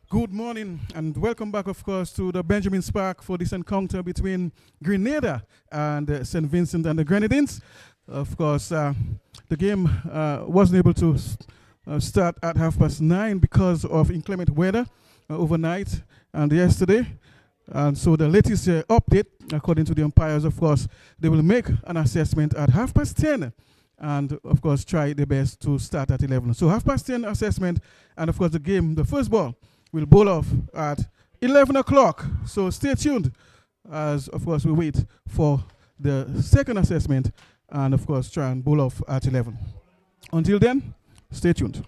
Good morning and welcome back, of course, to the Benjamin Park for this encounter between Grenada and St. Vincent and the Grenadines. Of course, the game wasn't able to start at 9:30 because of inclement weather overnight and yesterday. And so the latest update, according to the umpires, of course, they will make an assessment at 10:30 and of course try their best to start at 11. So 10:30 assessment, and of course the game, the first ball, will bowl off at 11 o'clock. So stay tuned as, of course, we wait for the second assessment and, of course, try and bowl off at 11. Until then, stay tuned.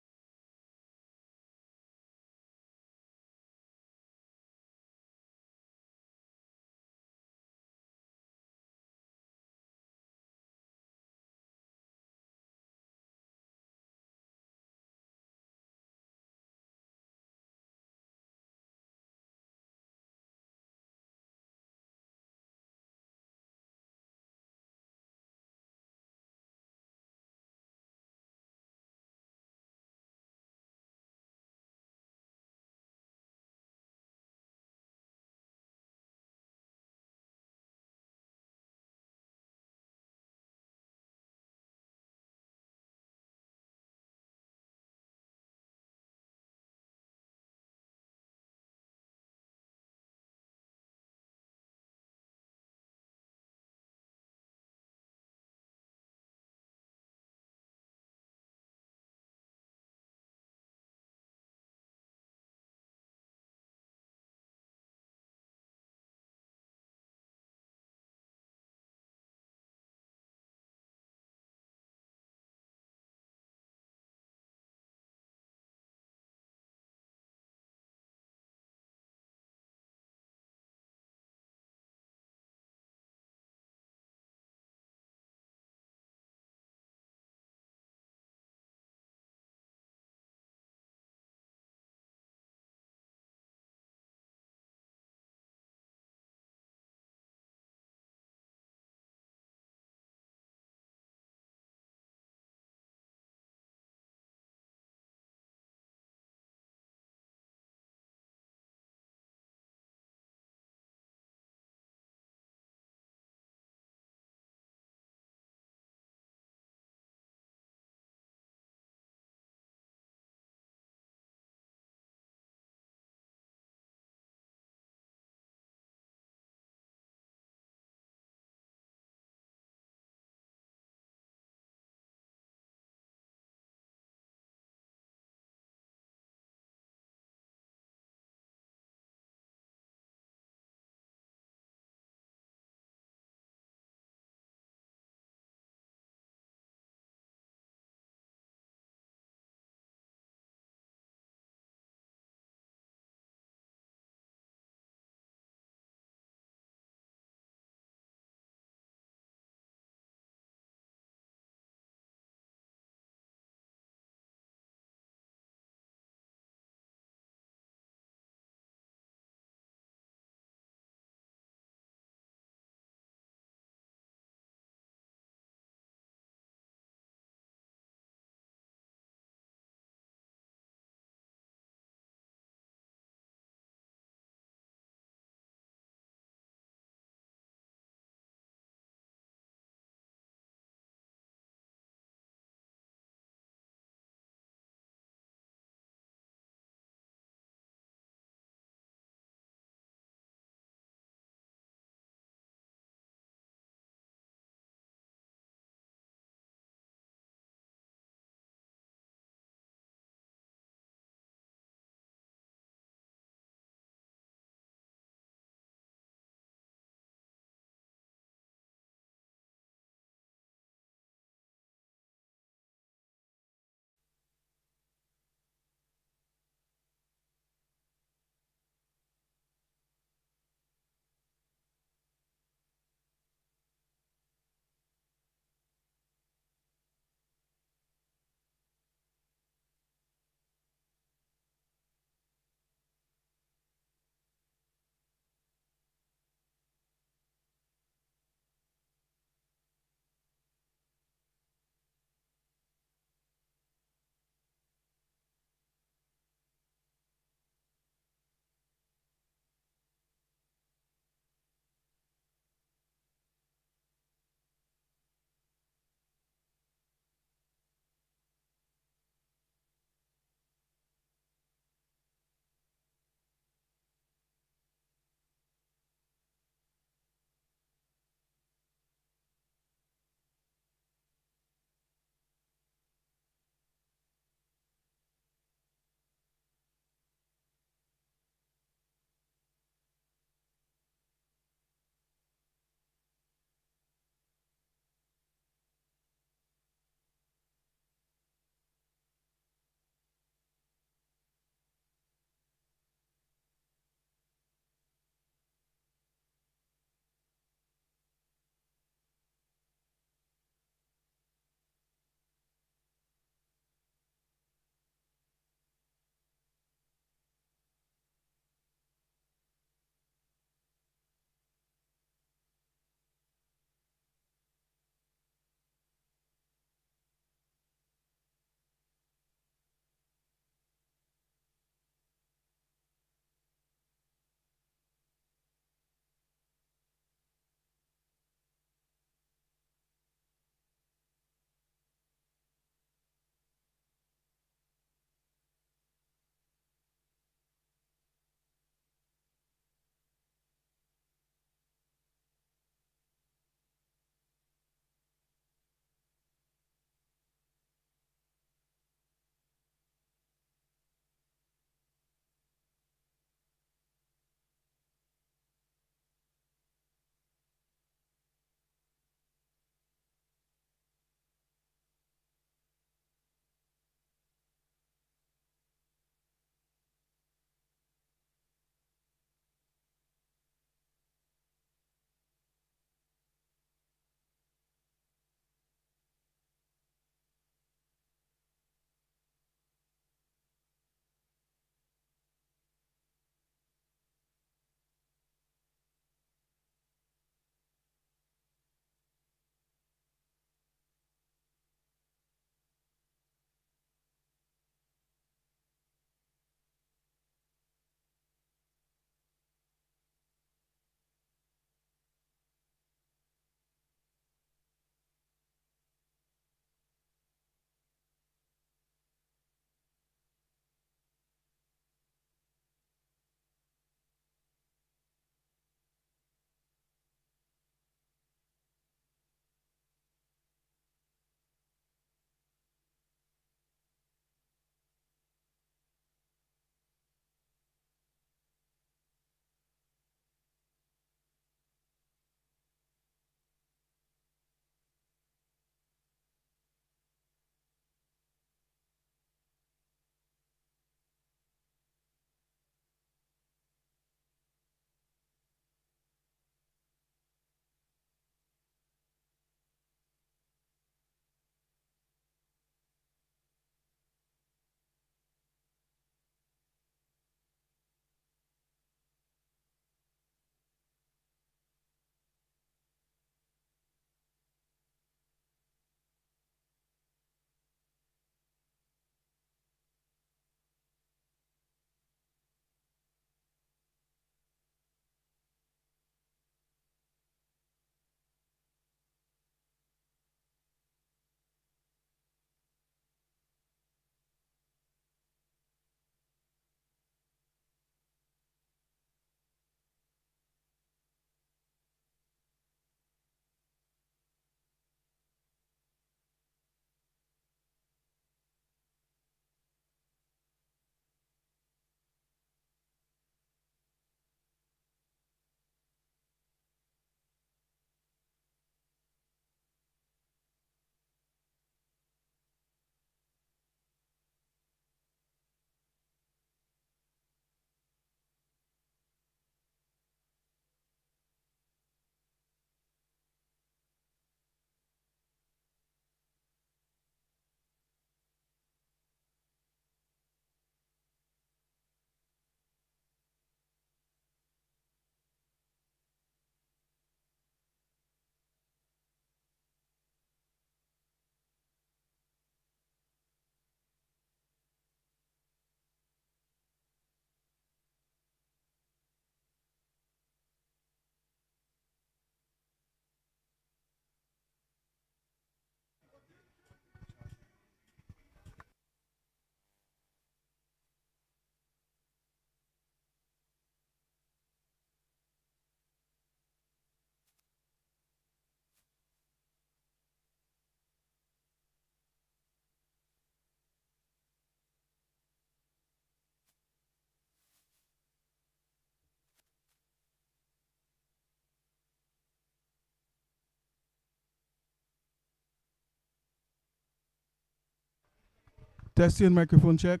Testing microphone check.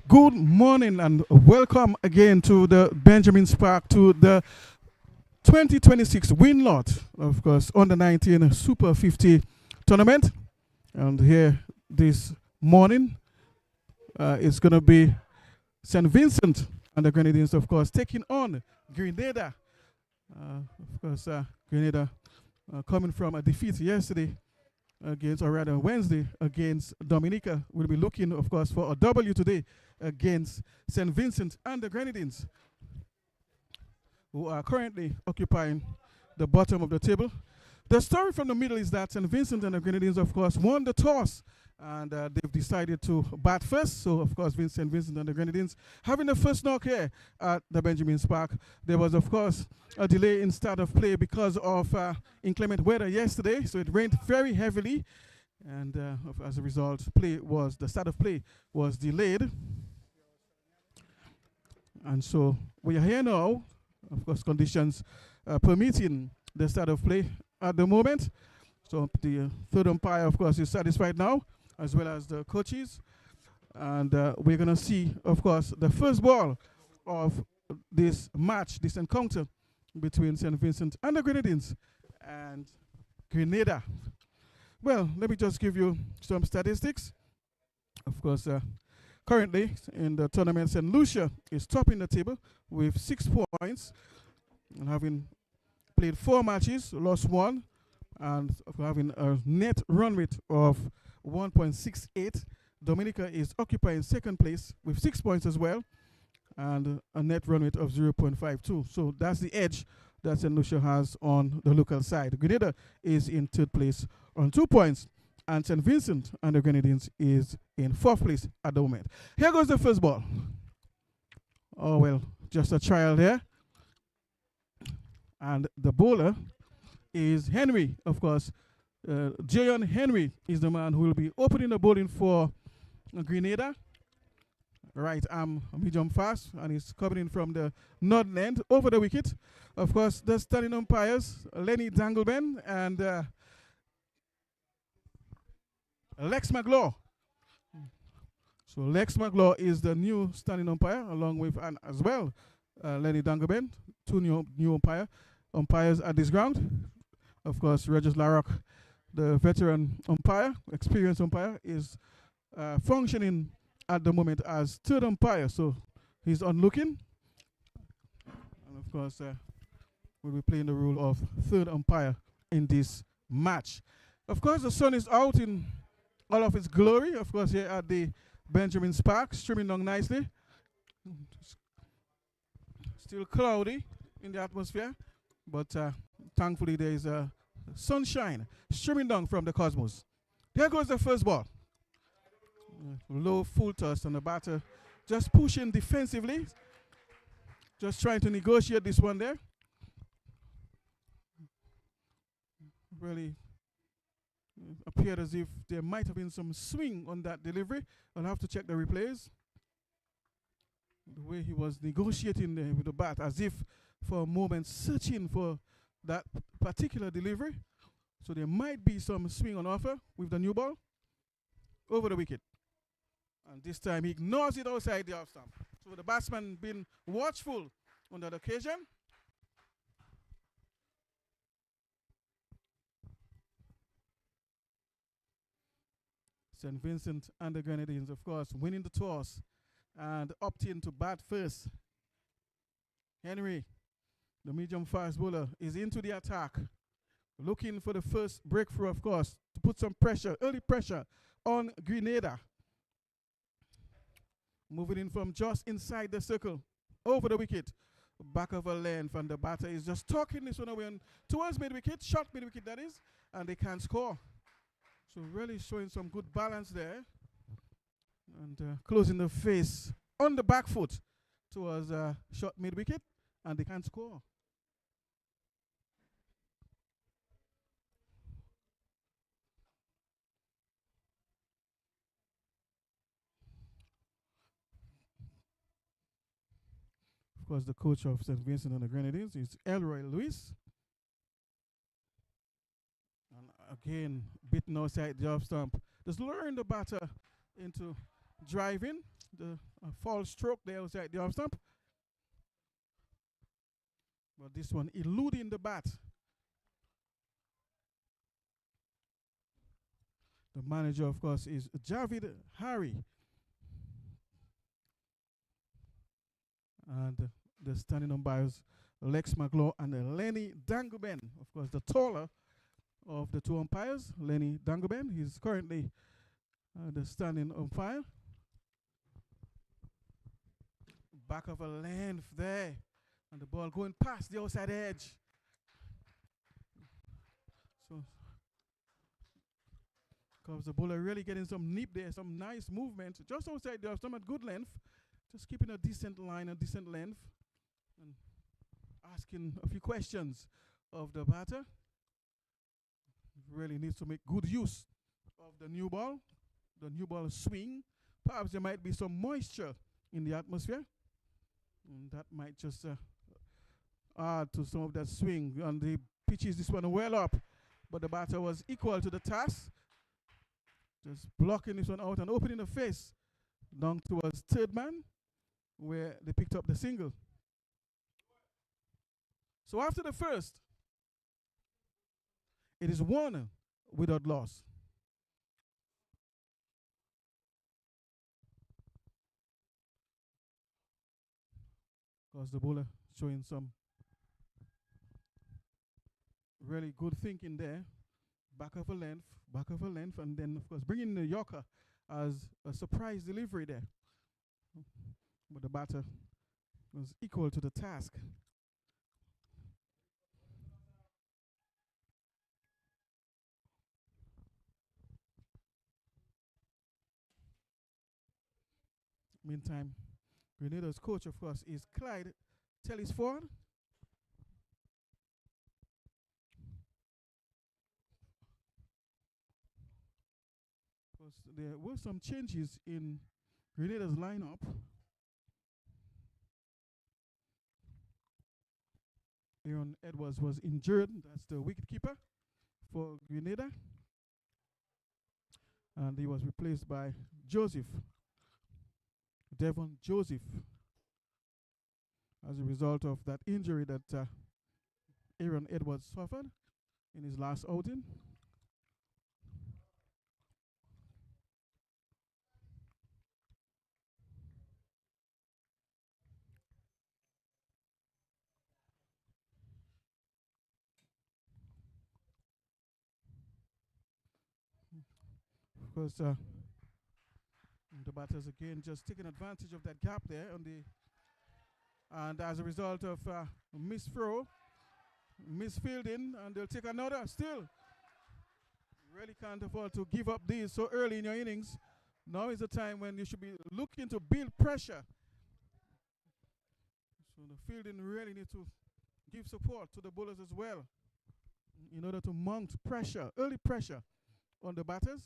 Good morning and welcome again to the Benjamin Spark, to the 2026 WINLOTT, of course, under 19 Super 50 tournament. And here this morning, it's going to be St. Vincent and the Grenadines, of course, taking on Grenada. Of course, Grenada coming from a defeat yesterday against, or rather Wednesday, against Dominica. We'll be looking, of course, for a W today against St. Vincent and the Grenadines, who are currently occupying the bottom of the table. The story from the middle is that St. Vincent and the Grenadines, of course, won the toss, and they've decided to bat first. So, of course, St. Vincent and the Grenadines having the first knock here at the Benjamin Spark. There was, of course, a delay in start of play because of inclement weather yesterday. So it rained very heavily, and as a result, the start of play was delayed. And so we are here now, of course, conditions permitting the start of play at the moment. So the third umpire, of course, is satisfied now, as well as the coaches. And we're going to see, of course, the first ball of this match, this encounter between St. Vincent and the Grenadines and Grenada. Well, let me just give you some statistics. Of course, currently in the tournament, St. Lucia is topping the table with 6 points, and having played 4 matches, lost 1, and having a net run rate of 1.68. Dominica is occupying second place with 6 points as well, and a net run rate of 0.52. So that's the edge that St. Lucia has on the local side. Grenada is in third place on 2 points, and St. Vincent and the Grenadines is in fourth place at the moment. Here goes the first ball. Oh, well, just a trial there. And the bowler is Henry, of course. Jayon Henry is the man who will be opening the bowling for Grenada. Right arm medium fast, and he's coming in from the northern end over the wicket. Of course, the standing umpires, Lenny Dangleben and Lex McLaw. So Lex McLaw is the new standing umpire, along with, and as well, Lenny Dangleben, 2 new umpires at this ground. Of course, Regis Larrock, the veteran umpire, experienced umpire, is functioning at the moment as third umpire, so he's on looking. And of course, we'll be playing the role of third umpire in this match. Of course, the sun is out in all of its glory, of course, here at the Benjamin Spark, streaming down nicely. Still cloudy in the atmosphere, but thankfully there is sunshine streaming down from the cosmos. Here goes the first ball. Low full toss, and the batter just pushing defensively, just trying to negotiate this one there. Really appeared as if there might have been some swing on that delivery. I'll have to check the replays. The way he was negotiating with the bat, as if for a moment searching for that particular delivery. So there might be some swing on offer with the new ball over the wicket. And this time he ignores it outside the off stump. So the batsman been watchful on that occasion. St. Vincent and the Grenadines, of course, winning the toss and opting to bat first. Henry, the medium fast bowler, is into the attack, looking for the first breakthrough, of course, to put some pressure, early pressure on Grenada. Moving in from just inside the circle, over the wicket, back of a length, and the batter is just talking this one away towards mid-wicket, short mid-wicket that is, and they can't score. So really showing some good balance there, and closing the face on the back foot towards short mid-wicket, and they can't score. Of course, the coach of St. Vincent and the Grenadines is Elroy Lewis. Again, bitten outside the off stump. Just luring the batter into driving. The false stroke there outside the off stump. But this one eluding the bat. The manager, of course, is Javid Harry. And the standing umpires, Lex McLaw and Lenny Danguben. Of course, the taller of the two umpires, Lenny Danguben. He's currently the standing umpire. Back of a length there. And the ball going past the outside edge. So, because the bowler really getting some nip there, some nice movement. Just outside the off stump at good length. Just keeping a decent line, a decent length. And asking a few questions of the batter. Really needs to make good use of the new ball swing. Perhaps there might be some moisture in the atmosphere, and that might just add to some of that swing. And the pitches this one well up, but the batter was equal to the task, just blocking this one out and opening the face down towards third man, where they picked up the single. So after the first, it is 1 without loss. Because the bowler showing some really good thinking there. Back of a length, and then, of course, bringing the Yorker as a surprise delivery there. But the batter was equal to the task. Meantime, Grenada's coach, of course, is Clyde Tellisford. Because there were some changes in Grenada's lineup. Aaron Edwards was injured. That's the wicketkeeper for Grenada. And he was replaced by Devon Joseph, as a result of that injury that Aaron Edwards suffered in his last outing. Of course, the batters again just taking advantage of that gap there and as a result of misfielding, and they'll take another still. Really can't afford to give up these so early in your innings. Now is the time when you should be looking to build pressure. So the fielding really need to give support to the bowlers as well in order to mount pressure, early pressure on the batters.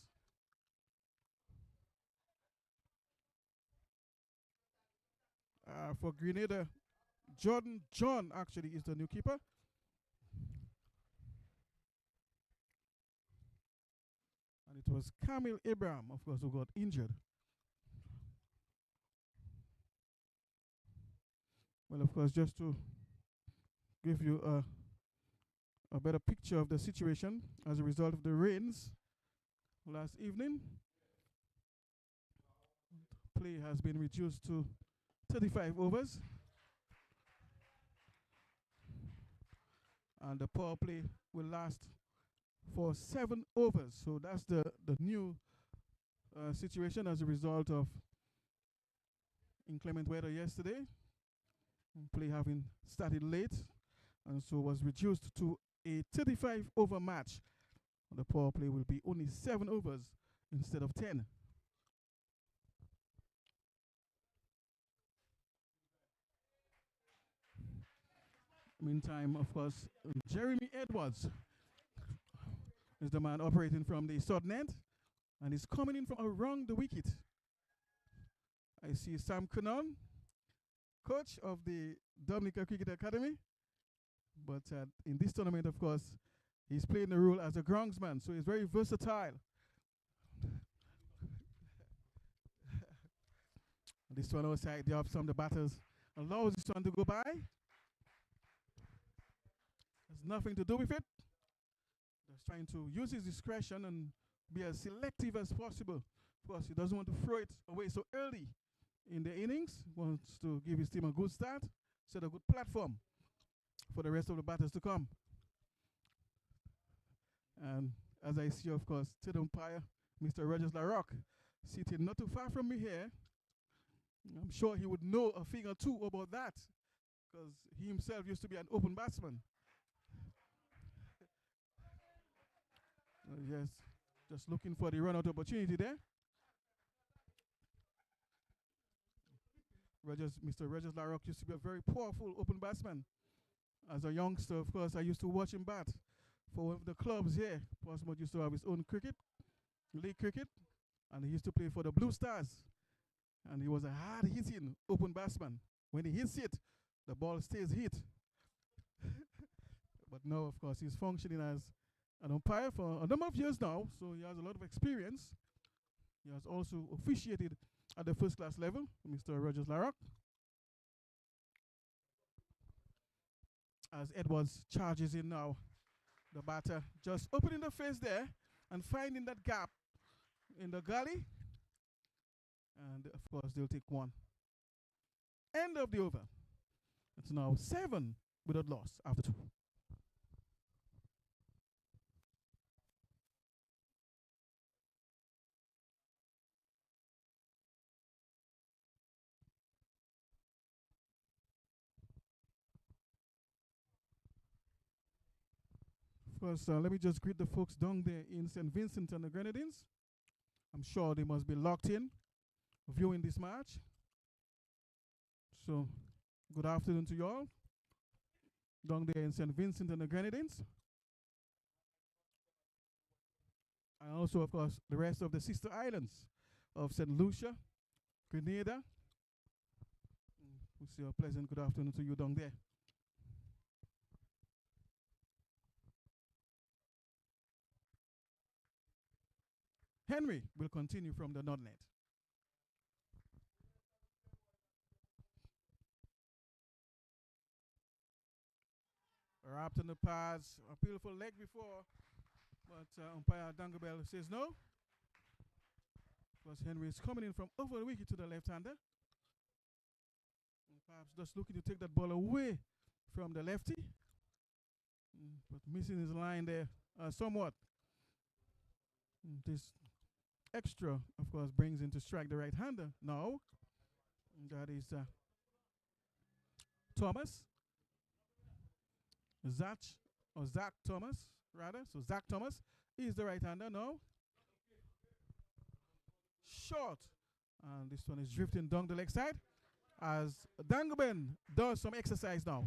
For Grenada, Jordan John actually is the new keeper. And it was Kamil Abraham, of course, who got injured. Well, of course, just to give you a better picture of the situation as a result of the rains last evening, play has been reduced to 35 overs. And the power play will last for 7 overs. So that's the new situation as a result of inclement weather yesterday. Play having started late, and so was reduced to a 35 over match. The power play will be only 7 overs instead of 10. Meantime, of course, Jeremy Edwards is the man operating from the southern end, and he's coming in from around the wicket. I see Sam Cannon, coach of the Dominica Cricket Academy. But in this tournament, of course, He's playing the role as a groundsman, so he's very versatile. This one outside the off some of the batters allows this one to go by. Has nothing to do with it. Just trying to use his discretion and be as selective as possible. Of course, he doesn't want to throw it away so early in the innings. He wants to give his team a good start, set a good platform for the rest of the batters to come. And as I see, of course, third umpire, Mr. Rogers LaRock, sitting not too far from me here. I'm sure he would know a thing or two about that, because he himself used to be an open batsman. Yes, just looking for the run-out opportunity there. Mr. Rogers LaRock used to be a very powerful open batsman. As a youngster, of course, I used to watch him bat for one of the clubs here. Portsmouth used to have his own league cricket, and he used to play for the Blue Stars. And he was a hard-hitting open batsman. When he hits it, the ball stays hit. But now, of course, he's functioning as an umpire for a number of years now, so he has a lot of experience. He has also officiated at the first-class level, Mr. Rogers LaRock. As Edwards charges in now, the batter just opening the face there and finding that gap in the gully. And of course, they'll take one. End of the over. It's now 7 without loss after 2. Of course, let me just greet the folks down there in St. Vincent and the Grenadines. I'm sure they must be locked in, viewing this match. So, good afternoon to you all down there in St. Vincent and the Grenadines. And also, of course, the rest of the sister islands of St. Lucia, Grenada. We say a pleasant good afternoon to you down there. Henry will continue from the Nodnet. Wrapped in the pads, appeal for leg before, but umpire Dangabel says no. Plus Henry is coming in from over the wicket to the left-hander. Perhaps just looking to take that ball away from the lefty. But missing his line there somewhat. This extra, of course, brings in to strike the right-hander now. That is Thomas. Zach Thomas, rather. So Zach Thomas is the right-hander now. Short. And this one is drifting down the leg side as Dangoben does some exercise now.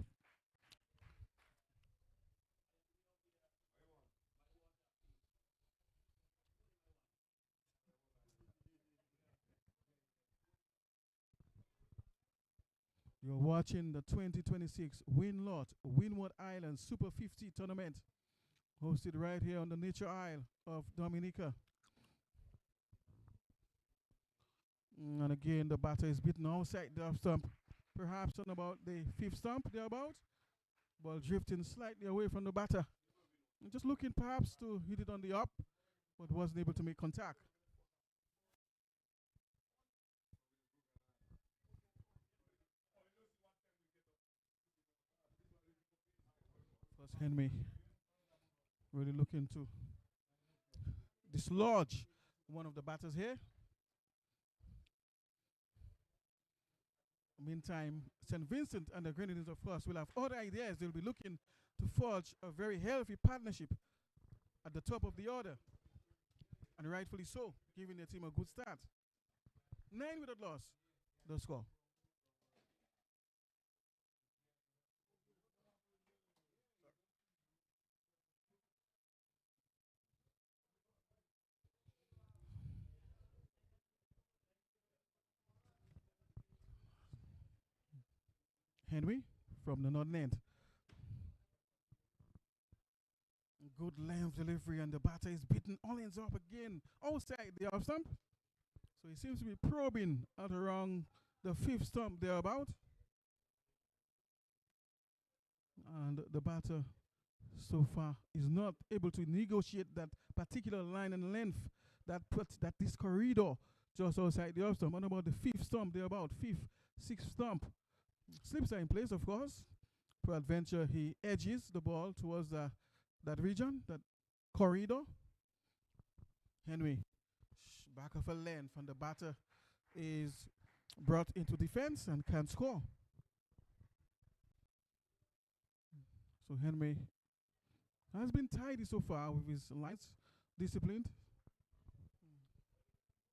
You're watching the 2026 WINLOTT Windward Island Super 50 tournament, hosted right here on the Nature Isle of Dominica. And again, the batter is beaten outside the off stump, perhaps on about the 5th stump, thereabout. Ball drifting slightly away from the batter. And just looking perhaps to hit it on the up, but wasn't able to make contact. First Henry really looking to dislodge one of the batters here. Meantime, St. Vincent and the Grenadines, of course, will have other ideas. They'll be looking to forge a very healthy partnership at the top of the order. And rightfully so, giving their team a good start. 9 without loss, the score. Henry from the northern end. good length delivery, and the batter is beaten all ends up again outside the off stump. So he seems to be probing at around the 5th stump thereabout. And the batter so far is not able to negotiate that particular line and length that puts that this corridor just outside the off stump. What about the 5th stump thereabout? 5th, 6th stump. Slips are in place, of course. Peradventure, he edges the ball towards that region, that corridor. Henry, back of a length, and the batter is brought into defense and can score. So Henry has been tidy so far with his lines, disciplined.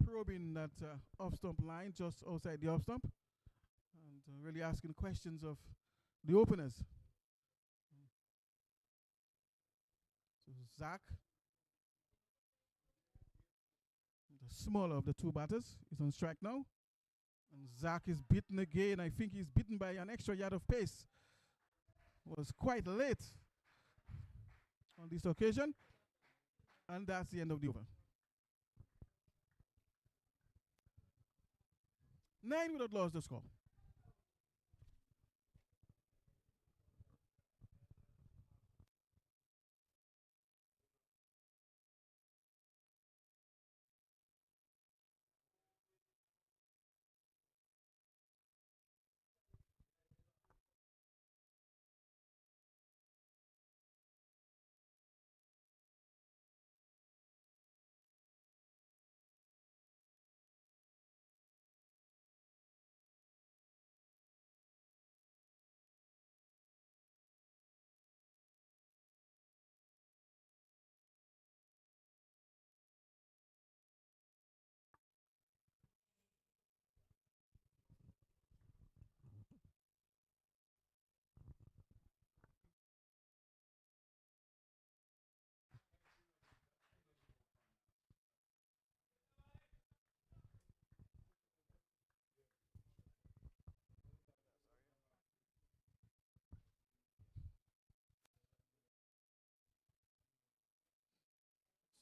Probing that off-stump line just outside the off-stump, and really asking questions of the openers. So Zach, the smaller of the two batters, is on strike now. And Zach is beaten again. I think he's beaten by an extra yard of pace. Was quite late on this occasion. And that's the end of the over. 9 without loss the score.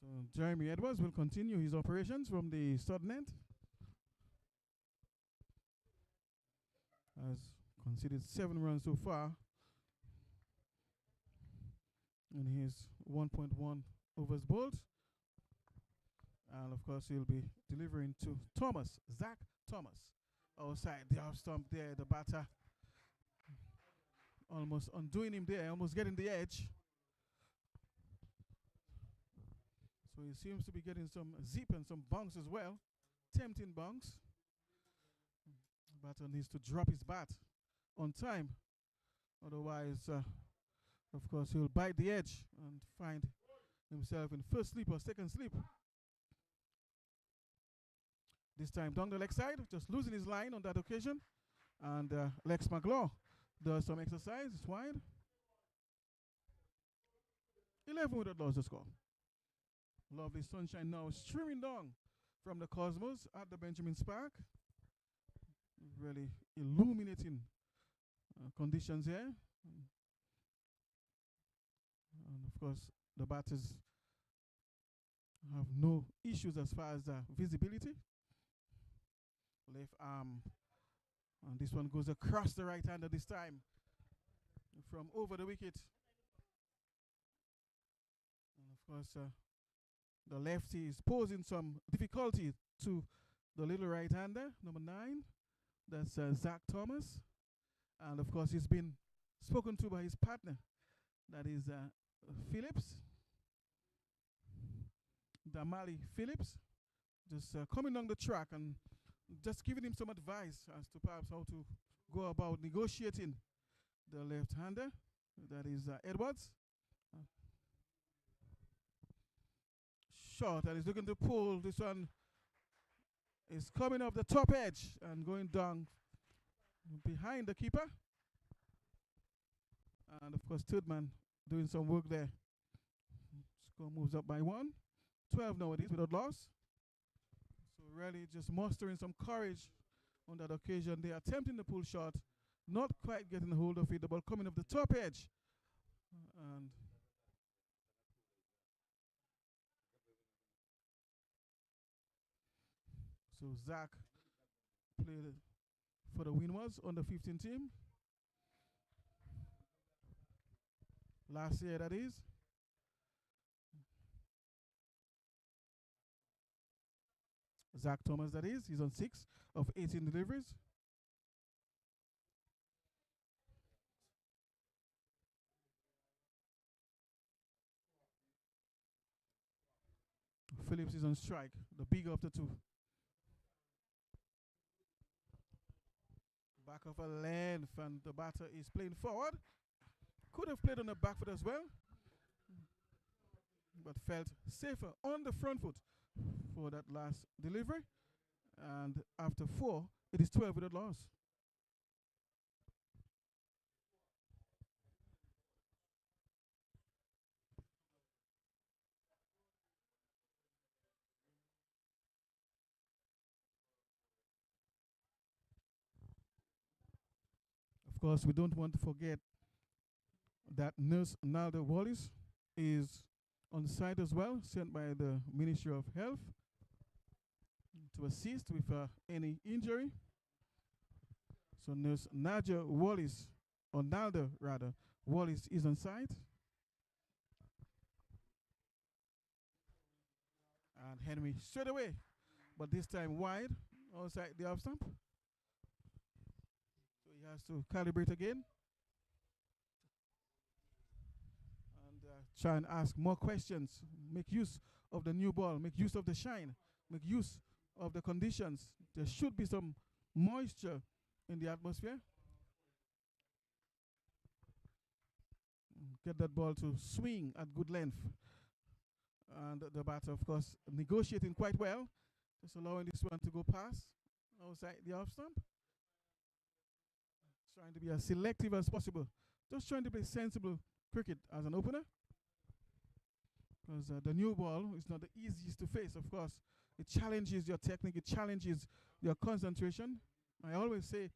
So Jeremy Edwards will continue his operations from the southern end. Has conceded 7 runs so far in his 1.1 overs bowled. And of course he'll be delivering to Thomas, Zach Thomas. Outside the off stump there, the batter almost undoing him there, almost getting the edge. So he seems to be getting some zip and some bounce as well. Tempting bounce. Batter needs to drop his bat on time. Otherwise, of course, he'll bite the edge and find himself in first slip or second slip. This time down the leg side, just losing his line on that occasion. And Lex McLaw does some exercise. It's wide. 11 without loss the score. Lovely sunshine now streaming down from the Cosmos at the Benjamin Spark. Really illuminating conditions here. And of course, the batters have no issues as far as visibility. Left arm. And this one goes across the right hander this time from over the wicket. And of course, the lefty is posing some difficulty to the little right-hander, number 9. That's Zach Thomas. And of course, he's been spoken to by his partner. That is Phillips. Damali Phillips. Just coming along the track and just giving him some advice as to perhaps how to go about negotiating the left-hander. That is Edwards. Short, and he's looking to pull. This one is coming off the top edge and going down behind the keeper. And of course, third man doing some work there. Score moves up by 1. 12 nowadays without loss. So really just mustering some courage on that occasion. They are attempting the pull shot, not quite getting hold of it. The ball coming off the top edge. And So Zach played for the Windwards under 15 team. Last year, that is. Zach Thomas, that is. He's on 6 of 18 deliveries. Phillips is on strike, the bigger of the two. Back of a length, and the batter is playing forward. Could have played on the back foot as well, but felt safer on the front foot for that last delivery. And after 4, it is 12 without loss. Of course, we don't want to forget that Nurse Nalda Wallace is on site as well, sent by the Ministry of Health to assist with any injury. So Nurse Nadia Wallace, or Nalda rather, Wallace is on site. And Henry straight away, but this time wide, outside the off stump. So he has to calibrate again. And try and ask more questions. Make use of the new ball, make use of the shine, make use of the conditions. There should be some moisture in the atmosphere. Get that ball to swing at good length. And the batter, of course, negotiating quite well, just allowing this one to go past outside the off stump. Trying to be as selective as possible. Just trying to play sensible cricket as an opener. Because the new ball is not the easiest to face, of course. It challenges your technique, it challenges your concentration. I always say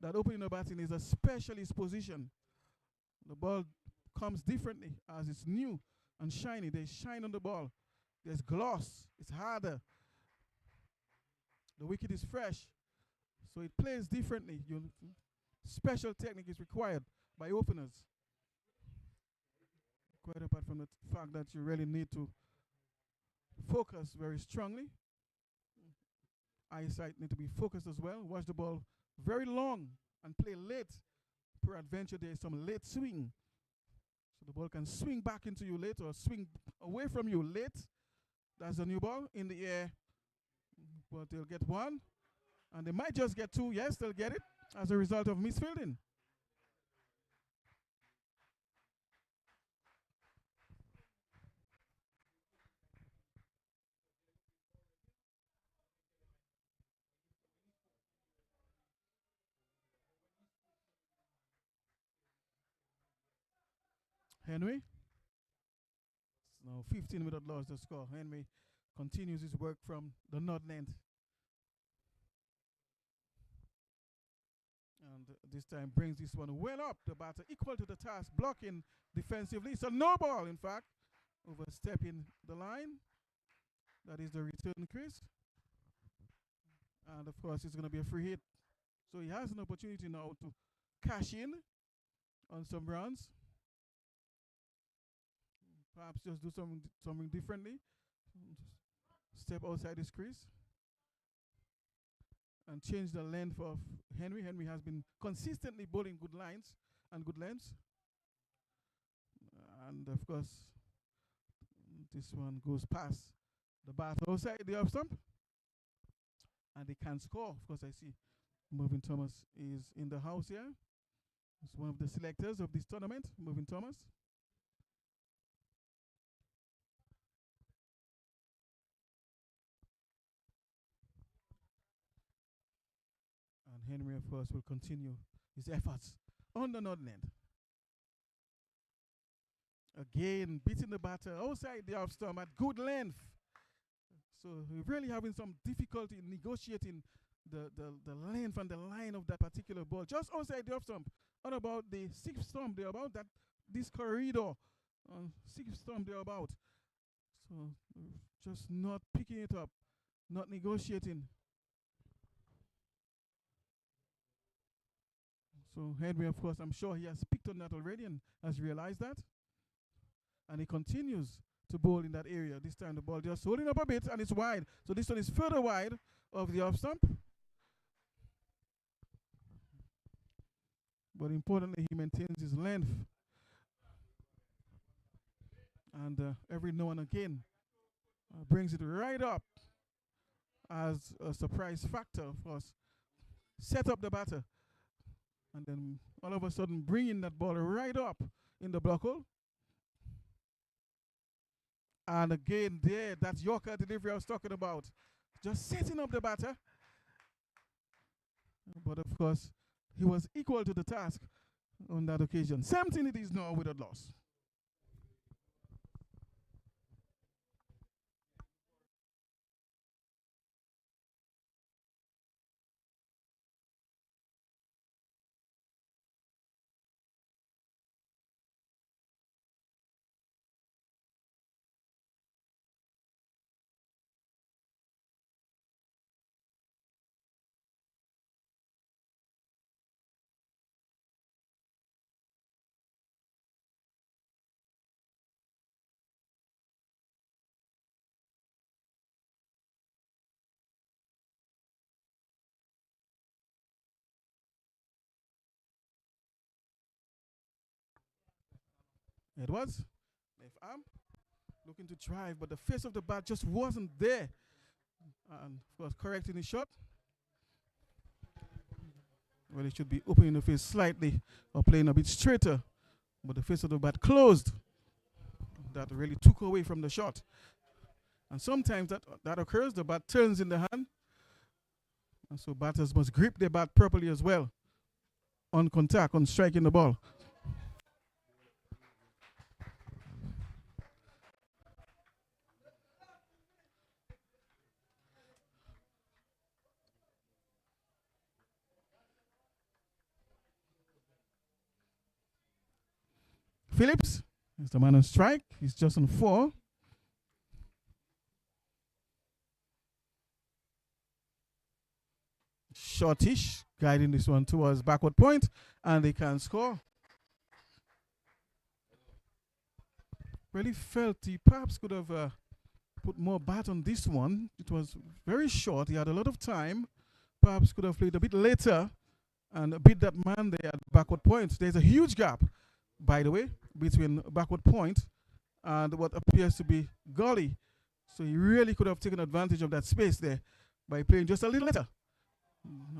that opening or batting is a specialist position. The ball comes differently as it's new and shiny. There's shine on the ball. There's gloss. It's harder. The wicket is fresh. So it plays differently. Special technique is required by openers. Quite apart from the fact that you really need to focus very strongly. Eyesight need to be focused as well. Watch the ball very long and play late. Peradventure there is some late swing. So the ball can swing back into you late or swing away from you late. That's the new ball in the air. But they'll get 1. And they might just get 2. Yes, they'll get it as a result of misfielding. Henry. It's now 15 without loss the score. Henry continues his work from the north end. And this time brings this one well up. The batter equal to the task, blocking defensively. It's a no ball, in fact, overstepping the line. That is the return crease. And of course, it's going to be a free hit. So he has an opportunity now to cash in on some runs. Perhaps just do something differently. Step outside his crease. And change the length of Henry. Henry has been consistently bowling good lines and good lengths. And of course, this one goes past the batter outside the off stump. And they can score. Of course, I see Mervyn Thomas is in the house here. He's one of the selectors of this tournament, Mervyn Thomas. And Henry, of course, will continue his efforts on the northern end. Again, beating the batter outside the off stump at good length. So we're really having some difficulty in negotiating the length and the line of that particular ball. Just outside the off stump, on about the 6th stump, they're about that, this corridor, 6th stump, they're about. So just not picking it up, not negotiating. So Henry, of course, I'm sure he has picked on that already and has realized that. And he continues to bowl in that area. This time the ball just holding up a bit and it's wide. So this one is further wide of the off stump. But importantly, he maintains his length. And every now and again brings it right up as a surprise factor, of course. Set up the batter. And then all of a sudden bringing that ball right up in the block hole. And again there, that Yorker delivery I was talking about. Just setting up the batter. But of course, he was equal to the task on that occasion. Same thing it is now with a loss. It was left arm looking to drive, but the face of the bat just wasn't there. And of course, correcting his shot. Well, it should be opening the face slightly or playing a bit straighter, but the face of the bat closed. That really took away from the shot. And sometimes that occurs, the bat turns in the hand. And so batters must grip their bat properly as well on contact, on striking the ball. Phillips is the man on strike. He's just on 4. Shortish, guiding this one towards backward point, and they can score. Really felt he perhaps could have put more bat on this one. It was very short. He had a lot of time. Perhaps could have played a bit later and beat that man there at backward point. There's a huge gap, by the way, between backward point and what appears to be gully. So he really could have taken advantage of that space there by playing just a little later.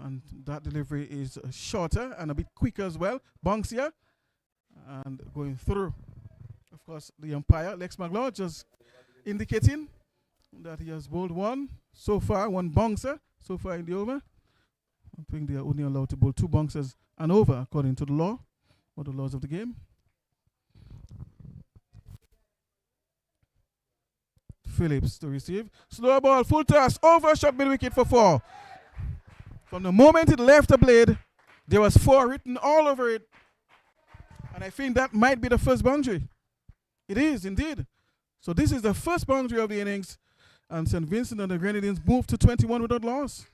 And that delivery is shorter and a bit quicker as well, bouncier, and going through. Of course, the umpire, Lex McLeod, just indicating that he has bowled one so far, one bouncer so far in the over. I think they are only allowed to bowl 2 bouncers and over according to the law, or the laws of the game. Phillips to receive. Slow ball, full toss, over, shot mid wicket for 4. From the moment it left the blade, there was 4 written all over it. And I think that might be the first boundary. It is, indeed. So this is the first boundary of the innings. And St. Vincent and the Grenadines moved to 21 without loss.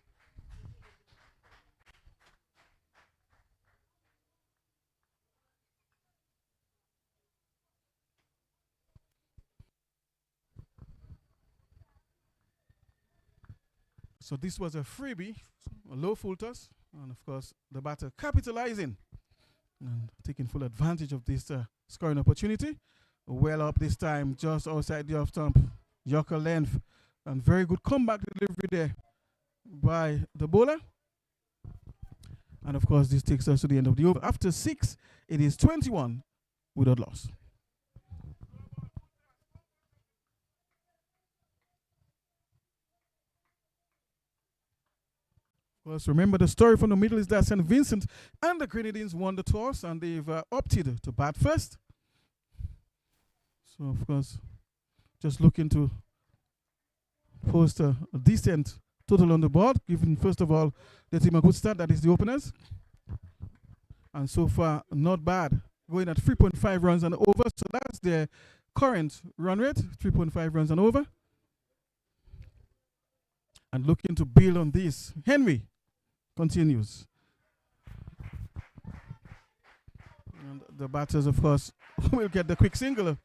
So this was a freebie, a low full toss, and of course the batter capitalizing and taking full advantage of this scoring opportunity. Well up this time, just outside the off stump, Yorker length, and very good comeback delivery there by the bowler. And of course this takes us to the end of the over. After 6, it is 21 without loss. Well, remember the story from the middle is that St. Vincent and the Grenadines won the toss and they've opted to bat first. So, of course, just looking to post a decent total on the board, giving, first of all, the team a good start, that is the openers. And so far, not bad, going at 3.5 runs and over. So that's their current run rate, 3.5 runs and over. And looking to build on this, Henry continues. And the batters, of course, will get the quick single.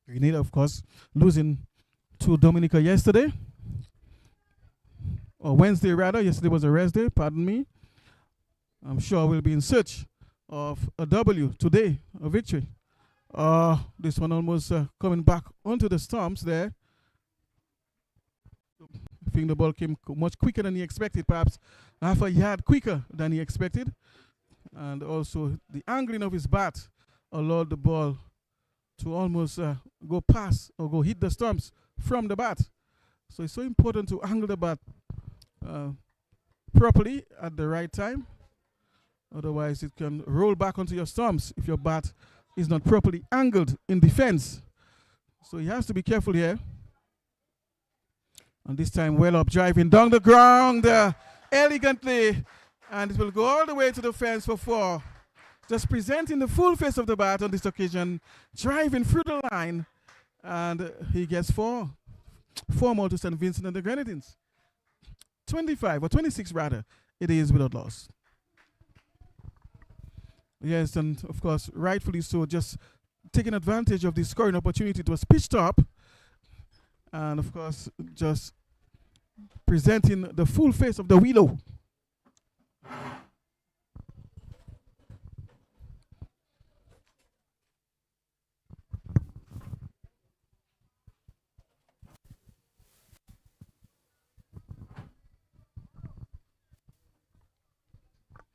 Grenada, of course, losing to Dominica yesterday, or Wednesday rather. Yesterday was a rest day, pardon me. I'm sure we'll be in search of a W today, a victory. This one almost coming back onto the stumps there. I think the ball came much quicker than he expected, perhaps half a yard quicker than he expected. And also the angling of his bat allowed the ball to almost go past or go hit the stumps from the bat. So it's so important to angle the bat properly at the right time. Otherwise, it can roll back onto your stumps if your bat is not properly angled in defense. So he has to be careful here. And this time, well up, driving down the ground elegantly. And it will go all the way to the fence for 4. Just presenting the full face of the bat on this occasion, driving through the line. And he gets 4. 4 more to St. Vincent and the Grenadines. 25, or 26 rather, it is without loss. Yes, and of course, rightfully so, just taking advantage of the scoring opportunity. It was pitched up. And of course, just presenting the full face of the willow.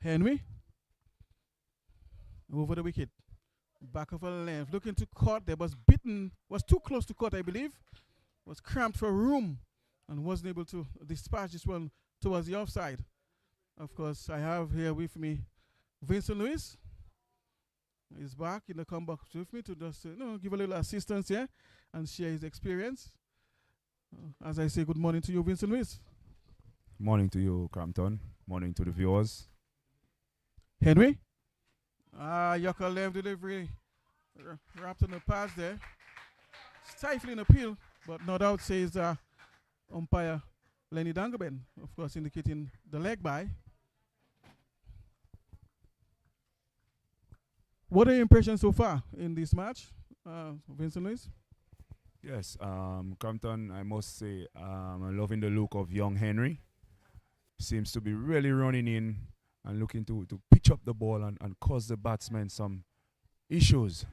Henry over the wicket, back of a length, looking to cut. There was bitten, was too close to cut, I believe. Was cramped for room and wasn't able to dispatch this one towards the offside. Of course, I have here with me Vincent Lewis. He's back in the comeback with me to just give a little assistance here and share his experience. As I say, good morning to you, Vincent Lewis. Morning to you, Crampton. Morning to the viewers. Henry. Yucca left delivery. Wrapped on the pass there. Stifling appeal, but no doubt says umpire Lenny Dangaben, of course, indicating the leg by. What are your impressions so far in this match, Vincent Lewis? Yes, Crampton, I must say, I'm loving the look of young Henry. Seems to be really running in and looking to pitch up the ball and cause the batsman some issues.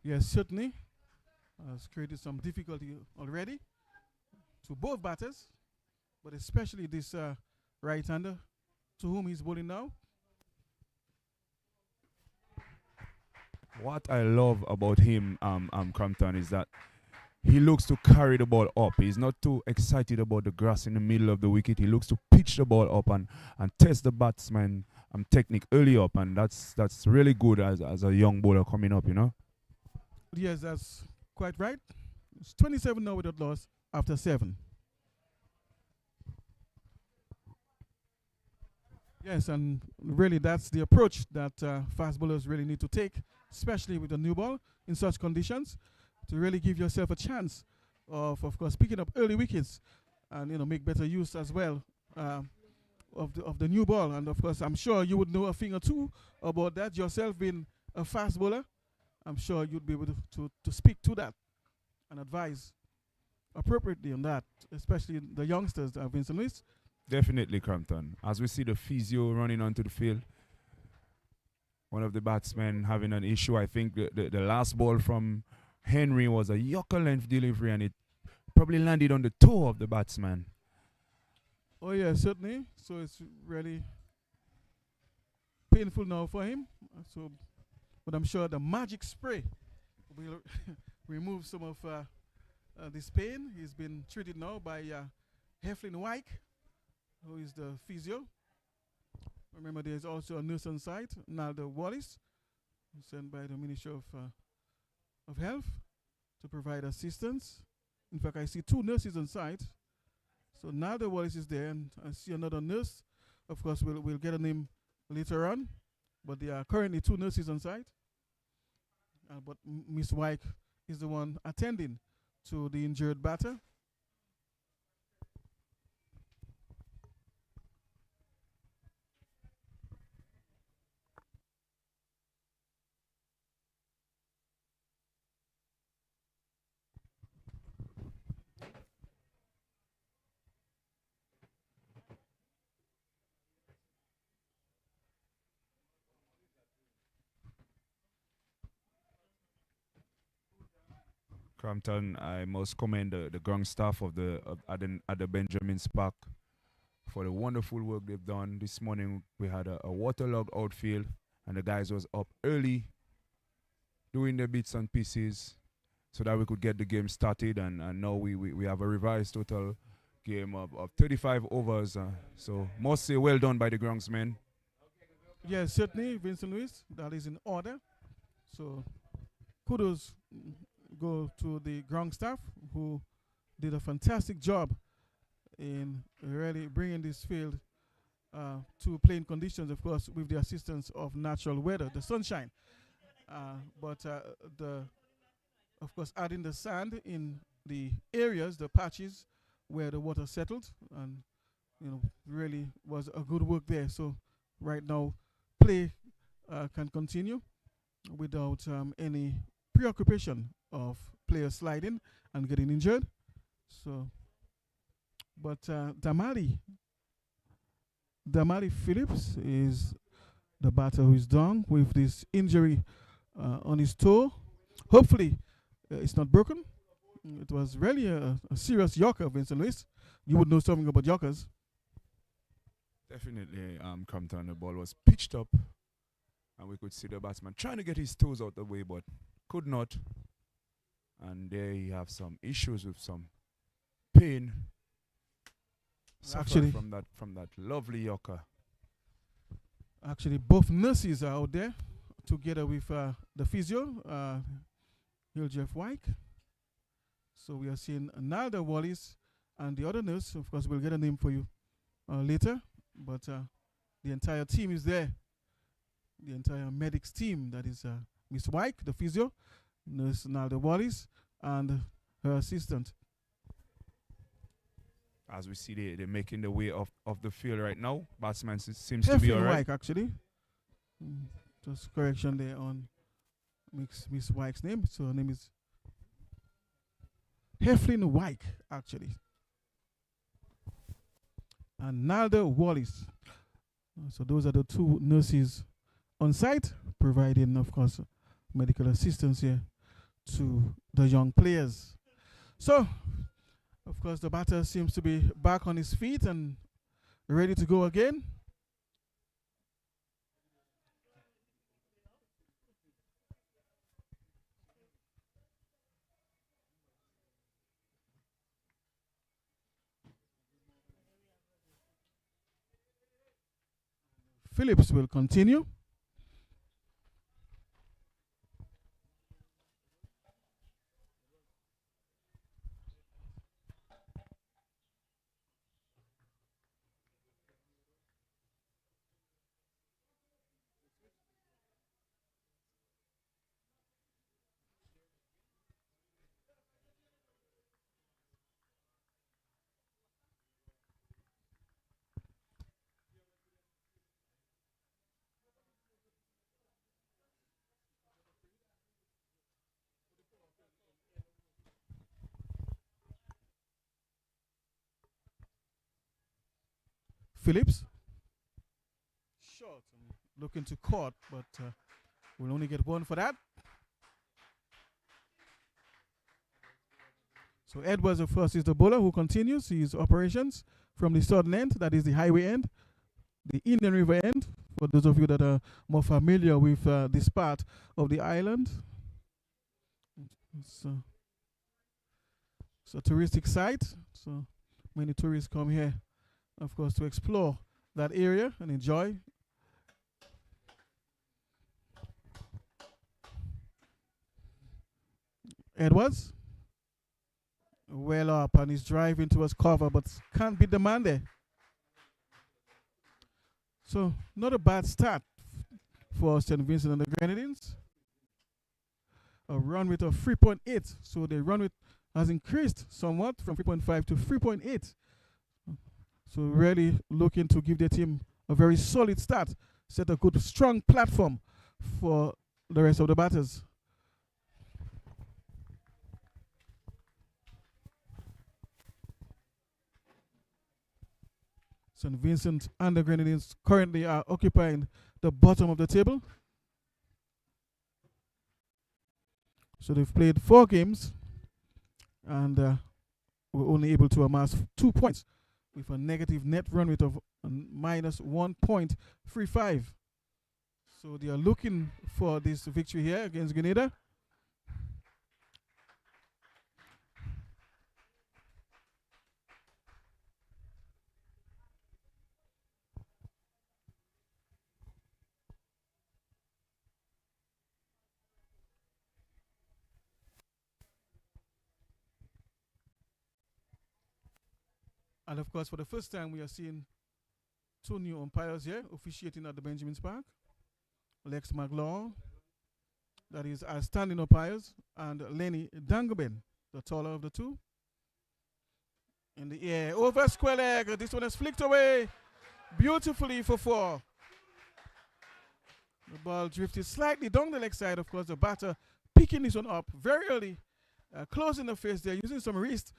Yes, certainly. Has created some difficulty already to both batters, but especially this right-hander to whom he's bowling now. What I love about him, Crampton, is that he looks to carry the ball up. He's not too excited about the grass in the middle of the wicket. He looks to pitch the ball up and test the batsman technique early up, and that's really good as a young bowler coming up, you know. Yes, that's quite right. It's 27 now without loss after 7. Yes, and really that's the approach that fast bowlers really need to take, especially with the new ball in such conditions, to really give yourself a chance of course, picking up early wickets and make better use as well of the new ball. And of course, I'm sure you would know a thing or two about that yourself, being a fast bowler. I'm sure you'd be able to speak to that and advise appropriately on that, especially the youngsters, Vincent Lewis. Definitely, Crampton. As we see the physio running onto the field, one of the batsmen having an issue. I think the last ball from Henry was a yucca length delivery, and it probably landed on the toe of the batsman. Oh yeah, certainly. So it's really painful now for him. But I'm sure the magic spray will remove some of this pain. He's been treated now by Heflin Wyke, who is the physio. Remember, there's also a nurse on site, Nalda Wallace, sent by the Ministry of Health to provide assistance. In fact, I see 2 nurses on site. So now the Wallace is there, and I see another nurse. Of course, we'll get a name later on, but there are currently 2 nurses on site. But Miss White is the one attending to the injured batter. Crampton, I must commend the ground staff of at the Benjamin Spark for the wonderful work they've done. This morning we had a waterlogged outfield, and the guys was up early doing the bits and pieces so that we could get the game started. And now we have a revised total game of 35 overs. So must say well done by the groundsmen. Yes, certainly, Vincent Lewis. That is in order. So kudos go to the ground staff who did a fantastic job in really bringing this field to playing conditions, of course, with the assistance of natural weather, the sunshine. But of course, adding the sand in the areas, the patches where the water settled, and really was a good work there. So right now, play can continue without any preoccupation of players sliding and getting injured. So, but Damali Phillips is the batter who is down with this injury on his toe. Hopefully, it's not broken. It was really a serious yorker, Vincent Lewis. You would know something about yorkers. Definitely, Crampton, the ball was pitched up, and we could see the batsman trying to get his toes out the way, but could not. And there you have some issues with some pain. Actually, from that lovely yorker. Actually, both nurses are out there together with the physio, Jeff White. So we are seeing Nalda Wallace and the other nurse. Of course, we'll get a name for you later. But the entire team is there. The entire medics team, that is Miss White, the physio, Nurse Nalda Wallace, and her assistant. As we see, they're making the way of the field right now. Batsman seems to be all right. White, actually. Just correction there on Miss White's name. So her name is Heflin White, actually. And Nalda Wallace. So those are the 2 nurses on site, providing, of course, medical assistance here to the young players. So, of course, the batter seems to be back on his feet and ready to go again. Phillips will continue. Phillips. Short. Looking to court, but we'll only get 1 for that. So Edwards, of course, is the bowler who continues his operations from the southern end, that is the highway end, the Indian River end, for those of you that are more familiar with this part of the island. It's a touristic site, so many tourists come here, of course, to explore that area and enjoy. Edwards well up and he's driving towards cover, but can't beat the man there. So not a bad start for St. Vincent and the Grenadines. A run rate of 3.8. So the run rate has increased somewhat from 3.5 to 3.8. So really looking to give their team a very solid start, set a good strong platform for the rest of the batters. St. Vincent and the Grenadines currently are occupying the bottom of the table. So they've played 4 games and were only able to amass 2 points with a negative net run rate of minus 1.35. So they are looking for this victory here against Grenada. And of course, for the first time, we are seeing 2 new umpires here officiating at the Benjamin's Park. Lex McLaw, that is our standing umpires, and Lenny Dangoben, the taller of the two. In the air, over square leg. This one has flicked away beautifully for 4. The ball drifted slightly down the leg side. Of course, the batter picking this one up very early, closing the face there, using some wrist,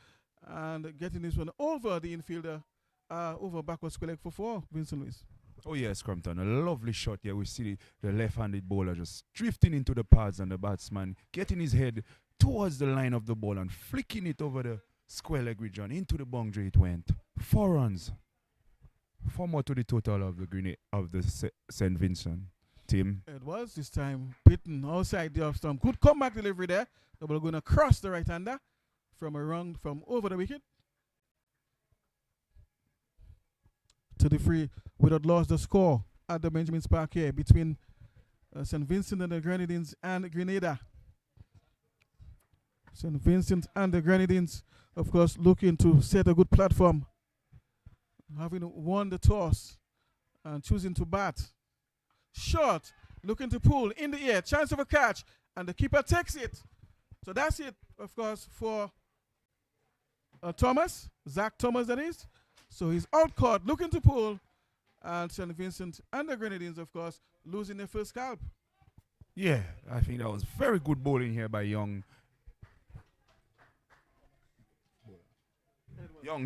and getting this one over the infielder, over backward square leg for 4, Vincent Lewis. Oh yes, Crumpton, a lovely shot here. We see the left-handed bowler just drifting into the pads and the batsman getting his head towards the line of the ball and flicking it over the square leg region. Into the boundary it went. 4 runs. 4 more to the total of the St. Vincent team. It was this time beaten outside the off stump. Good comeback delivery there. The ball going across the right-hander from a run from over the wicket. To the free, without lost the score at the Benjamin's Park here between St. Vincent and the Grenadines and Grenada. St. Vincent and the Grenadines, of course, looking to set a good platform, having won the toss and choosing to bat. Short, looking to pull in the air, chance of a catch, and the keeper takes it. So that's it, of course, for Thomas, Zach Thomas, that is. So he's out caught, looking to pull, and St. Vincent and the Grenadines, of course, losing their first scalp. Yeah, I think that was very good bowling here by young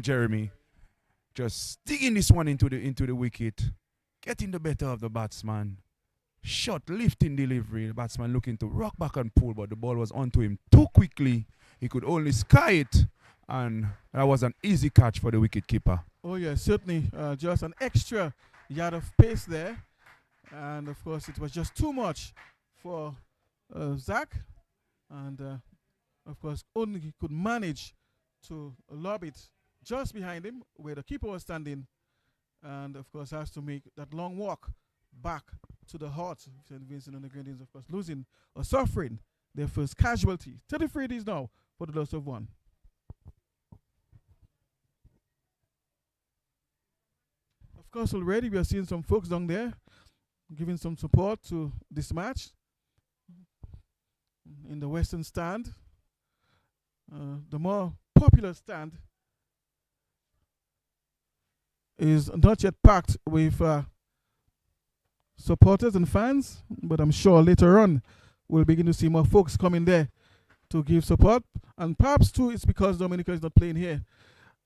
Jeremy. Just digging this one into the wicket, getting the better of the batsman. Shot, lifting delivery. The batsman looking to rock back and pull, but the ball was onto him too quickly. He could only sky it, and that was an easy catch for the wicket keeper. Oh yeah, certainly. Just an extra yard of pace there. And of course, it was just too much for Zach. And of course, only he could manage to lob it just behind him where the keeper was standing. And of course, has to make that long walk back to the heart of St. Vincent and the Grenadines, of course, losing or suffering their first casualty. 33 it is now for the loss of 1. Of course, already we are seeing some folks down there giving some support to this match in the western stand. The more popular stand is not yet packed with supporters and fans, but I'm sure later on we'll begin to see more folks coming there to give support. And perhaps too it's because Dominica is not playing here,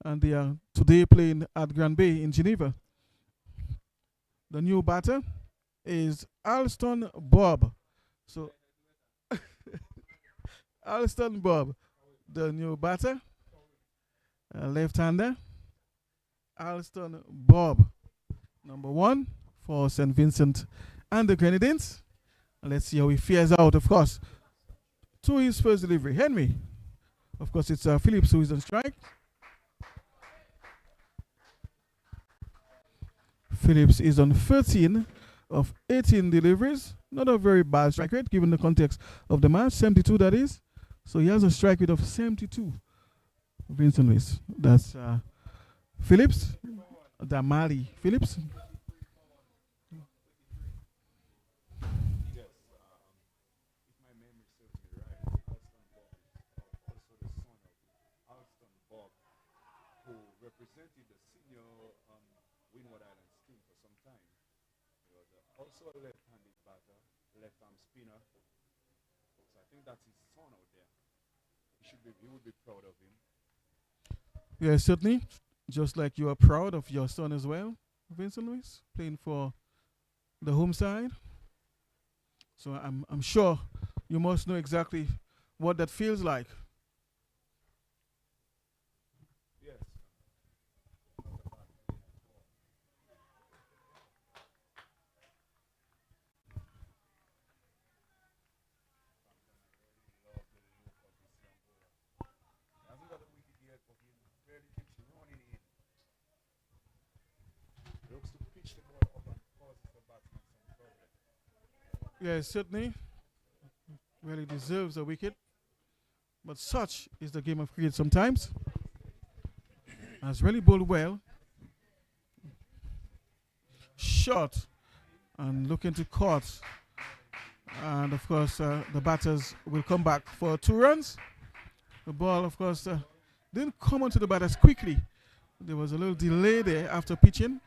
and they are today playing at Grand Bay in Geneva. The new batter is Alston Bob. So Alston Bob, the new batter, left-hander. Alston Bob, number 1 for St. Vincent and the Grenadines. And let's see how he fares out, of course, to his first delivery. Henry, of course, it's Phillips who is on strike. Phillips is on 13 of 18 deliveries. Not a very bad strike rate given the context of the match. 72 that is. So he has a strike rate of 72 Vincent Lewis. That's Phillips. Damali Phillips. Who represented the senior Windward Islands team for some time. He was also a left-handed batter, left-arm spinner. So I think that's his son out there. He would be proud of him. Yeah, certainly. Just like you are proud of your son as well, Vincent Lewis, playing for the home side. So I'm sure you must know exactly what that feels like. Yes. Hasn't got a wicket yet, but he really keeps running in. Looks to pitch the ball up and causes the batsman some problem. Yeah, certainly. Really deserves a wicket. But such is the game of cricket sometimes. Has really bowled well. Shot and looking to caught. And of course, the batters will come back for 2 runs. The ball, of course, didn't come onto the batters quickly. There was a little delay there after pitching,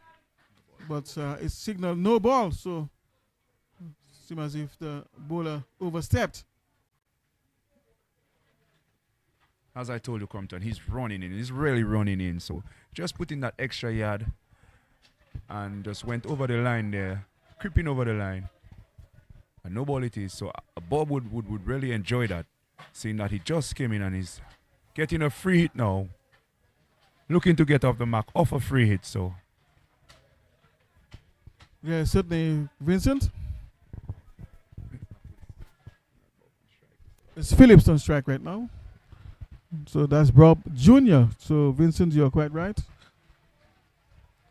but it signaled no ball. So it seemed as if the bowler overstepped. As I told you, Compton, he's running in. He's really running in. So just put in that extra yard and just went over the line there, creeping over the line. And no ball it is. So Bob would really enjoy that, seeing that he just came in and he's getting a free hit now. Looking to get off the mark, off a free hit. So Yeah, certainly, Vincent. It's Phillips on strike right now. So that's Bob Jr. So Vincent, you're quite right.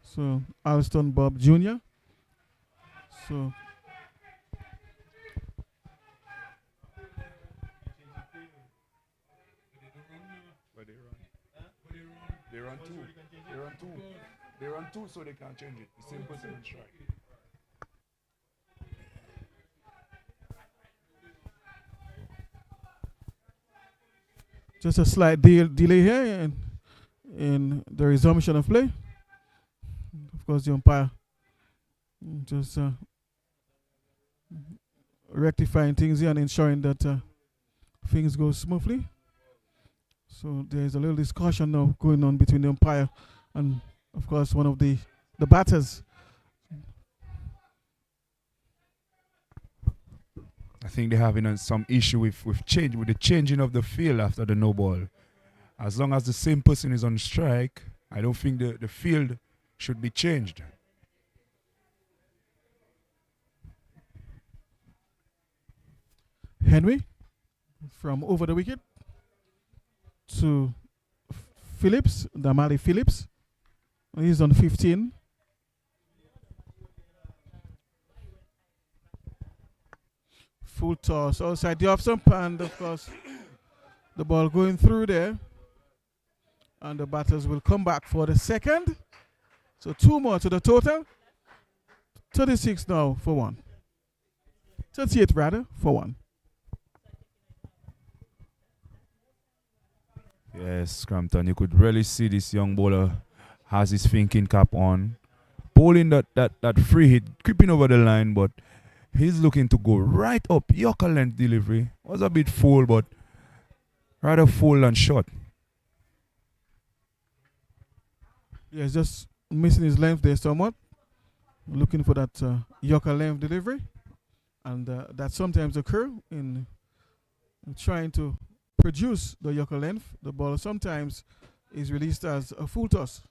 So Alston Bob Jr. So where they run two. They run two, so they can't change it. The same person on strike. just a slight delay here in the resumption of play. Of course, the umpire just rectifying things here and ensuring that things go smoothly. So there's a little discussion now going on between the umpire and, of course, one of the batters. I think they're having some issue with the changing of the field after the no ball. As long as the same person is on strike, I don't think the field should be changed. Henry from over the wicket to Phillips, Damali Phillips. He's on 15. Full toss outside the off stump, and of course the ball going through there, and the batters will come back for the second. So 2 more to the total. 36 now for 1. 38 rather for 1. Yes, Crampton, you could really see this young bowler has his thinking cap on, bowling that free hit, creeping over the line, but he's looking to go right up. Yorker length delivery was a bit full, but rather full and short. Yeah, he's just missing his length there somewhat. Looking for that Yorker length delivery, and that sometimes occur in trying to produce the Yorker length. The ball sometimes is released as a full toss.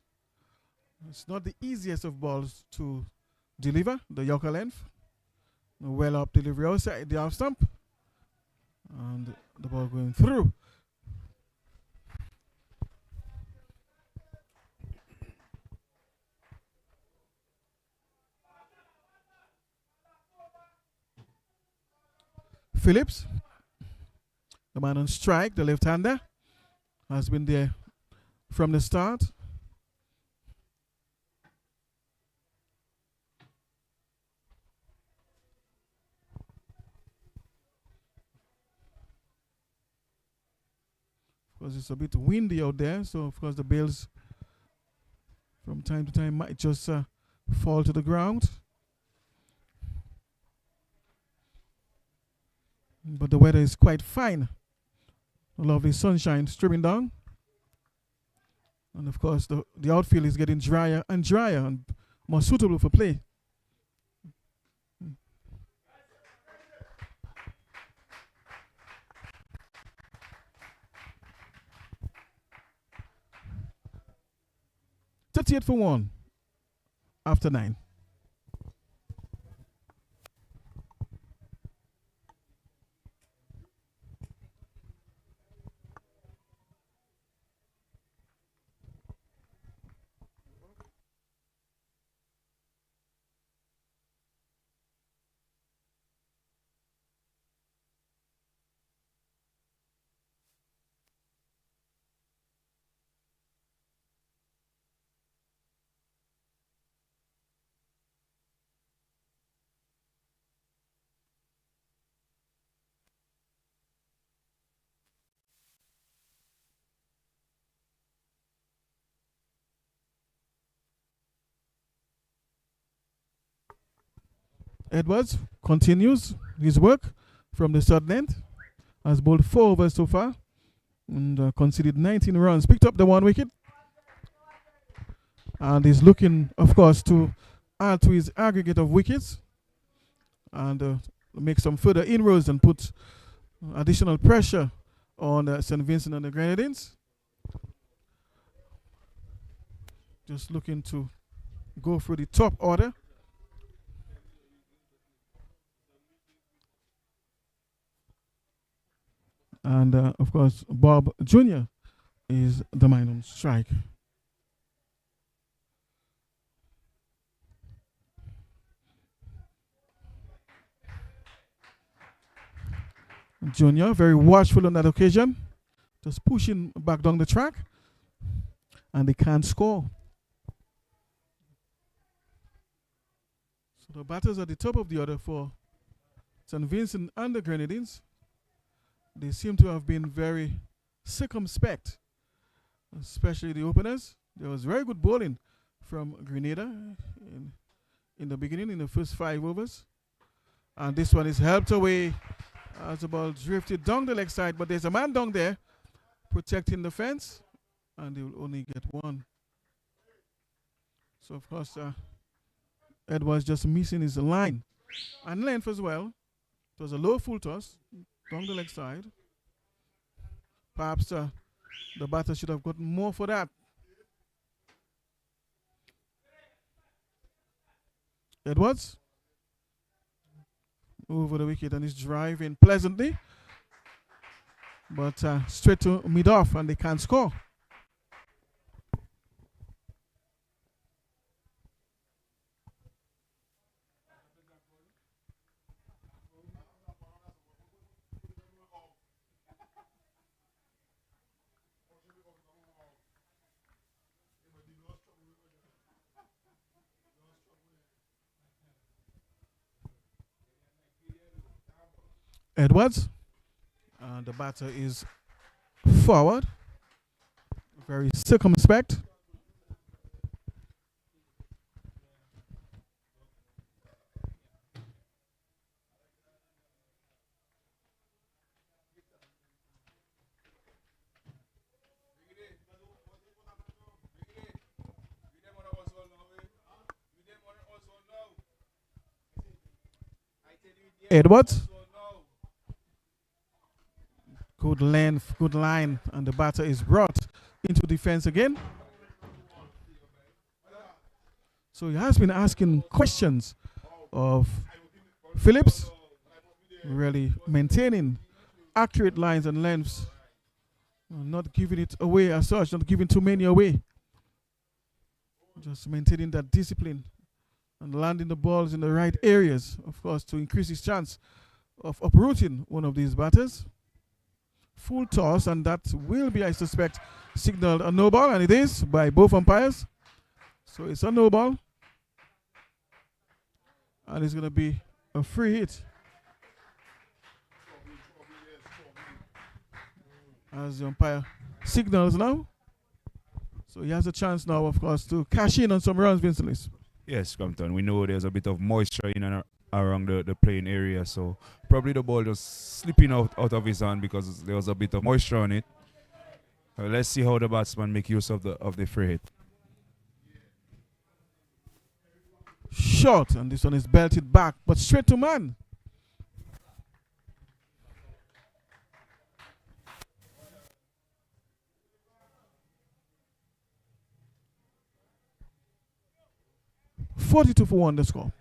It's not the easiest of balls to deliver, the Yorker length. A well up delivery outside the off stump, and the ball going through. Phillips, the man on strike, the left-hander, has been there from the start. Because it's a bit windy out there, so of course the bails from time to time might just fall to the ground. But the weather is quite fine. A lovely sunshine streaming down. And of course the outfield is getting drier and drier and more suitable for play. .38 for 1 after 9. Edwards continues his work from the third length. Has bowled 4 overs so far and conceded 19 runs. Picked up the 1 wicket. And is looking, of course, to add to his aggregate of wickets and make some further inroads and put additional pressure on St. Vincent and the Grenadines. Just looking to go through the top order. And of course, Bob Jr. is the man on strike. Jr. very watchful on that occasion, just pushing back down the track, and they can't score. So the batters at the top of the order for St. Vincent and the Grenadines, they seem to have been very circumspect, especially the openers. There was very good bowling from Grenada in the beginning, in the first 5 overs. And this one is helped away as the ball drifted down the leg side, but there's a man down there protecting the fence, and they will only get 1. So, of course, Edwards just missing his line and length as well. It was a low full toss down the leg side. Perhaps the batter should have gotten more for that. Edwards over the wicket and is driving pleasantly, but straight to mid-off, and they can't score. Edwards, and the batter is forward, very circumspect. Edwards. Good length, good line, and the batter is brought into defense again. So he has been asking questions of Phillips, really maintaining accurate lines and lengths, not giving it away as such, not giving too many away. Just maintaining that discipline and landing the balls in the right areas, of course, to increase his chance of uprooting one of these batters. Full toss, and that will be, I suspect, signaled a no ball, and it is by both umpires. So it's a no ball, and it's going to be a free hit. As the umpire signals now. So he has a chance now, of course, to cash in on some runs, Vincent Lewis. Yes, Compton. We know there's a bit of moisture in and around the playing area, so probably the ball just slipping out of his hand because there was a bit of moisture on it. Let's see how the batsman make use of the free hit. Short, and this one is belted back, but straight to man. $42 for 1 the score.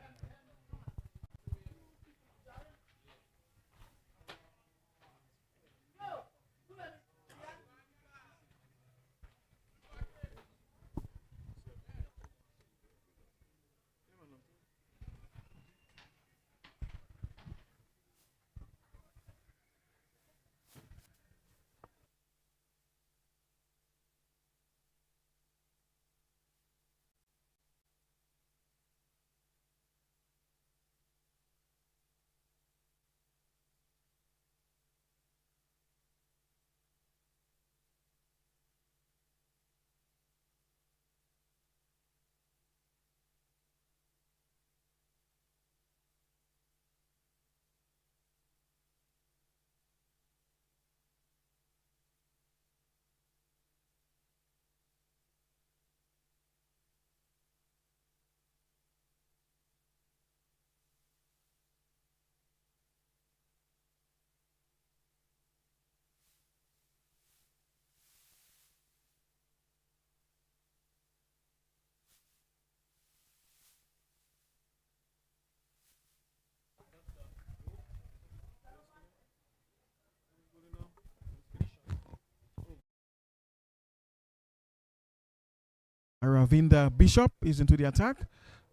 Ravinda Bishop is into the attack.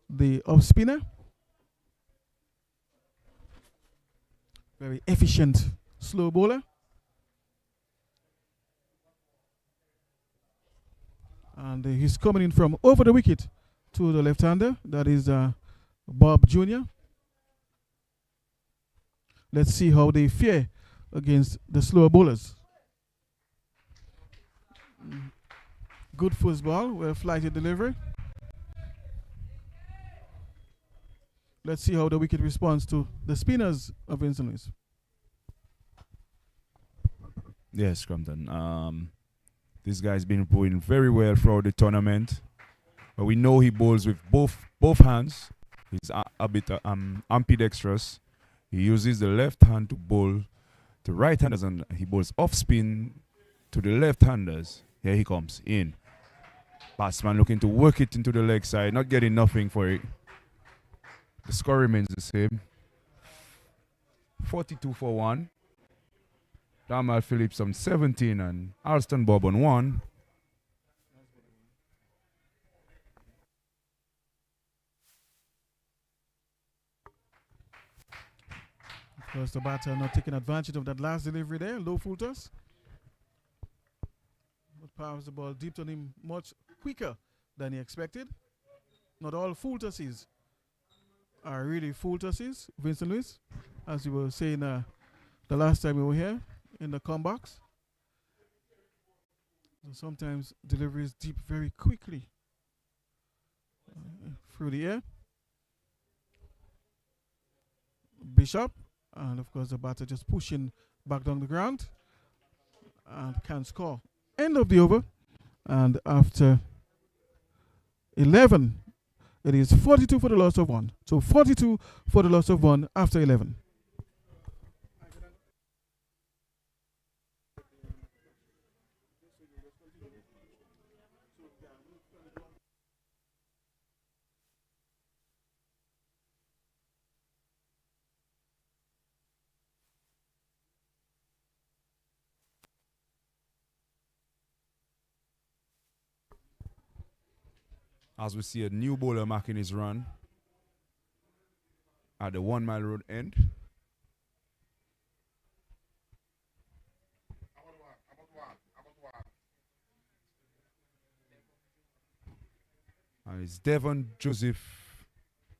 The off spinner. Very efficient slow bowler. And he's coming in from over the wicket to the left-hander. That is Bob Jr. Let's see how they fare against the slower bowlers. Good first ball, well flighted delivery. Let's see how the wicket responds to the spinners of Vincent Lewis. Yes, Crumpton. This guy's been playing very well throughout the tournament. But we know he bowls with both hands. He's a bit ambidextrous. He uses the left hand to bowl to right-handers, and he bowls off spin to the left-handers. Here he comes in. Batsman looking to work it into the leg side, not getting nothing for it. The score remains the same. 42 for 1. Damal Phillips on 17 and Alston Bob on 1. Of course, the batter not taking advantage of that last delivery there. Low full toss. But perhaps the ball dipped on him much quicker than he expected. Not all full tosses are really full tosses, Vincent Lewis, as you were saying the last time we were here in the comebacks. So sometimes deliveries deep very quickly through the air. Bishop, and of course the batter just pushing back down the ground and can score. End of the over, and after 11, it is 42 for the loss of 1. So 42 for the loss of 1 after 11. As we see a new bowler marking his run at the 1 Mile Road end. And it's Devon Joseph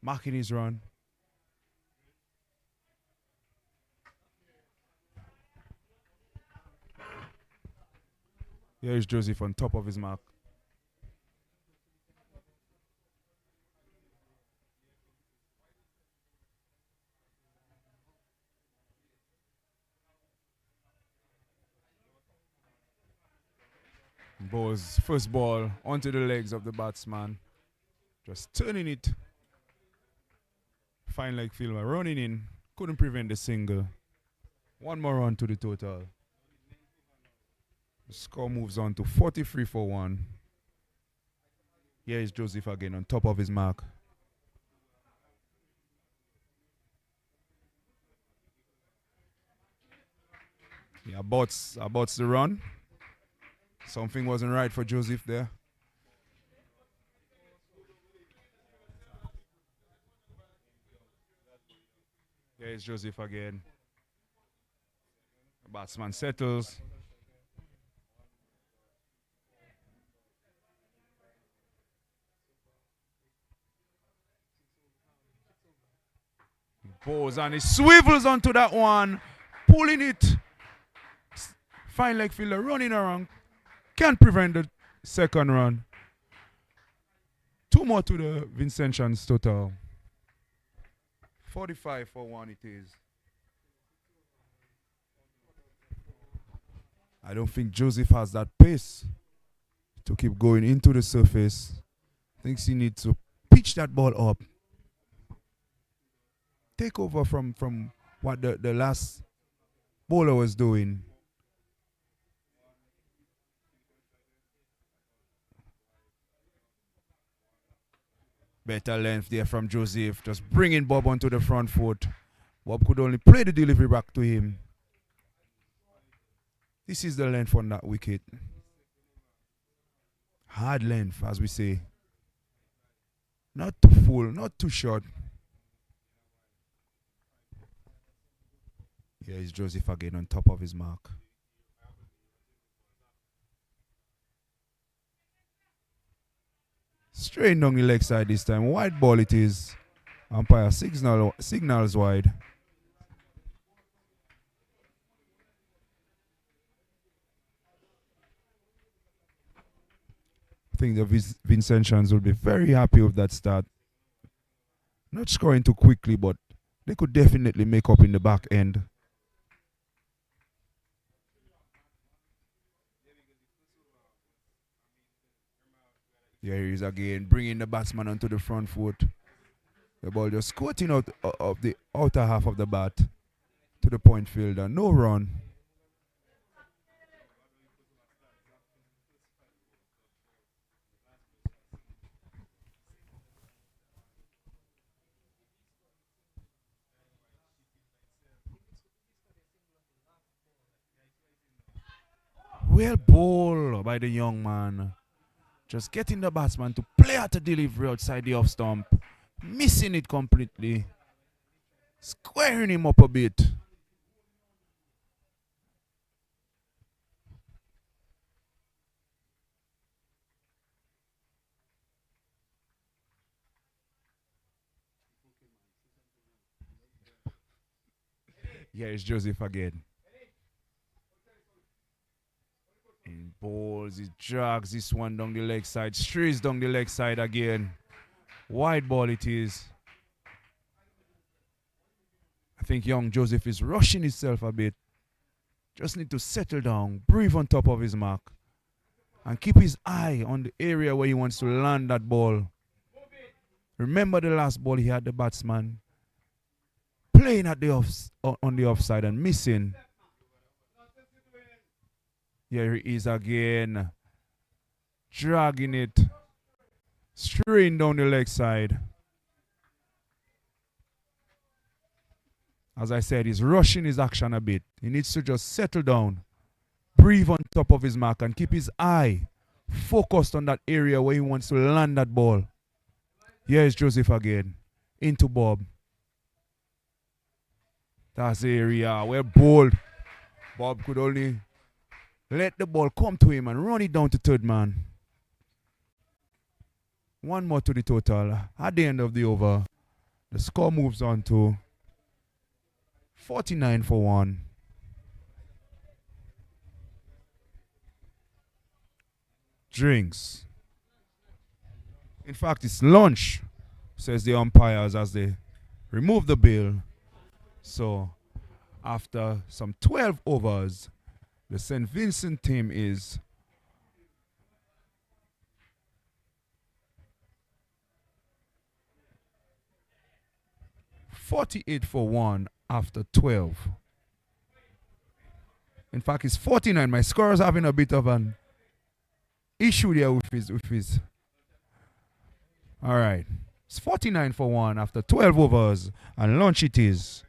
marking his run. Here is Joseph on top of his mark. Bowls first ball onto the legs of the batsman. Just turning it. Fine leg fielder running in. Couldn't prevent the single. One more run to the total. The score moves on to 43 for 1. Here is Joseph again on top of his mark. He aborts the run. Something wasn't right for Joseph there. There is Joseph again. The batsman settles. He bows and he swivels onto that one, pulling it. Fine leg fielder running around. Can't prevent the second run. 2 more to the Vincentians total. 45 for 1 it is. I don't think Joseph has that pace to keep going into the surface. Thinks he needs to pitch that ball up. Take over from what the last bowler was doing. Better length there from Joseph. Just bringing Bob onto the front foot. Bob could only play the delivery back to him. This is the length on that wicket. Hard length, as we say. Not too full, not too short. Here is Joseph again on top of his mark. Straight down the leg side this time. Wide ball it is. Umpire signals wide. I think the Vincentians will be very happy with that start. Not scoring too quickly, but they could definitely make up in the back end. Here he is again, bringing the batsman onto the front foot. The ball just squirting out of the outer half of the bat to the point fielder. No run. Well bowled by the young man. Just getting the batsman to play out a delivery outside the off stump. Missing it completely. Squaring him up a bit. Here is Joseph again. In balls, he drags this one down the leg side, strays down the leg side again. Wide ball it is. I think young Joseph is rushing himself a bit. Just need to settle down, breathe on top of his mark, and keep his eye on the area where he wants to land that ball. Remember the last ball he had the batsman playing at the on the offside and missing. Here he is again. Dragging it. Straight down the leg side. As I said, he's rushing his action a bit. He needs to just settle down. Breathe on top of his mark and keep his eye focused on that area where he wants to land that ball. Here is Joseph again. Into Bob. That's the area where Bob could only let the ball come to him and run it down to third man. One more to the total. At the end of the over, the score moves on to 49 for 1. Drinks. In fact, it's lunch, says the umpires as they remove the bill. So, after some 12 overs, the St. Vincent team is 48 for 1 after 12. In fact, it's 49. My scorer is having a bit of an issue there with his. All right. It's 49 for 1 after 12 overs, and lunch it is.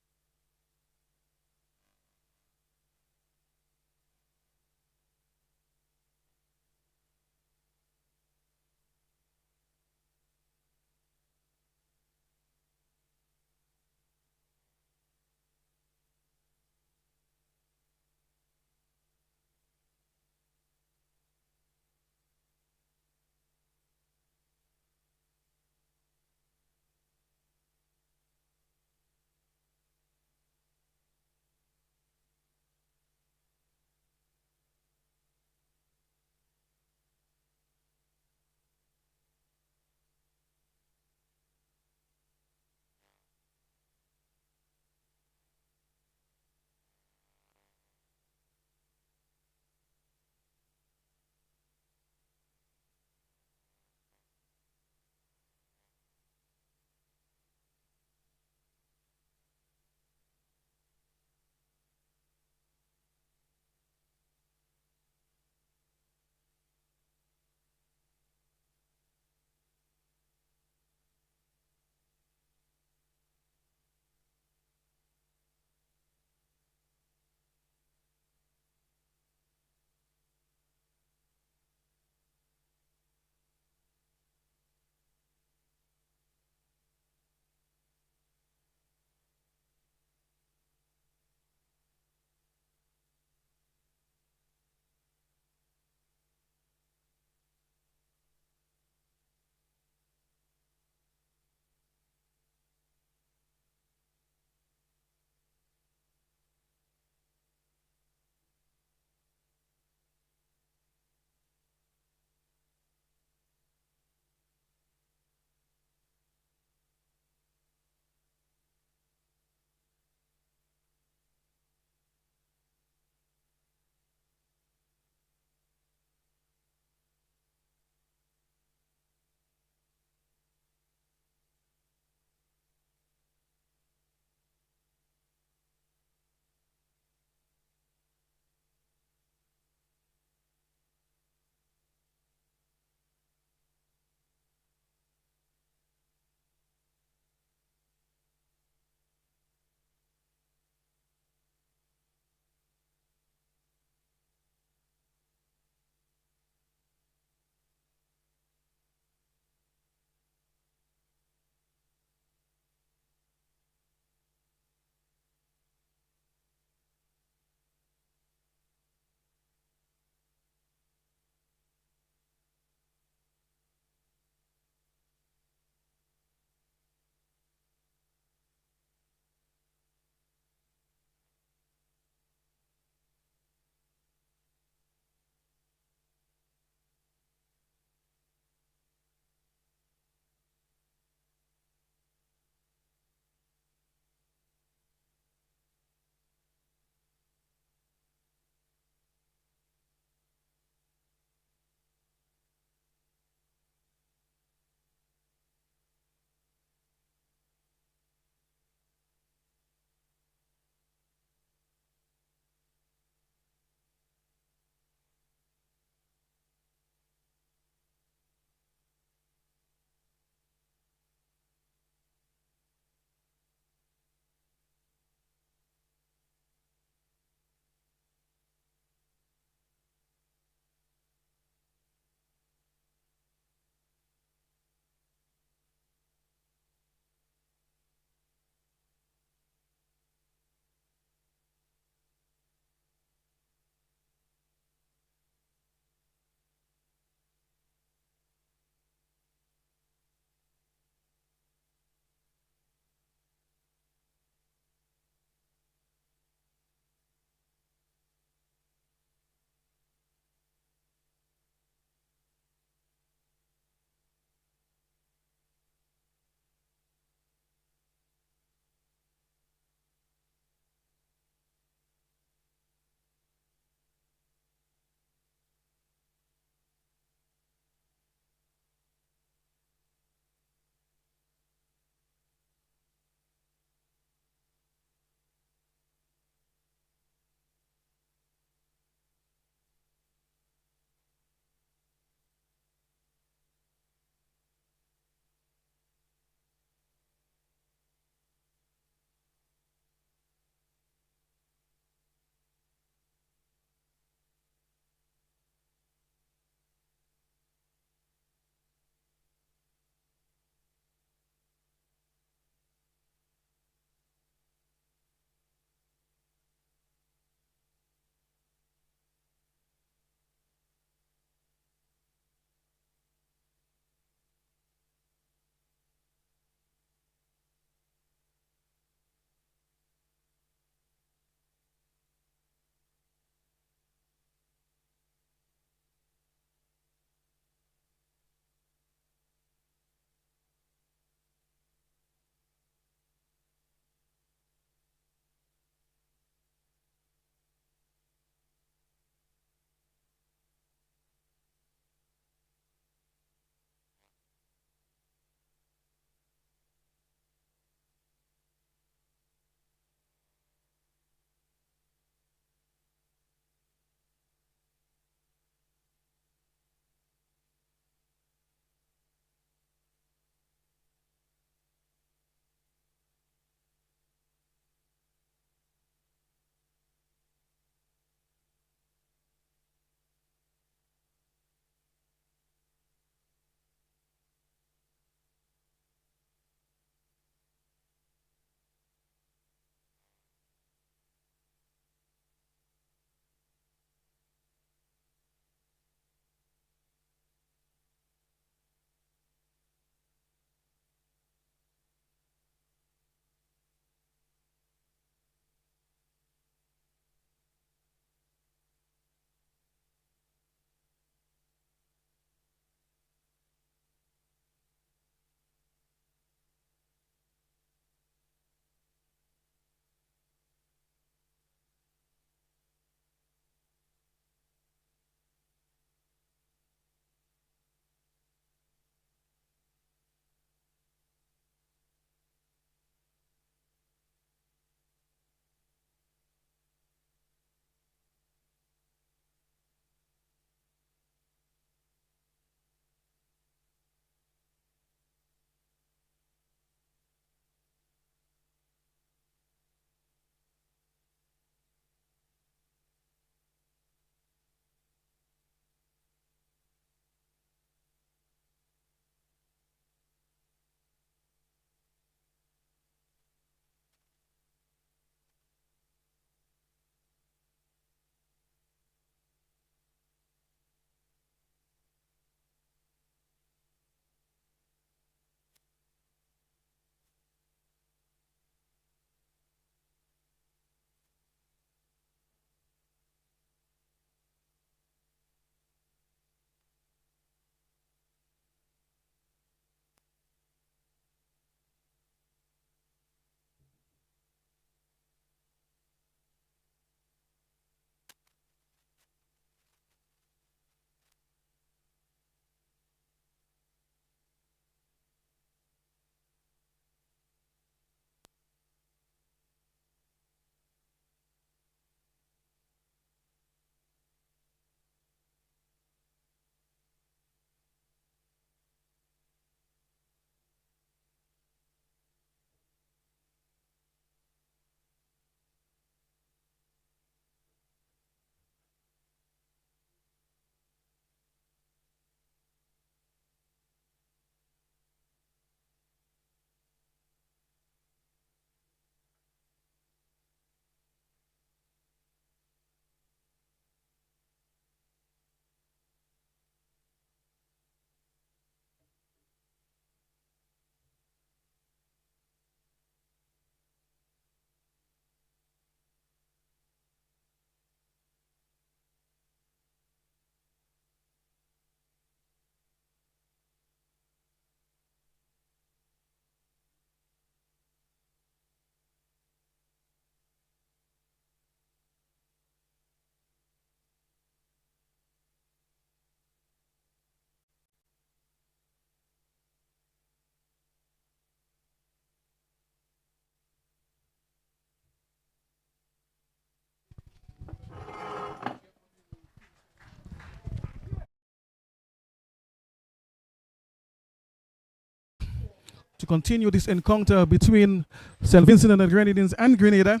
to continue this encounter between St. Vincent and the Grenadines and Grenada.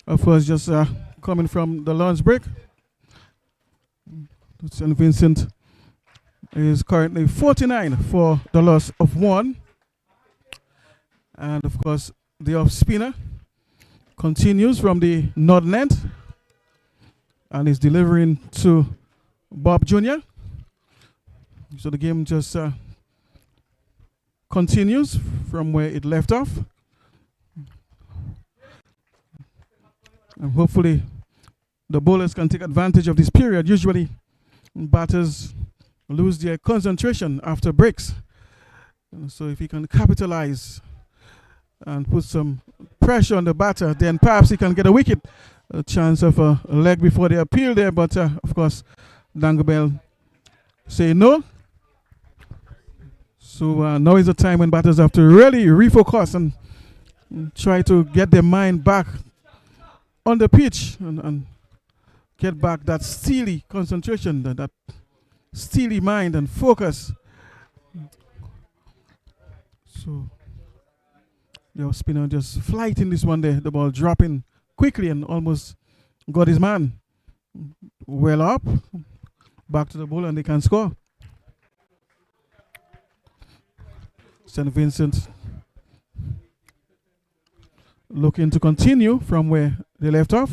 Of course, just coming from the lunch break. St. Vincent is currently 49 for the loss of 1. And of course, the off spinner continues from the northern end and is delivering to Bob Jr. So the game just continues from where it left off. And hopefully the bowlers can take advantage of this period. Usually batters lose their concentration after breaks. So if he can capitalize and put some pressure on the batter, then perhaps he can get a wicket. A chance of a leg before they appeal there, but of course Dangabell say no. So now is the time when batters have to really refocus and try to get their mind back on the pitch and get back that steely concentration, that steely mind and focus. So the spinner just flighting this one there, the ball dropping quickly and almost got his man well up. Back to the ball and they can score. St. Vincent looking to continue from where they left off.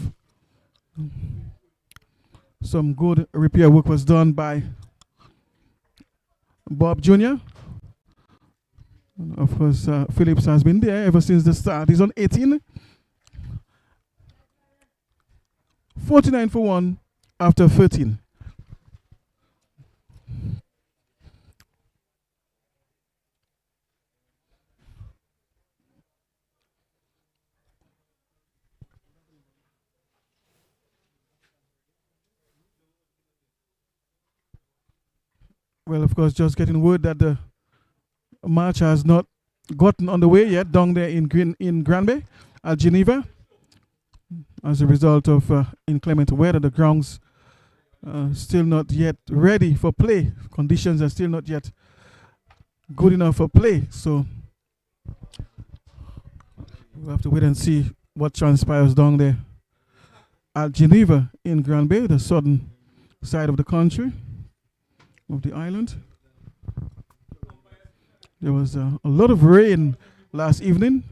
Some good repair work was done by Bob Jr. Of course, Phillips has been there ever since the start. He's on 18. 49 for 1 after 13. Well, of course, just getting word that the match has not gotten underway yet down there in Granby at Geneva. As a result of inclement weather, the grounds still not yet ready for play. Conditions are still not yet good enough for play. So we'll have to wait and see what transpires down there at Geneva in Granby, the southern side of the country, of the island. There was a lot of rain last evening.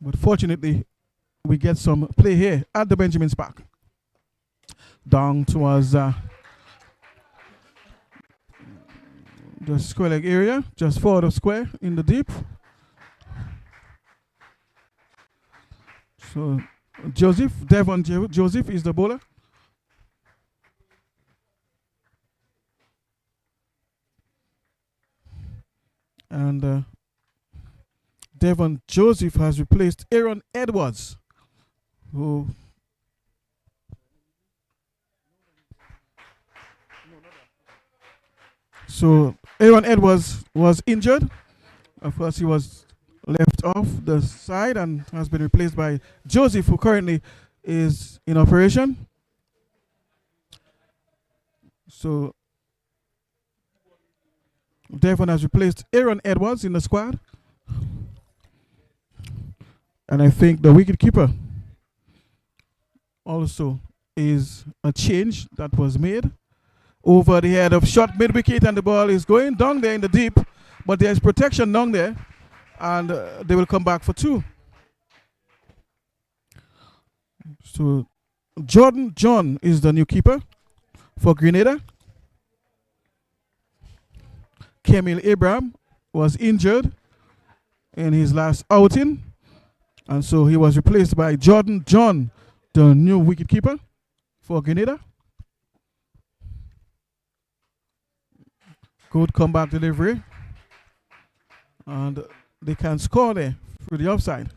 But fortunately, we get some play here at the Benjamin's Park. Down towards the square leg area, just forward of square in the deep. So Devon Joseph is the bowler. And Devon Joseph has replaced Aaron Edwards, who so Aaron Edwards was injured. Of course, he was left off the side and has been replaced by Joseph, who currently is in operation. So Devon has replaced Aaron Edwards in the squad. And I think the wicketkeeper also is a change that was made. Over the head of shot mid-wicket, and the ball is going down there in the deep, but there's protection down there, and they will come back for 2. So Jordan John is the new keeper for Grenada. Kemil Abraham was injured in his last outing, and so he was replaced by Jordan John, the new wicketkeeper for Grenada. Good comeback delivery, and they can score there through the offside.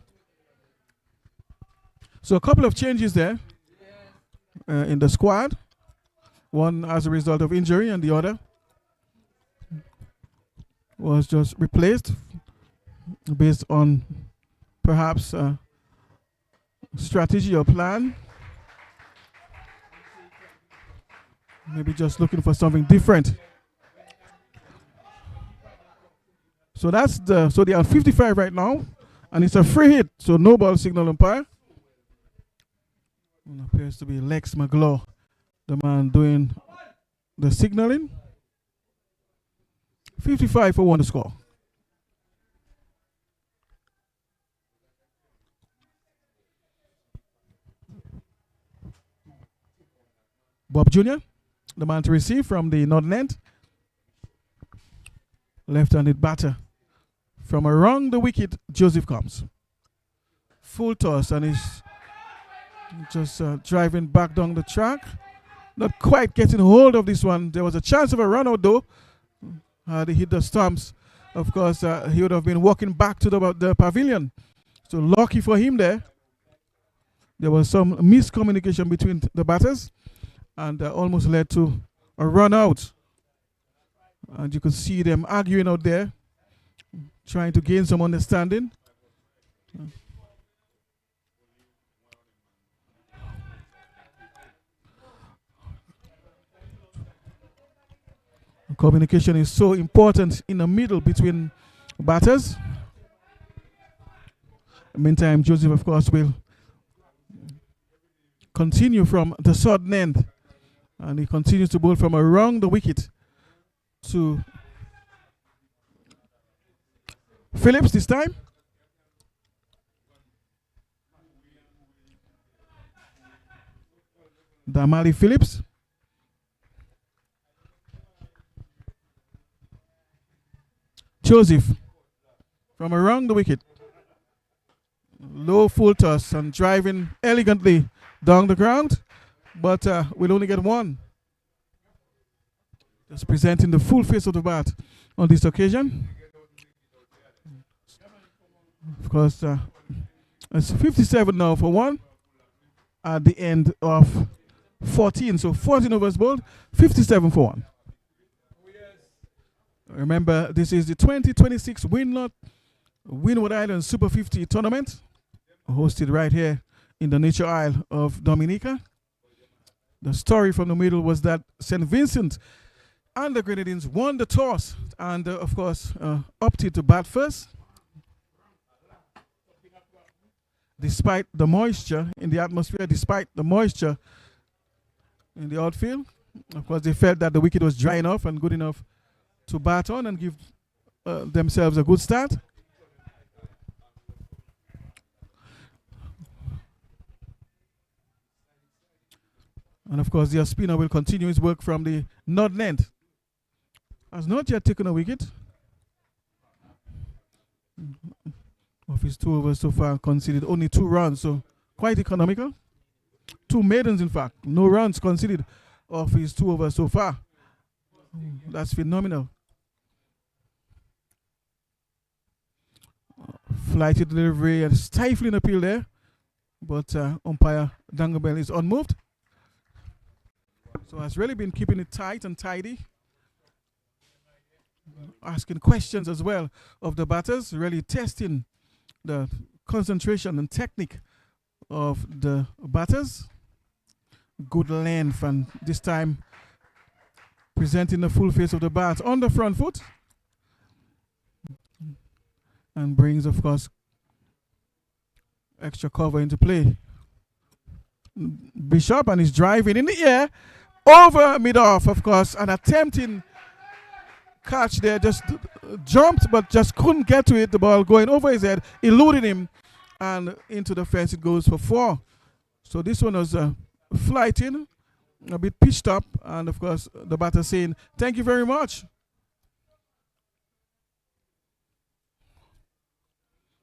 So a couple of changes there in the squad, one as a result of injury and the other was just replaced based on perhaps a strategy or plan. Maybe just looking for something different. So that's so they are 55 right now, and it's a free hit. So no ball signal umpire. It appears to be Lex McGlaw, the man doing the signaling. 55 for 1 to score. Bob Jr., the man to receive from the northern end. Left-handed batter. From around the wicket, Joseph comes. Full toss, and he's just driving back down the track. Not quite getting hold of this one. There was a chance of a run out though. Had he hit the stumps, of course, he would have been walking back to the pavilion. So lucky for him there. There was some miscommunication between the batters, and almost led to a run out. And you could see them arguing out there, trying to gain some understanding. Communication is so important in the middle between batters. Meantime, Joseph, of course, will continue from the southern end, and he continues to bowl from around the wicket to Phillips this time. Damali Phillips. Joseph from around the wicket. Low full toss and driving elegantly down the ground, but we'll only get one. Just presenting the full face of the bat on this occasion. Of course, it's 57 now for 1 at the end of 14. So 14 overs bowled, 57 for 1. Remember, this is the 2026 WINLOTT Windward Island Super 50 tournament, hosted right here in the Nature Isle of Dominica. The story from the middle was that St. Vincent and the Grenadines won the toss and, of course, opted to bat first. Despite the moisture in the atmosphere, despite the moisture in the outfield, of course, they felt that the wicket was dry enough and good enough to bat on and give themselves a good start. And of course, their spinner will continue his work from the northern end. Has not yet taken a wicket. Of his 2 overs so far, conceded only 2 runs, so quite economical. 2 maidens, in fact. No runs conceded of his 2 overs so far. That's phenomenal. Flighted delivery and stifling appeal there, but umpire Dangabel is unmoved. So has really been keeping it tight and tidy, asking questions as well of the batters, really testing the concentration and technique of the batters. Good length, and this time presenting the full face of the bat on the front foot, and brings, of course, extra cover into play. Bishop, and he's driving in the air over mid-off, of course, and attempting catch there, just jumped but just couldn't get to it. The ball going over his head, eluding him, and into the fence it goes for 4. So this one was flighting, a bit pitched up, and of course the batter saying thank you very much.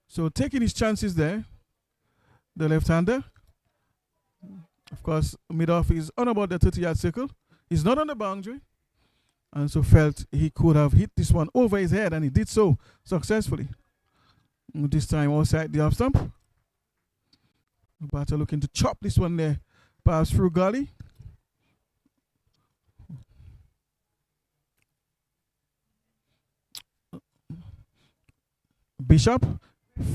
So taking his chances there, the left-hander. Of course, mid-off is on about the 30-yard circle. He's not on the boundary, and so felt he could have hit this one over his head, and he did so successfully. This time outside the off stump. The batter looking to chop this one there, perhaps through gully. Bishop,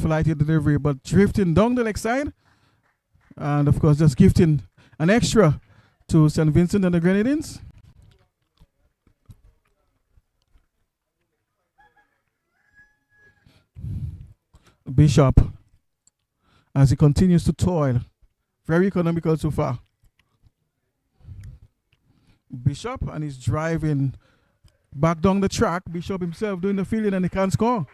flighted delivery, but drifting down the leg side. And of course, just gifting an extra to St. Vincent and the Grenadines. Bishop, as he continues to toil. Very economical so far. Bishop, and he's driving back down the track. Bishop himself doing the fielding, and he can't score.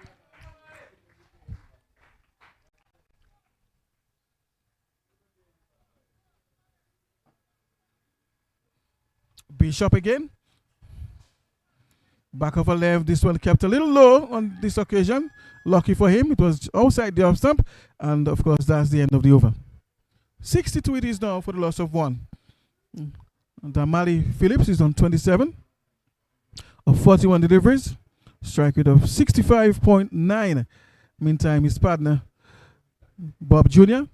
Bishop again. Back of a left. This one kept a little low on this occasion. Lucky for him, it was outside the off stump. And of course, that's the end of the over. 62 it is now for the loss of 1. Damali Phillips is on 27 of 41 deliveries. Strike rate of 65.9. Meantime, his partner, Bob Jr.,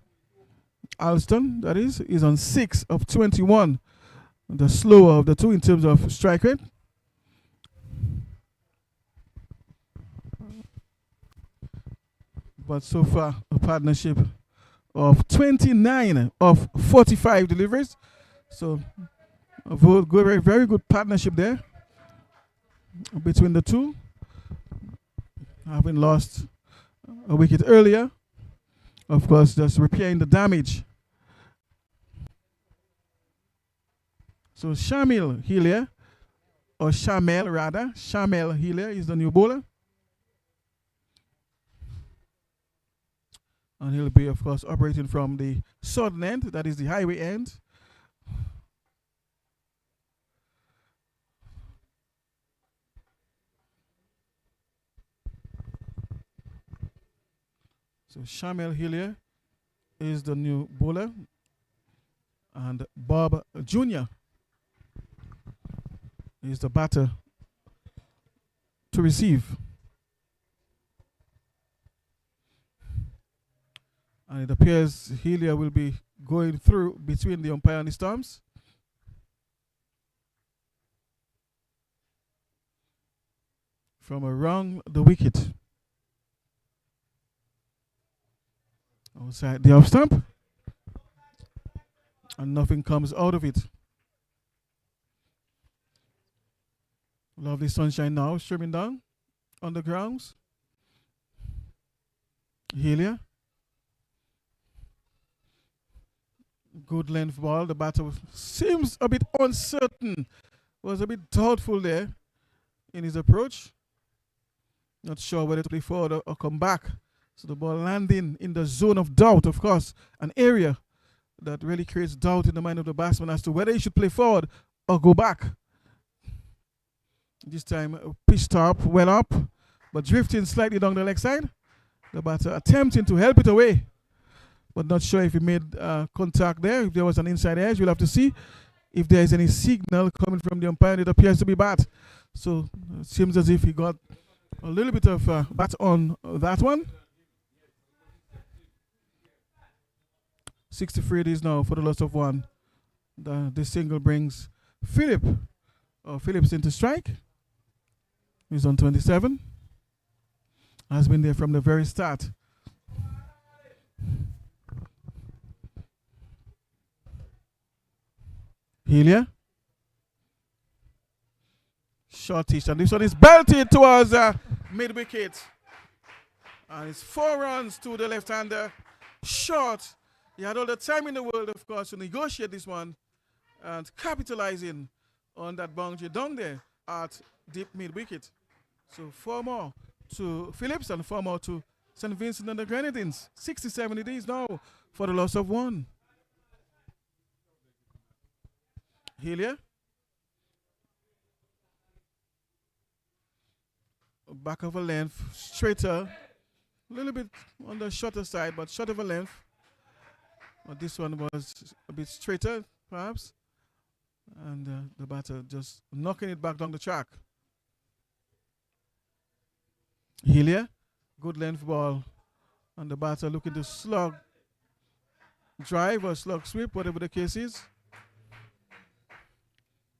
Alston, that is on 6 of 21. The slower of the two in terms of strike rate. But so far, a partnership of 29 of 45 deliveries. So, a very good partnership there between the two. Having lost a wicket earlier, of course, just repairing the damage. So, Shamil Hillier, or Shamel rather, Shamel Hillier is the new bowler. And he'll be, of course, operating from the southern end, that is the highway end. So Shamel Hillier is the new bowler. And Bob Jr. is the batter to receive. And it appears Hillier will be going through between the umpire and the stumps. From around the wicket. Outside the off stump. And nothing comes out of it. Lovely sunshine now streaming down on the grounds. Hillier. Good length ball. The batter seems a bit uncertain. Was a bit doubtful there in his approach. Not sure whether to play forward or come back. So the ball landing in the zone of doubt, of course, an area that really creates doubt in the mind of the batsman as to whether he should play forward or go back. This time, pitch top, well up, but drifting slightly down the leg side. The batter attempting to help it away, but not sure if he made contact there. If there was an inside edge, we'll have to see. If there is any signal coming from the umpire, it appears to be bat. So it seems as if he got a little bit of bat on that one. 63 it is now for the loss of 1. This single brings Phillips into strike. He's on 27. Has been there from the very start. Hillier. Shortish, and this one is belted towards mid-wicket. And it's 4 runs to the left-hander. Short. He had all the time in the world, of course, to negotiate this one and capitalizing on that boundary down there at deep mid-wicket. So 4 more to Phillips and 4 more to St. Vincent and the Grenadines. 67 it is now for the loss of 1. Hillier. Back of a length, straighter. A little bit on the shorter side, but short of a length. But this one was a bit straighter, perhaps. And the batter just knocking it back down the track. Hillier, good length ball. And the batter looking to slug drive or slug sweep, whatever the case is.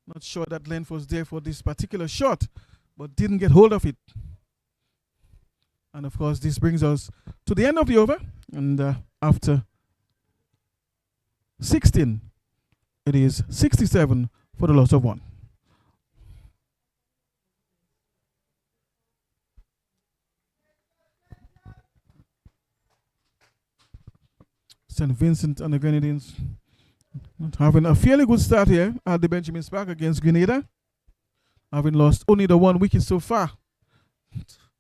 Not sure that length was there for this particular shot, but didn't get hold of it. And of course, this brings us to the end of the over. And after 16, it is 67 for the loss of 1. St. Vincent and the Grenadines having a fairly good start here at the Benjamin Spark against Grenada, having lost only the 1 wicket so far.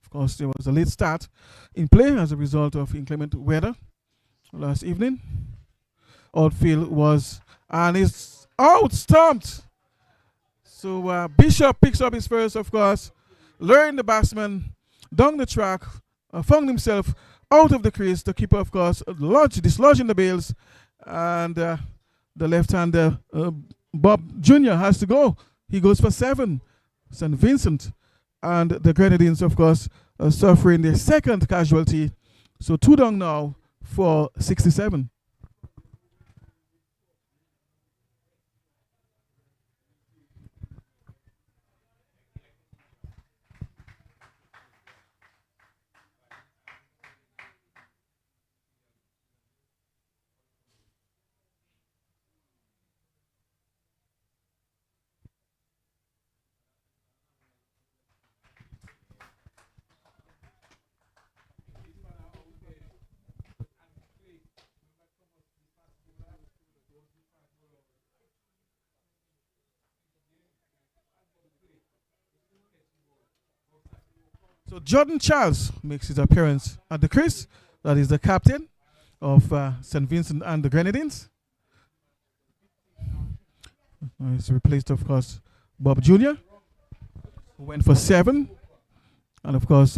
Of course, there was a late start in play as a result of inclement weather last evening. Outfield was, and it's out, stumped. So Bishop picks up his first, of course, luring the batsman down the track, found himself out of the crease. The keeper, of course, dislodging the bails, and the left-hander, Bob Jr., has to go. He goes for 7. St. Vincent and the Grenadines, of course, suffering their second casualty. So 2 down now for 67. So Jordan Charles makes his appearance at the crease. That is the captain of St. Vincent and the Grenadines. He's replaced, of course, Bob Jr., who went for 7. And, of course,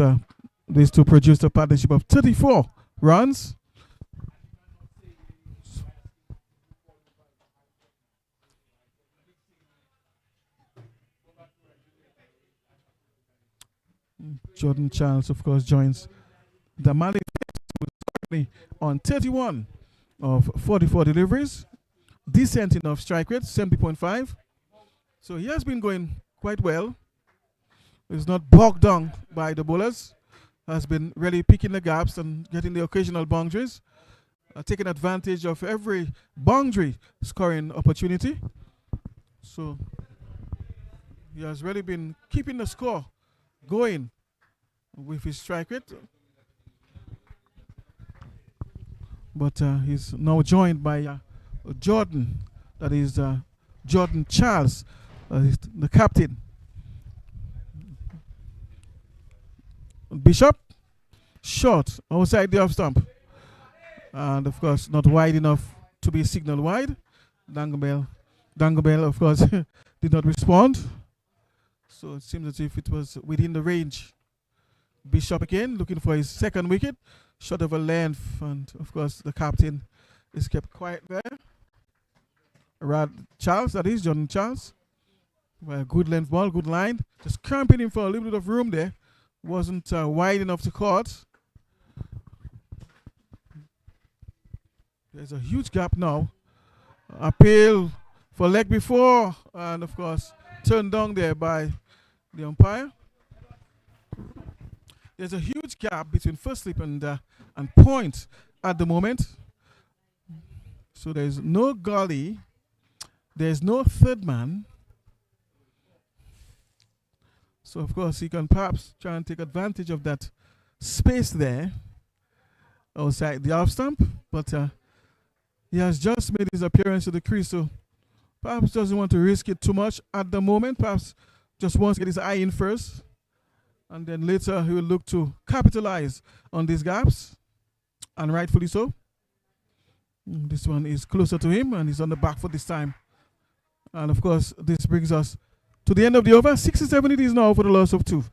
these two produced a partnership of 34 runs. Jordan Charles, of course, joins the Mali on 31 of 44 deliveries, decent enough strike rate, 70.5. So he has been going quite well. He's not bogged down by the bowlers. Has been really picking the gaps and getting the occasional boundaries, taking advantage of every boundary scoring opportunity. So he has really been keeping the score going with his strike rate. But he's now joined by Jordan, that is Jordan Charles, the captain. Bishop, short, outside the off stump. And of course, not wide enough to be signal wide. Dangabell, of course, did not respond. So it seems as if it was within the range. Bishop again, looking for his second wicket. Shot of a length, and of course, the captain is kept quiet there. Charles, that is Jordan Charles. Well, good length ball, good line. Just cramping him for a little bit of room there. Wasn't wide enough to caught. There's a huge gap now. Appeal for leg before, and of course, turned down there by the umpire. There's a huge gap between first slip and point at the moment. So there's no gully. There's no third man. So, of course, he can perhaps try and take advantage of that space there outside the off stump. But he has just made his appearance to the crease, so perhaps doesn't want to risk it too much at the moment. Perhaps just wants to get his eye in first. And then later he will look to capitalize on these gaps. And rightfully so. This one is closer to him, and he's on the back foot this time. And, of course, this brings us to the end of the over. 67 it is now for the loss of 2.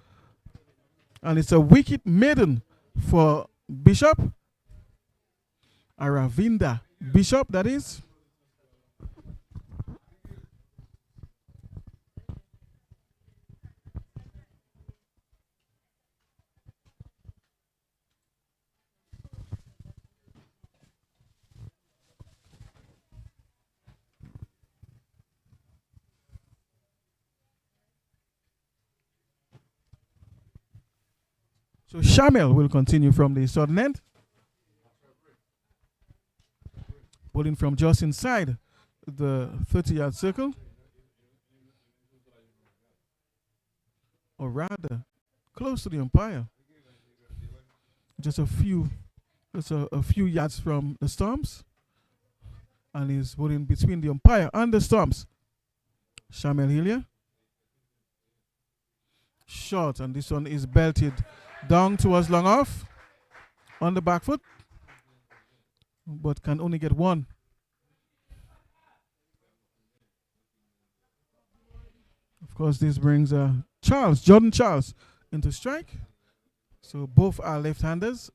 And it's a wicket maiden for Bishop. Aravinda Bishop, that is. So Shamel will continue from the southern end. Bowling from just inside the 30-yard circle. Or rather, close to the umpire. Just a few yards from the stumps. and is bowling between the umpire and the stumps. Shamel Hillier. Short, and this one is belted down towards long off on the back foot, but can only get one. Of course, this brings Jordan Charles into strike. So both are left-handers.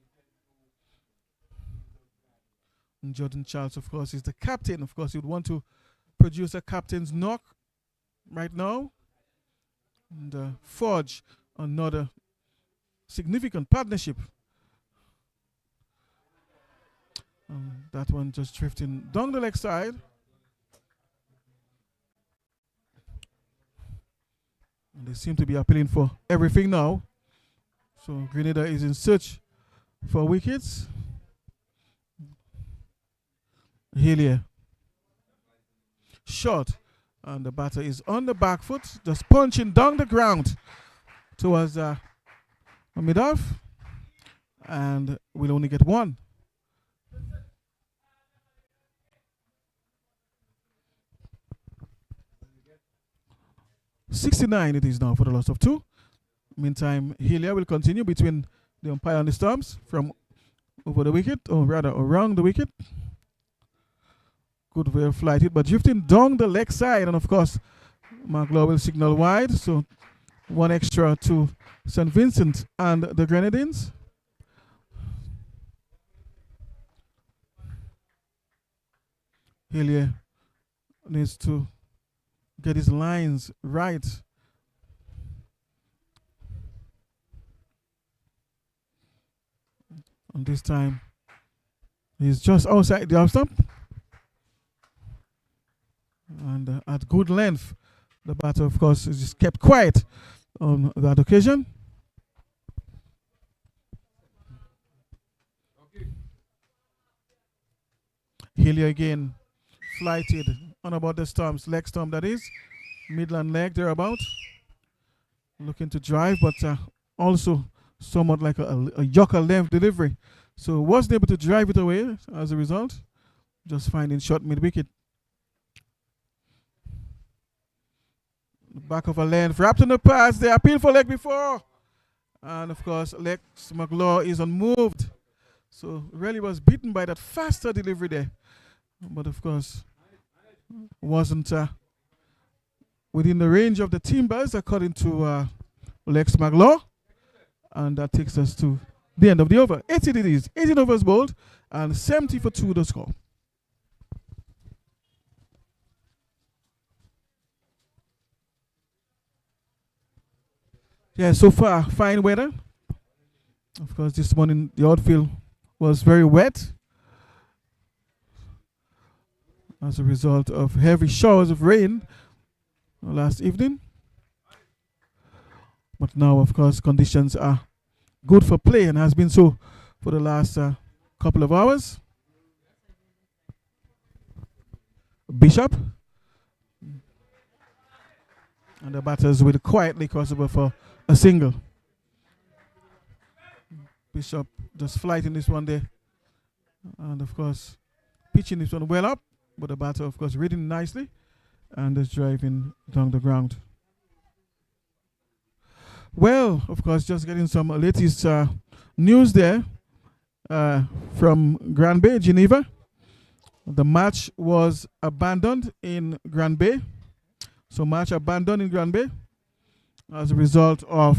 And Jordan Charles, of course, is the captain. Of course, you'd want to produce a captain's knock right now and forge another significant partnership. That one just drifting down the leg side. And they seem to be appealing for everything now. So Grenada is in search for wickets. Hillier. Short. And the batter is on the back foot, just punching down the ground towards mid-off. And we'll only get one. .69 it is now for the loss of 2. Meantime, Hillier will continue between the umpire and the stumps from over the wicket, or rather around the wicket. Good way of flighted, but drifting down the leg side, and of course, McLaw will signal wide. So one extra to St. Vincent and the Grenadines. Hillier needs to get his lines right. And this time, he's just outside the off stump. And at good length, the batter, of course, is just kept quiet on that occasion. Hillier again, flighted on about the stumps, leg stump that is, midland leg thereabout. Looking to drive, but also somewhat like a Yorker length delivery. So wasn't able to drive it away as a result, just finding short mid-wicket. Back of a length, wrapped in the pass, they appeal for leg before. And of course, Lex McLaw is unmoved. So really was beaten by that faster delivery there. But of course, wasn't within the range of the timbers according to Lex McLaw. And that takes us to the end of the over. 18 it is, 18 overs bowled, and 70 for 2 the score. Yeah, so far, fine weather. Of course, this morning the outfield was very wet as a result of heavy showers of rain last evening. But now, of course, conditions are good for play and has been so for the last couple of hours. Bishop. And the batters will quietly cross over for a single. Bishop just flighting this one there. And of course, pitching this one well up. But the batter, of course, reading nicely. And just driving down the ground. Well, of course, just getting some latest news there from Grand Bay, Geneva. The match was abandoned in Grand Bay. So match abandoned in Grand Bay as a result of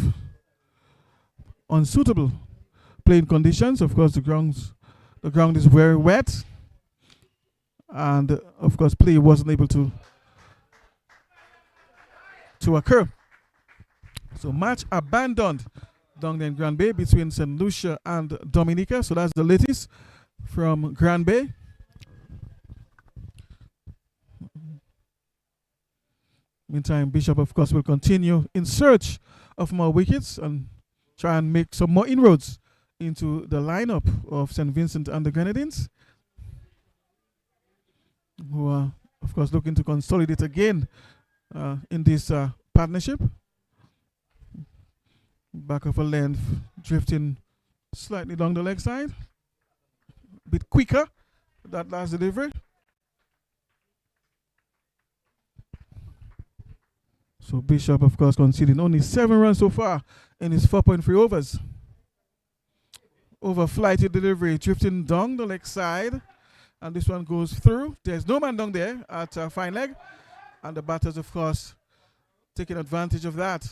unsuitable playing conditions. Of course, the ground is very wet. And of course, play wasn't able to occur. So match abandoned down there in Grand Bay between St. Lucia and Dominica. So that's the latest from Grand Bay. Meantime, Bishop, of course, will continue in search of more wickets and try and make some more inroads into the lineup of St. Vincent and the Grenadines, who are, of course, looking to consolidate again in this partnership. Back of a length, drifting slightly down the leg side. A bit quicker, that last delivery. So Bishop, of course, conceding only 7 runs so far in his 4.3 overs. Over flighted delivery, drifting down the leg side. And this one goes through. There's no man down there at fine leg. And the batters, of course, taking advantage of that.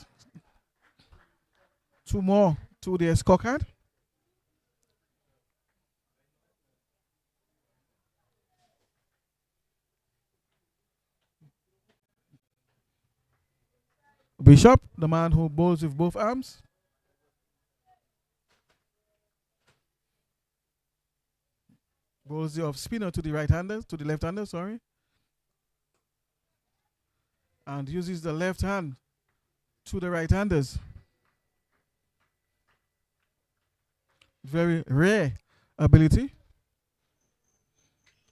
2 more to their scorecard. Bishop, the man who bowls with both arms. Bowls the off spinner to the right-hander, to the left-hander, sorry. And uses the left hand to the right-handers. Very rare ability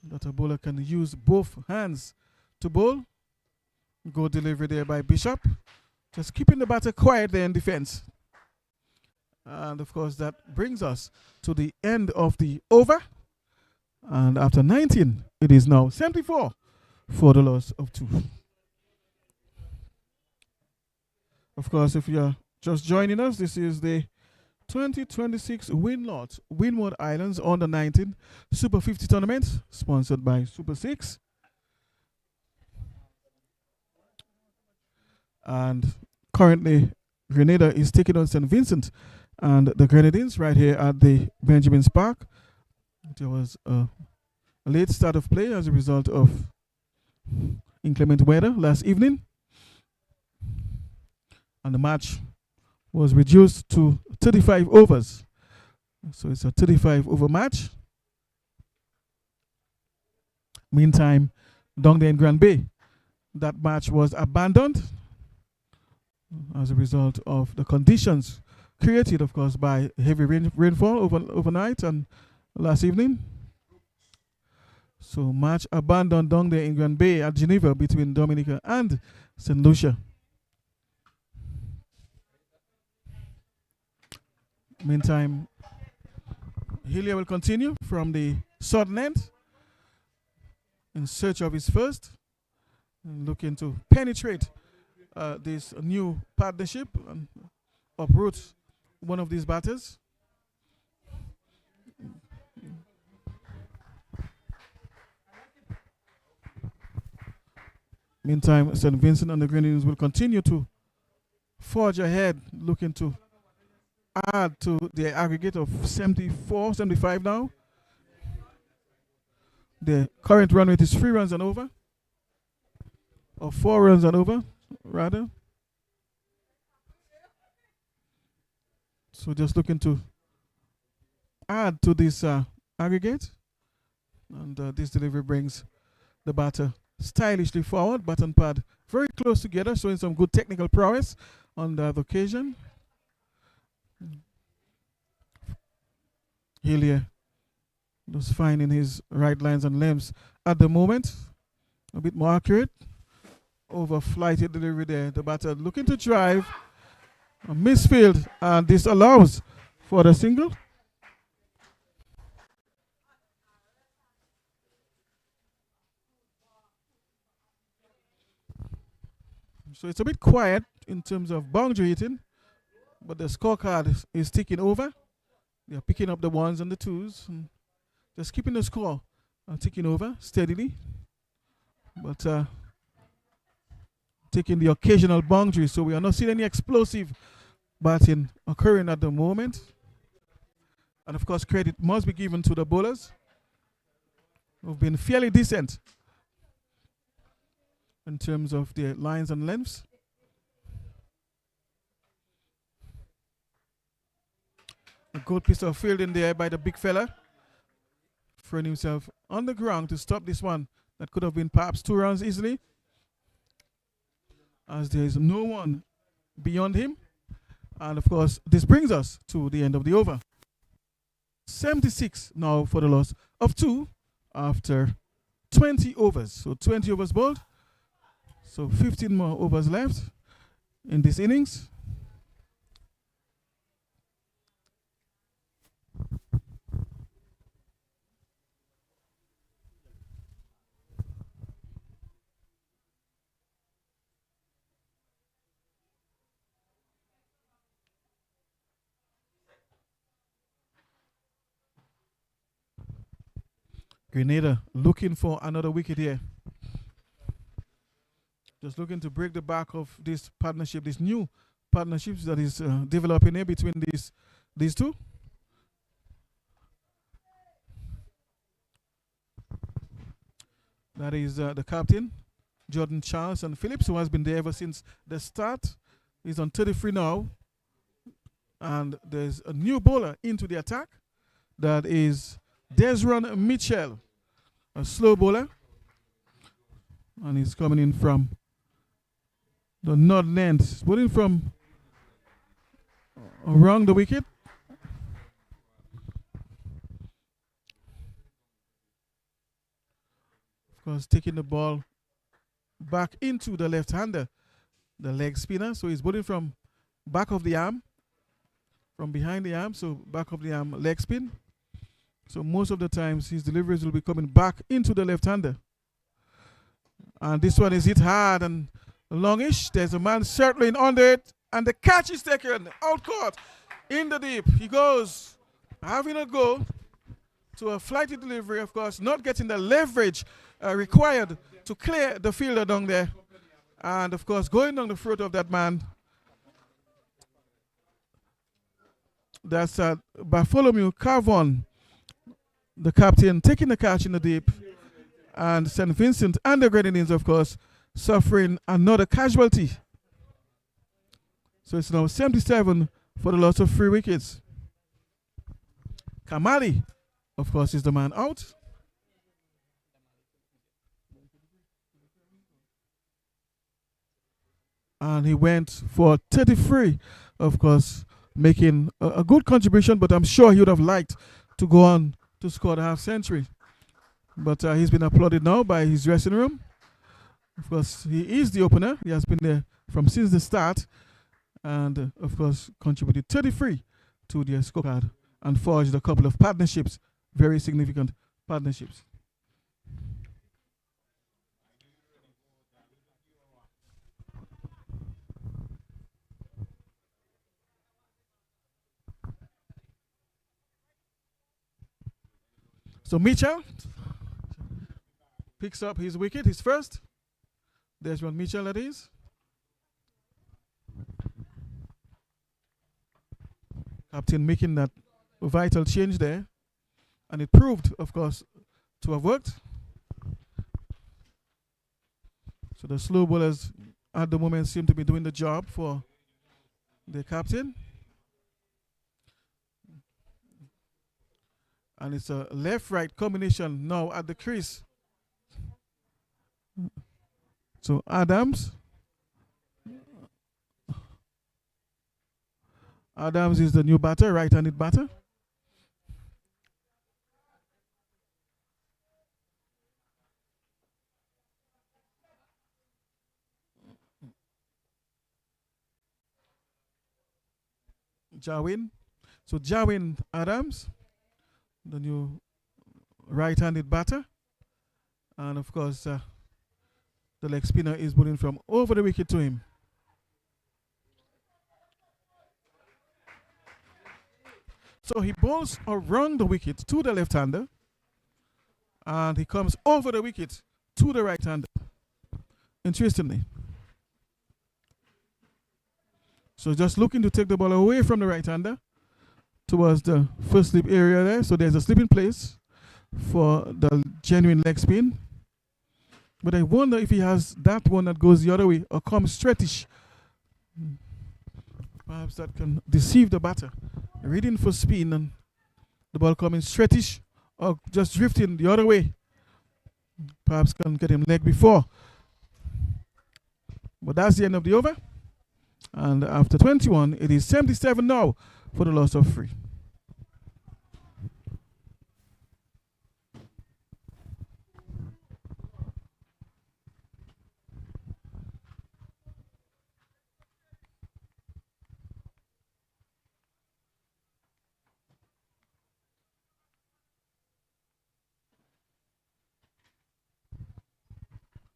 that a bowler can use both hands to bowl. Good delivery there by Bishop. Just keeping the batter quiet there in defense. And of course that brings us to the end of the over. And after 19, it is now 74 for the loss of 2. Of course, if you're just joining us, this is the 2026 WINLOTT Windwards Islands Under 19 Super 50 Tournament, sponsored by Super 6. And currently, Grenada is taking on St. Vincent and the Grenadines right here at the Benjamin's Park. There was a late start of play as a result of inclement weather last evening. And the match was reduced to 35 overs. So it's a 35 over match. Meantime, down there in Grand Bay, that match was abandoned as a result of the conditions created, of course, by heavy rainfall overnight and last evening. So match abandoned down there in Grand Bay at Geneva between Dominica and St. Lucia. Meantime, Hillier will continue from the southern end in search of his first, and looking to penetrate this new partnership and uproot one of these batters. Meantime, St. Vincent and the Grenadines will continue to forge ahead, looking to add to the aggregate of 74, 75 now. The current run rate is 3 runs and over, or 4 runs and over, rather. So just looking to add to this aggregate. And this delivery brings the batter stylishly forward, bat and pad very close together, showing some good technical prowess on the occasion. Hillier just finding his right lines and limbs at the moment. A bit more accurate. Over flighted delivery there. The batter looking to drive. A misfield, and this allows for the single. So it's a bit quiet in terms of boundary hitting, but the scorecard is ticking over. They're picking up the 1s and the 2s, and just keeping the score ticking over steadily. But taking the occasional boundary, so we are not seeing any explosive batting occurring at the moment. And of course, credit must be given to the bowlers, who've been fairly decent in terms of their lines and lengths. A good piece of fielding there by the big fella, throwing himself on the ground to stop this one that could have been perhaps 2 runs easily, as there is no one beyond him. And of course, this brings us to the end of the over. 76 now for the loss of 2 after 20 overs. So 20 overs bowled. So 15 more overs left in this innings. Grenada looking for another wicket here. Just looking to break the back of this partnership, this new partnerships that is developing here between these two. That is the captain, Jordan Charles and Phillips, who has been there ever since the start. He's on 33 now. And there's a new bowler into the attack. That is Desron Mitchell, a slow bowler. And he's coming in from the northern end. He's bowling from around the wicket. Of course, taking the ball back into the left-hander, the leg spinner. So he's bowling from back of the arm, from behind the arm, so back of the arm, leg spin. So most of the times his deliveries will be coming back into the left-hander. And this one is hit hard and longish. There's a man circling under it, and the catch is taken, out caught, in the deep. He goes, having a go to a flighty delivery, of course, not getting the leverage required to clear the fielder down there. And, of course, going down the throat of that man. That's Bartholomew Carvon, the captain, taking the catch in the deep. And St. Vincent and the Grenadines, of course, suffering another casualty. So it's now 77 for the loss of 3 wickets. Kamali, of course, is the man out. And he went for 33, of course, making a good contribution, but I'm sure he would have liked to go on to score the half century. But he's been applauded now by his dressing room. Of course, he is the opener. He has been there from since the start. And, of course, contributed 33 to the scorecard and forged a couple of partnerships, very significant partnerships. So Mitchell picks up his wicket, his first. There's one Mitchell, that is. Captain making that vital change there. And it proved, of course, to have worked. So the slow bowlers at the moment seem to be doing the job for the captain. And it's a left-right combination now at the crease. So Adams is the new batter, right-handed batter. Jarwin. So Jarwin Adams, the new right-handed batter. And of course, the leg spinner is bowling from over the wicket to him. So he bowls around the wicket to the left-hander. And he comes over the wicket to the right-hander. Interestingly. So just looking to take the ball away from the right-hander towards the first slip area there. So there's a slip in place for the genuine leg spin. But I wonder if he has that one that goes the other way or comes straightish. Perhaps that can deceive the batter. Reading for spin and the ball coming straightish or just drifting the other way. Perhaps can get him leg before. But that's the end of the over. And after 21, it is 77 now for the loss of 3.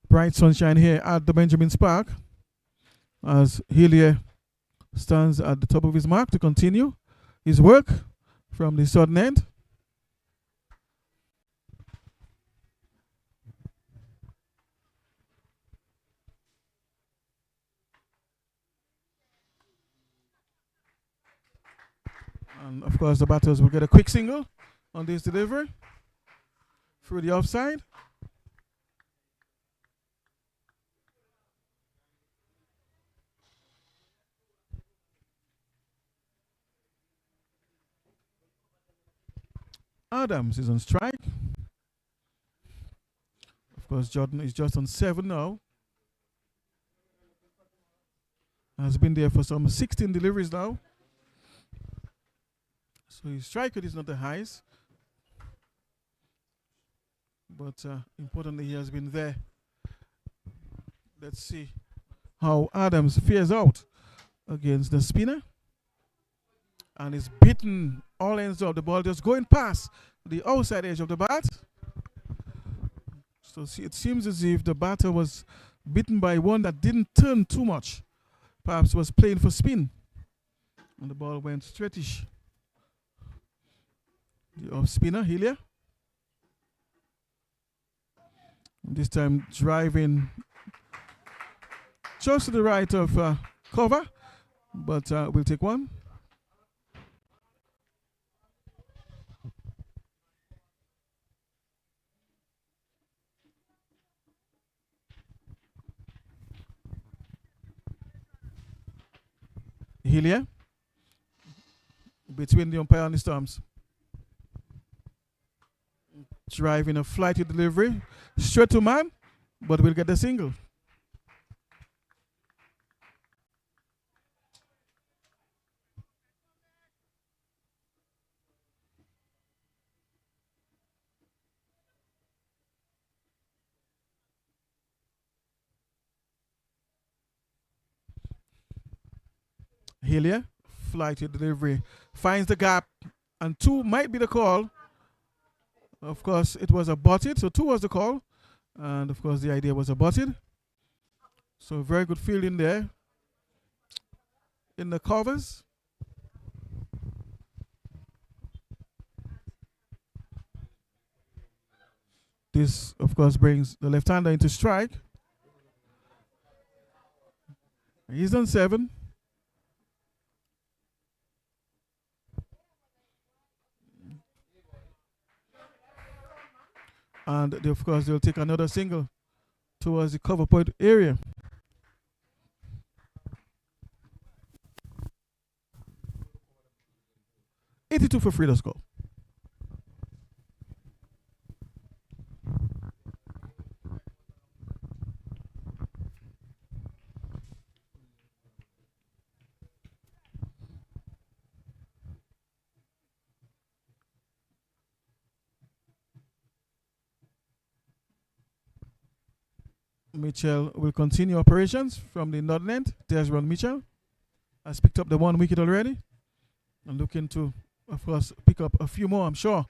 Bright sunshine here at the Benjamin's Park as Hillier stands at the top of his mark to continue his work from the southern end. And of course, the batters will get a quick single on this delivery through the offside. Adams is on strike. Of course, Jordan is just on 7 now. Has been there for some 16 deliveries now. So his strike rate is not the highest. But importantly, he has been there. Let's see how Adams fares out against the spinner. And is beaten all ends of the ball, just going past the outside edge of the bat. So see, it seems as if the batter was beaten by one that didn't turn too much. Perhaps was playing for spin. And the ball went straightish. The off spinner, Hillier. This time driving just to the right of cover. But we'll take one. Hillier between the umpire and the stumps. Driving a flighty delivery straight to man, but we'll get the single. Hillier, flighty delivery, finds the gap, and 2 might be the call. Of course, it was a butted, so 2 was the call. And of course, the idea was a butted. So very good fielding there in the covers. This, of course, brings the left-hander into strike. He's on 7. And they, of course, they'll take another single towards the cover point area. $82 for free to score. Mitchell will continue operations from the northern end. There's Ron Mitchell. Has picked up the 1 wicket already. And looking to, of course, pick up a few more, I'm sure.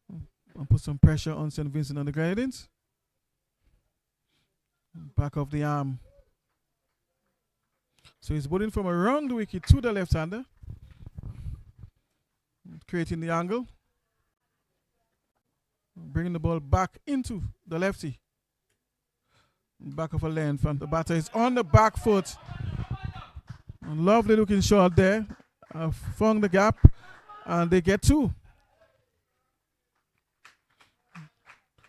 And put some pressure on St. Vincent and the Grenadines. Back of the arm. So he's bowling from around the wicket to the left-hander. Creating the angle. Bringing the ball back into the lefty. Back of a length, and the batter is on the back foot. Lovely looking shot there. Found the gap, and they get 2.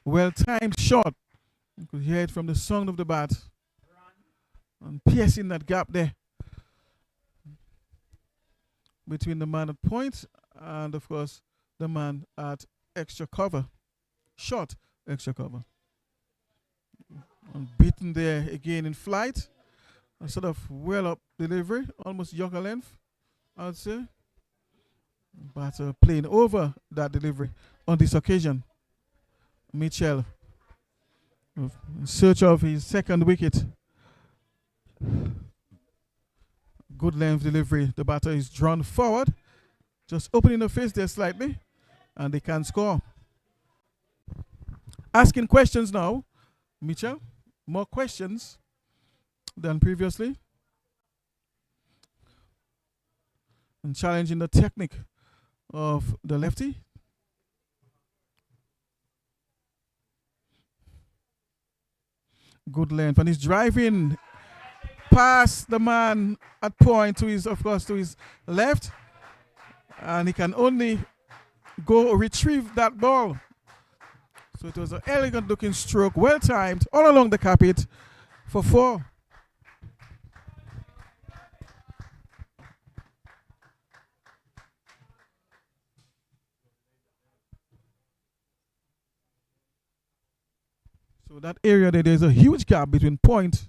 Well timed shot. You could hear it from the sound of the bat. And piercing that gap there between the man at point and, of course, the man at extra cover. Short extra cover. And beaten there again in flight. A sort of well up delivery, almost Yorker length, I would say. But playing over that delivery on this occasion. Mitchell in search of his second wicket. Good length delivery. The batter is drawn forward, just opening the face there slightly, and they can score. Asking questions now, Mitchell. More questions than previously. And challenging the technique of the lefty. Good length. And he's driving past the man at point to his, of course, to his left. and he can only go retrieve that ball. So it was an elegant looking stroke, well timed, all along the carpet for 4. So that area there's a huge gap between point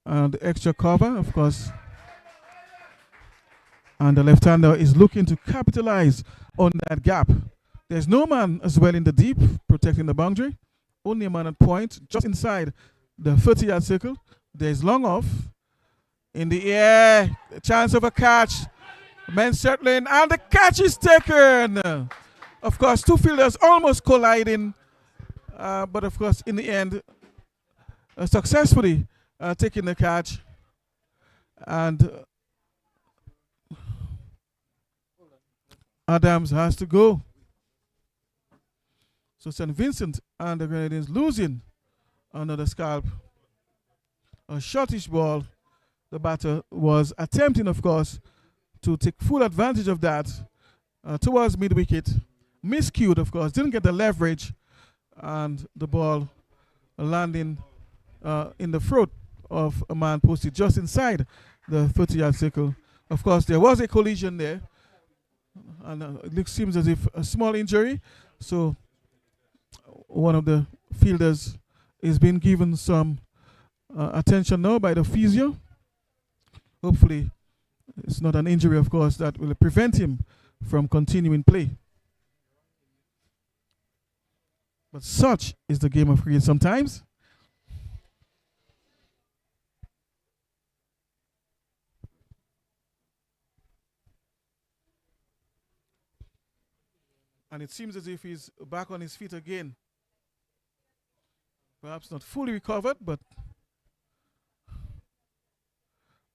and the extra cover, of course. And the left-hander is looking to capitalize on that gap. There's no man as well in the deep protecting the boundary. Only a man at point, just inside the 30-yard circle. There's long off. In the air, a chance of a catch. Men circling, and the catch is taken. Of course, two fielders almost colliding. But of course, in the end, successfully taking the catch. And Adams has to go. So St. Vincent and the Grenadines losing another scalp. A shortish ball. The batter was attempting, of course, to take full advantage of that towards mid-wicket. Miscued, of course, didn't get the leverage, and the ball landing in the throat of a man posted just inside the 30-yard circle. Of course, there was a collision there, and it seems as if a small injury. So one of the fielders is being given some attention now by the physio. Hopefully, it's not an injury, of course, that will prevent him from continuing play. But such is the game of cricket sometimes. And it seems as if he's back on his feet again. Perhaps not fully recovered, but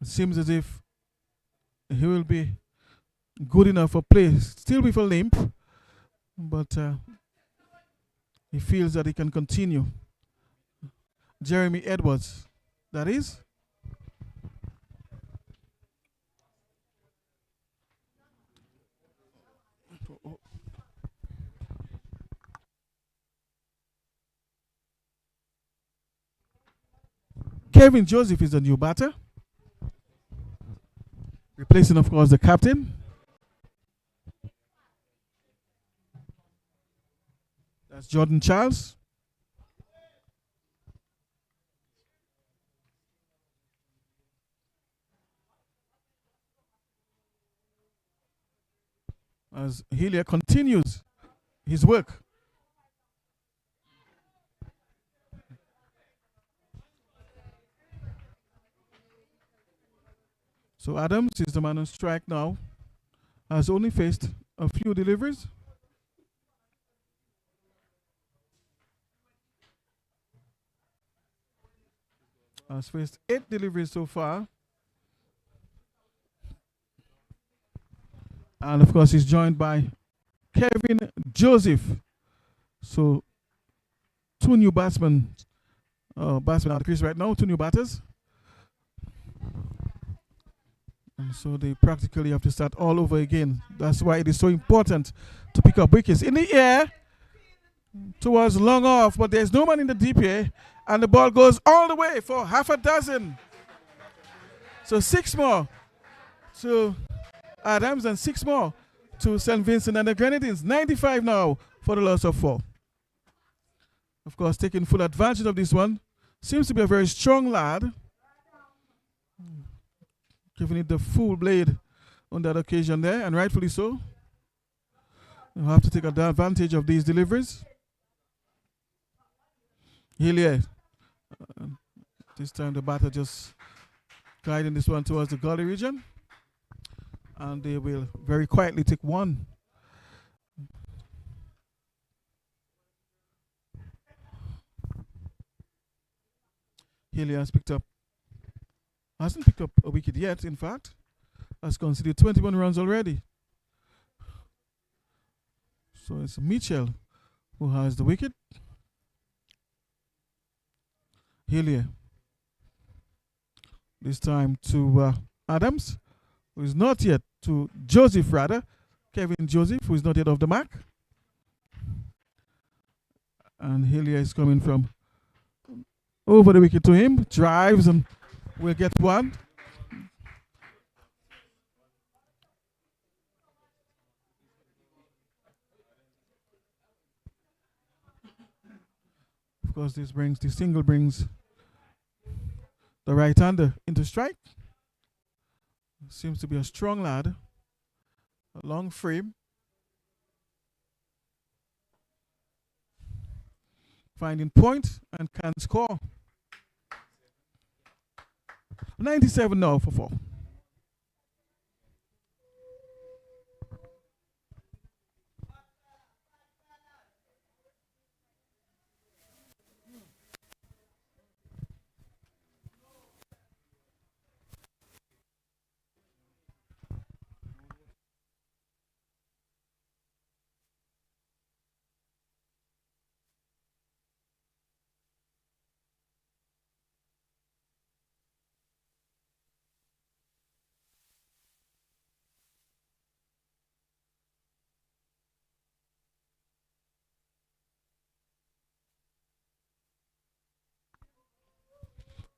it seems as if he will be good enough for play. Still with a limp, but he feels that he can continue. Jeremy Edwards, that is. Kevin Joseph is the new batter, replacing, of course, the captain. That's Jordan Charles. As Hillier continues his work. So Adams is the man on strike now. Has only faced a few deliveries. Has faced 8 deliveries so far. And of course he's joined by Kevin Joseph. So 2 new batsmen at the crease right now, 2 new batters. And so they practically have to start all over again. That's why it is so important to pick up wickets. In the air, towards long off, but there's no man in the deep here. And the ball goes all the way for half a dozen. So 6 more to Adams and 6 more to St. Vincent and the Grenadines. 95 now for the loss of 4. Of course, taking full advantage of this one. Seems to be a very strong lad. Giving it the full blade on that occasion there, and rightfully so. You have to take advantage of these deliveries. Hillier. This time the batter just guiding this one towards the gully region. And they will very quietly take 1. Hillier hasn't picked up a wicket yet, in fact. Has conceded 21 runs already. So it's Mitchell who has the wicket. Hillier. This time to Adams, who is not yet, to Joseph rather, Kevin Joseph, who is not yet off the mark. And Hillier is coming from over the wicket to him, drives and will get one. Of course, the single brings the right-hander into strike. Seems to be a strong lad, a long frame. Finding point and can score. 97 now for 4.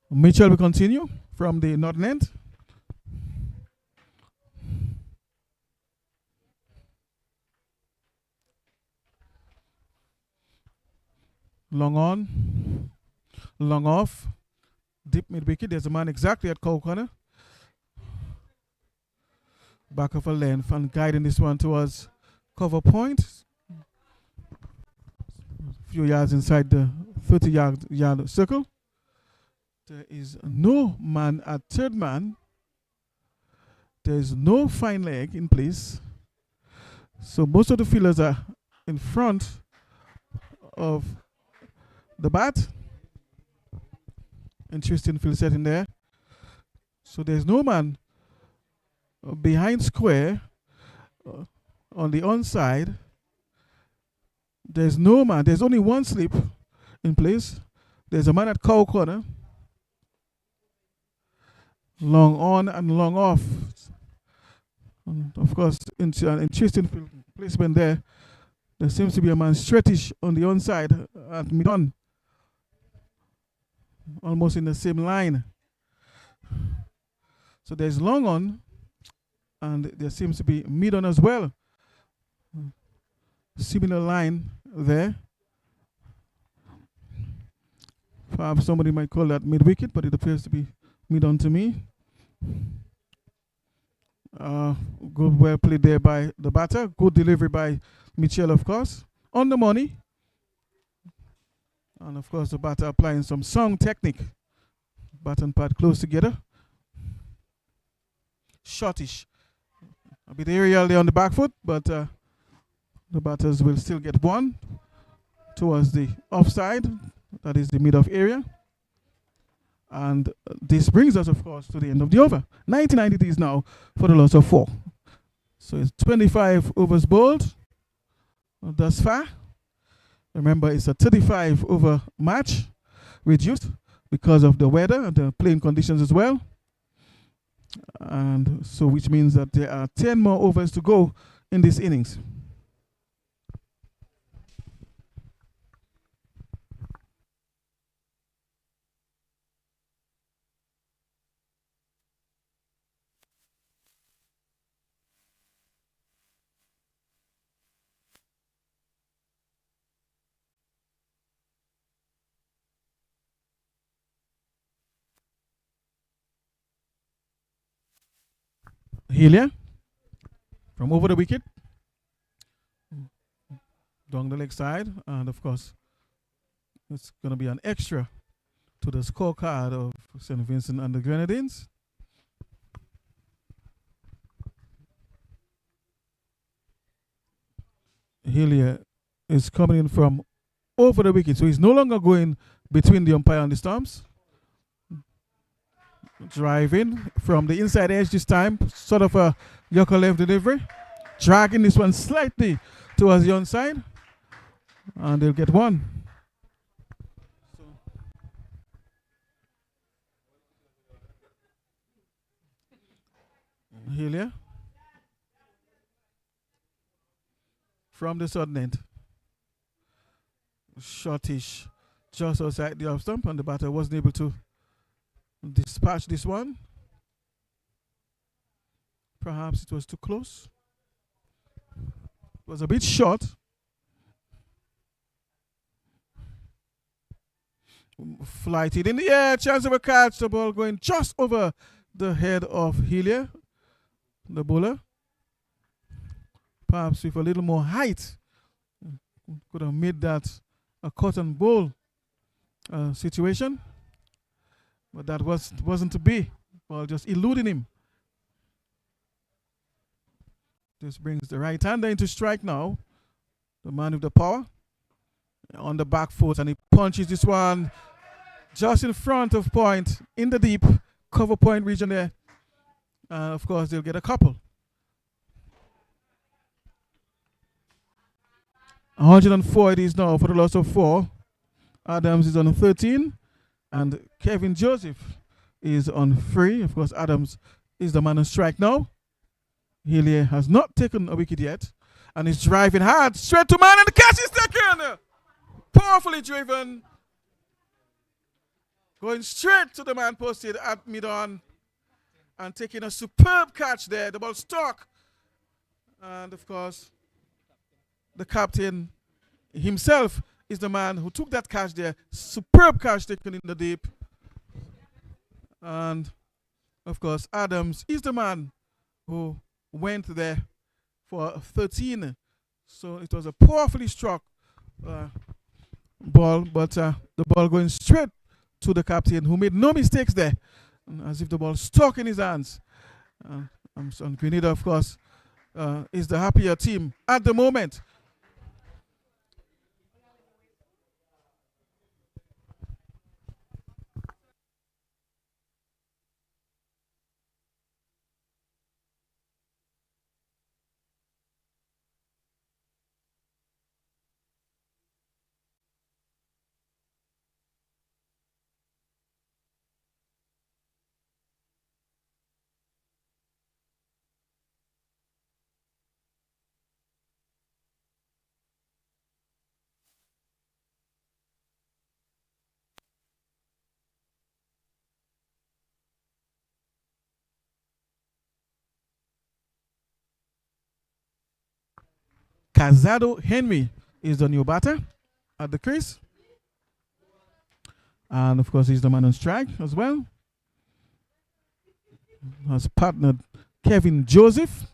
Mitchell will continue from the northern end. Long on, long off, deep mid wicket. There's a man exactly at cow corner. Back of a length and guiding this one towards cover point. A few yards inside the 30-yard circle. There is no man at third man. There is no fine leg in place. So most of the fielders are in front of the bat. Interesting field setting there. So there's no man behind square on the onside. There's no man. There's only one slip in place. There's a man at cow corner. Long on and long off. And of course, an interesting field placement there. There seems to be a man strettish on the onside at mid-on. Almost in the same line. So there's long on, and there seems to be mid-on as well. Similar line there. Perhaps somebody might call that mid-wicket, but it appears to be mid-on to me. Good, well played there by the batter. Good delivery by Mitchell, of course. On the money. And of course, the batter applying some sound technique. Bat and pad close together. Shortish. A bit aerial there on the back foot, but the batters will still get one towards the offside. That is the mid-off area. And this brings us, of course, to the end of the over. 1993 now for the loss of 4. So it's 25 overs bowled thus far. Remember, it's a 35 over match, reduced because of the weather and the playing conditions as well. And so which means that there are 10 more overs to go in this innings. Hillier from over the wicket, down the leg side, and of course it's going to be an extra to the scorecard of St. Vincent and the Grenadines. Hillier is coming in from over the wicket, so he's no longer going between the umpire and the stumps. Driving from the inside edge this time, sort of a Yorker left delivery. Dragging this one slightly towards the onside. And they'll get one. Hillier from the sudden end. Shortish just outside the off stump, and the batter wasn't able to dispatch this one. Perhaps it was too close. It was a bit short. Flighted in the air, chance of a catch. The ball going just over the head of Hillier, the bowler. Perhaps with a little more height, could have made that a cotton bowl situation, but that wasn't to be. Ball just eluding him. This brings the right hander into strike now. The man with the power on the back foot, and he punches this one just in front of point in the deep cover point region there. Of course, they'll get a couple. 104 it is now for the loss of 4. Adams is on 13, and Kevin Joseph is on 3. Of course, Adams is the man on strike now. Hillier has not taken a wicket yet, and he's driving hard straight to man, and the catch is taken. Powerfully driven, going straight to the man posted at mid-on, and taking a superb catch there. The ball stuck, and of course, the captain himself is the man who took that catch there. Superb catch taken in the deep. And of course, Adams is the man who went there for 13. So it was a powerfully struck ball, but the ball going straight to the captain, who made no mistakes there, as if the ball stuck in his hands. And Grenada, of course, is the happier team at the moment. Casado Henry is the new batter at the crease. And of course, he's the man on strike as well. Has partnered Kevin Joseph.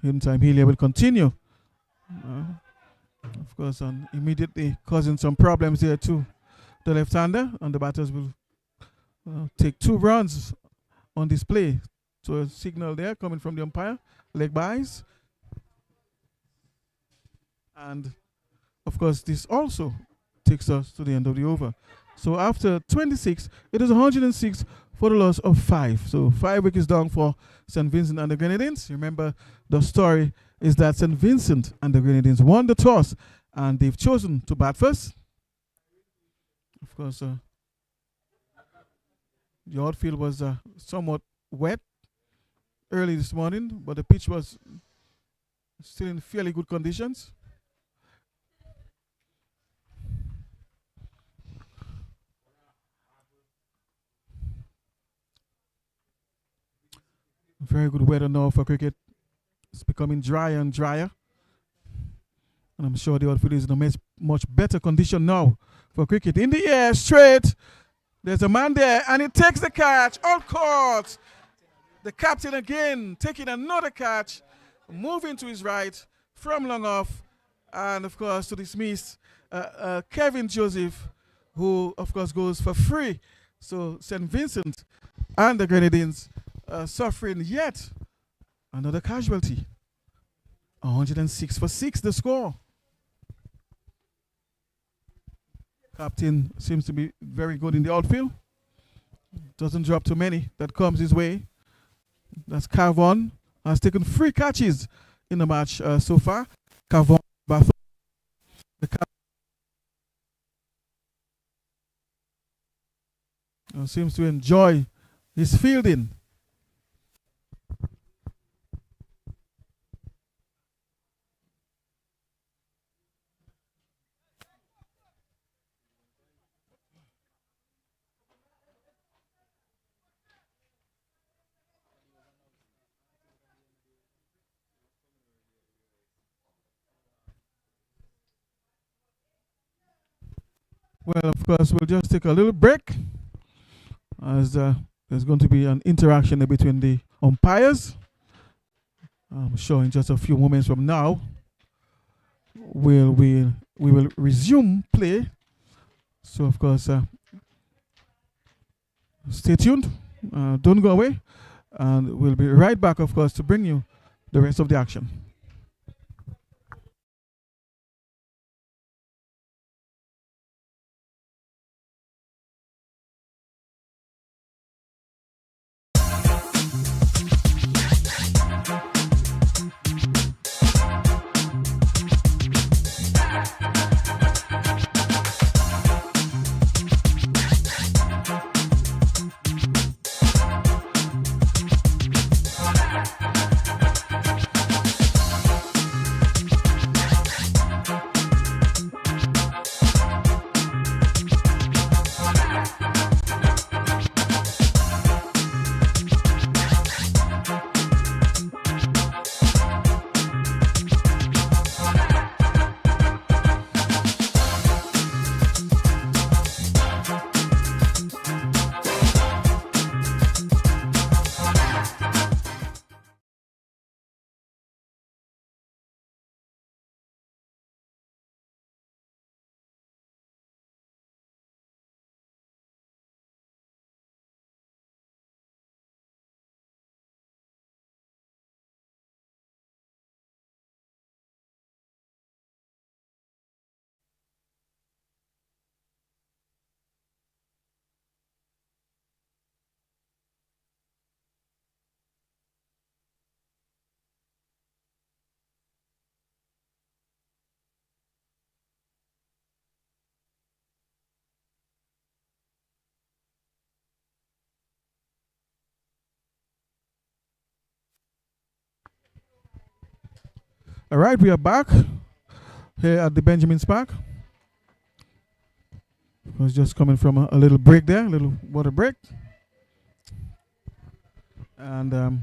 Meantime, Hillier will continue. Of course, and immediately causing some problems here to the left-hander. And the batters will take 2 runs on display. So a signal there coming from the umpire. Leg bys. And of course, this also takes us to the end of the over. So after 26, it is 106 for the loss of 5. So 5 wickets down for St. Vincent and the Grenadines. Remember, the story is that St. Vincent and the Grenadines won the toss, and they've chosen to bat first. Of course, the outfield was somewhat wet early this morning, but the pitch was still in fairly good conditions. Very good weather now for cricket. It's becoming drier and drier. And I'm sure the outfield is in a much better condition now for cricket. In the air, straight. There's a man there, and he takes the catch. All caught. The captain again taking another catch, moving to his right from long off. And, of course, to dismiss Kevin Joseph, who, of course, goes for free. So St. Vincent and the Grenadines suffering yet another casualty. 106 for 6, the score. Captain seems to be very good in the outfield. Doesn't drop too many that comes his way. That's Carvon. Has taken 3 catches in the match so far. Carvon, Bath. Seems to enjoy his fielding. Well, of course, we'll just take a little break as there's going to be an interaction between the umpires. I'm sure in just a few moments from now, we will resume play. So, of course, stay tuned. Don't go away. And we'll be right back, of course, to bring you the rest of the action. All right, we are back here at the Benjamin Spark. I was just coming from a little break there, a little water break. And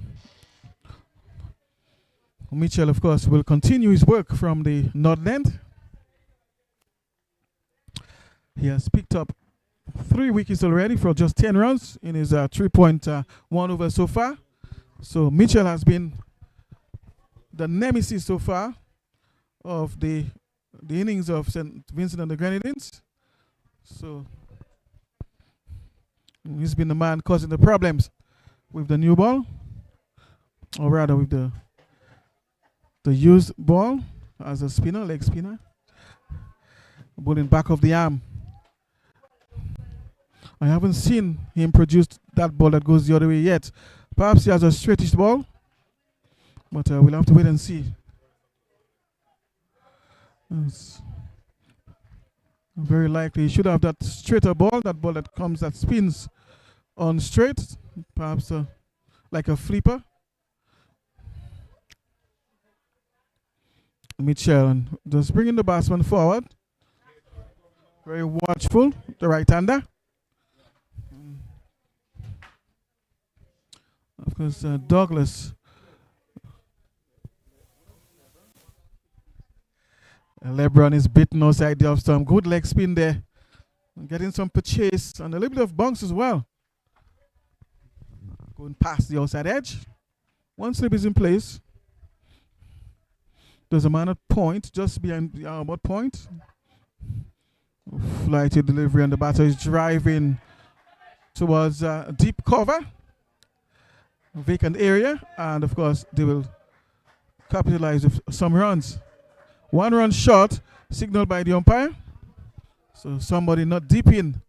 Mitchell, of course, will continue his work from the north end. He has picked up 3 wickets already for just 10 runs in his 3.1 over so far. So Mitchell has been the nemesis so far of the innings of St. Vincent and the Grenadines. So he's been the man causing the problems with the new ball, or rather with the used ball as a spinner, leg spinner, bowling back of the arm. I haven't seen him produce that ball that goes the other way yet. Perhaps he has a straightish ball, but we'll have to wait and see. It's very likely he should have that straighter ball, that ball that comes, that spins on straight, perhaps like a flipper. Mitchell just bringing the batsman forward. Very watchful, the right-hander. Of course, Douglas. LeBron is bitten outside the off stump. Good leg spin there. Getting some purchase and a little bit of bounce as well. Going past the outside edge. One slip is in place. There's a man at point, just behind the arm at point. Flighty delivery, and the batter is driving towards deep cover. Vacant area, and of course they will capitalize with some runs. 1 run short, signaled by the umpire. So somebody not deep in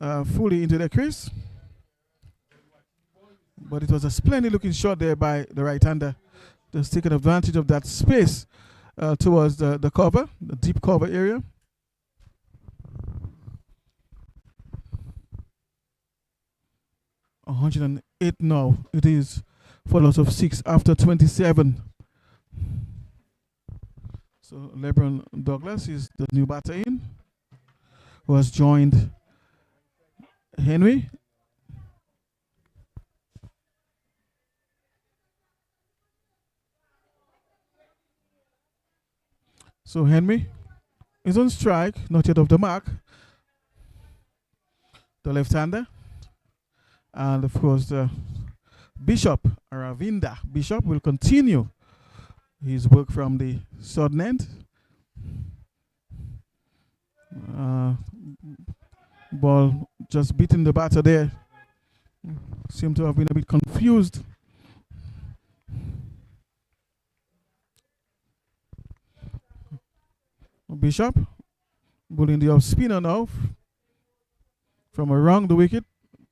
fully into the crease. But it was a splendid looking shot there by the right-hander. Just taking advantage of that space towards the cover, the deep cover area. .108 now. It is for loss of 6 after 27. So LeBron Douglas is the new batter in, who has joined Henry. So Henry is on strike, not yet off the mark. the left-hander. And of course, the Bishop, Ravinda Bishop, will continue his work from the southern end. Ball just beating the batter there. Seem to have been a bit confused. Bishop bowling the off spinner now from around the wicket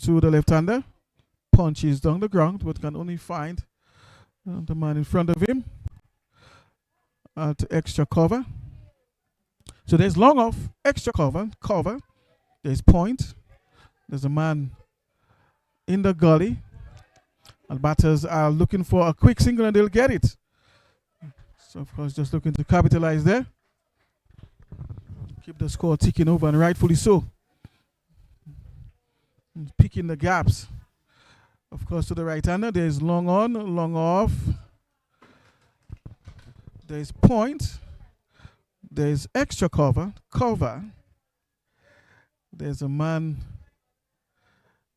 to the left-hander. Punches down the ground, but can only find the man in front of him at extra cover. So there's long off, extra cover. There's point. There's a man in the gully. And batters are looking for a quick single and they'll get it. So of course just looking to capitalize there. Keep the score ticking over, and rightfully so. Picking the gaps. Of course, to the right-hander, there's long on, long off. There's point. There's extra cover. There's a man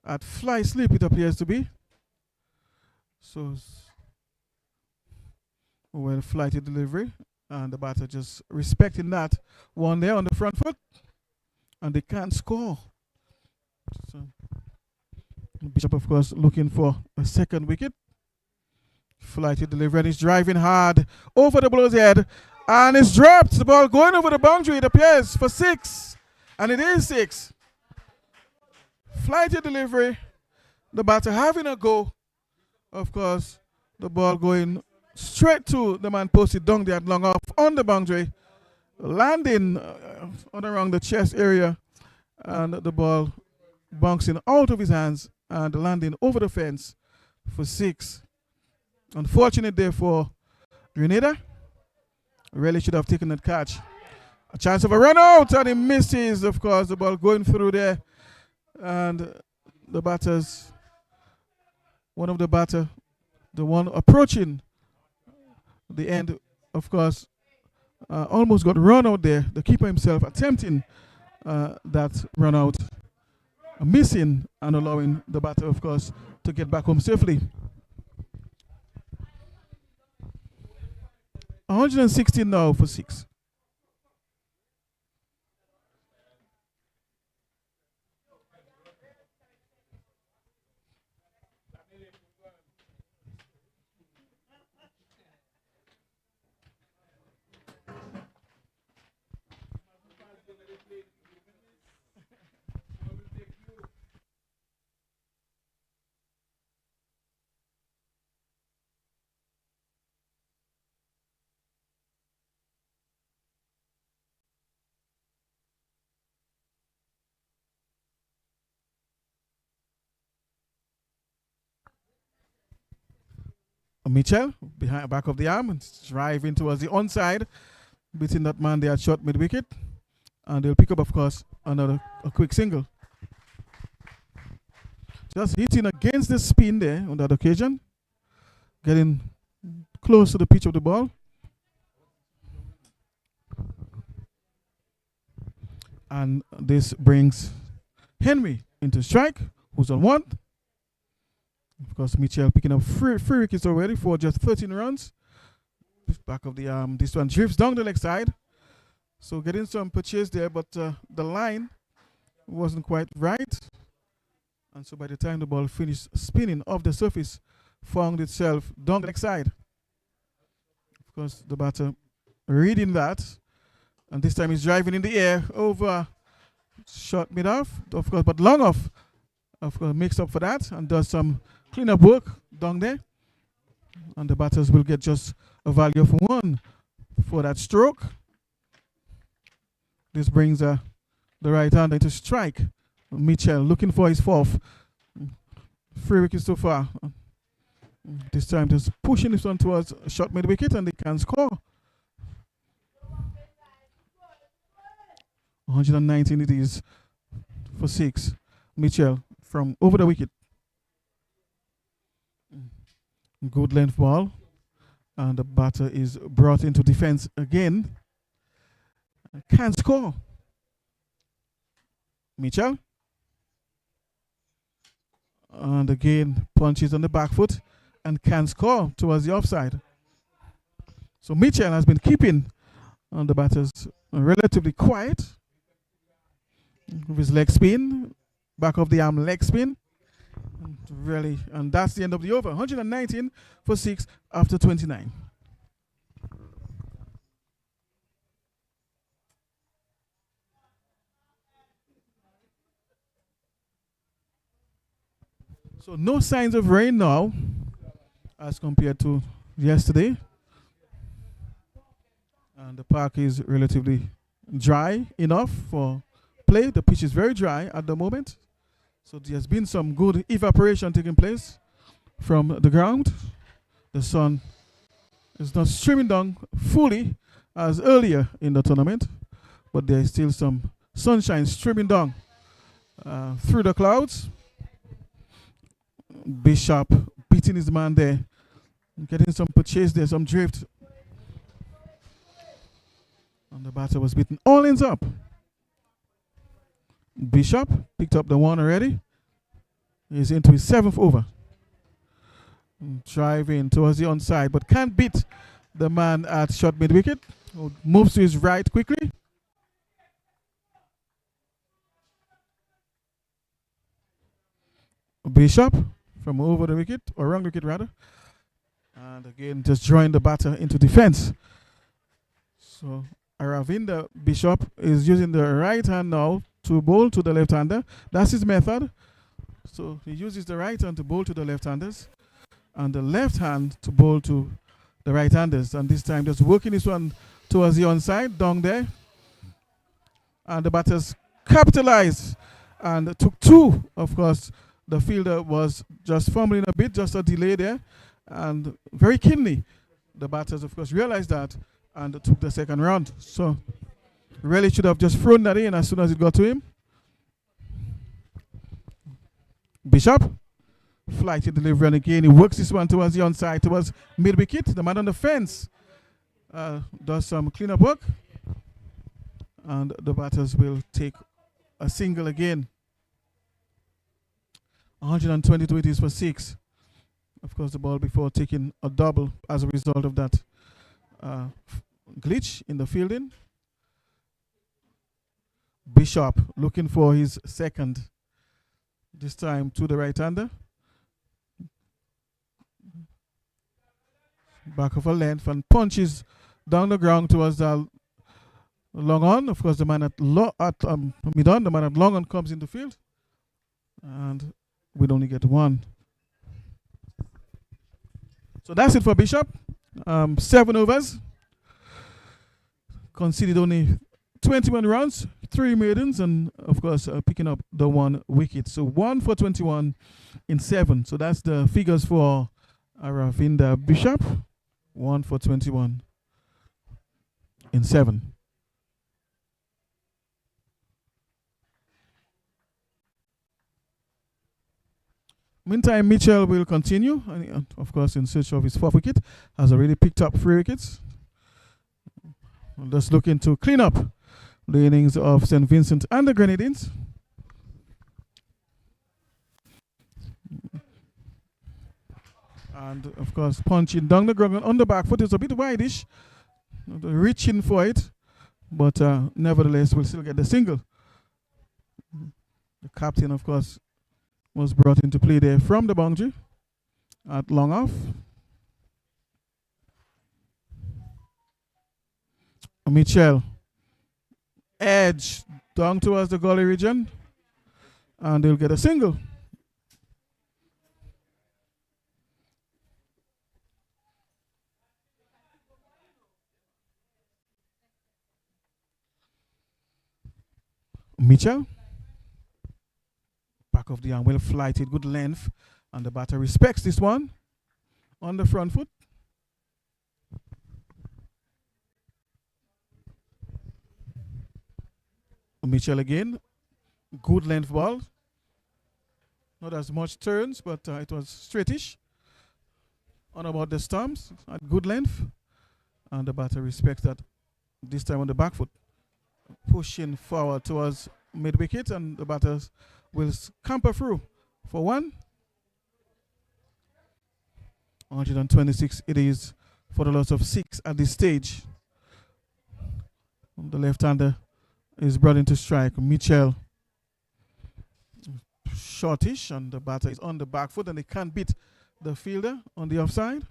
at fly slip, it appears to be. So, well, flighted delivery. And the batter just respecting that one there on the front foot. And they can't score. So, Bishop, of course, looking for a second wicket. Flighted delivery, and he's driving hard over the bowler's head. And it's dropped. The ball going over the boundary, it appears, for 6. And it is 6. Flighted delivery. The batter having a go. Of course, the ball going straight to the man posted down there at long off on the boundary. Landing on around the chest area. And the ball bouncing out of his hands and landing over the fence for 6. Unfortunate there for Grenada. Really should have taken that catch. A chance of a run out, and he misses, of course, the ball going through there. And the batters, one of the batter, the one approaching the end, of course, almost got run out there. The keeper himself attempting that run out. Missing and allowing the batter, of course, to get back home safely. 116 now for 6. Mitchell behind back of the arm and driving towards the onside, beating that man there at short mid wicket, and they'll pick up, of course, a quick single. Just hitting against the spin there on that occasion, getting close to the pitch of the ball. And this brings Henry into strike, who's on 1. Of course, Mitchell picking up three wickets already for just 13 runs. Back of the arm. This one drifts down the leg side. So getting some purchase there, but the line wasn't quite right. And so by the time the ball finished spinning off the surface, found itself down the leg side. Of course, the batter reading that. And this time he's driving in the air over short mid-off, of course, but long off. Of course, makes up for that and does some cleanup work down there. And the batters will get just a value of 1 for that stroke. This brings the right-hander into strike. Mitchell looking for his 4th. 3 wickets so far. This time just pushing this one towards a short mid-wicket and they can score. 119 it is for 6. Mitchell from over the wicket. Good length ball. And the batter is brought into defense again. Can't score. Mitchell. And again, punches on the back foot and can score towards the offside. So Mitchell has been keeping on the batters relatively quiet with his leg spin, back of the arm leg spin. Really, and that's the end of the over. 119 for 6 after 29. So no signs of rain now as compared to yesterday. And the park is relatively dry enough for play. The pitch is very dry at the moment. So there's been some good evaporation taking place from the ground. The sun is not streaming down fully as earlier in the tournament, but there is still some sunshine streaming down through the clouds. Bishop beating his man there, getting some purchase there, some drift. And the batter was beaten. All ends up. Bishop picked up the one already. He's into his 7th over. Driving towards the onside, but can't beat the man at short mid wicket. Moves to his right quickly. Bishop from over the wicket, or wrong wicket rather. And again, just drawing the batter into defense. So Aravinda Bishop is using the right hand now to bowl to the left-hander. That's his method. So he uses the right hand to bowl to the left-handers and the left hand to bowl to the right-handers. And this time just working this one towards the onside, down there. And the batters capitalized and took 2. Of course, the fielder was just fumbling a bit, just a delay there. And very keenly, the batters, of course, realized that and took the second round. So really should have just thrown that in as soon as it got to him. Bishop, flighty delivery, and again he works this one towards the onside, towards mid-wicket. The man on the fence does some cleanup work. And the batters will take a single again. 122 it is for 6. Of course, the ball before taking a double as a result of that glitch in the fielding. Bishop looking for his second, this time to the right-hander. Back of a length and punches down the ground towards the long on. Of course, the man at mid-on, the man at long on comes into field. And we'd only get 1. So that's it for Bishop. 7 overs. Conceded only 21 runs, 3 maidens, and of course picking up the 1 wicket. So 1 for 21 in 7. So that's the figures for Aravinda Bishop. 1 for 21 in 7. Meantime, Mitchell will continue, and of course, in search of his 4th wicket, has already picked up 3 wickets. Just looking to clean up the innings of St. Vincent and the Grenadines. And of course, punching down the ground on the back foot is a bit wideish, reaching for it, but nevertheless, we'll still get the single. The captain, of course, was brought into play there from the boundary at long off. Mitchell, edge down towards the gully region, and they'll get a single. Mitchell, back of the arm, well flighted, good length, and the batter respects this one on the front foot. Mitchell again, good length ball. Not as much turns, but it was straightish. On about the stumps at good length. And the batter respects that this time on the back foot. Pushing forward towards mid-wicket, and the batters will scamper through for 1 126 it is for the loss of 6 at this stage. The left-hander is brought into strike. Mitchell shortish, and the batter is on the back foot, and they can't beat the fielder on the offside.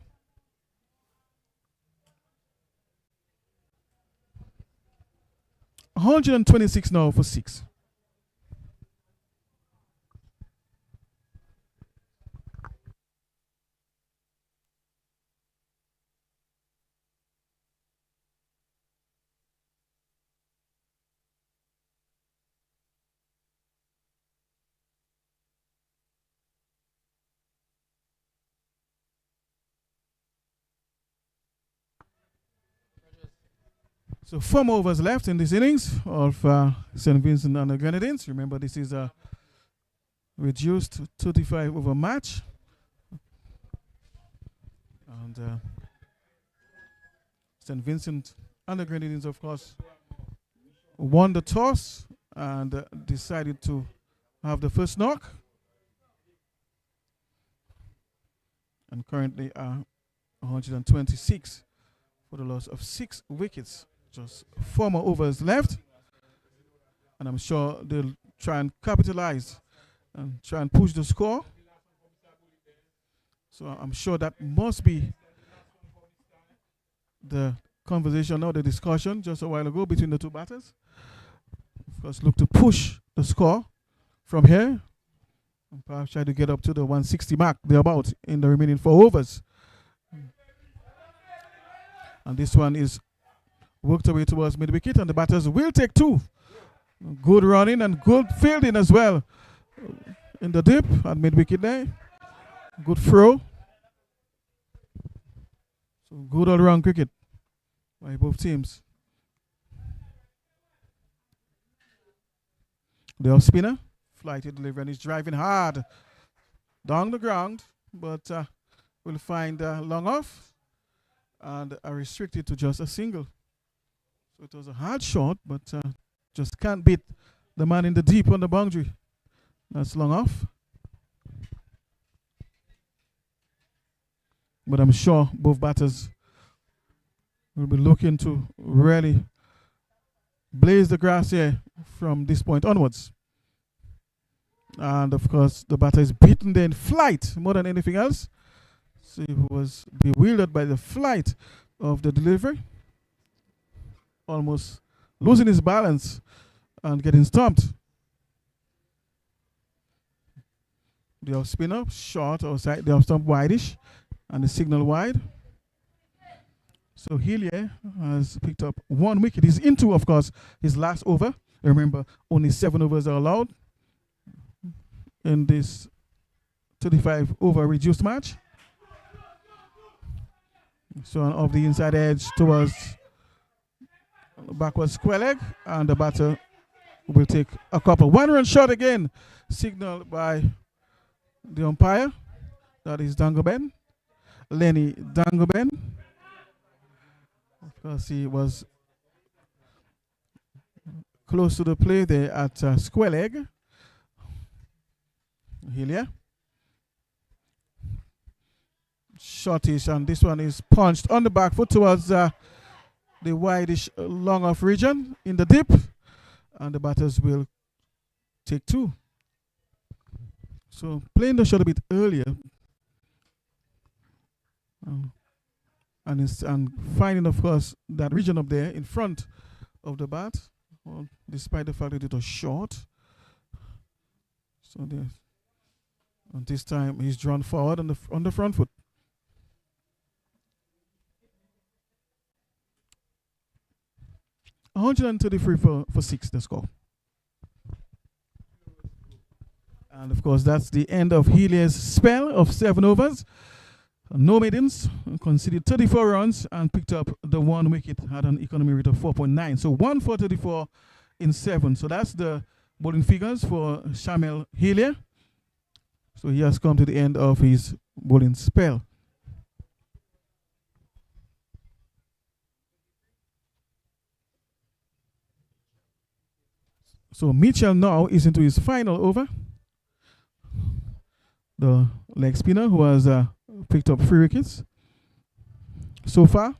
$126 now for 6. So 4 more overs left in this innings of St. Vincent and the Grenadines. Remember, this is a reduced 35 over match. And St. Vincent and the Grenadines, of course, won the toss and decided to have the first knock. And currently 126 for the loss of 6 wickets. Just 4 more overs left, and I'm sure they'll try and capitalize and try and push the score. So I'm sure that must be the conversation or the discussion just a while ago between the two batters. Of course, look to push the score from here and perhaps try to get up to the 160 mark thereabout in the remaining 4 overs. And this one is worked away towards mid-wicket, and the batters will take 2. Good running and good fielding as well in the dip at mid-wicket there. Good throw. So good all-round cricket by both teams. The off-spinner, flighted delivery, and he's driving hard down the ground, but will find long off and are restricted to just a single. So it was a hard shot, but just can't beat the man in the deep on the boundary. That's long off. But I'm sure both batters will be looking to really blaze the grass here from this point onwards. And of course, the batter is beaten there in flight more than anything else. So he was bewildered by the flight of the delivery, almost losing his balance and getting stumped. The off spinner short outside, the off stump wideish, and the signal wide. So Hillier has picked up 1 wicket. He's into, of course, his last over. Remember, only 7 overs are allowed in this 35 over reduced match. So off the inside edge towards backwards square leg, and the batter will take a couple. 1-run shot again, signaled by the umpire. That is Dangoben, Lenny Dangoben. Of course, he was close to the play there at square leg. Hillier. Shortish, and this one is punched on the back foot towards the wideish long off region in the dip, and the batters will take 2. So playing the shot a bit earlier and finding, of course, that region up there in front of the bat, well, despite the fact that it was short. So there, and this time he's drawn forward on the front foot. $133 for 6, the score. And of course, that's the end of Hillier's spell of 7 overs. No maidens, conceded 34 runs and picked up the 1 wicket, had an economy rate of 4.9. So 1 for 34 in 7. So that's the bowling figures for Shamel Hillier. So he has come to the end of his bowling spell. So Mitchell now is into his final over. The leg spinner, who has picked up 3 wickets so far.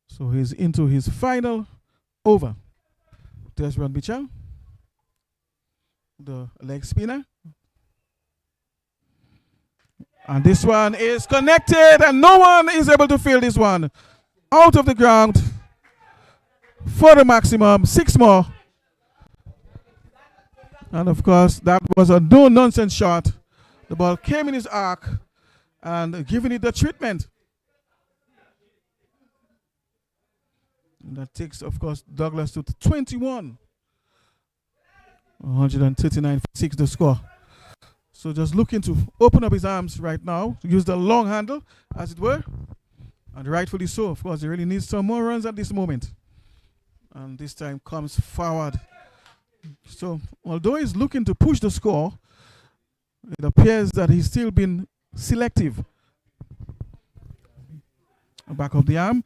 So he's into his final over. Desmond Mitchell, the leg spinner. And this one is connected, and no one is able to field this one. Out of the ground for the maximum. 6 more. And of course, that was a no-nonsense shot. The ball came in his arc and giving it the treatment. And that takes, of course, Douglas to 21. 139.6 the score. So just looking to open up his arms right now, to use the long handle, as it were. And rightfully so, of course, he really needs some more runs at this moment. And this time comes forward. So although he's looking to push the score, it appears that he's still been selective. Back of the arm.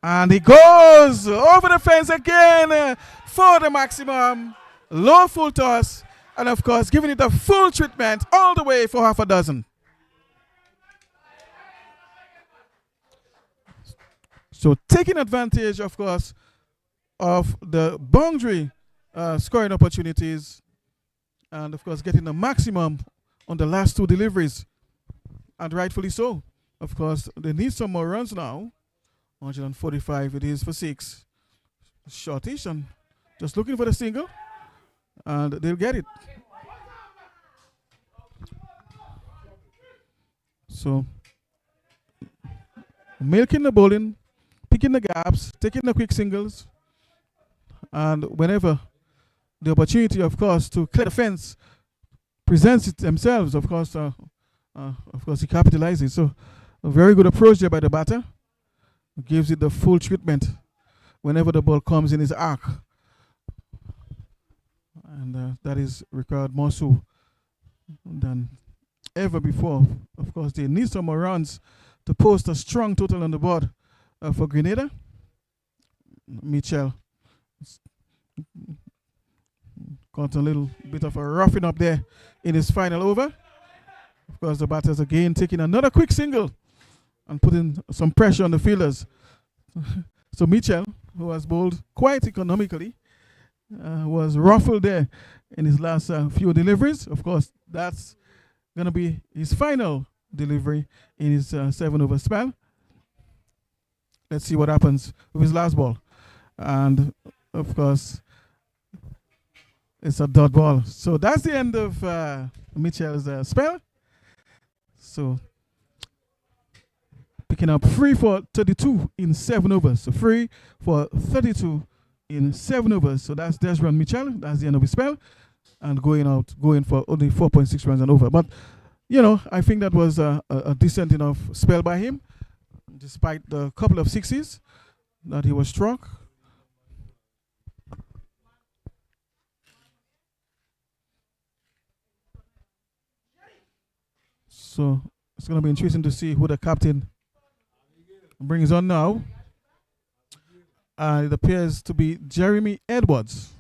And he goes over the fence again for the maximum. Low full toss. And of course, giving it a full treatment all the way for half a dozen. So taking advantage, of course, of the boundary scoring opportunities. And of course, getting the maximum on the last 2 deliveries. And rightfully so. Of course, they need some more runs now. 145 it is for 6. Shortish, and just looking for the single. And they'll get it. So, milking the bowling, picking the gaps, taking the quick singles. And whenever the opportunity, of course, to clear the fence presents it themselves, of course, he capitalizes. So, a very good approach there by the batter. Gives it the full treatment whenever the ball comes in his arc. And that is required more so than ever before. Of course, they need some more runs to post a strong total on the board for Grenada. Mitchell got a little bit of a roughing up there in his final over. Of course, the batters again taking another quick single and putting some pressure on the fielders. So Mitchell, who has bowled quite economically, was ruffled there in his last few deliveries. Of course, that's going to be his final delivery in his 7-over spell. Let's see what happens with his last ball. And, of course, it's a dot ball. So that's the end of Mitchell's spell. So picking up 3 for 32 in 7 overs. So 3 for 32 in 7 overs. So that's Desmond Mitchell. That's the end of his spell. And going for only 4.6 runs and over. But, you know, I think that was a decent enough spell by him, despite the couple of sixes that he was struck. So it's going to be interesting to see who the captain brings on now. It appears to be Jeremy Edwards,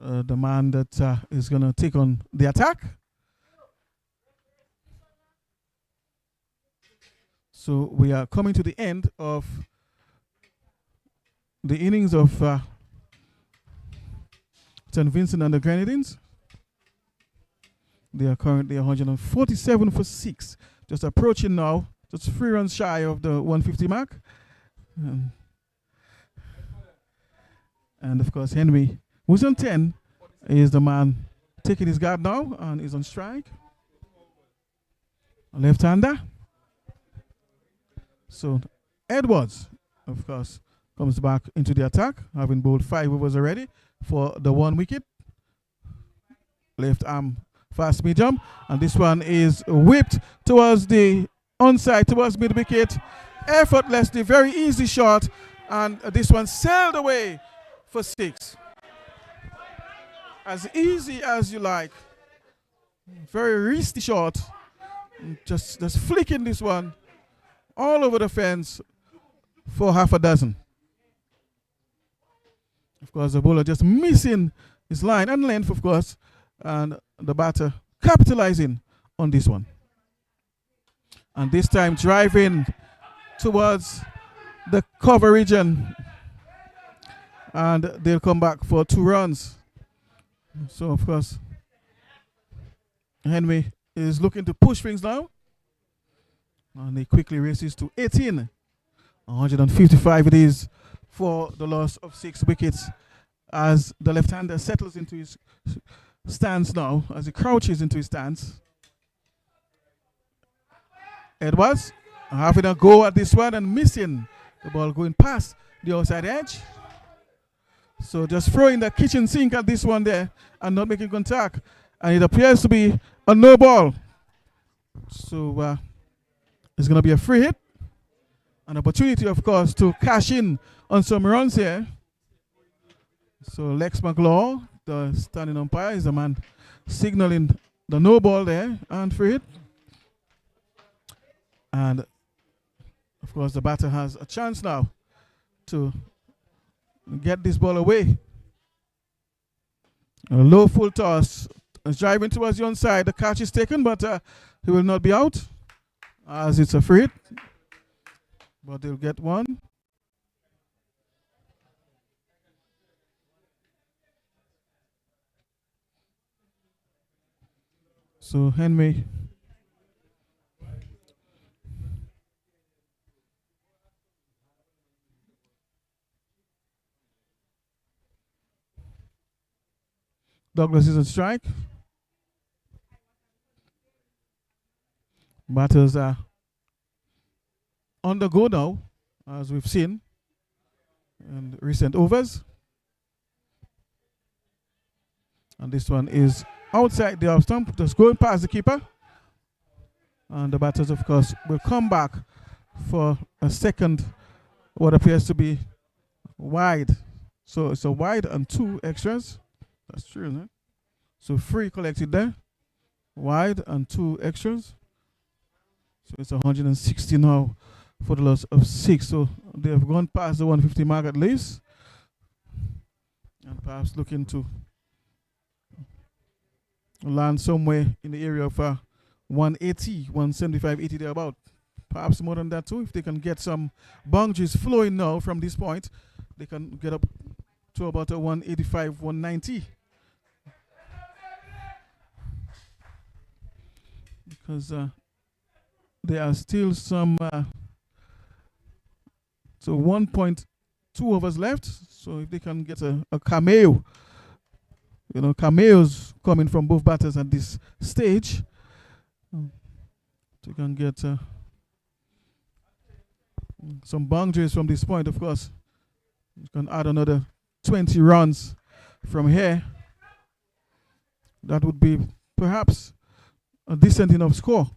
the man that is going to take on the attack. So we are coming to the end of the innings of St. Vincent and the Grenadines. They are currently 147 for 6. Just approaching now, just 3 runs shy of the 150 mark. And of course, Henry, who's on 10, is the man taking his guard now and is on strike. A left-hander. So Edwards, of course, comes back into the attack, having bowled 5 overs already for the 1 wicket. Left arm fast medium, and this one is whipped towards the onside, towards mid-wicket. Effortlessly, very easy shot, and this one sailed away for 6. As easy as you like. Very risky shot. Just flicking this one all over the fence for half a dozen. Of course, the bowler just missing his line and length, of course, and the batter capitalizing on this one. And this time driving towards the cover region. And they'll come back for 2 runs. So, of course, Henry is looking to push things now. And he quickly races to 18. 155 it is for the loss of 6 wickets as the left-hander settles into his stance now, as he crouches into his stance. Edwards having a go at this one and missing the ball going past the outside edge. So just throwing the kitchen sink at this one there and not making contact. And it appears to be a no ball. So it's going to be a free hit. An opportunity, of course, to cash in on some runs here. So Lex McLaw, the standing umpire, is the man signaling the no ball there and free hit. And, of course, the batter has a chance now to get this ball away. A low full toss. Driving towards the onside. The catch is taken, but he will not be out as it's a free hit. But they'll get one. So Henry Douglas is on strike. Batters are on the go now, as we've seen in recent overs. And this one is outside the off stump, just going past the keeper. And the batters, of course, will come back for a second, what appears to be wide. So it's a wide and 2 extras. That's true, isn't it? So 3 collected there. Wide and 2 extras. So it's 160 now for the loss of 6. So they have gone past the 150 mark at least. And perhaps looking to land somewhere in the area of 180, 175, 80 thereabout. Perhaps more than that too. If they can get some boundaries flowing now from this point, they can get up to about a 185, 190. Because there are still some, so 1.2 overs left. So if they can get a cameo, you know, cameos coming from both batters at this stage, they can get some boundaries from this point, of course. You can add another 20 runs from here. That would be perhaps a decent enough score.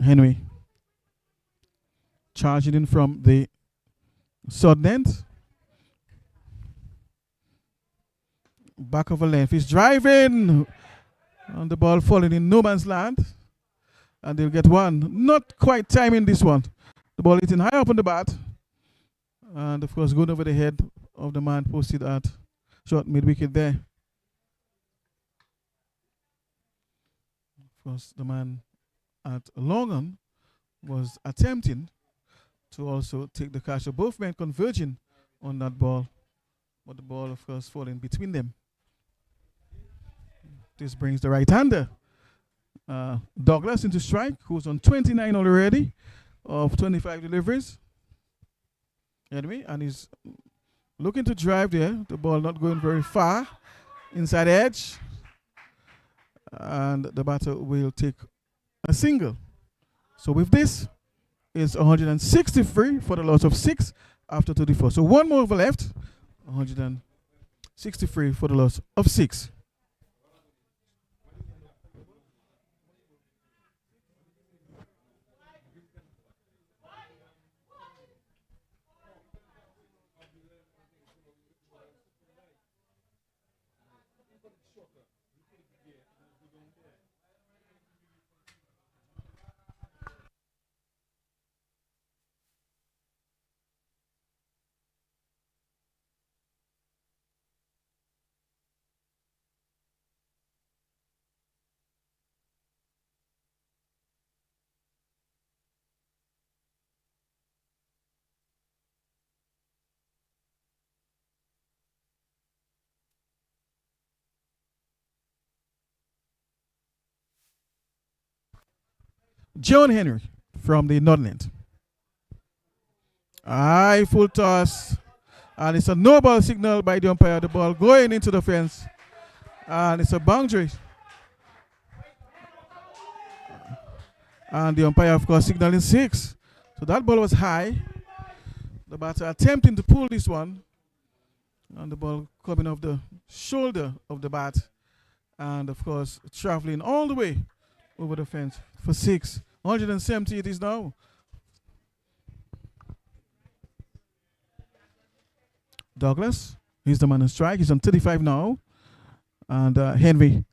Henry charging in from the sudden end. Back of a length. He's driving. And the ball falling in no man's land. And they'll get one. Not quite timing this one. The ball hitting high up on the bat. And of course going over the head of the man posted at short mid-wicket there. Of course the man at long on was attempting to also take the catch. So both men converging on that ball. But the ball, of course, falling between them. This brings the right-hander, Douglas, into strike, who's on 29 already of 25 deliveries. Anyway, and he's looking to drive there. The ball not going very far. Inside edge. And the batter will take a single. So with this, it's 163 for the loss of 6 after 34. So one more over left. 163 for the loss of 6. John Henry from the Northland. High full toss. And it's a no ball signal by the umpire. The ball going into the fence. And it's a boundary. And the umpire, of course, signaling 6. So that ball was high. The batter attempting to pull this one. And the ball coming off the shoulder of the bat. And, of course, traveling all the way over the fence for 6. 170 it is now. Douglas, he's the man on strike. He's on 35 now. And Henry,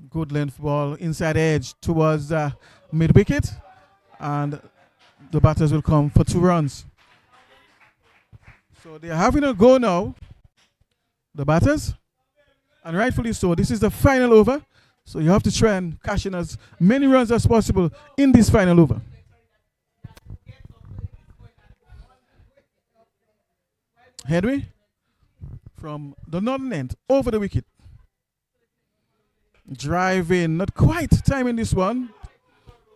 good length ball, inside edge towards mid-wicket. And the batters will come for 2 runs. So they're having a go now, the batters. And rightfully so. This is the final over. So you have to try and cash in as many runs as possible in this final over. Henry from the northern end over the wicket. Driving, not quite timing this one.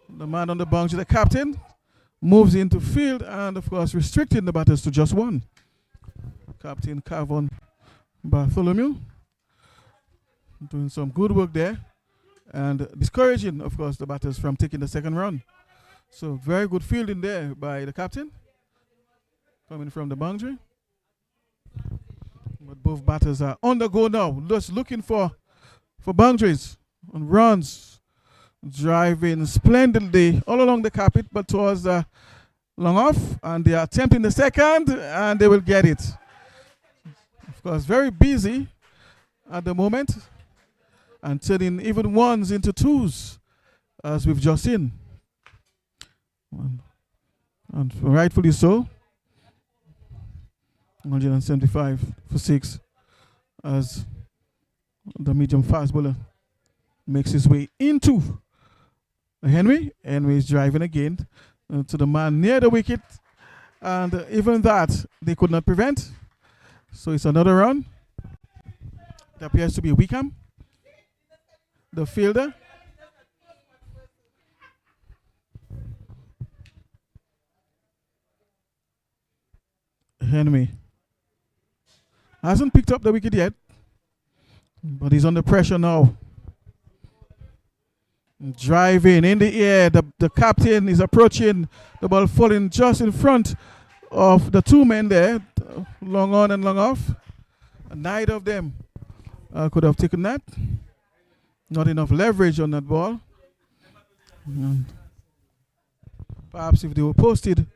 The man on the boundary, the captain, moves into field and, of course, restricting the batters to just 1. Captain Cavon Bartholomew doing some good work there and discouraging, of course, the batters from taking the second run. So very good fielding there by the captain coming from the boundary. But both batters are on the go now, just looking for boundaries and runs. Driving splendidly all along the carpet, but towards the long off, and they are attempting the second, and they will get it. Of course, very busy at the moment, and turning even 1s into 2s, as we've just seen. And rightfully so. 175 for 6, as the medium fast bowler makes his way into Henry. Henry is driving again to the man near the wicket, and even that they could not prevent. So it's another run. It appears to be Wickham, the fielder. Henry hasn't picked up the wicket yet, but he's under pressure now. Driving in the air, the captain is approaching, the ball falling just in front of the 2 men there, long on and long off. Neither of them could have taken that. Not enough leverage on that ball. Perhaps if they were posted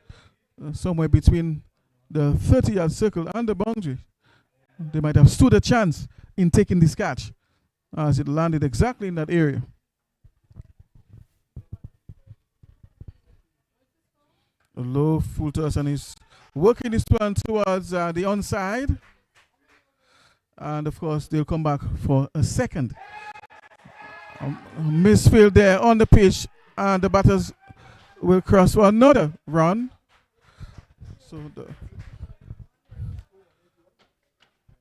somewhere between the 30-yard circle and the boundary, they might have stood a chance in taking this catch, as it landed exactly in that area. A low full toss, and he's working this one towards the onside. And of course, they'll come back for a second. Misfield there on the pitch, and the batters will cross for another run.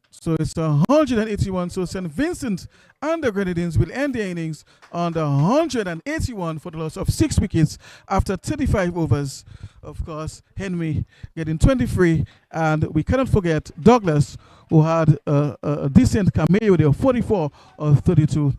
So it's 181. So St. Vincent and the Grenadines will end their innings on the 181 for the loss of 6 wickets after 35 overs. Of course, Henry getting 23, and we cannot forget Douglas, who had a decent cameo there, 44 of 32,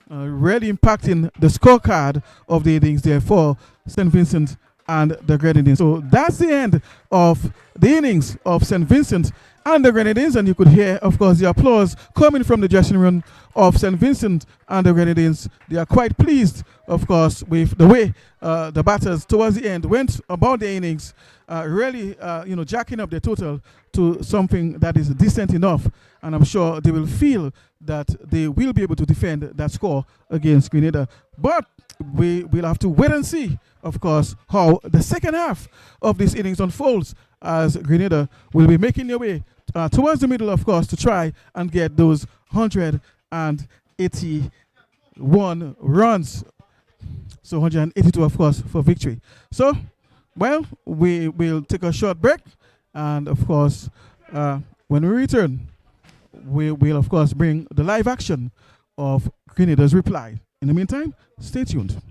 really impacting the scorecard of the innings there for St. Vincent and the Grenadines. So that's the end of the innings of St. Vincent and the Grenadines, and you could hear, of course, the applause coming from the dressing room of St. Vincent and the Grenadines. They are quite pleased, of course, with the way the batters towards the end went about their innings, really, jacking up their total to something that is decent enough. And I'm sure they will feel that they will be able to defend that score against Grenada. But we will have to wait and see, of course, how the second half of this innings unfolds, as Grenada will be making their way towards the middle, of course, to try and get those 181 runs. So 182, of course, for victory. So, well, we will take a short break. And, of course, when we return, we will, of course, bring the live action of Grenada's reply. In the meantime, stay tuned.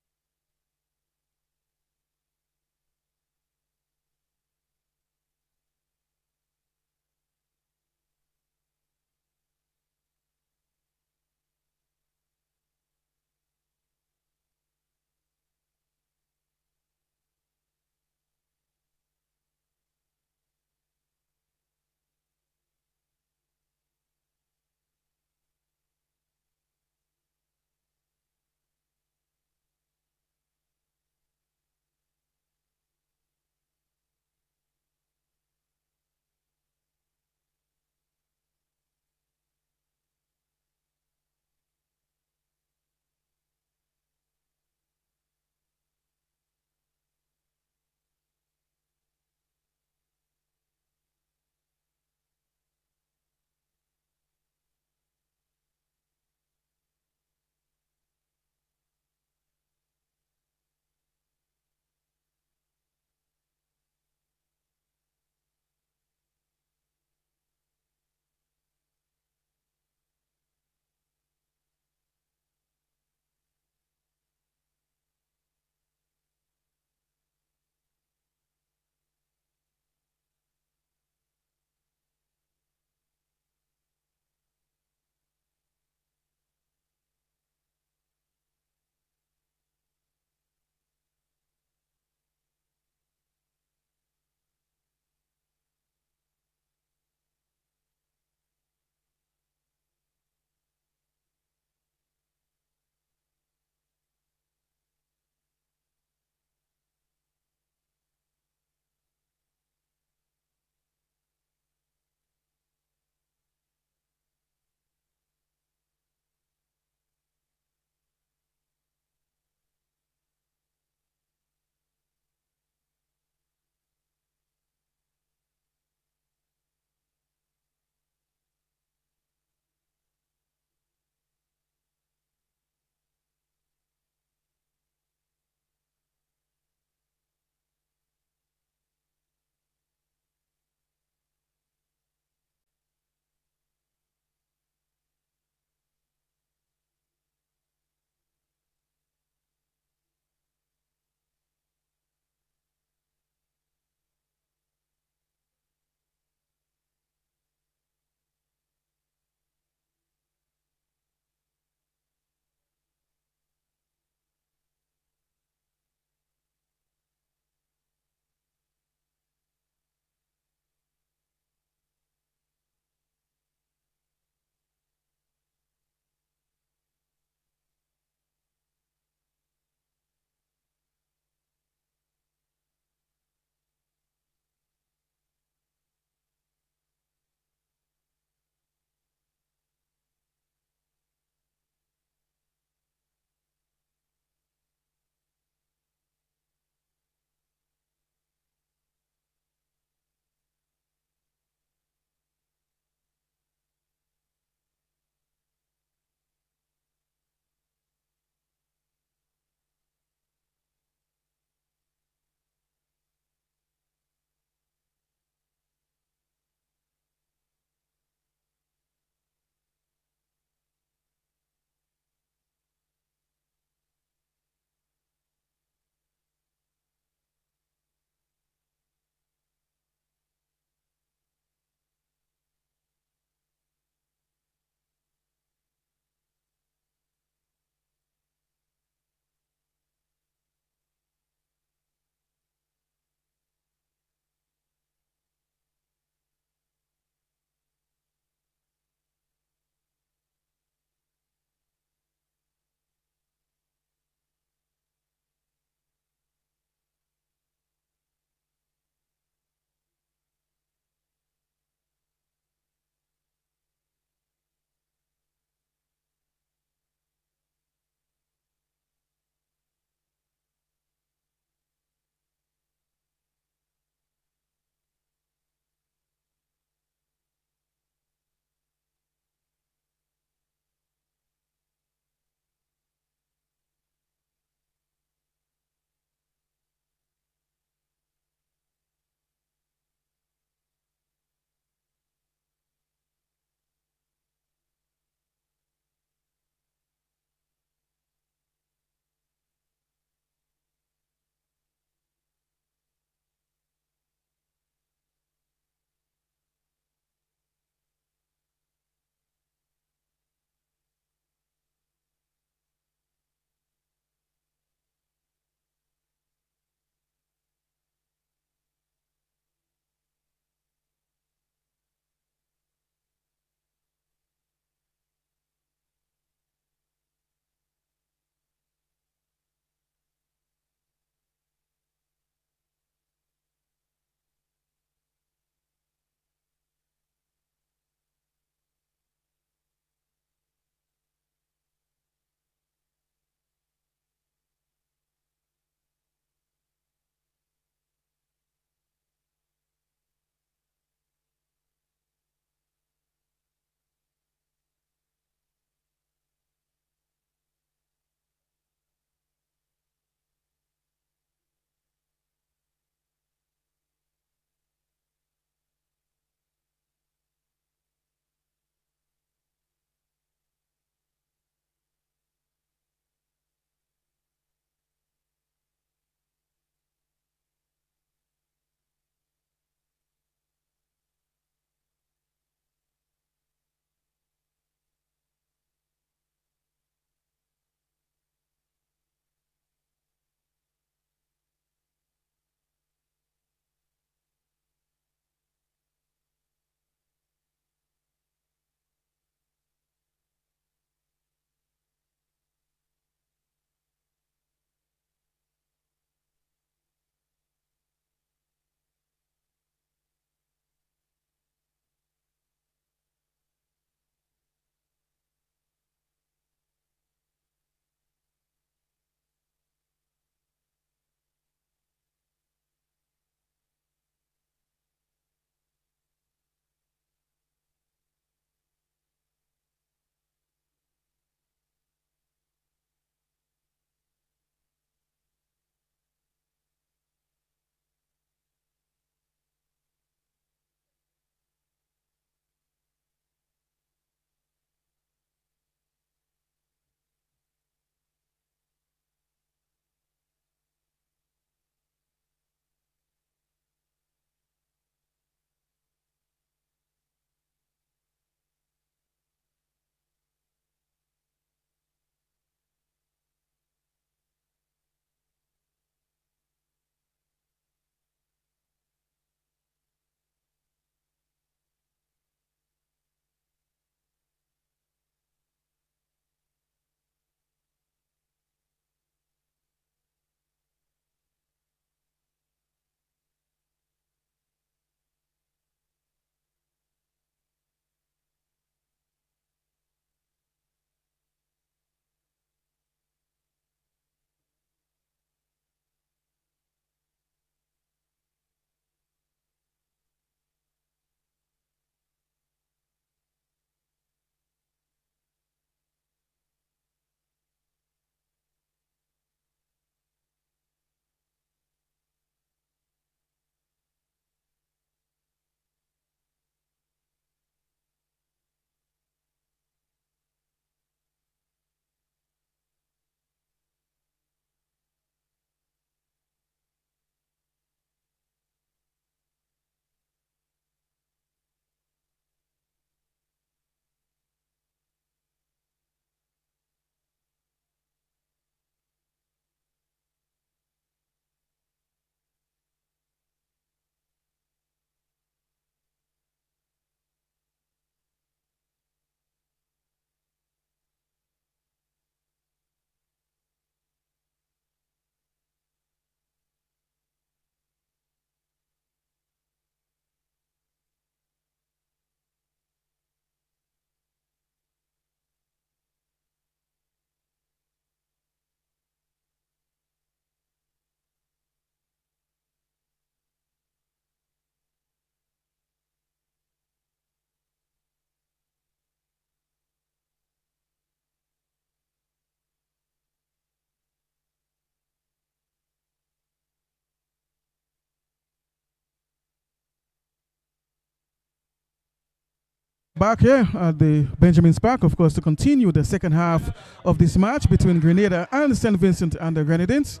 Back here at the Benjamin's Park, of course, to continue the second half of this match between Grenada and St. Vincent and the Grenadines.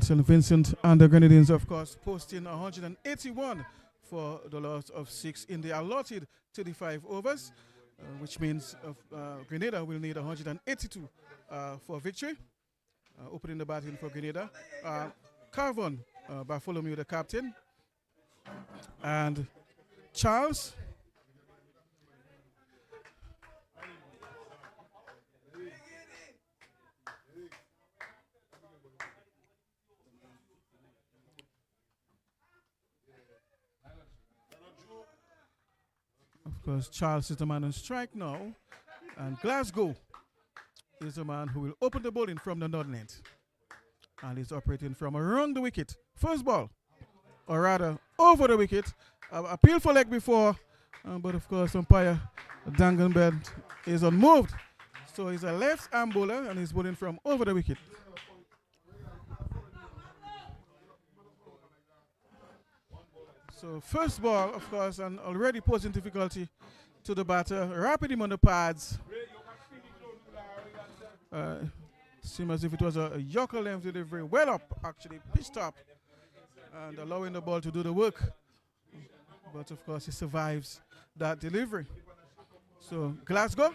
St. Vincent and the Grenadines, of course, posting 181 for the loss of 6 in the allotted 35 overs, which means Grenada will need 182 for victory. Opening the batting for Grenada, Carvon Bartholomew, the captain, and Charles. Of course, Charles is the man on strike now, and Glasgow is the man who will open the bowling from the non-net, and he's operating from around the wicket. First ball, or rather over the wicket. Appeal for leg before, but of course umpire Dangenbed is unmoved, so he's a left-arm bowler and he's bowling from over the wicket. So first ball, of course, and already posing difficulty to the batter. Rapid him on the pads. Seems as if it was a Yorker length delivery, well up, actually, pitched up, and allowing the ball to do the work. But of course, he survives that delivery. So Glasgow,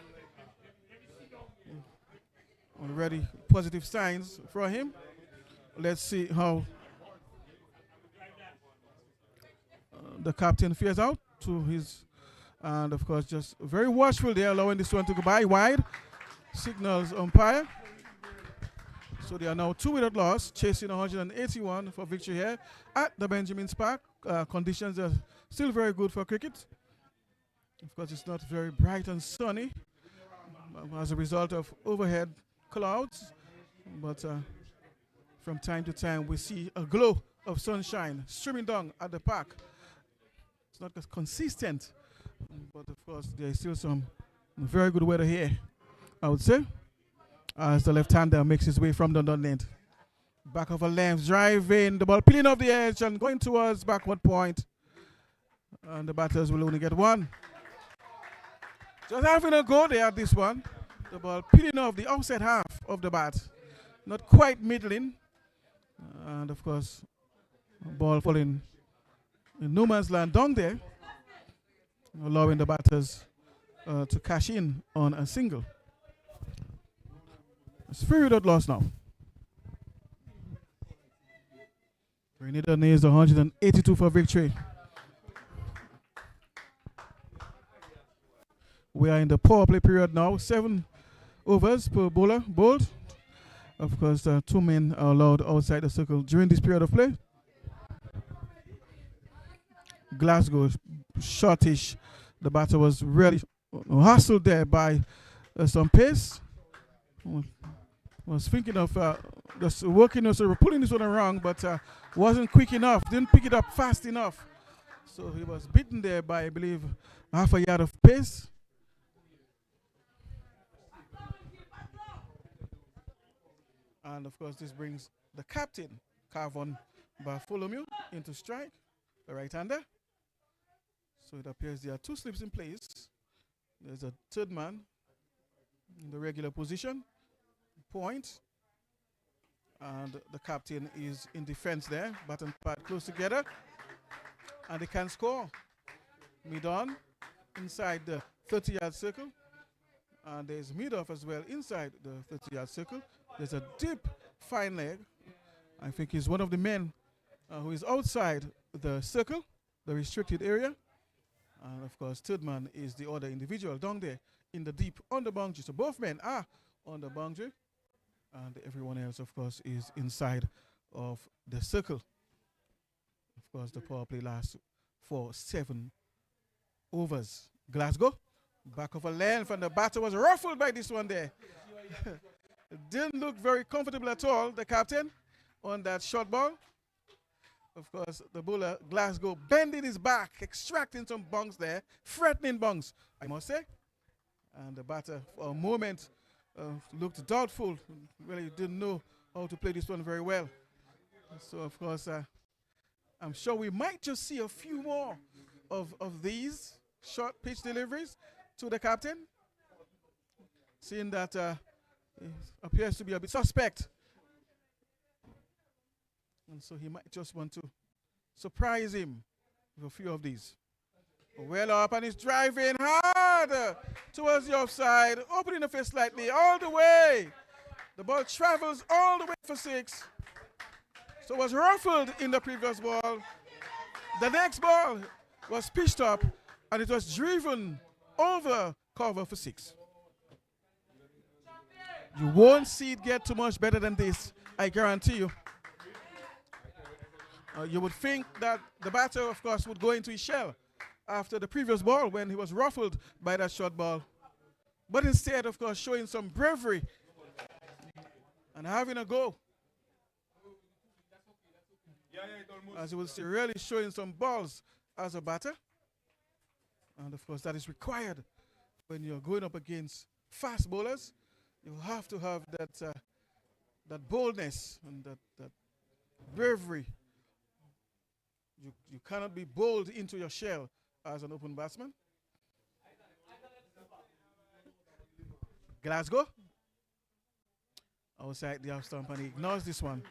already positive signs for him. Let's see how the captain fares out to his, and of course, just very watchful there, allowing this one to go by wide. Signals umpire. So they are now 2 without loss, chasing 181 for victory here at the Benjamin's Park. Conditions are still very good for cricket. Of course, it's not very bright and sunny as a result of overhead clouds, but from time to time we see a glow of sunshine streaming down at the park. It's not consistent, but of course there is still some very good weather here, I would say, as the left-hander makes his way from the non-net. Back of a length, driving the ball, peeling off the edge and going towards backward point. And the batters will only get one. Just having a go there at this one. The ball peeling off the outside half of the bat. Not quite middling. And of course, ball falling in no man's land down there, allowing the batters to cash in on a single. It's 3 without loss now. Grenada needs 182 for victory. We are in the power play period now. 7 overs per bowler bowled. Of course, 2 men are allowed outside the circle during this period of play. Glasgow, shortish. The batter was really hustled there by some pace. Was thinking of just working, so pulling this one around, but wasn't quick enough, didn't pick it up fast enough. So he was beaten there by, I believe, half a yard of pace. And of course, this brings the captain, Carvon Bartholomew, into strike, the right-hander. So it appears there are 2 slips in place. There's a third man in the regular position, point, and the captain is in defense there, bat and pad close together, and they can score. Mid-on inside the 30-yard circle, and there's mid-off as well inside the 30-yard circle. There's a deep fine leg. I think he's one of the men who is outside the circle, the restricted area. And of course, third man is the other individual down there in the deep on the boundary. So both men are on the boundary, and everyone else, of course, is inside of the circle. Of course, the power play lasts for 7 overs. Glasgow, back of a length, and the batter was ruffled by this one there. Didn't look very comfortable at all, the captain, on that short ball. Of course, the bowler, Glasgow, bending his back, extracting some bungs there, threatening bungs, I must say. And the batter, for a moment, looked doubtful. Really didn't know how to play this one very well. So, of course, I'm sure we might just see a few more of these short pitch deliveries to the captain, seeing that he appears to be a bit suspect. And so he might just want to surprise him with a few of these. Well up, and he's driving hard towards the offside, opening the face slightly, all the way. The ball travels all the way for 6. So it was ruffled in the previous ball. The next ball was pitched up, and it was driven over cover for 6. You won't see it get too much better than this, I guarantee you. You would think that the batter, of course, would go into his shell after the previous ball when he was ruffled by that short ball. But instead, of course, showing some bravery and having a go. As you will see, really showing some balls as a batter. And of course, that is required when you're going up against fast bowlers. You have to have that that boldness and that bravery. You cannot be bold into your shell as an open batsman. Glasgow. Outside the off stump, and he ignores this one.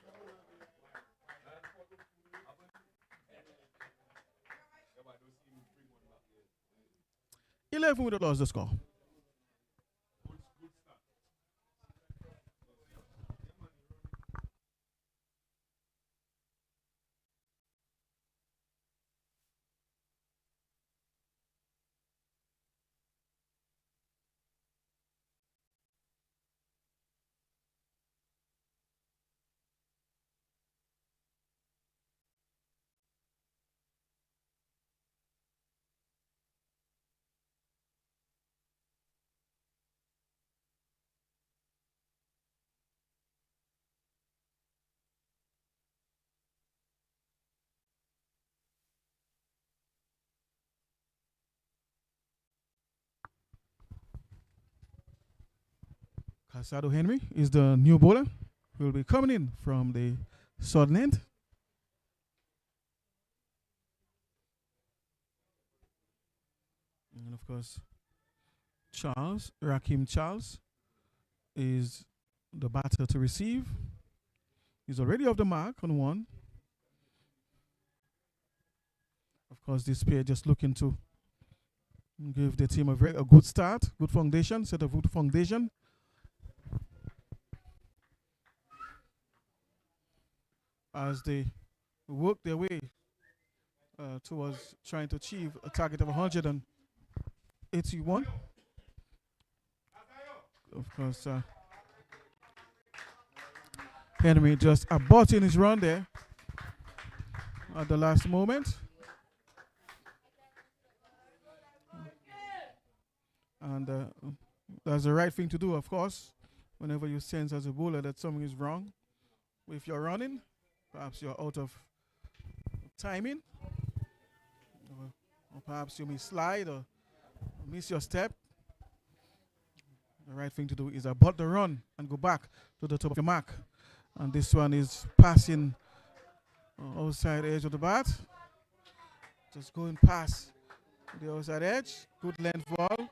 Eleven would have lost the score. Casado Henry is the new bowler. Will be coming in from the southern end. And of course, Rakim Charles is the batter to receive. He's already off the mark on 1. Of course, this pair just looking to give the team a good start, good foundation, set of good foundation. As they work their way towards trying to achieve a target of 181. Of course, Henry just aborting his run there at the last moment. And that's the right thing to do, of course, whenever you sense as a bowler that something is wrong. If you're running, perhaps you're out of timing, or perhaps you may slide or miss your step. The right thing to do is abort the run and go back to the top of your mark. And this one is passing outside edge of the bat. Just going past the outside edge. Good length ball.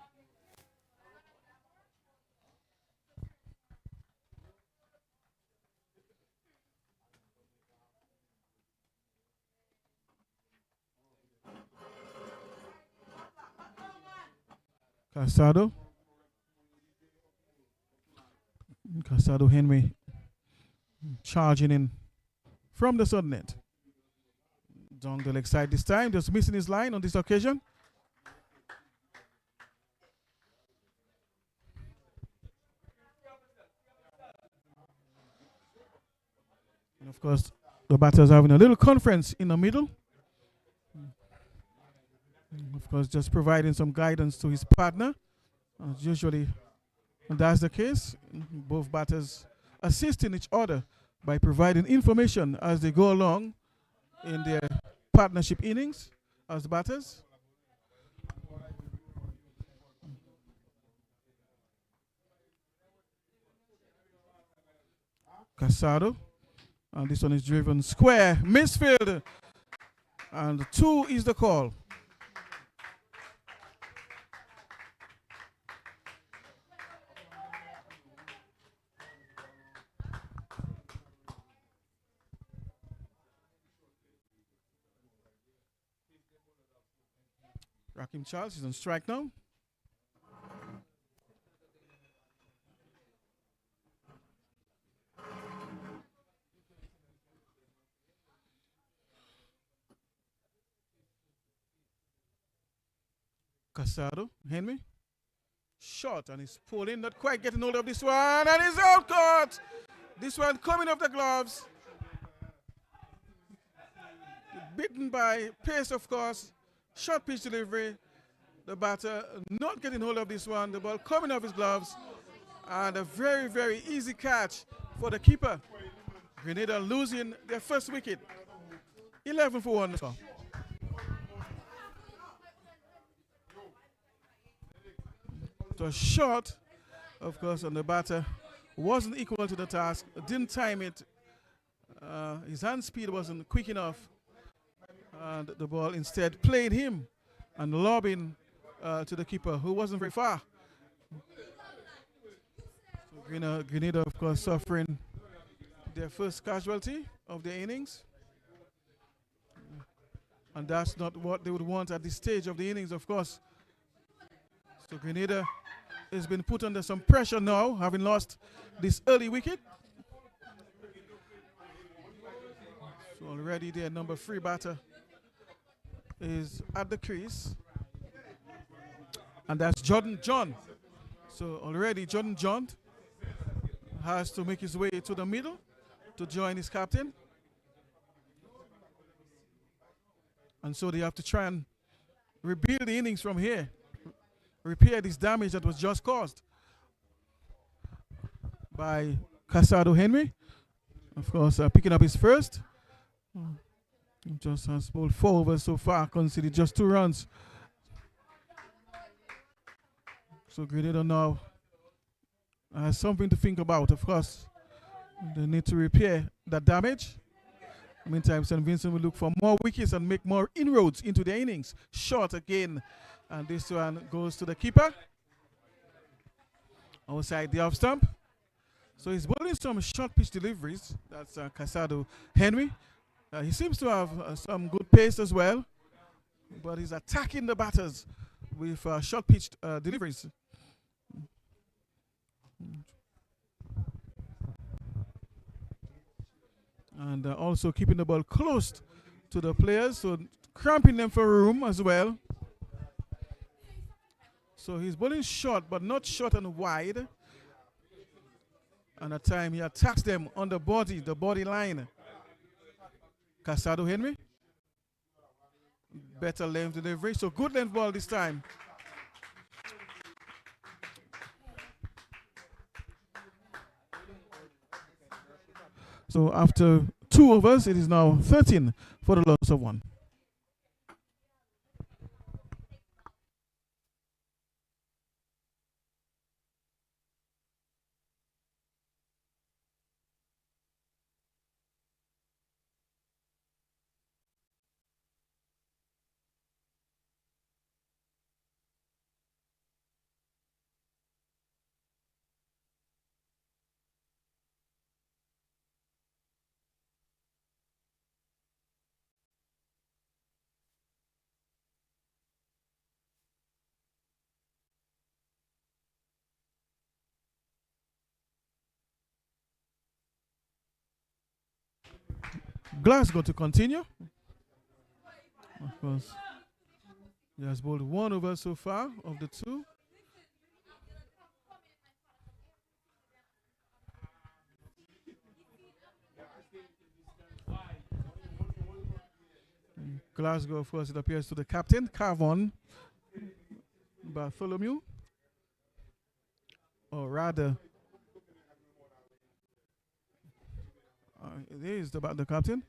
Casado Henry charging in from the southern end. Down the leg side this time, just missing his line on this occasion. And of course, the batters having a little conference in the middle. Of course, just providing some guidance to his partner. Usually, that's the case. Both batters assisting each other by providing information as they go along in their partnership innings as batters. Casado. And this one is driven square. Misfield. And 2 is the call. Rakim Charles is on strike now. Casado, Henry. Shot, and he's pulling, not quite getting hold of this one, and he's out caught. This one coming off the gloves. Bitten by pace, of course. Short pitch delivery. The batter not getting hold of this one. The ball coming off his gloves. And a very, very easy catch for the keeper. Grenada losing their first wicket. 11 for 1. So short, of course, and the batter wasn't equal to the task. Didn't time it. His hand speed wasn't quick enough. And the ball instead played him and lobbing to the keeper, who wasn't very far. So Grenada, of course, suffering their first casualty of the innings. And that's not what they would want at this stage of the innings, of course. So Grenada has been put under some pressure now, having lost this early wicket. So already their number 3 batter is at the crease. And that's Jordan John. So already Jordan John has to make his way to the middle to join his captain. And so they have to try and rebuild the innings from here. Repair this damage that was just caused by Casado Henry. Of course, picking up his first. He just has bowled 4 overs so far, conceded just 2 runs. So Grenada now has something to think about. Of course, they need to repair that damage. Meantime, St. Vincent will look for more wickets and make more inroads into the innings. Short again. And this one goes to the keeper. Outside the off stump. So he's bowling some short pitch deliveries. That's Casado Henry. He seems to have some good pace as well. But he's attacking the batters with short pitch deliveries. And also keeping the ball close to the players. So cramping them for room as well. So he's bowling short, but not short and wide. And at time he attacks them on the body line. Casado Henry. Better length delivery. So good length ball this time. So after 2 overs, it is now 13 for the loss of 1. Glasgow to continue. Of course, he has bowled 1 over so far of the 2. Glasgow, of course, it appears to the captain, Carvon Bartholomew. Or rather, it is the captain.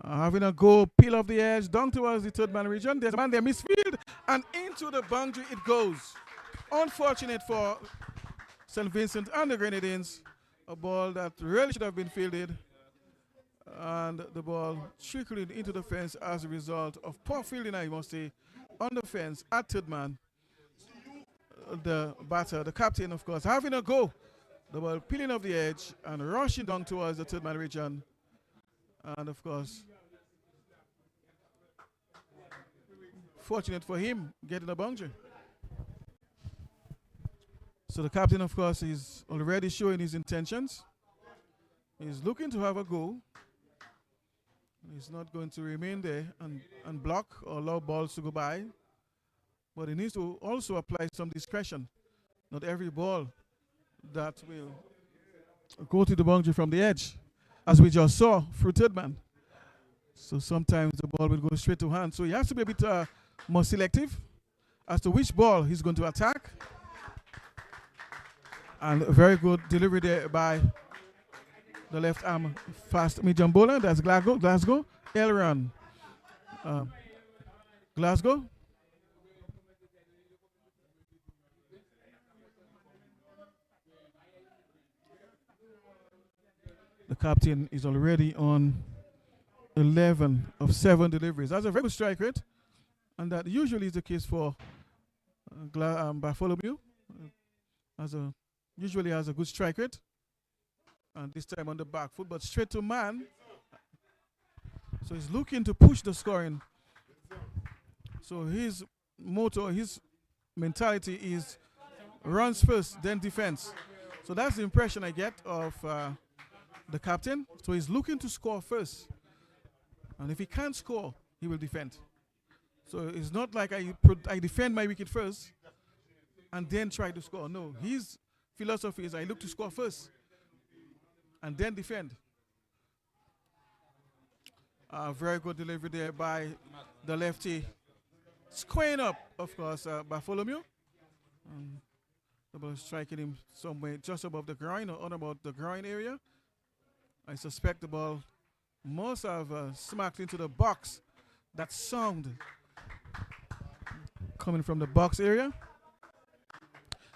Having a go, peel off the edge, down towards the 3rd man region. There's a man there, misfield, and into the boundary it goes. Unfortunate for St. Vincent and the Grenadines. A ball that really should have been fielded. And the ball trickled into the fence as a result of poor fielding, I must say, on the fence at 3rd man. The batter, the captain, of course, having a go. The ball peeling off the edge and rushing down towards the 3rd man region. And of course, Fortunate for him getting a boundary. So the captain, of course, is already showing his intentions. He's looking to have a go. He's not going to remain there and block or allow balls to go by. But he needs to also apply some discretion. Not every ball that will go to the boundary from the edge, as we just saw through third man. So sometimes the ball will go straight to hand. So he has to be a bit more selective as to which ball he's going to attack. And a very good delivery there by the left arm fast medium bowler. That's Glasgow. Elron. Glasgow. The captain is already on 11 of 7 deliveries. That's a very good strike rate. And that usually is the case for Bartholomew. Usually has a good strike rate. And this time on the back foot, but straight to man. So he's looking to push the scoring. So his motto, his mentality is runs first, then defense. So that's the impression I get of the captain. So he's looking to score first. And if he can't score, he will defend. So it's not like I defend my wicket first and then try to score. No, his philosophy is I look to score first and then defend. Very good delivery there by the lefty. Squaring up, of course, Bartholomew. The ball is striking him somewhere just above the groin or on about the groin area. I suspect the ball must have smacked into the box. That sound coming from the box area.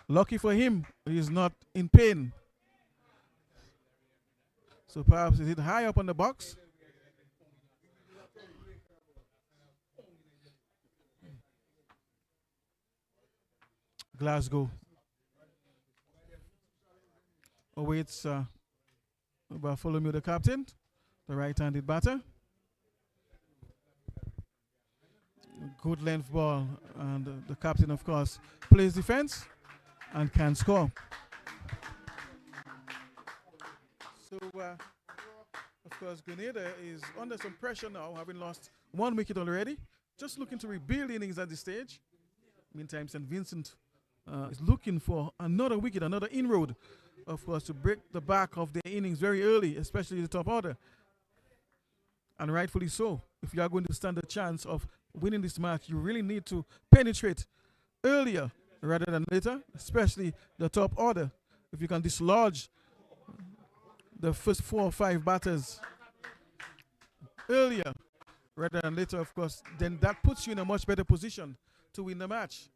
Lucky for him, he's not in pain. So perhaps is it high up on the box? Glasgow awaits Bartholomew, the captain, the right-handed batter. Good length ball, and the captain, of course, plays defense and can score. So, of course, Grenada is under some pressure now, having lost 1 wicket already. Just looking to rebuild innings at this stage. Meantime, St. Vincent is looking for another wicket, another inroad, of course, to break the back of their innings very early, especially the top order. And rightfully so. If you are going to stand a chance of winning this match, you really need to penetrate earlier rather than later, especially the top order. If you can dislodge the first 4 or 5 batters earlier rather than later, of course, then that puts you in a much better position to win the match,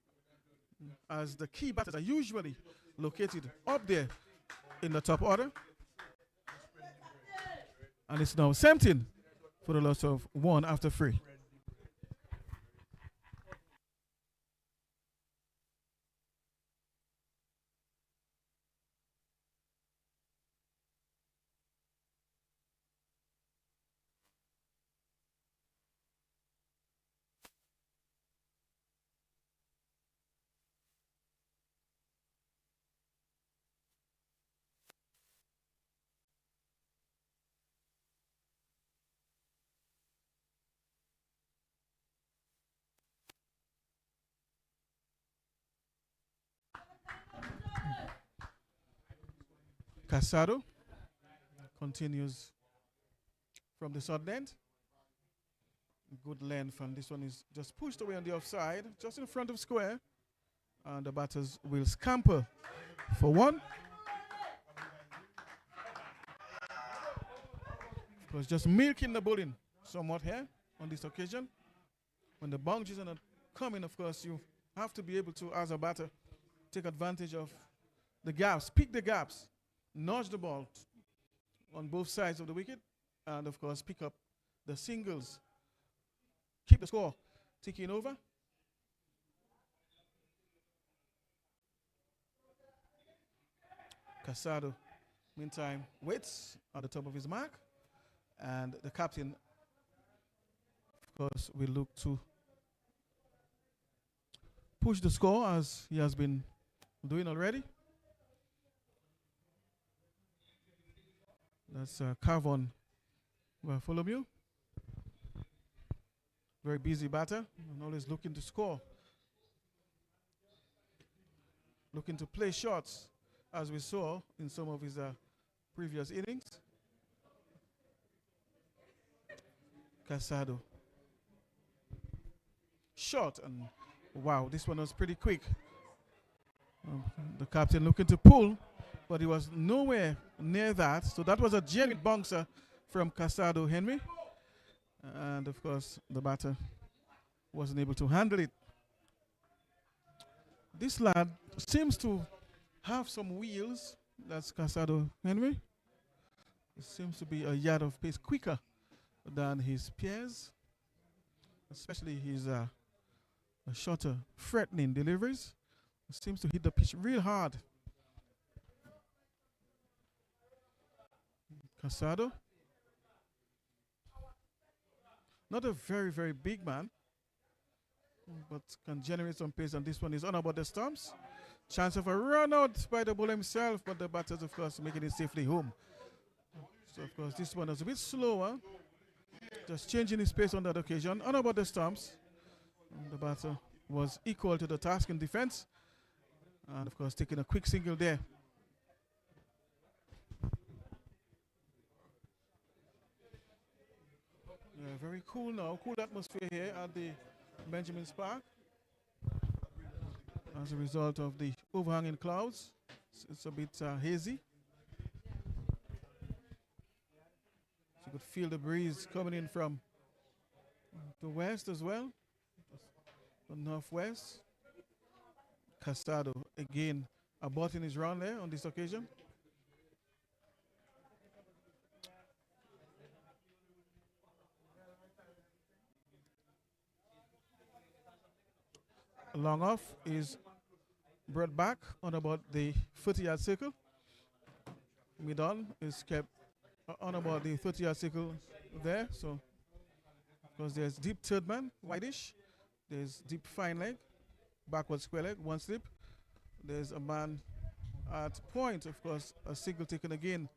as the key batters are usually located up there in the top order. And it's now 17 for the loss of 1 after 3. Casado continues from the short end. Good length, and this one is just pushed away on the offside, just in front of square. And the batters will scamper for 1. It was just milking the bowling somewhat here on this occasion. When the boundaries are not coming, of course, you have to be able to, as a batter, take advantage of the gaps, pick the gaps, nudge the ball on both sides of the wicket, and of course pick up the singles, keep the score ticking over. Casado, meantime, waits at the top of his mark, and the captain, of course, will look to push the score as he has been doing already. That's Carvon Bartholomew. Very busy batter and always looking to score. Looking to play shots as we saw in some of his previous innings. Casado. Shot, and wow, this one was pretty quick. The captain looking to pull, but he was nowhere near that. So that was a genuine bouncer from Casado Henry. And of course, the batter wasn't able to handle it. This lad seems to have some wheels. That's Casado Henry. He seems to be a yard of pace quicker than his peers, especially his shorter, threatening deliveries. He seems to hit the pitch real hard. Casado. Not a very, very big man, but can generate some pace, and this one is on about the stumps. Chance of a run out by the bowler himself, but the batters, of course, making it safely home. So, of course, this one is a bit slower. Just changing his pace on that occasion. On about the stumps. And the batter was equal to the task in defense. And, of course, taking a quick single there. Yeah, very cool now. Cool atmosphere here at the Benjamin's Park. As a result of the overhanging clouds, it's a bit hazy. So you could feel the breeze coming in from the west as well, the northwest. Casado again aborting his run there on this occasion. Long off is brought back on about the 30-yard circle. Mid-on is kept on about the 30-yard circle there. So, because there's deep third man, whitish. There's deep fine leg, backward square leg, one slip. There's a man at point, of course, a single taken again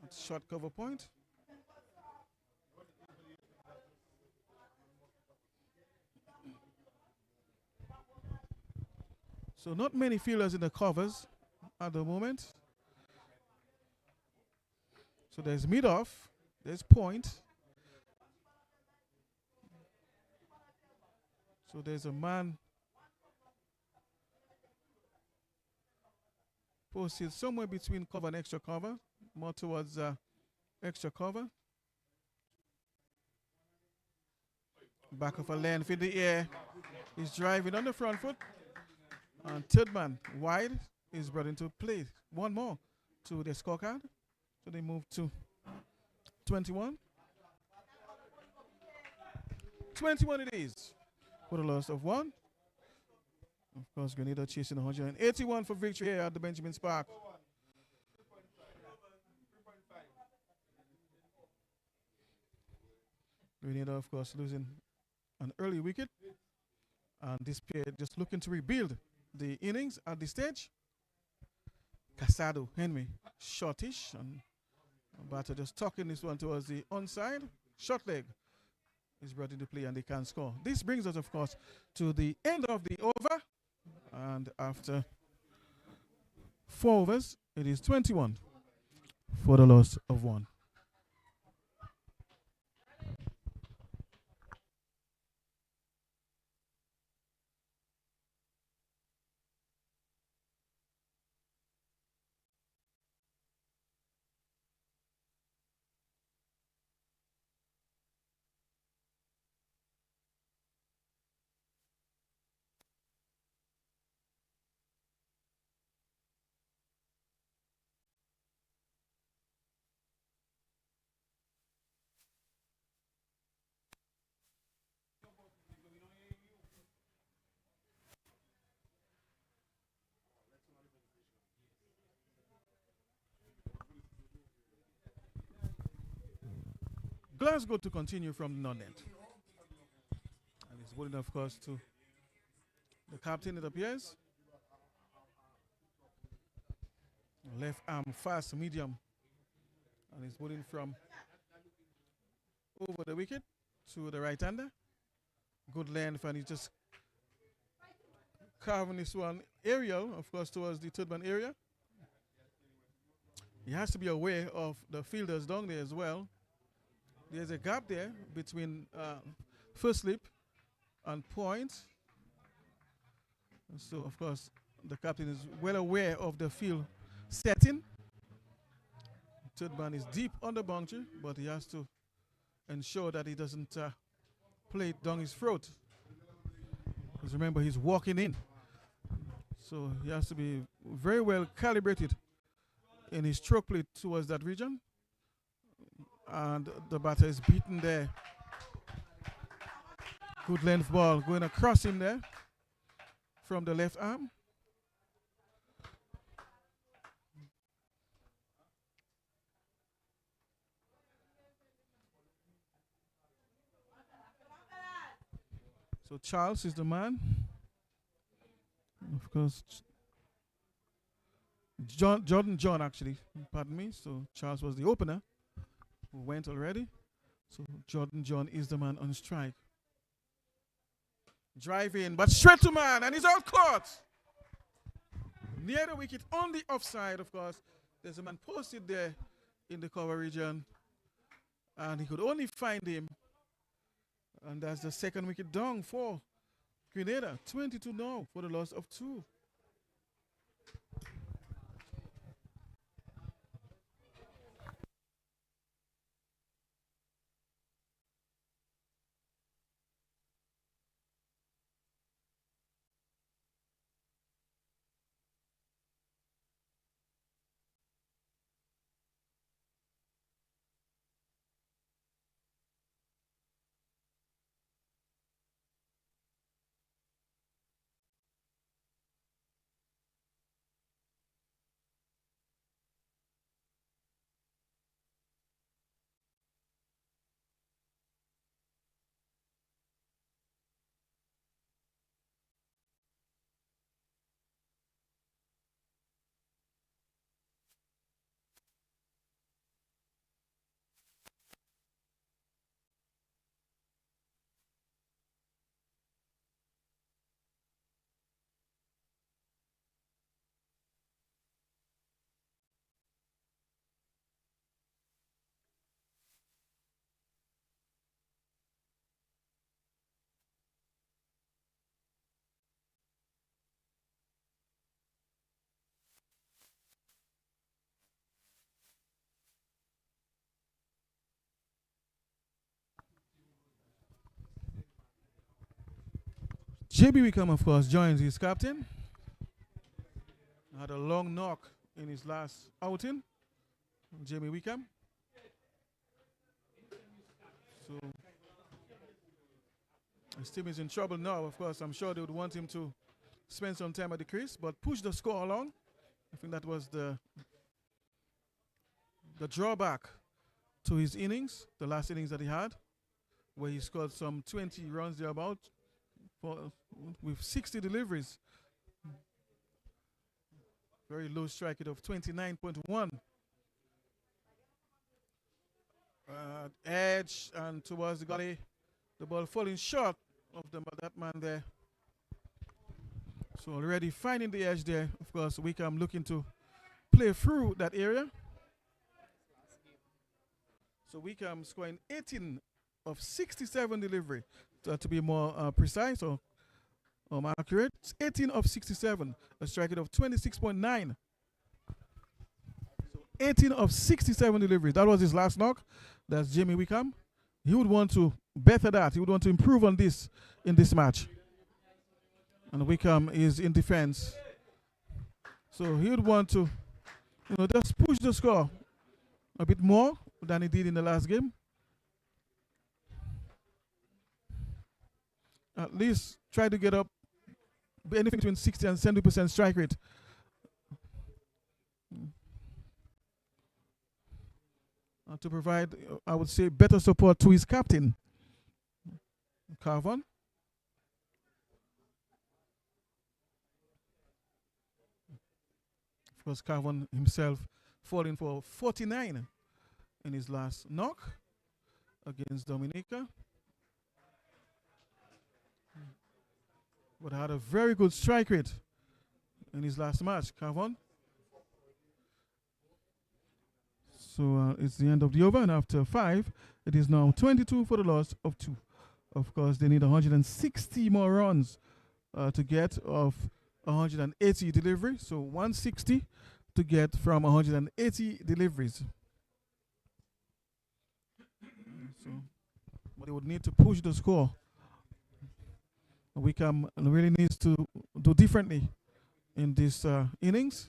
at short cover point. So not many fielders in the covers at the moment. So there's mid-off, there's point. So there's a man posted somewhere between cover and extra cover, more towards extra cover. Back of a length in the air. He's driving on the front foot. And third man wide is brought into play. One more to the scorecard. So they move to 21. 21 it is for the loss of one. Of course, Grenada chasing 181 for victory here at the Benjamin's Park. Grenada, of course, losing an early wicket. And this pair just looking to rebuild the innings at this stage. Casado Henry, shortish, and batter just tucking this one towards the onside. Short leg is brought into play and they can score. This brings us, of course, to the end of the over. And after 4 overs, it is 21 for the loss of one. Glasgow to continue from non-net. And it's bowling, of course, to the captain, it appears. Left arm fast, medium. And he's bowling from over the wicket to the right hander. Good length, and he's just carving this one aerial, of course, towards the third man area. He has to be aware of the fielders down there as well. There's a gap there between first slip and point. So, of course, the captain is well aware of the field setting. Third man is deep on the boundary, but he has to ensure that he doesn't play it down his throat. Because remember, he's walking in. So he has to be very well calibrated in his stroke play towards that region. And the batter is beaten there. Good length ball going across him there from the left arm. So Charles is the man. Of course, Jordan John actually, pardon me. So Charles was the opener who went already. So Jordan John is the man on strike. Drive in, but straight to man, and he's out caught. Near the wicket, on the offside, of course. There's a man posted there in the cover region, and he could only find him. And that's the second wicket down for Grenada. 22 now for the loss of 2. JB Wickham, of course, joins his captain. Had a long knock in his last outing. Jamie Wickham. So his team is in trouble now. Of course, I'm sure they would want him to spend some time at the crease, but push the score along. I think that was the drawback to his innings, the last innings that he had, where he scored some 20 runs thereabout with 60 deliveries. Very low strike rate of 29.1. Edge and towards the gully, the ball falling short of that man there. So already finding the edge there. Of course, Wickham looking to play through that area. So Wickham scoring 18 of 67 delivery, to be more precise or accurate. 18 of 67, a strike rate of 26.9. So 18 of 67 deliveries. That was his last knock. That's Jamie Wickham. He would want to better that. He would want to improve on this in this match. And Wickham is in defense. So he would want to, just push the score a bit more than he did in the last game. At least try to get up anything between 60 and 70% strike rate. To provide, I would say, better support to his captain, Carvon. Of course, Carvon himself falling for 49 in his last knock against Dominica. But had a very good strike rate in his last match, Carvon. So it's the end of the over, and after 5, it is now 22 for the loss of 2. Of course, they need 160 more runs to get of 180 delivery. So 160 to get from 180 deliveries. So, but they would need to push the score. Wickham really needs to do differently in this innings,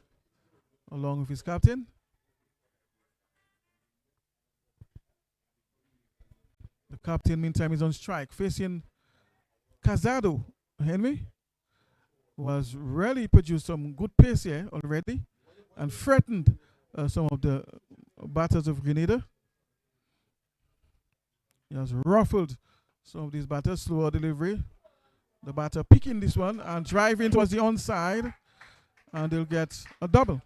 along with his captain. The captain, meantime, is on strike, facing Casado. Henry was really produced some good pace here already and threatened some of the batters of Grenada. He has ruffled some of these batters, slower delivery. The batter picking this one and driving towards the onside, and they'll get a double.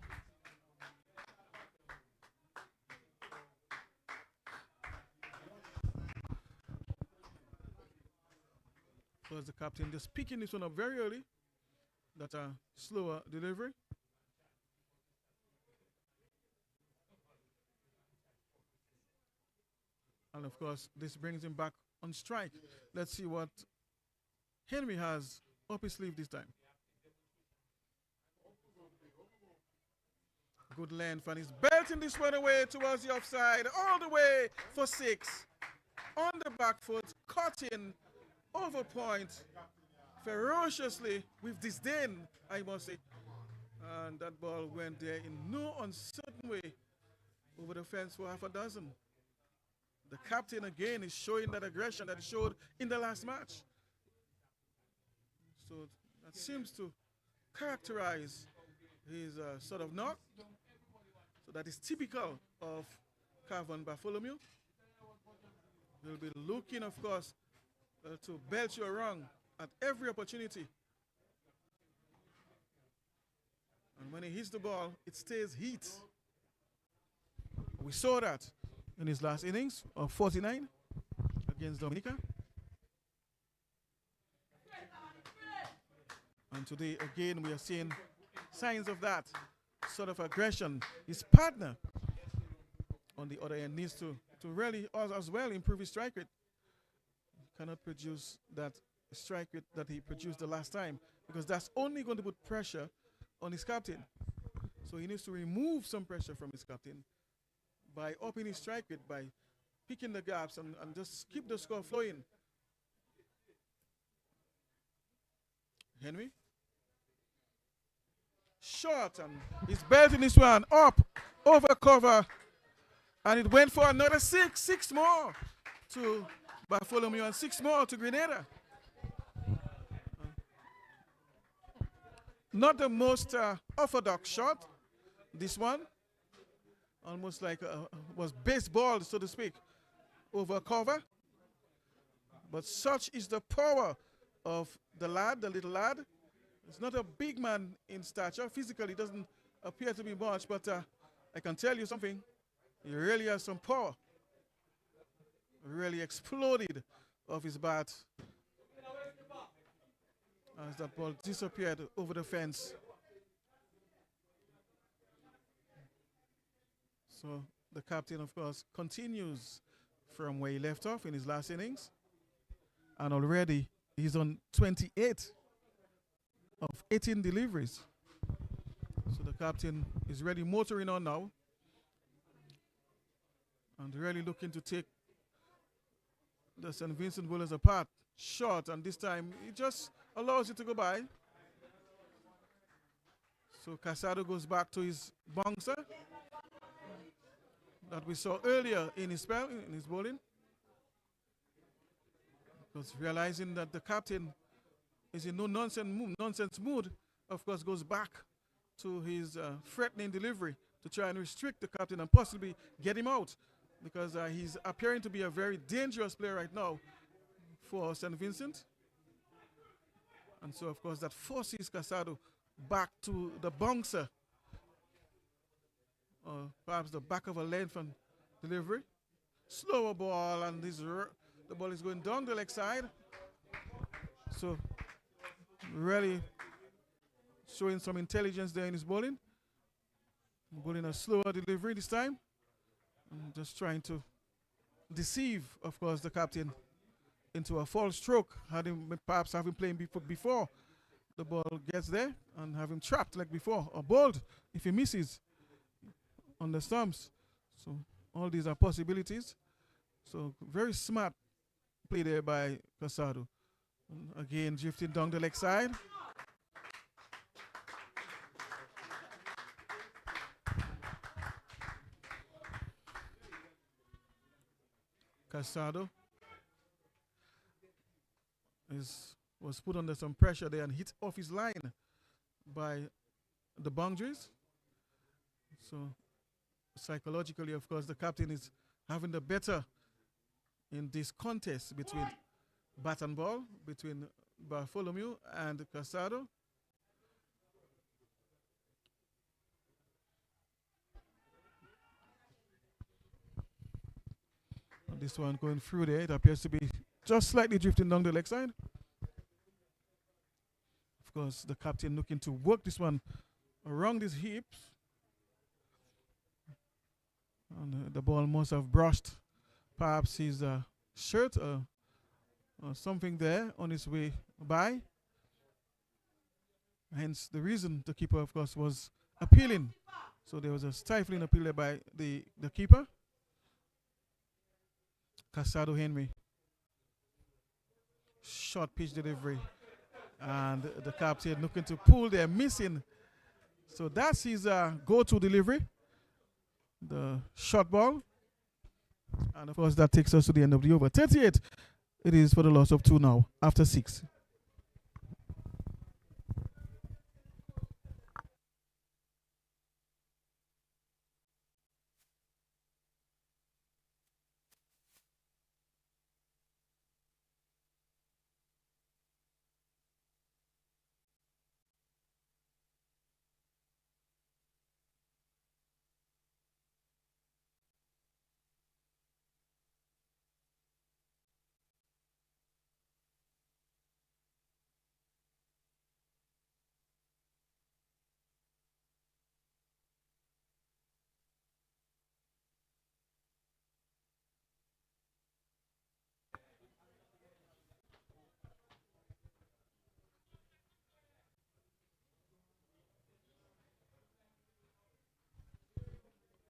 So as the captain just picking this one up very early, that a slower delivery. And of course, this brings him back on strike. Let's see what Henry has up his sleeve this time. Good length, and he's belting this one away towards the offside, all the way for 6. On the back foot, cutting over point, ferociously, with disdain, I must say. And that ball went there in no uncertain way over the fence for half a dozen. The captain again is showing that aggression that he showed in the last match. So that seems to characterize his sort of knock. So that is typical of Carvon Bartholomew. He'll be looking, of course, to belt you around at every opportunity. And when he hits the ball, it stays heat. We saw that in his last innings of 49 against Dominica. And today, again, we are seeing signs of that sort of aggression. His partner, on the other end, needs to really as well improve his strike rate. Cannot produce that strike rate that he produced the last time, because that's only going to put pressure on his captain. So he needs to remove some pressure from his captain by upping his strike rate, by picking the gaps and just keep the score flowing. Henry. Short, and he's belting this one up over cover, and it went for another 6 more to Bartholomew and 6 more to Grenada. Not the most orthodox shot, this one. Almost like was baseball, so to speak, over cover. But such is the power of the lad, the little lad. He's not a big man in stature. Physically, doesn't appear to be much, but I can tell you something. He really has some power. Really exploded off his bat as that ball disappeared over the fence. So the captain, of course, continues from where he left off in his last innings. And already he's on 28 of 18 deliveries. So the captain is really motoring on now and really looking to take the St. Vincent bowlers apart. Short, and this time he just allows it to go by. So Casado goes back to his bouncer that we saw earlier in his spell, in his bowling. Because realizing that the captain is in no nonsense mood, of course, goes back to his threatening delivery to try and restrict the captain and possibly get him out, because he's appearing to be a very dangerous player right now for St. Vincent. And so, of course, that forces Casado back to the bouncer perhaps the back of a length and delivery. Slower ball, and the ball is going down the leg side. So really showing some intelligence there in his bowling. Bowling a slower delivery this time. And just trying to deceive, of course, the captain into a false stroke. Perhaps have him playing before the ball gets there and have him trapped like before, or bowled if he misses on the stumps. So all these are possibilities. So very smart play there by Casado. Again, drifting down the leg side. Casado was put under some pressure there and hit off his line by the boundaries. So psychologically, of course, the captain is having the better in this contest between bat and ball, between Bartholomew and Casado. And this one going through there, it appears to be just slightly drifting down the leg side. Of course, the captain looking to work this one around his hips. And the ball must have brushed perhaps his shirt or something there on his way by. Hence the reason the keeper, of course, was appealing. So there was a stifling appeal there by the keeper. Casado Henry. Short pitch delivery. And the captain looking to pull there, missing. So that's his go-to delivery. The short ball. And of course that takes us to the end of the over. 38 it is for the loss of 2 now after 6.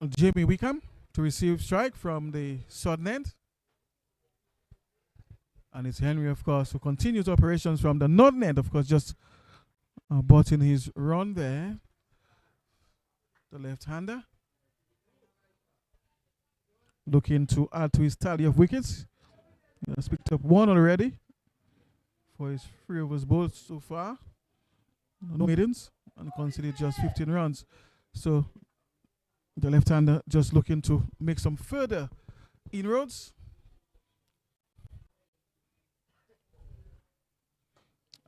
Jamie Wickham to receive strike from the southern end. And it's Henry, of course, who continues operations from the northern end, of course, just butting his run there. The left-hander looking to add to his tally of wickets. He has picked up 1 already for his 3 overs bowled so far. No maidens, and conceded just 15 runs. So the left-hander just looking to make some further inroads.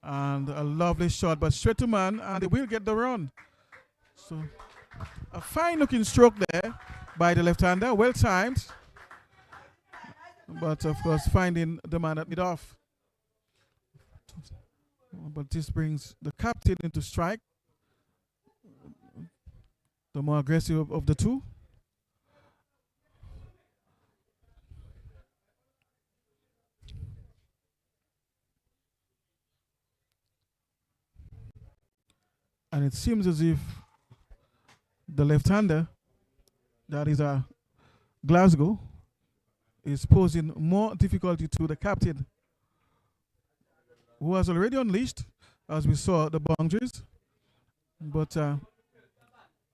And a lovely shot, but straight to man, and they will get the run. So a fine-looking stroke there by the left-hander, well-timed. But, of course, finding the man at mid-off. But this brings the captain into strike. The more aggressive of the two. And it seems as if the left-hander, that is Glasgow, is posing more difficulty to the captain, who has already unleashed, as we saw, the boundaries. But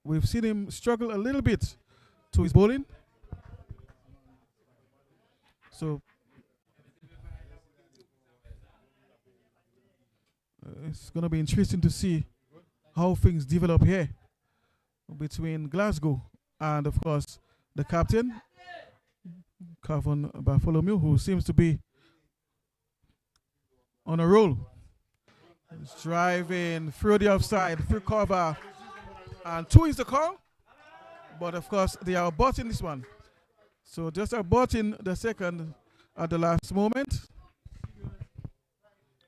we've seen him struggle a little bit to his bowling. So it's going to be interesting to see how things develop here between Glasgow and, of course, the captain, Kevin Bartholomew, who seems to be on a roll. He's driving through the offside, through cover, and 2 is the call. But of course, they are aborting this one. So just aborting the second at the last moment.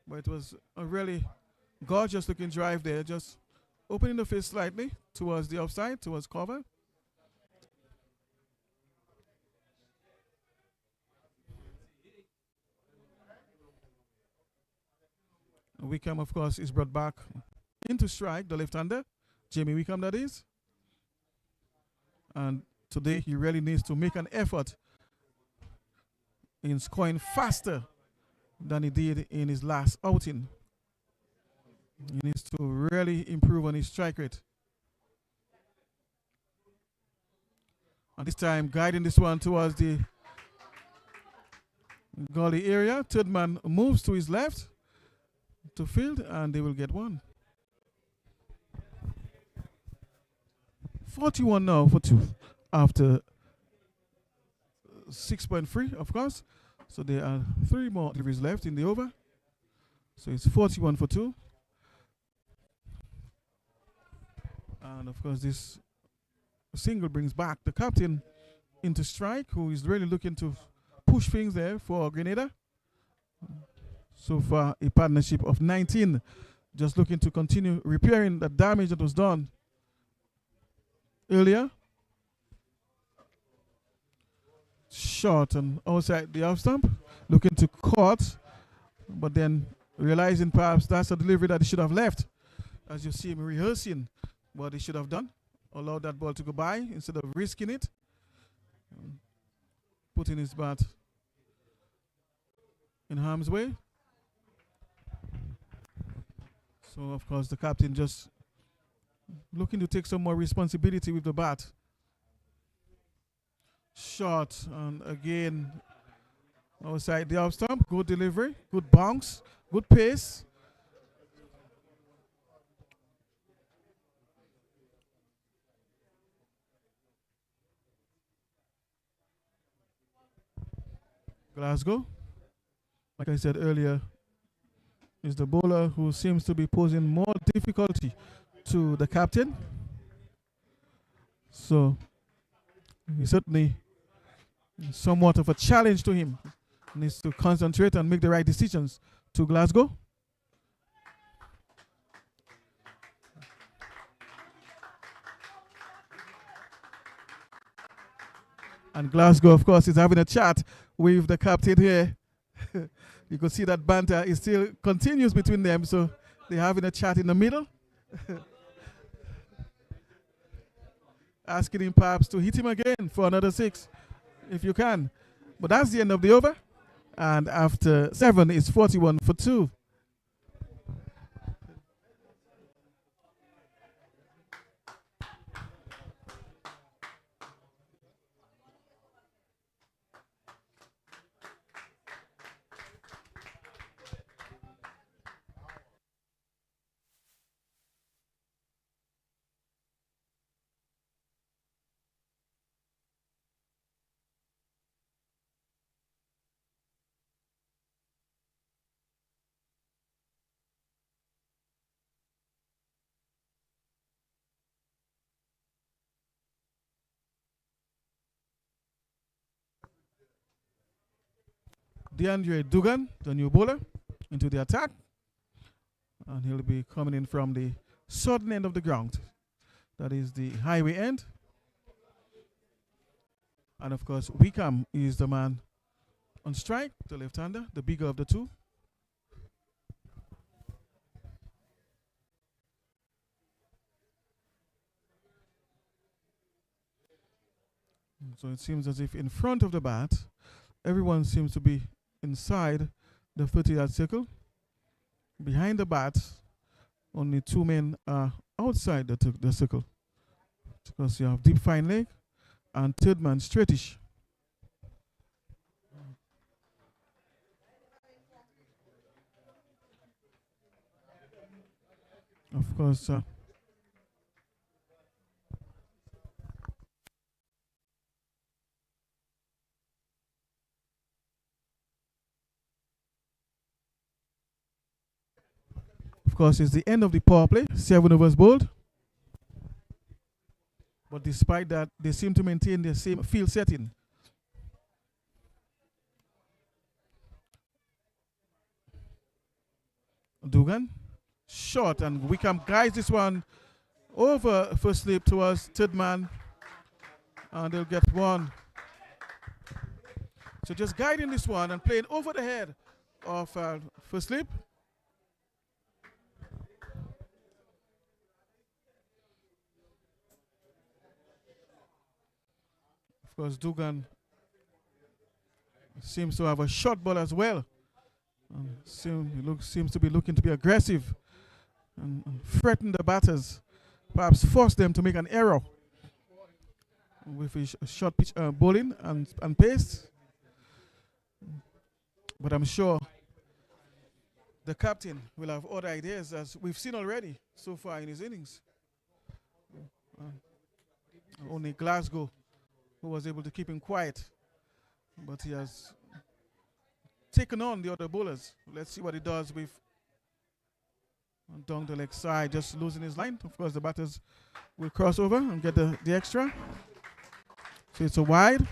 But it was a really gorgeous looking drive there, just opening the face slightly towards the offside, towards cover. Wickham, of course, is brought back into strike, the left-hander, Jamie Wickham, that is. And today he really needs to make an effort in scoring faster than he did in his last outing. He needs to really improve on his strike rate. And this time, guiding this one towards the goalie area. Third man moves to his left to field, and they will get one. 41 now for 2 after 6.3, of course. So there are 3 more deliveries left in the over. So it's 41 for 2. And of course, this single brings back the captain into strike, who is really looking to push things there for Grenada. So far, a partnership of 19, just looking to continue repairing the damage that was done earlier. Short and outside the off stump, looking to cut, but then realizing perhaps that's a delivery that he should have left, as you see him rehearsing what he should have done. Allow that ball to go by instead of risking it, putting his bat in harm's way. So of course the captain just looking to take some more responsibility with the bat. Short, and again outside the off stump. Good delivery, good bounce, good pace. Glasgow, like I said earlier, is the bowler who seems to be posing more difficulty to the captain. So he's certainly somewhat of a challenge to him. Needs to concentrate and make the right decisions to Glasgow. And Glasgow, of course, is having a chat with the captain here. You can see that banter is still continues between them, so they're having a chat in the middle. Asking him perhaps to hit him again for another 6, if you can. But that's the end of the over. And after 7, it's 41 for 2. DeAndre Dugan, the new bowler, into the attack. And he'll be coming in from the southern end of the ground. That is the highway end. And of course, Wickham is the man on strike, the left-hander, the bigger of the two. So it seems as if in front of the bat, everyone seems to be inside the 30-yard circle. Behind the bat, only 2 men are outside the circle. Because you have deep fine leg and third man straightish. Of course, it's the end of the power play. 7 overs bowled. But despite that, they seem to maintain the same field setting. Dugan, short, and Wickham guides this one over first slip towards third man, and they'll get one. So just guiding this one and playing over the head of first slip. Of course, Dugan seems to have a short ball as well. Seems to be looking to be aggressive and threaten the batters, perhaps force them to make an error with his short pitch bowling and pace. But I'm sure the captain will have other ideas, as we've seen already so far in his innings. Only Glasgow who was able to keep him quiet, but he has taken on the other bowlers. Let's see what he does with down the leg side, just losing his line. Of course, the batters will cross over and get the extra. So it's a wide.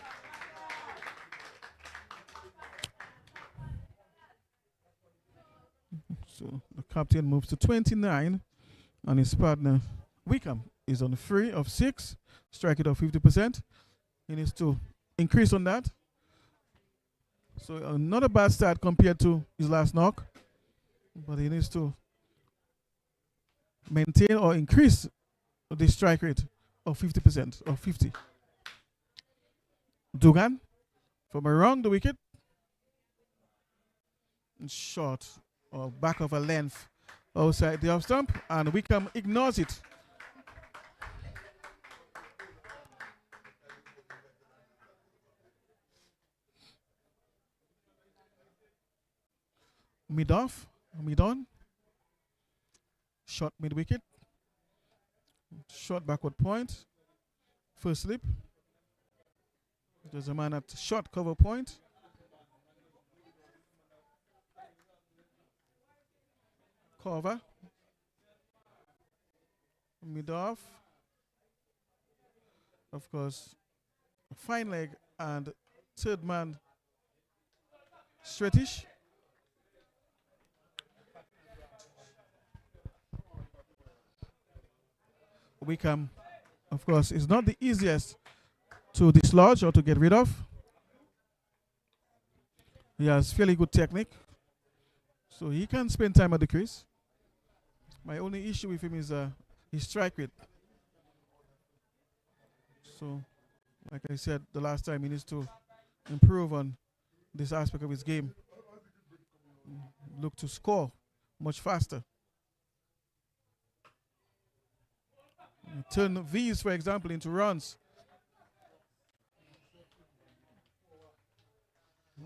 So the captain moves to 29, and his partner Wickham is on 3 of 6, strike it off 50%. He needs to increase on that. So not a bad start compared to his last knock, but he needs to maintain or increase the strike rate of 50% or 50. Dugan from around the wicket, short or back of a length outside the off stump, and Wickham ignores it. Mid off, mid on, short mid wicket, short backward point, first slip. There's a man at short cover point. Cover, mid off, of course, fine leg and third man straightish. Wickham, of course, is not the easiest to dislodge or to get rid of. He has fairly good technique, so he can spend time at the crease. My only issue with him is his strike rate. So, like I said the last time, he needs to improve on this aspect of his game. Look to score much faster. Turn V's, for example, into runs.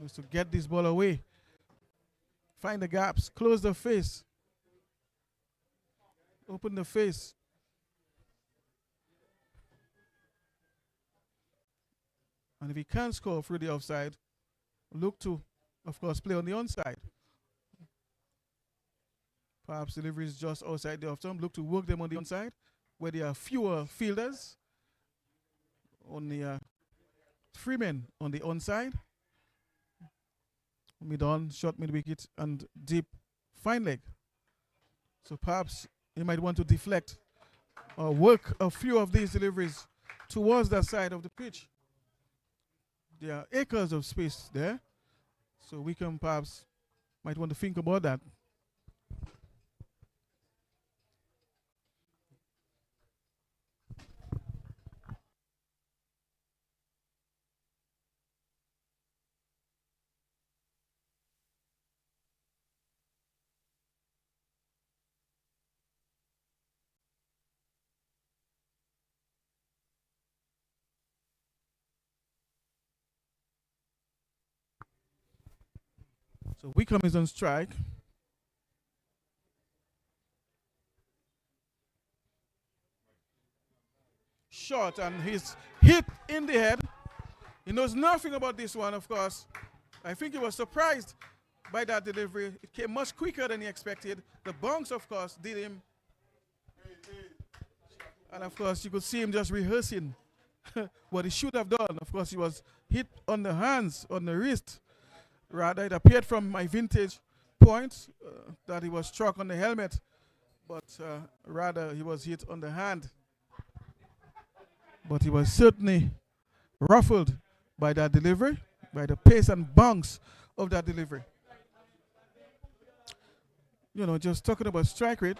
Needs to get this ball away. Find the gaps, close the face. Open the face. And if he can't score through the offside, look to, of course, play on the onside. Perhaps deliveries just outside the off stump. Look to work them on the onside, where there are fewer fielders. Only 3 men on the onside. Mid on, short mid wicket, and deep fine leg. So perhaps you might want to deflect or work a few of these deliveries towards that side of the pitch. There are acres of space there, so we can perhaps might want to think about that. So Wickham is on strike. Short, and he's hit in the head. He knows nothing about this one, of course. I think he was surprised by that delivery. It came much quicker than he expected. The bounce, of course, did him And of course, you could see him just rehearsing what he should have done. Of course, he was hit on the hands, on the wrist. Rather, it appeared from my vintage point that he was struck on the helmet, but rather he was hit on the hand. But he was certainly ruffled by that delivery, by the pace and bounce of that delivery. You know, just talking about strike rate.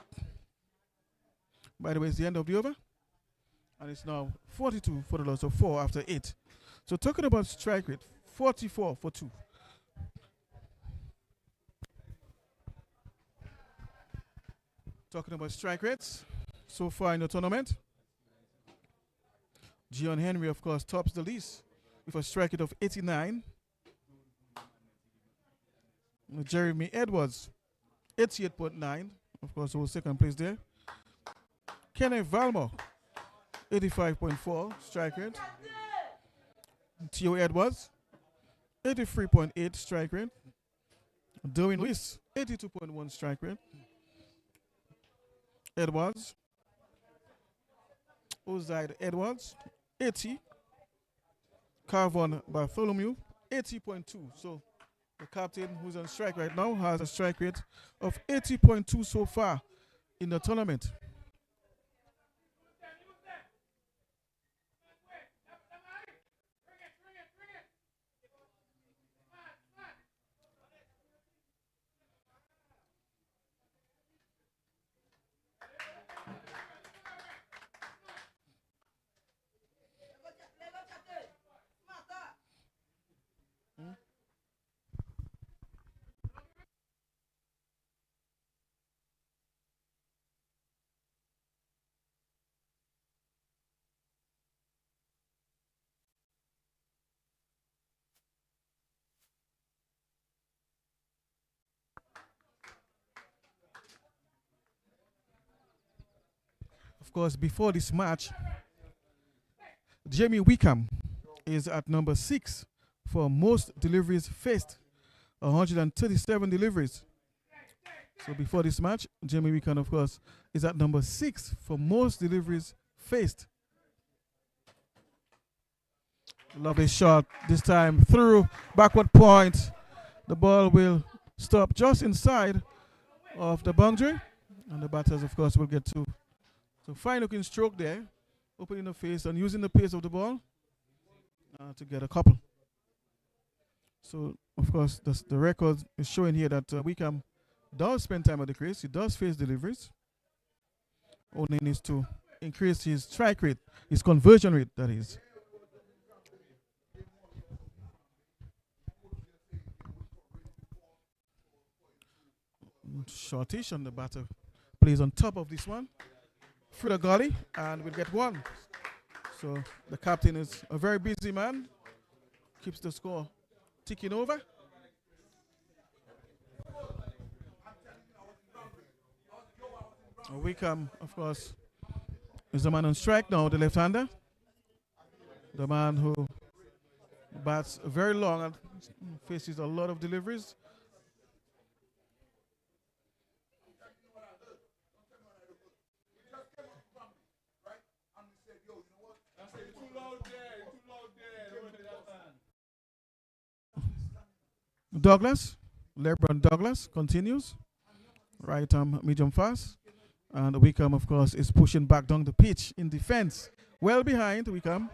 By the way, it's the end of the over. And it's now 42 for the loss of 4 after 8. So talking about strike rate, 44 for 2. Talking about strike rates so far in the tournament. Gian Henry, of course, tops the list with a strike rate of 89. Jeremy Edwards, 88.9. Of course, who was second place there. Kenneth Valmore, 85.4 strike rate. Theo Edwards, 83.8 strike rate. Derwin Lewis, 82.1 strike rate. Edwards, Ozaid Edwards, 80. Carvon Bartholomew, 80.2. So the captain, who's on strike right now, has a strike rate of 80.2 so far in the tournament. Of course, before this match, Jamie Wickham is at number 6 for most deliveries faced, 137 deliveries. So before this match, Jamie Wickham, of course, is at number 6 for most deliveries faced. Lovely shot this time through backward point. The ball will stop just inside of the boundary, and the batters, of course, will get to. So fine looking stroke there, opening the face and using the pace of the ball to get a couple. So, of course, the record is showing here that Wickham does spend time at the crease. He does face deliveries. Only needs to increase his strike rate, his conversion rate, that is. Shortish, and the batter plays on top of this one through the gully and will get one. So the captain is a very busy man, keeps the score ticking over. Wickham, of course, is the man on strike now, the left-hander. The man who bats very long and faces a lot of deliveries. Douglas, LeBron Douglas continues. Right arm, medium fast. And Wickham, of course, is pushing back down the pitch in defense. Well behind Wickham.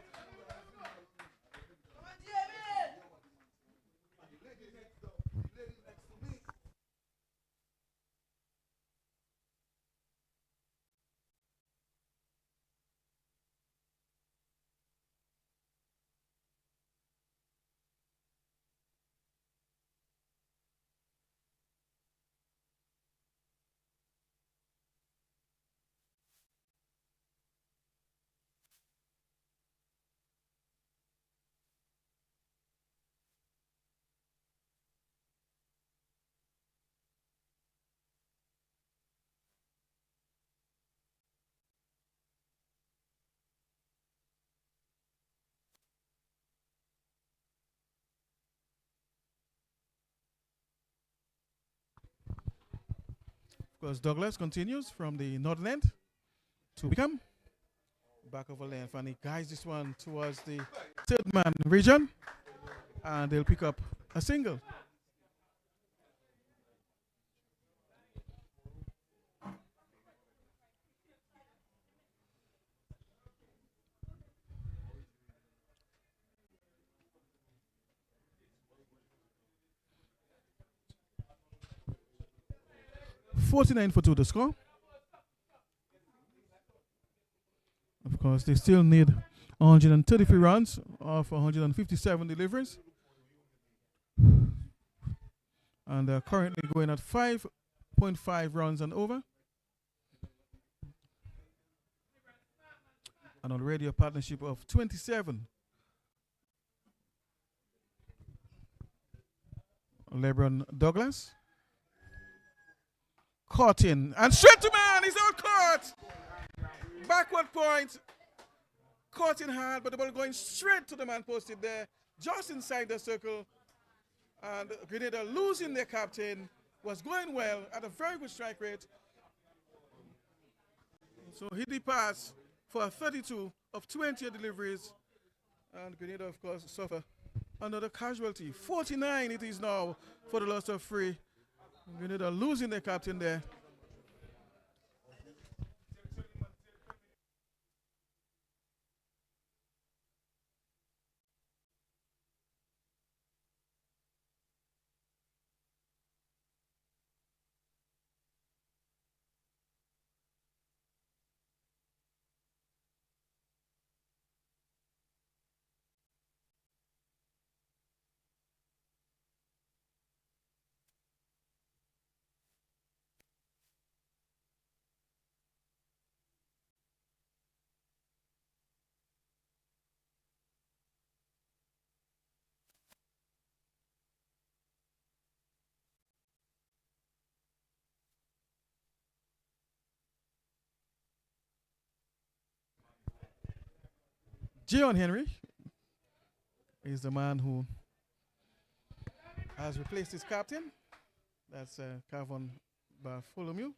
Of course, Douglas continues from the northern end to Wickham. back of a length, and he guides this one towards the third man region, and they'll pick up a single. $49 for 2 the score. Of course, they still need 133 runs off 157 deliveries. And they're currently going at 5.5 runs and over. And already a partnership of 27. LeBron Douglas. Caught in. And straight to man. He's out caught. Backward point. Caught in hard, but the ball going straight to the man posted there. Just inside the circle. And Grenada losing their captain. Was going well at a very good strike rate. So he did pass for 32 of 20 deliveries. And Grenada, of course, suffer another casualty. 49 it is now for the loss of 3. Grenada losing their captain there. Gion Henry is the man who has replaced his captain. That's Kavon Bartholomew.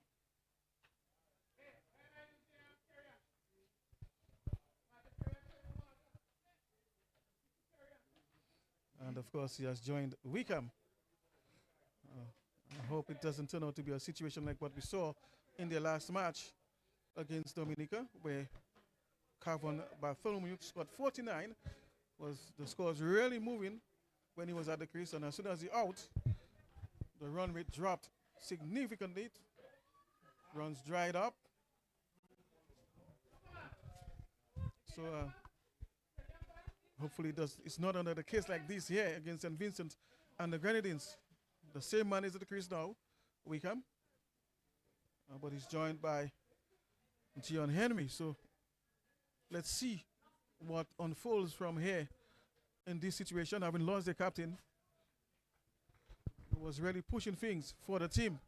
And of course, he has joined Wickham. I hope it doesn't turn out to be a situation like what we saw in their last match against Dominica, where Kavon Bartholomew scored 49. The score was really moving when he was at the crease, and as soon as he out, the run rate dropped significantly. Runs dried up. So hopefully it's not another case like this here against St. Vincent and the Grenadines. The same man is at the crease now, Wickham. But he's joined by Gion Henry. So let's see what unfolds from here in this situation. Having lost their captain, who was really pushing things for the team.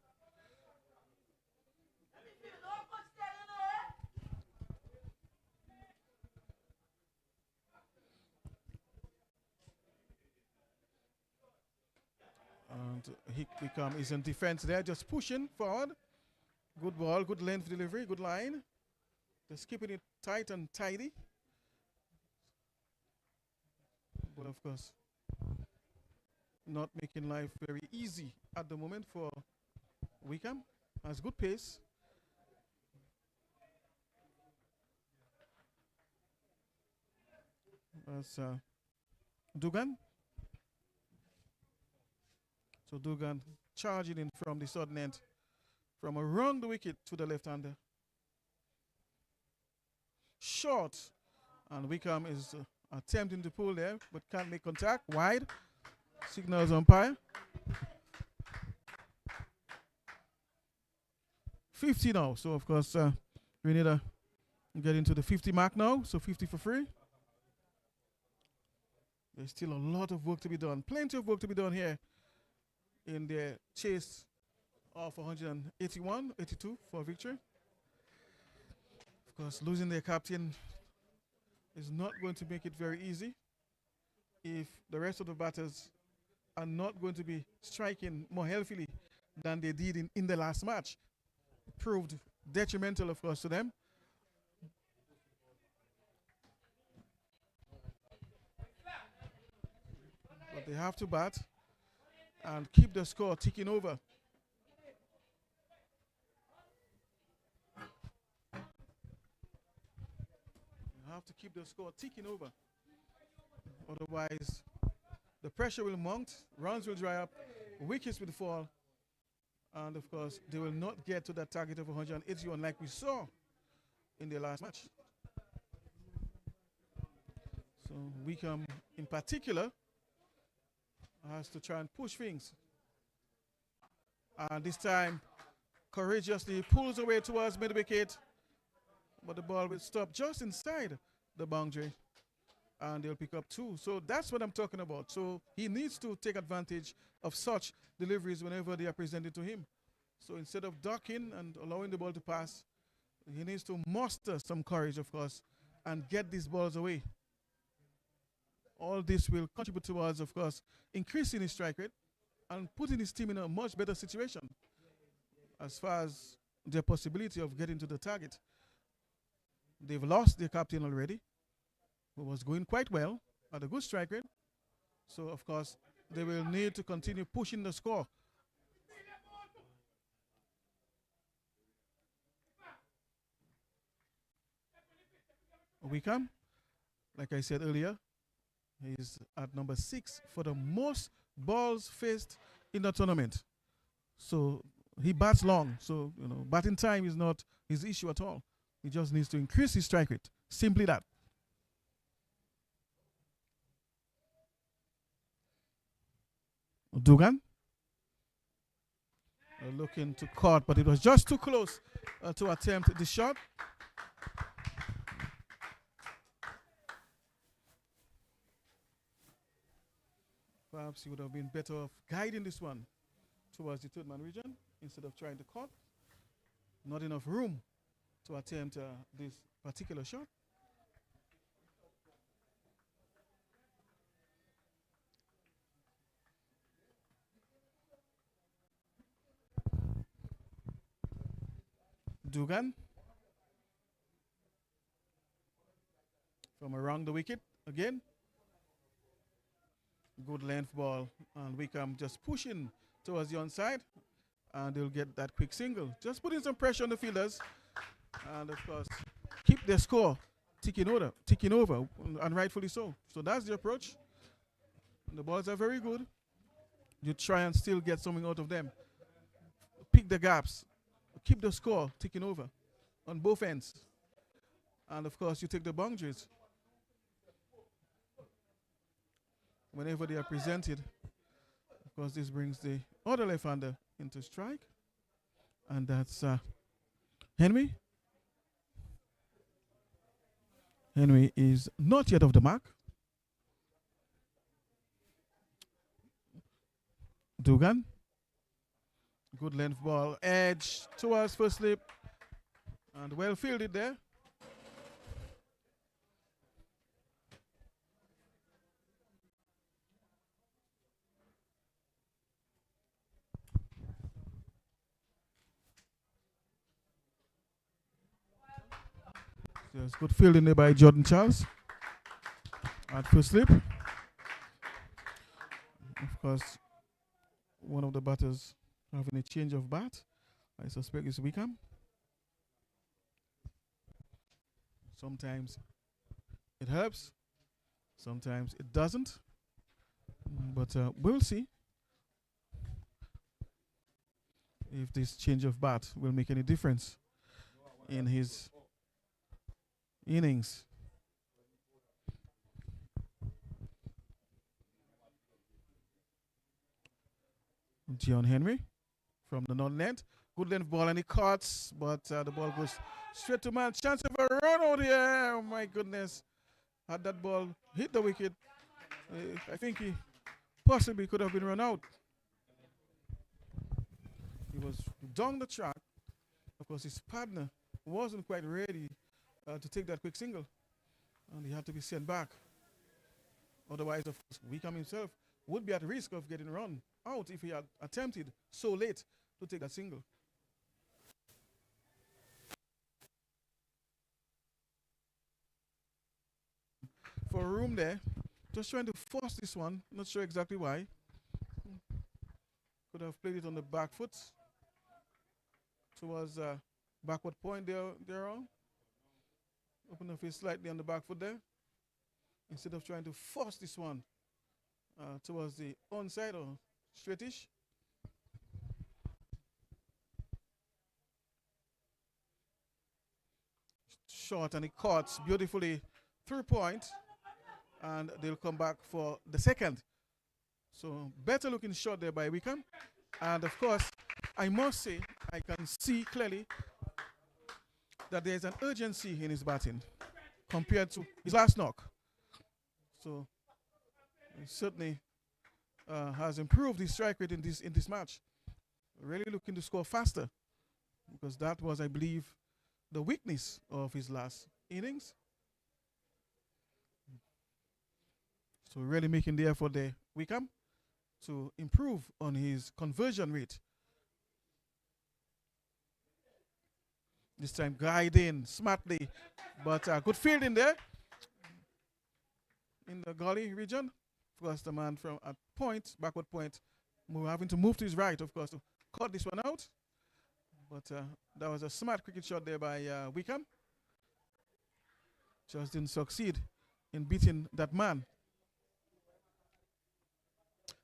And Wickham is in defense there, just pushing forward. Good ball, good length delivery, good line. Just keeping it tight and tidy. But of course, not making life very easy at the moment for Wickham. Has good pace. That's Dugan. So Dugan charging in from the sudden end, from around the wicket to the left-hander. Short, and Wickham is attempting to pull there, but can't make contact. Wide, signals umpire. 50 now, so of course we need to get into the 50 mark now, so 50 for free. There's still a lot of work to be done, plenty of work to be done here in their chase of 181, 82 for victory. Of course, losing their captain is not going to make it very easy if the rest of the batters are not going to be striking more healthily than they did in the last match. It proved detrimental, of course, to them. They have to bat and keep the score ticking over. You have to keep the score ticking over. Otherwise, the pressure will mount, runs will dry up, wickets will fall, and of course, they will not get to that target of 181 like we saw in the last match. So Wickham, in particular, has to try and push things. And this time, courageously pulls away towards mid-wicket, but the ball will stop just inside the boundary, and they'll pick up 2. So that's what I'm talking about. So he needs to take advantage of such deliveries whenever they are presented to him. So instead of ducking and allowing the ball to pass, he needs to muster some courage, of course, and get these balls away. All this will contribute towards, of course, increasing his strike rate and putting his team in a much better situation as far as their possibility of getting to the target. They've lost their captain already, who was going quite well at a good strike rate. So, of course, they will need to continue pushing the score. Wickham, like I said earlier, he's at number 6 for the most balls faced in the tournament. So he bats long. So, batting time is not his issue at all. He just needs to increase his strike rate. Simply that. Dugan looking to cut, but it was just too close to attempt the shot. Perhaps he would have been better off guiding this one towards the third man region instead of trying to cut. Not enough room to attempt this particular shot. Dugan from around the wicket again. Good length ball, and Wickham just pushing towards the onside, and they'll get that quick single. Just putting some pressure on the fielders, and of course, keep their score ticking over, and rightfully so. So that's the approach. The balls are very good. You try and still get something out of them. Pick the gaps, keep the score ticking over on both ends, and of course, you take the boundaries whenever they are presented. Of course, this brings the other left-hander into strike, and that's Henry. Henry is not yet off the mark. Dugan. Good length ball, edge towards first slip, and well fielded there. There's good fielding there by Jordan Charles at first slip. Of course, one of the batters having a change of bat, I suspect is Wickham. Sometimes it helps, sometimes it doesn't, but we'll see if this change of bat will make any difference in his innings. John Henry from the non-length. Good length ball, and he cuts, but the ball goes straight to man. Chance of a run out here. Oh my goodness. Had that ball hit the wicket, I think he possibly could have been run out. He was down the track. Of course, his partner wasn't quite ready to take that quick single, and he had to be sent back. Otherwise, of course, Wickham himself would be at risk of getting run out if he had attempted so late to take that single. For room there, Just trying to force this one. Not sure exactly why. Could have played it on the back foot towards backward point there on. Open up slightly on the back foot there. Instead of trying to force this one towards the onside or straightish. Short, and it cuts beautifully through point, and they'll come back for the second. So better looking shot there by Wickham. And of course, I must say, I can see clearly that there's an urgency in his batting compared to his last knock. So he certainly has improved his strike rate in this match. Really looking to score faster, because that was, I believe, the weakness of his last innings. So really making the effort there, Wickham, to improve on his conversion rate. This time guiding smartly, but good fielding there in the gully region. Of course, the man from at point, backward point, having to move to his right, of course, to cut this one out. But that was a smart cricket shot there by Wickham. Just didn't succeed in beating that man.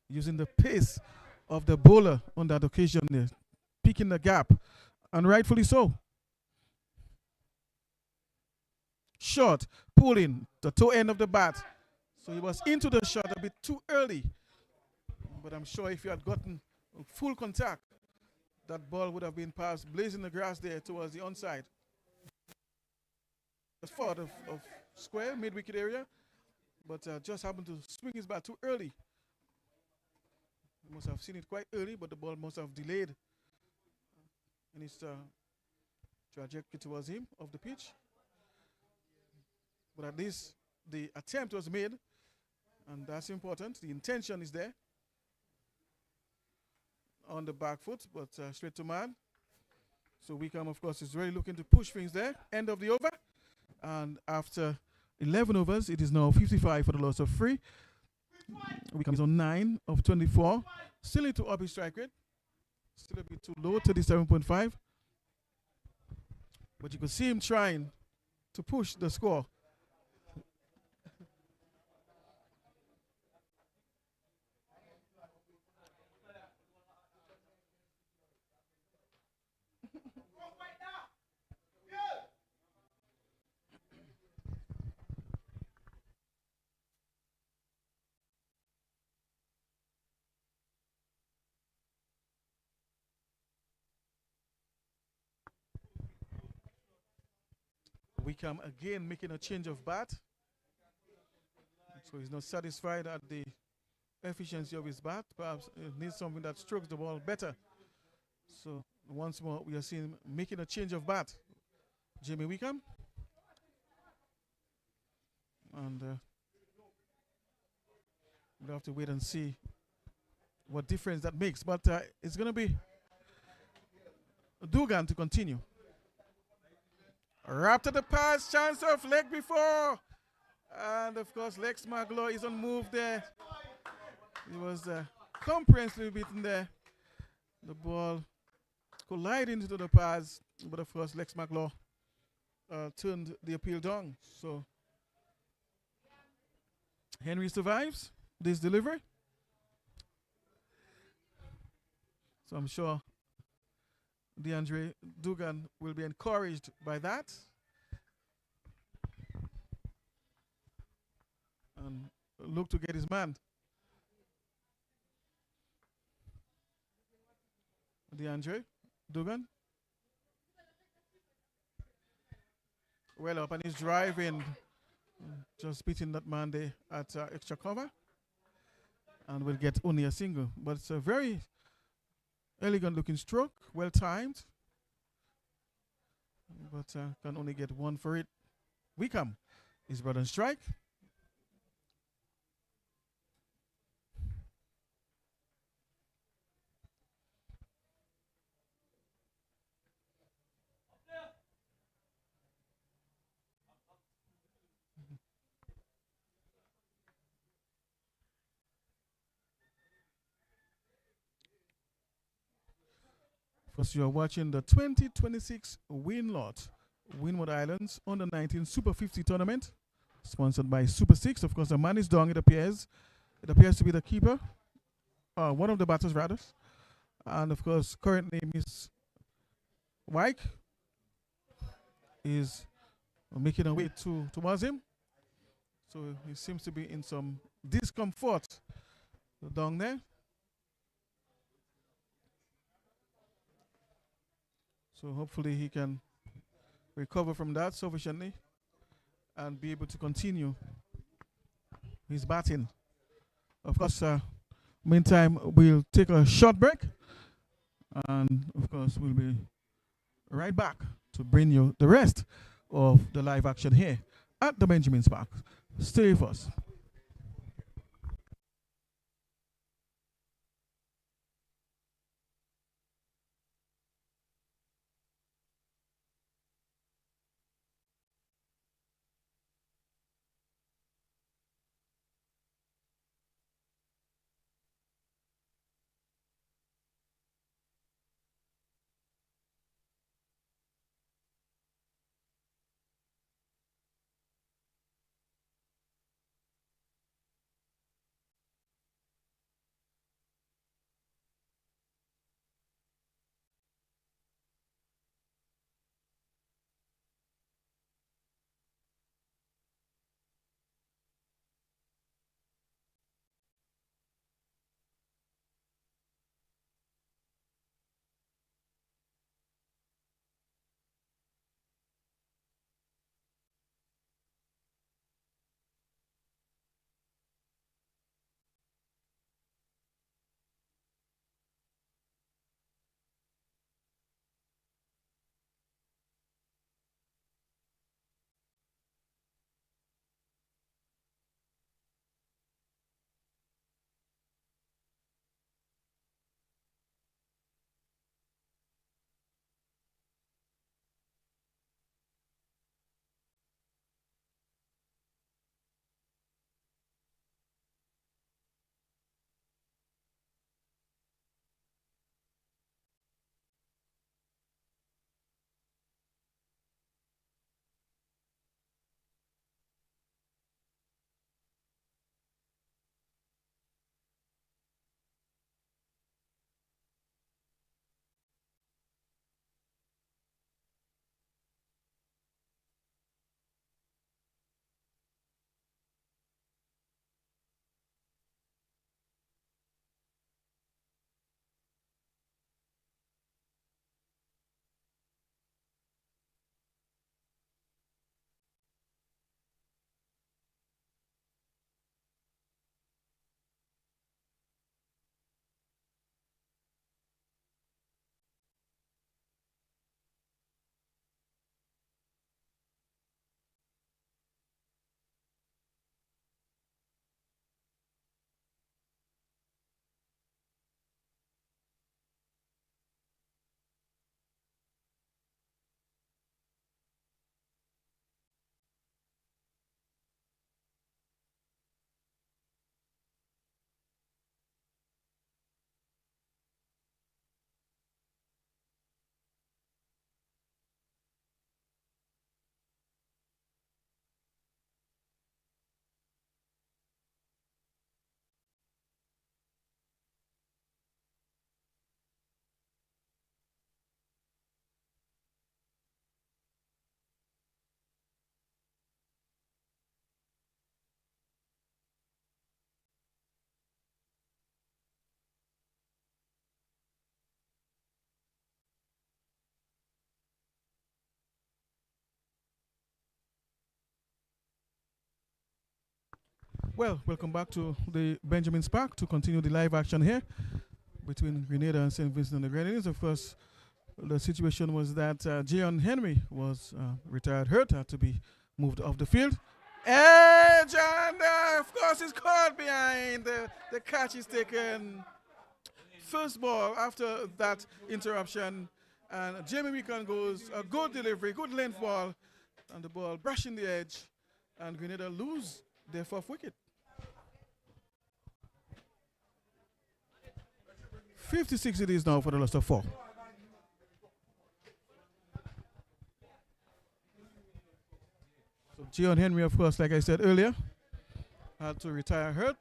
Using the pace of the bowler on that occasion there, picking the gap, and rightfully so. Short, pulling the toe end of the bat. So he was into the shot a bit too early. But I'm sure if he had gotten full contact, that ball would have been passed, blazing the grass there towards the onside. It's forward of square, mid-wicket area, but just happened to swing his bat too early. He must have seen it quite early, but the ball must have delayed in its trajectory towards him of the pitch. But at least the attempt was made, and that's important. The intention is there. On the back foot, but straight to man. So Wickham, of course, is really looking to push things there. End of the over. And after 11 overs, it is now 55 for the loss of 3. Wickham is on 9 of 24. Still need to up his strike rate. Still a bit too low, 37.5. But you could see him trying to push the score. Wickham again making a change of bat. So he's not satisfied at the efficiency of his bat. Perhaps it needs something that strokes the ball better. So once more we are seeing him making a change of bat. Jamie Wickham. And we'll have to wait and see what difference that makes. But it's going to be Dugan to continue. After the pass, chance of leg before. And of course, Lex Maglow is on move there. He was comprehensively beaten there. The ball colliding into the pass. But of course, Lex Maglow turned the appeal down. So Henry survives this delivery. So I'm sure DeAndre Dugan will be encouraged by that. And look to get his man. DeAndre Dugan. Well up, and he's driving, just beating that man there at extra cover. And will get only a single. But it's a very elegant looking stroke, well timed. But can only get one for it. Wickham is brought on strike. First, you are watching the 2026 WINLOTT Windward Islands Under 19 Super 50 tournament, sponsored by Super 6. Of course, the man is down, it appears. It appears to be the keeper, one of the batters, rather. And of course, currently, Miss Wyke is making a way towards him. So he seems to be in some discomfort down there. So hopefully he can recover from that sufficiently and be able to continue his batting. Of course, meantime, we'll take a short break. And of course, we'll be right back to bring you the rest of the live action here at the Benjamin's Park. Stay with us. Well, welcome back to the Benjamin's Park to continue the live action here between Grenada and St. Vincent and the Grenadines. Of course, the situation was that Jayon Henry was retired hurt, had to be moved off the field. Edge, and of course, he's caught behind. The catch is taken. First ball after that interruption. And Jamie Weekend goes a good delivery, good length ball, and the ball brushing the edge. And Grenada lose their fourth wicket. 56 it is now for the loss of 4. So Gion Henry, of course, like I said earlier, had to retire hurt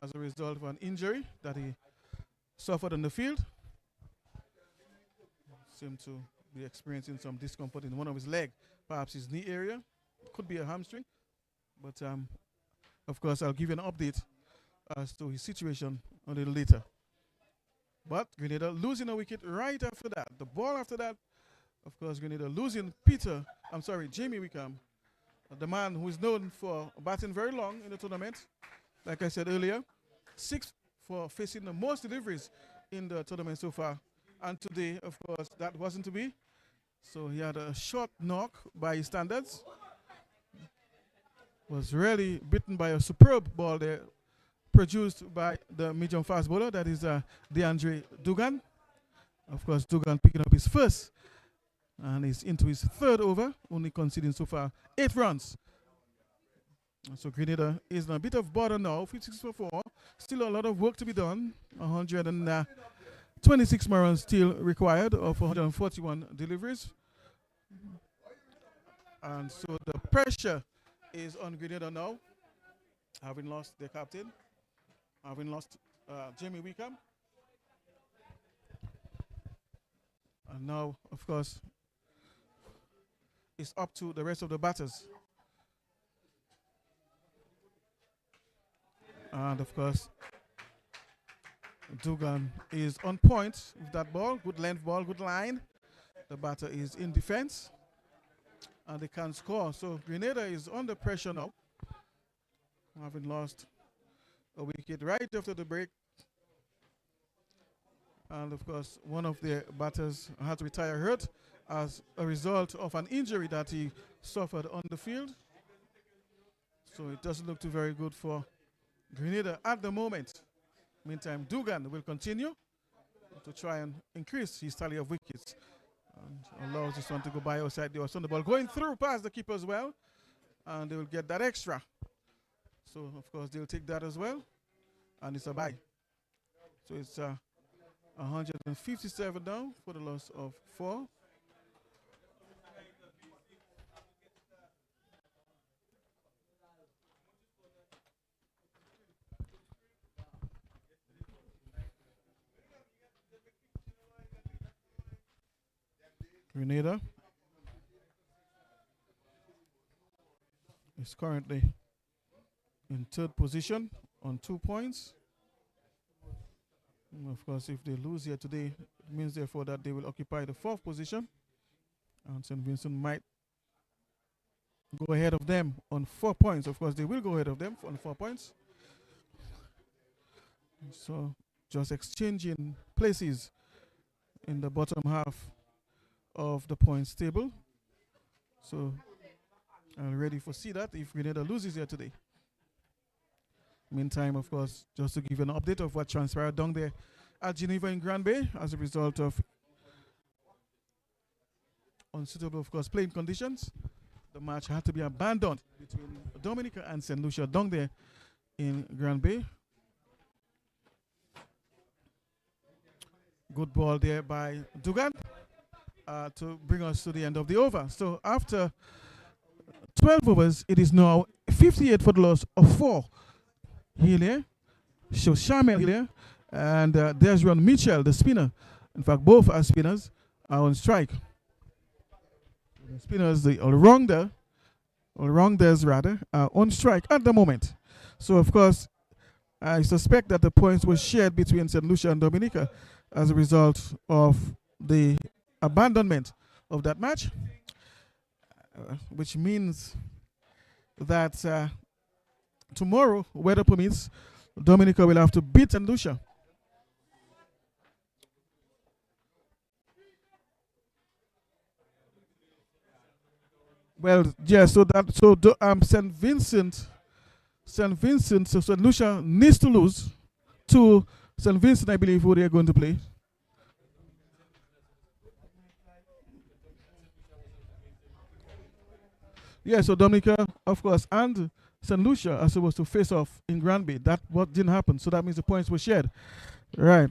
as a result of an injury that he suffered on the field. Seemed to be experiencing some discomfort in one of his legs, perhaps his knee area. Could be a hamstring. But, of course, I'll give you an update as to his situation a little later. But Grenada losing a wicket right after that. The ball after that, of course, Grenada losing Jamie Wickham, the man who is known for batting very long in the tournament. Like I said earlier, 6 for facing the most deliveries in the tournament so far. And today, of course, that wasn't to be. So he had a short knock by his standards. Was really bitten by a superb ball there, produced by the medium fast bowler, that is DeAndre Dugan. Of course, Dugan picking up his first, and he's into his third over, only conceding so far 8 runs. So Grenada is in a bit of bother now, 56 for 4. Still a lot of work to be done. 126 more runs still required of 141 deliveries. And so the pressure is on Grenada now, having lost their captain, having lost Jamie Wickham. And now, of course, it's up to the rest of the batters. And of course, Dugan is on point with that ball. Good length ball, good line. The batter is in defense, and they can't score. So Grenada is under pressure now, having lost a wicket right after the break. And of course, one of their batters had to retire hurt as a result of an injury that he suffered on the field. So it doesn't look too very good for Grenada at the moment. Meantime, Dugan will continue to try and increase his tally of wickets. And allows this one to go by outside the on the ball, going through past the keeper as well. And they will get that extra. So, of course, they'll take that as well. And it's a bye. So it's 157 now for the loss of 4. Grenada is currently in 3rd position on 2 points. And of course, if they lose here today, it means therefore that they will occupy the 4th position. And St. Vincent might go ahead of them on 4 points. Of course, they will go ahead of them on 4 points. So just exchanging places in the bottom half of the points table. So I'm ready for see that if Grenada loses here today. Meantime, of course, just to give you an update of what transpired down there at Geneva in Grand Bay as a result of unsuitable, of course, playing conditions. The match had to be abandoned between Dominica and St. Lucia down there in Grand Bay. Good ball there by Dugan to bring us to the end of the over. So after 12 overs, it is now 58 for the loss of 4. Here, Shamel here, and there's Ron Mitchell, the spinner. In fact, both our spinners are on strike. The spinners, the all-rounders rather, are on strike at the moment. So, of course, I suspect that the points were shared between St. Lucia and Dominica as a result of the abandonment of that match, which means that tomorrow, weather permits, Dominica will have to beat St. Lucia. Well, yeah, so St. Vincent, so St. Lucia needs to lose to St. Vincent, I believe, who they are going to play. Yeah, so Dominica, of course, and St. Lucia are supposed to face off in Granby. That what didn't happen, so that means the points were shared. Right.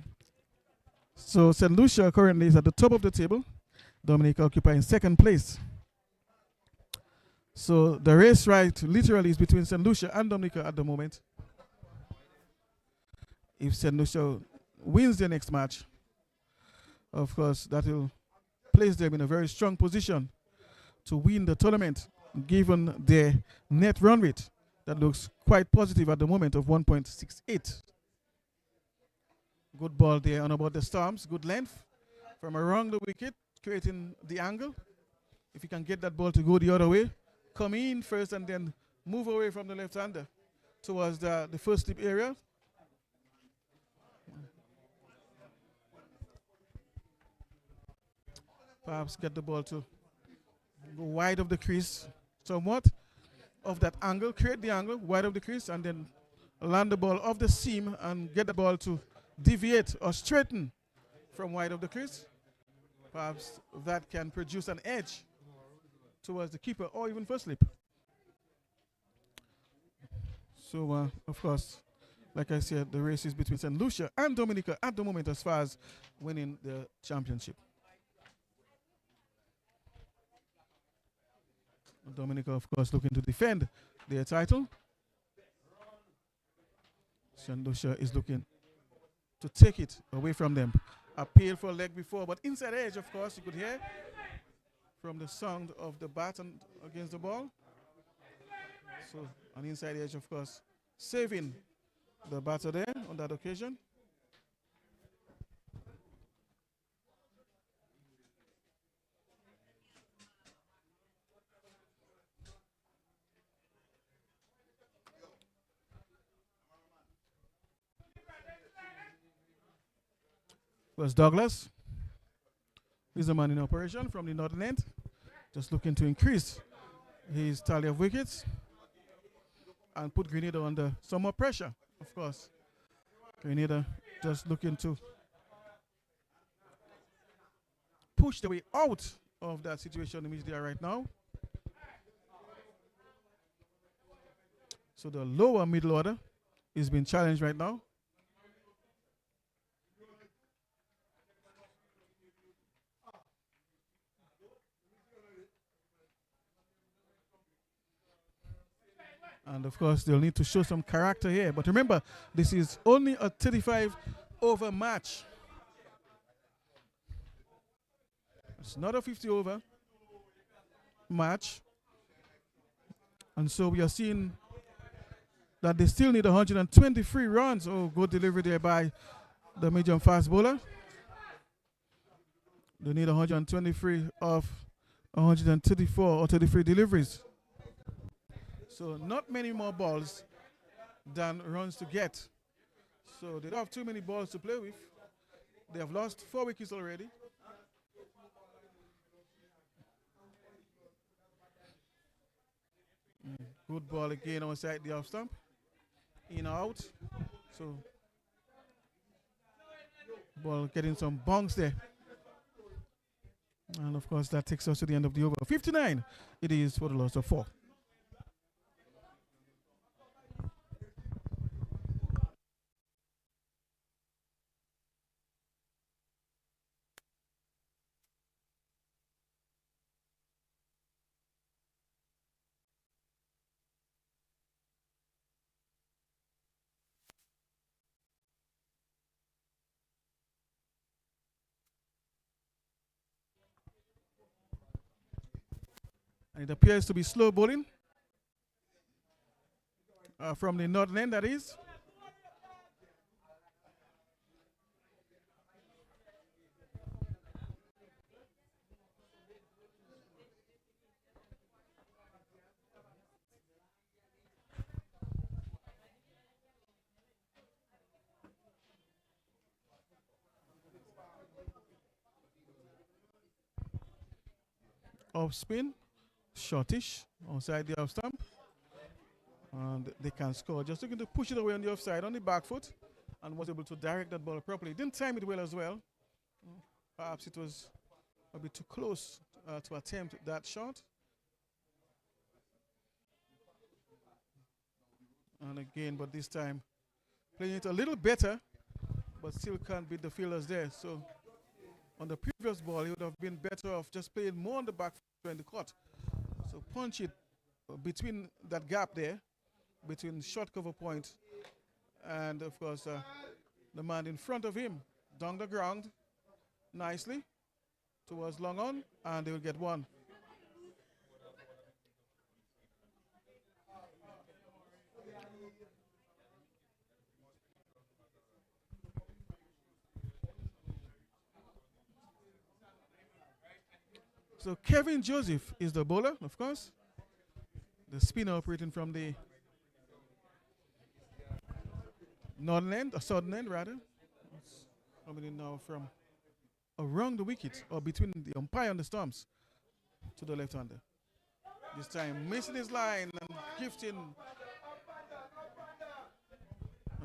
So St. Lucia currently is at the top of the table. Dominica occupying 2nd place. So the race right literally is between St. Lucia and Dominica at the moment. If St. Lucia wins their next match, of course, that will place them in a very strong position to win the tournament, given their net run rate that looks quite positive at the moment of 1.68. Good ball there on about the Storms. Good length from around the wicket, creating the angle. If you can get that ball to go the other way, come in first and then move away from the left-hander towards the first slip area. Perhaps get the ball to go wide of the crease somewhat of that angle, create the angle wide of the crease, and then land the ball off the seam and get the ball to deviate or straighten from wide of the crease. Perhaps that can produce an edge towards the keeper or even first slip. So, of course, like I said, the race is between St. Lucia and Dominica at the moment as far as winning the championship. Dominica, of course, looking to defend their title. St. Lucia is looking to take it away from them. Appeal for a leg before, but inside edge, of course, you could hear from the sound of the bat against the ball. So, on the inside edge, of course, saving the batter there on that occasion. Was Douglas. He's the man in operation from the northern end, just looking to increase his tally of wickets and put Grenada under some more pressure, of course. Grenada just looking to push the way out of that situation in which they are right now. So the lower middle order is being challenged right now. And of course, they'll need to show some character here. But remember, this is only a 35-over match. It's not a 50-over match. And so we are seeing that they still need 123 runs. Oh, good delivery there by the medium fast bowler. They need 123 of 134 or 33 deliveries. So not many more balls than runs to get. So they don't have too many balls to play with. They have lost 4 wickets already. Good ball again outside the off stump. In or out. So ball getting some bonks there. And of course that takes us to the end of the over. 59 it is for the loss of 4. And it appears to be slow bowling from the northern end, that is. Off spin, shortish, outside the off stump. And they can score. Just looking to push it away on the offside on the back foot and was able to direct that ball properly. Didn't time it well as well. Perhaps it was a bit too close to attempt that shot. And again, but this time playing it a little better, but still can't beat the fielders there. So on the previous ball, he would have been better off just playing more on the back foot in the court. So punch it between that gap there, between short cover point and of course the man in front of him, down the ground nicely towards long on, and they will get one. So Kevin Joseph is the bowler, of course. The spinner operating from the northern end, or southern end rather. It's coming in now from around the wicket, or between the umpire and the stumps, to the left-hander. This time missing his line and gifting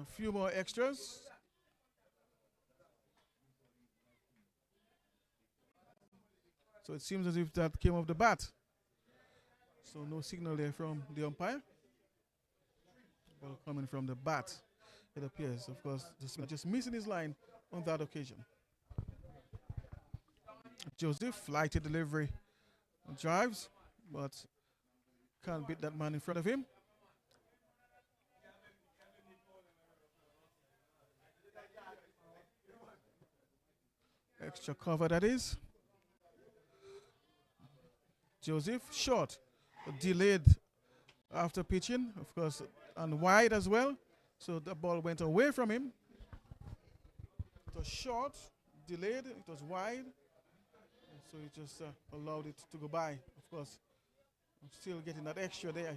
a few more extras. So it seems as if that came off the bat. So no signal there from the umpire. Ball coming from the bat, it appears. Of course, just missing his line on that occasion. Joseph, flighted delivery, drives, but can't beat that man in front of him. Extra cover, that is. Joseph, short, delayed after pitching, of course, and wide as well. So the ball went away from him. It was short, delayed, it was wide. So he just allowed it to go by. Of course, I'm still getting that extra there,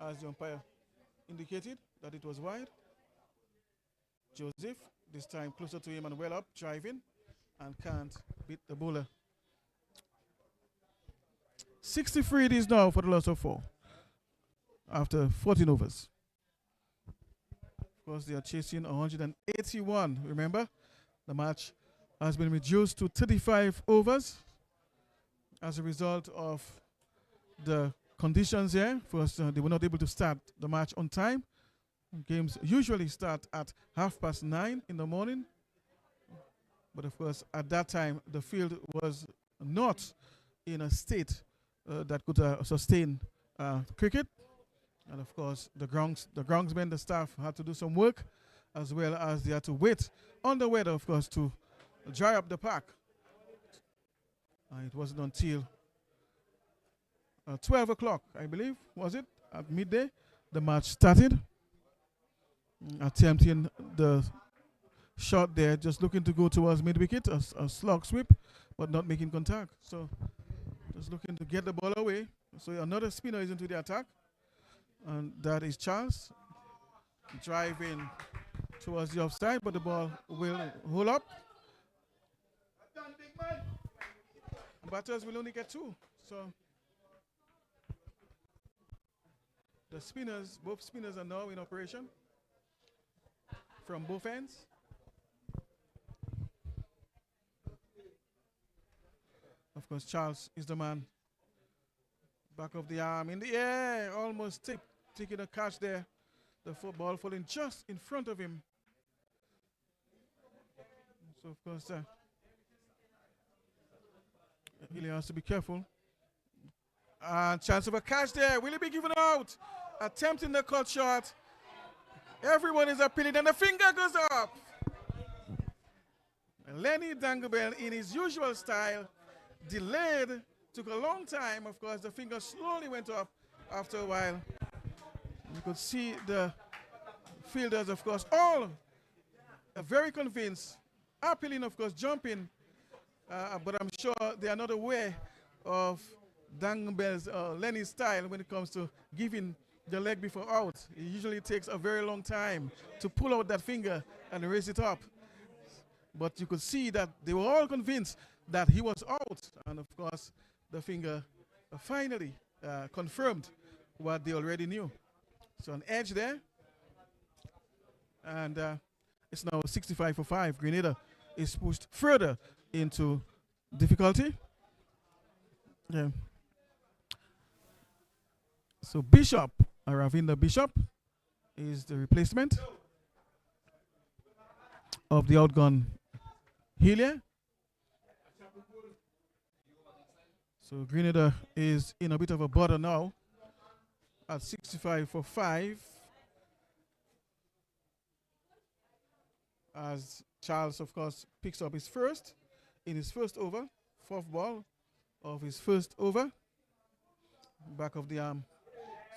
as the umpire indicated that it was wide. Joseph, this time closer to him and well up, driving, and can't beat the bowler. 63 it is now for the loss of 4 after 14 overs. Of course, they are chasing 181. Remember, the match has been reduced to 35 overs as a result of the conditions here. First, they were not able to start the match on time. Games usually start at 9:30 in the morning. But of course, at that time, the field was not in a state that could sustain cricket. And of course, the groundsmen, the staff had to do some work, as well as they had to wait on the weather, of course, to dry up the park. It wasn't until 12 o'clock, I believe, was it, at midday, the match started. Attempting the shot there, just looking to go towards mid-wicket, a slog sweep, but not making contact. So just looking to get the ball away. So another spinner is into the attack, and that is Charles, driving towards the offside, but the ball will hold up. Batters will only get 2. So the spinners, both spinners are now in operation from both ends. Of course, Charles is the man. Back of the arm in the air, almost taking a catch there. The football falling just in front of him. So, of course, he has to be careful. And chance of a catch there. Will he be given out? Attempting the cut shot. Everyone is appealing, and the finger goes up. Lenny Danglebell, in his usual style, delayed, took a long time. Of course, the finger slowly went up after a while. You could see the fielders, of course, all are very convinced, appealing, of course, jumping. But I'm sure they are not aware of Danglebell's Lenny's style when it comes to giving the leg before out. It usually takes a very long time to pull out that finger and raise it up. But you could see that they were all convinced that he was out. And of course, the finger finally confirmed what they already knew. So an edge there. And it's now 65 for 5. Grenada is pushed further into difficulty. Yeah. So Bishop, Ravinda Bishop, is the replacement of the outgone Healy. So Grenada is in a bit of a bother now. at 65 for 5. As Charles, of course, picks up his first in his first over, fourth ball of his first over, back of the arm.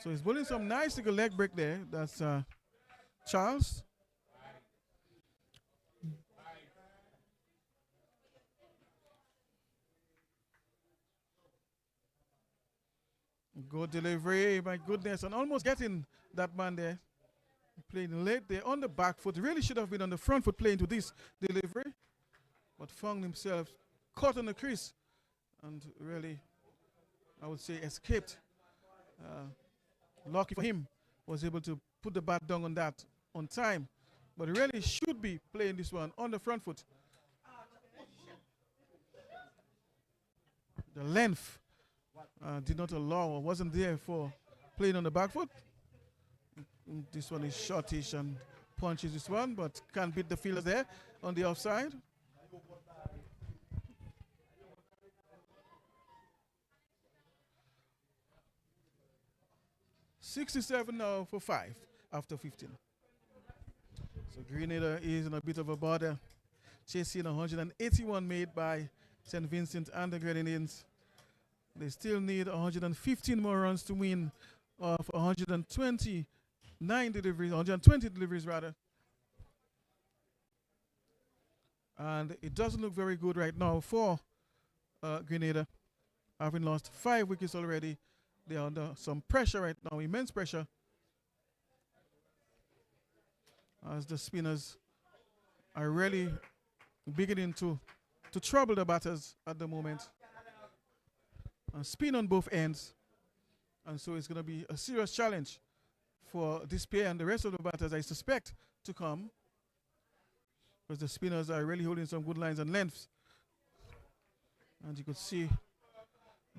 So he's bowling some nice little leg break there. That's Charles. Good delivery, my goodness, and almost getting that man there. Playing late there on the back foot. Really should have been on the front foot playing to this delivery, but found himself caught on the crease and really, I would say, escaped. Lucky for him, was able to put the bat down on that on time, but really should be playing this one on the front foot. The length did not allow or wasn't there for playing on the back foot. This one is shortish and punches this one, but can't beat the fielders there on the offside. $67 now for 5 after 15. So Grenada is in a bit of a bother, chasing 181 made by St. Vincent and the Grenadines. They still need 115 more runs to win of 120 deliveries rather. And it doesn't look very good right now for Grenada, having lost 5 wickets already. They are under some pressure right now, immense pressure, as the spinners are really beginning to trouble the batters at the moment. And spin on both ends, and so it's going to be a serious challenge for this pair and the rest of the batters, I suspect, to come, because the spinners are really holding some good lines and lengths. And you could see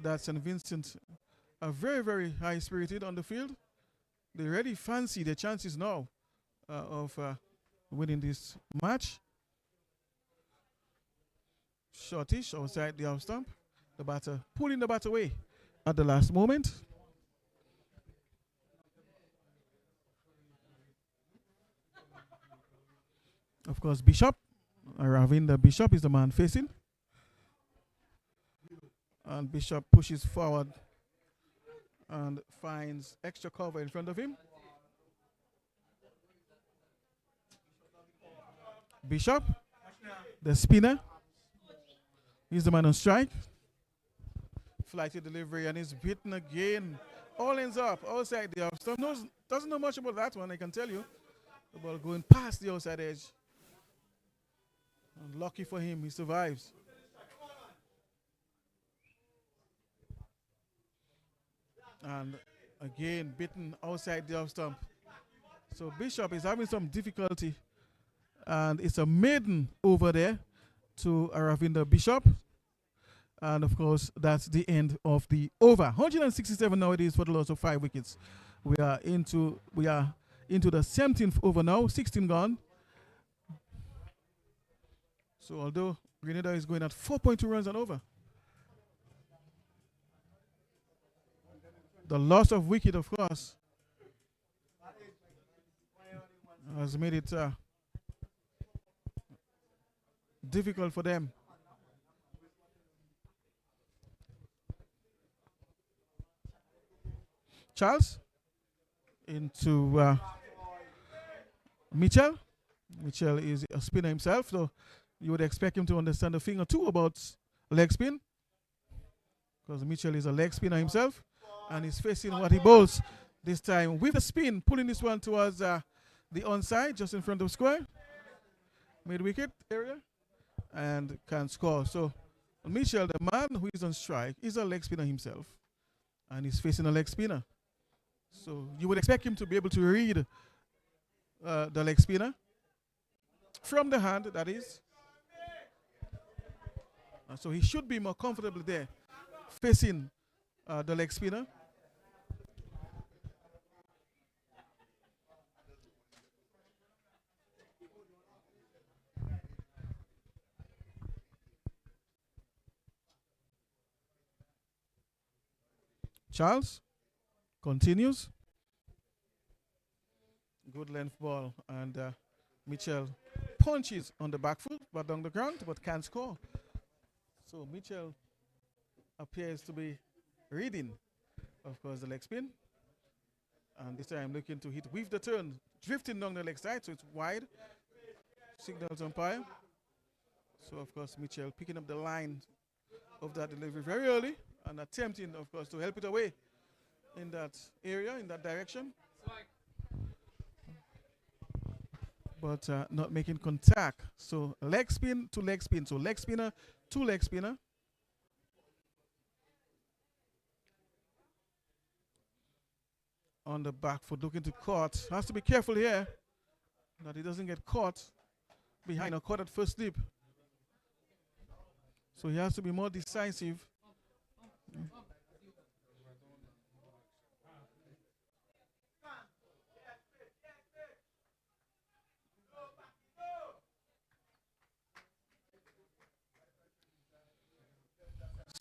that St. Vincent are very, very high-spirited on the field. They really fancy their chances now of winning this match. Shortish outside the off stump. The batter pulling the bat away at the last moment. Of course, Bishop, Ravinda Bishop is the man facing. And Bishop pushes forward and finds extra cover in front of him. Bishop, the spinner, he's the man on strike. Flighty delivery, and he's beaten again. All ends up outside the off stump. Doesn't know much about that one, I can tell you. The ball going past the outside edge. And lucky for him, he survives. And again, beaten outside the off stump. So Bishop is having some difficulty. And it's a maiden over there to Aravinda Bishop. And of course, that's the end of the over. 167 nowadays for the loss of 5 wickets. We are into the 17th over now, 16 gone. So although Grenada is going at 4.2 runs and over, the loss of wicket, of course, has made it difficult for them. Charles into Mitchell. Mitchell is a spinner himself, so you would expect him to understand a thing or two about leg spin, because Mitchell is a leg spinner himself, and he's facing what he bowls this time with a spin, pulling this one towards the onside, just in front of square, mid-wicket area, and can score. So Mitchell, the man who is on strike, is a leg spinner himself, and he's facing a leg spinner. So you would expect him to be able to read the leg spinner from the hand, that is. So he should be more comfortable there, facing the leg spinner. Charles continues. Good length ball, and Mitchell punches on the back foot, but on the ground, but can't score. So Mitchell appears to be reading, of course, the leg spin, and this time looking to hit with the turn, drifting down the leg side, so it's wide. Signals umpire. So of course Mitchell picking up the line of that delivery very early and attempting, of course, to help it away in that area, in that direction, but not making contact. So leg spin to leg spin. So leg spinner to leg spinner. On the back foot, looking to caught. Has to be careful here that he doesn't get caught behind or caught at first slip. So he has to be more decisive.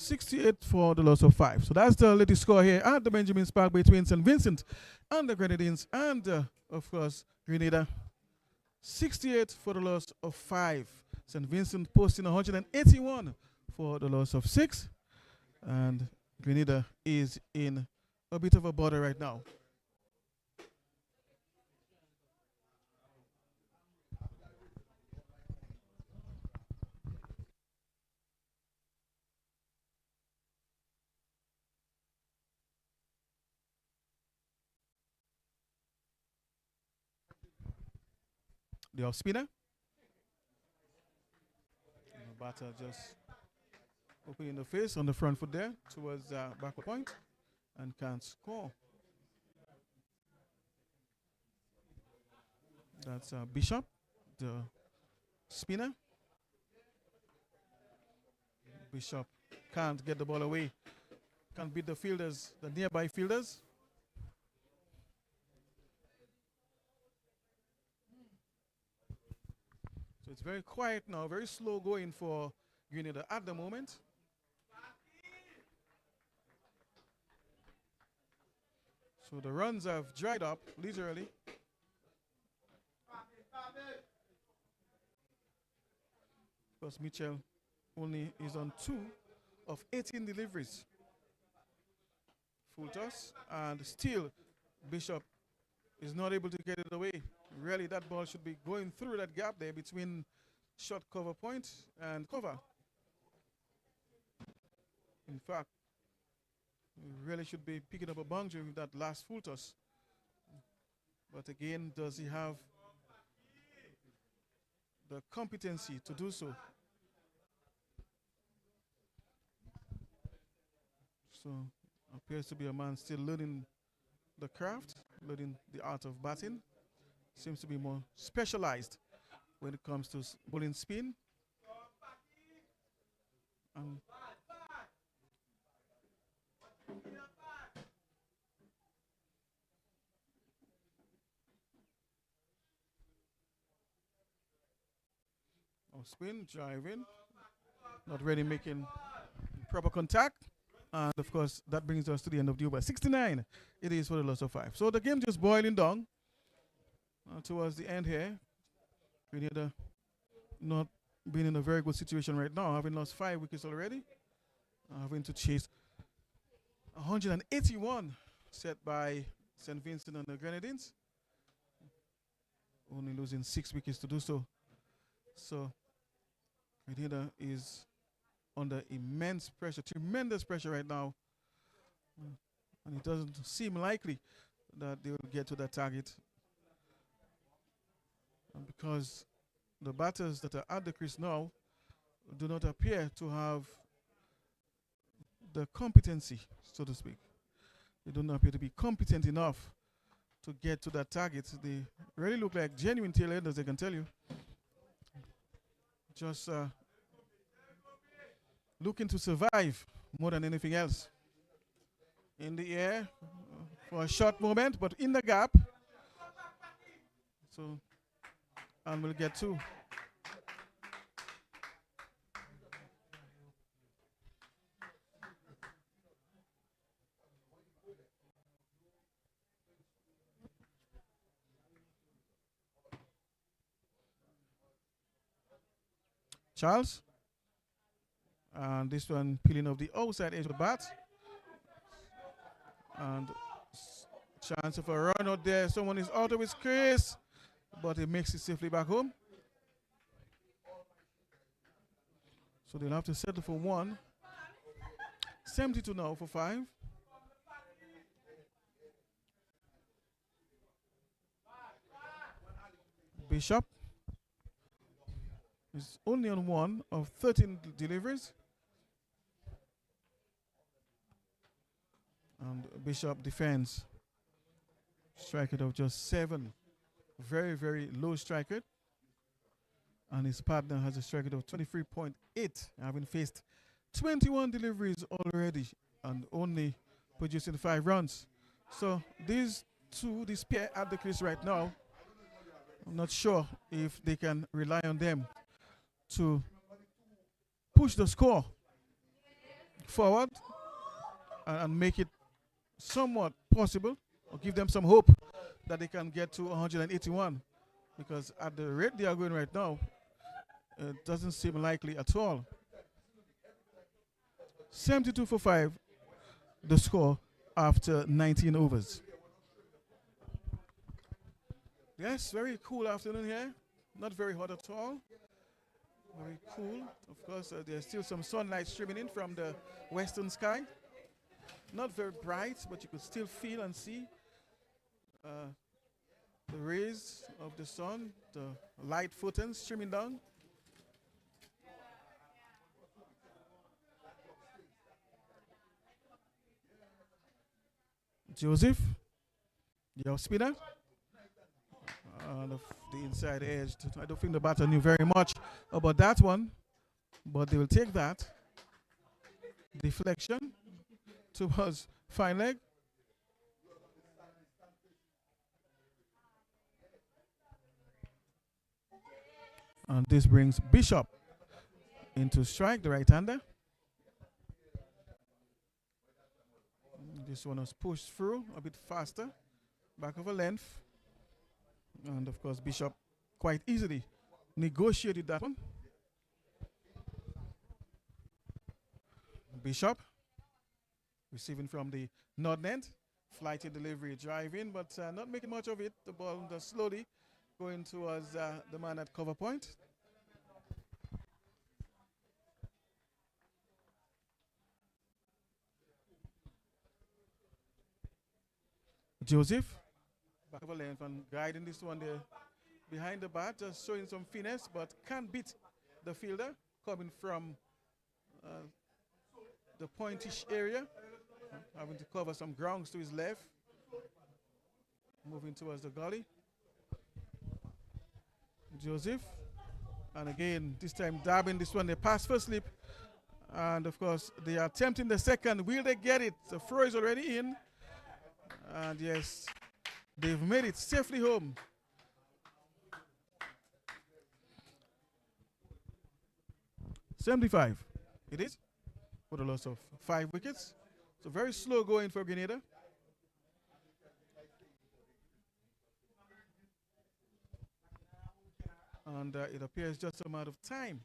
68 for the loss of 5. So that's the latest score here at the Benjamin's Park between St. Vincent and the Grenadines and, of course, Grenada. 68 for the loss of 5. St. Vincent posting 181 for the loss of 6. And Grenada is in a bit of a bother right now. The off spinner. And the batter just opening the face on the front foot there towards backward point and can't score. That's Bishop, the spinner. Bishop can't get the ball away. Can't beat the fielders, the nearby fielders. So it's very quiet now, very slow going for Grenada at the moment. So the runs have dried up, literally. Because Mitchell only is on 2 of 18 deliveries. Full toss, and still Bishop is not able to get it away. Really, that ball should be going through that gap there between short cover point and cover. In fact, really should be picking up a boundary with that last full toss. But again, does he have the competency to do so? So appears to be a man still learning the craft, learning the art of batting. Seems to be more specialized when it comes to bowling spin. Spin, driving, not really making proper contact. And of course, that brings us to the end of the over. 69 it is for the loss of 5. So the game just boiling down towards the end here. Grenada not being in a very good situation right now, having lost 5 wickets already. Having to chase 181 set by St. Vincent and the Grenadines. Only losing 6 wickets to do so. So Grenada is under immense pressure, tremendous pressure right now. And it doesn't seem likely that they will get to that target. And because the batters that are at the crease now do not appear to have the competency, so to speak. They don't appear to be competent enough to get to that target. They really look like genuine tail enders, I can tell you. Just looking to survive more than anything else. In the air for a short moment, but in the gap. So, and we'll get 2. Charles. And this one peeling off the outside edge of the bat. And chance of a run out there. Someone is out of his crease, but he makes it safely back home. So they'll have to settle for one. 72 now for 5. Bishop is only on 1 of 13 deliveries. And Bishop defends. Strike rate of just 7. Very, very low strike rate. And his partner has a strike rate of 23.8, having faced 21 deliveries already and only producing 5 runs. So these two, this pair at the crease right now, I'm not sure if they can rely on them to push the score forward and make it somewhat possible, or give them some hope that they can get to 181, because at the rate they are going right now, it doesn't seem likely at all. 72 for 5, the score after 19 overs. Yes, very cool afternoon here. Not very hot at all. Very cool. Of course, there's still some sunlight streaming in from the western sky. Not very bright, but you could still feel and see the rays of the sun, the light photons streaming down. Joseph, the off spinner. The inside edge. I don't think the batter knew very much about that one, but they will take that. Deflection towards fine leg. And this brings Bishop into strike, the right-hander. This one was pushed through a bit faster, back of a length. And of course, Bishop quite easily negotiated that one. Bishop receiving from the north end, flighted delivery, drive in, but not making much of it. The ball just slowly going towards the man at cover point. Joseph, back of a length and guiding this one there behind the bat, just showing some finesse, but can't beat the fielder coming from the pointish area, having to cover some grounds to his left, moving towards the gully. Joseph, and again, this time dabbing this one, they pass for slip, and of course, they are attempting the second. Will they get it? The throw is already in, and yes, they've made it safely home. $75. It is, with a loss of 5 wickets. So very slow going for Grenada. And it appears just a matter of time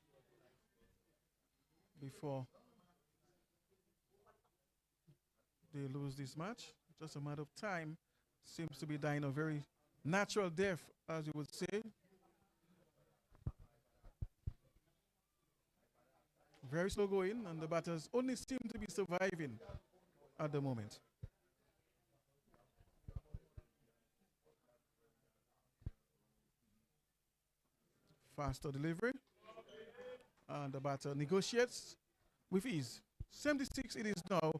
before they lose this match. Just a matter of time. Seems to be dying a very natural death, as you would say. Very slow going, and the batters only seem to be surviving at the moment. Faster delivery, and the batter negotiates with ease. 76 it is now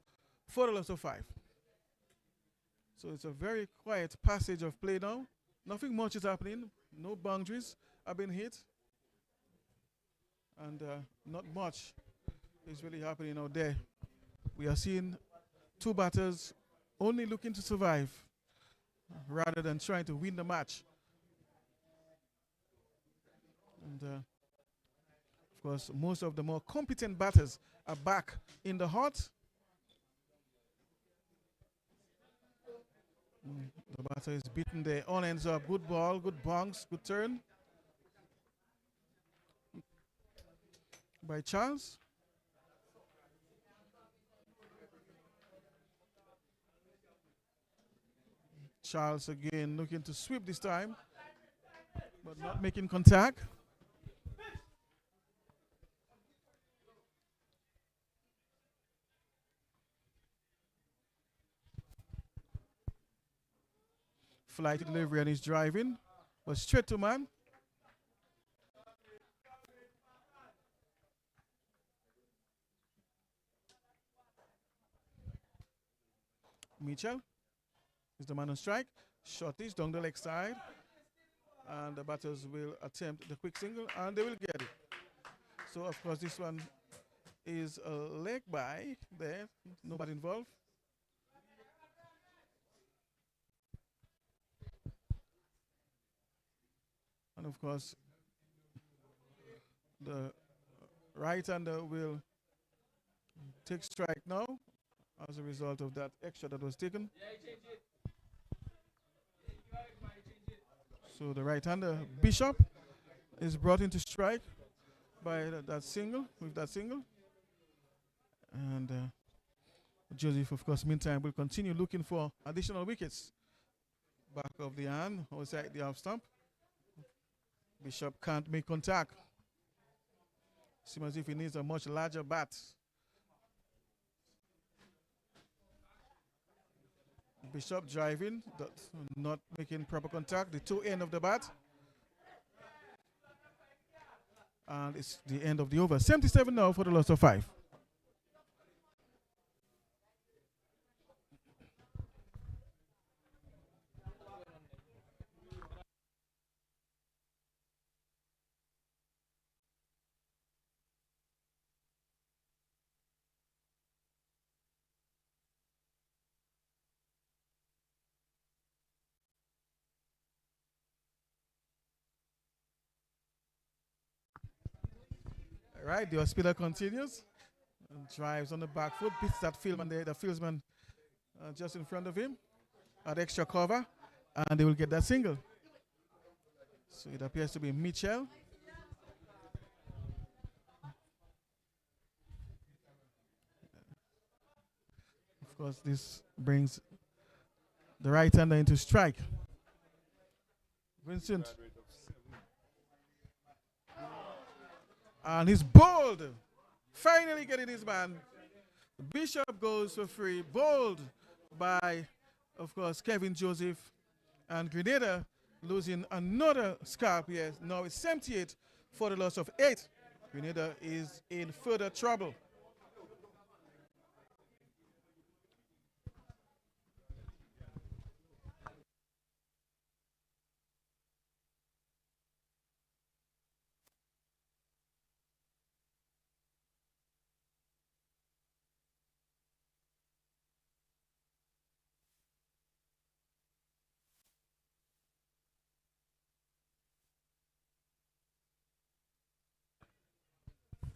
for the loss of 5. So it's a very quiet passage of play now. Nothing much is happening. No boundaries have been hit. And not much is really happening out there. We are seeing 2 batters only looking to survive rather than trying to win the match. And of course, most of the more competent batters are back in the hot. The batter is beaten there. On ends up. Good ball, good bounce, good turn. by Charles. Charles again looking to sweep this time, but not making contact. Flight delivery and he's driving, but straight to man. Mitchell is the man on strike. Shot is down the leg side. And the batters will attempt the quick single and they will get it. So of course this one is a leg by there, nobody involved. And of course the right-hander will take strike now as a result of that extra that was taken. So the right-hander Bishop is brought into strike by that single, with that single. And Joseph, of course, meantime, will continue looking for additional wickets. Back of the hand, outside the half stump. Bishop can't make contact. Seems as if he needs a much larger bat. Bishop driving, not making proper contact. The two end of the bat. And it's the end of the over. 77 now for the loss of 5. Right, the hospital continues. And drives on the back foot, beats that fieldman there, the fieldsman just in front of him. At extra cover, and they will get that single. So it appears to be Mitchell. Of course, this brings the right-hander into strike. Vincent. And he's bowled. Finally getting his man. Bishop goes for free. Bowled by, of course, Kevin Joseph. And Grenada losing another scalp here. Now it's 78 for the loss of 8. Grenada is in further trouble.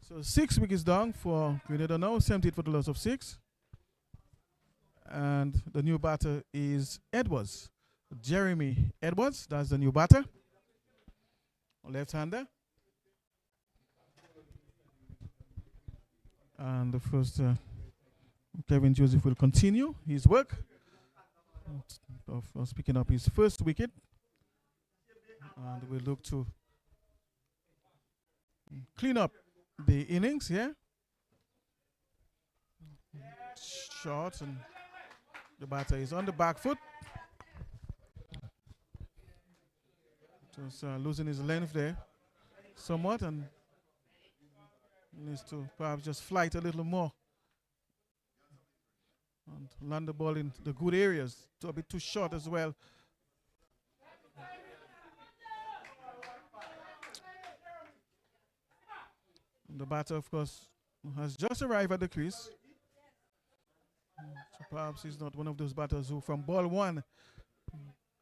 So 6 wickets down for Grenada now, 78 for the loss of 6. And the new batter is Edwards. Jeremy Edwards, that's the new batter. Left-hander. And the first, Kevin Joseph will continue his work of picking up his first wicket. And we'll look to clean up the innings here. Short, and the batter is on the back foot. Just losing his length there somewhat, and needs to perhaps just flight a little more and land the ball in the good areas. A bit too short as well. The batter, of course, has just arrived at the crease. So perhaps he's not one of those batters who from ball one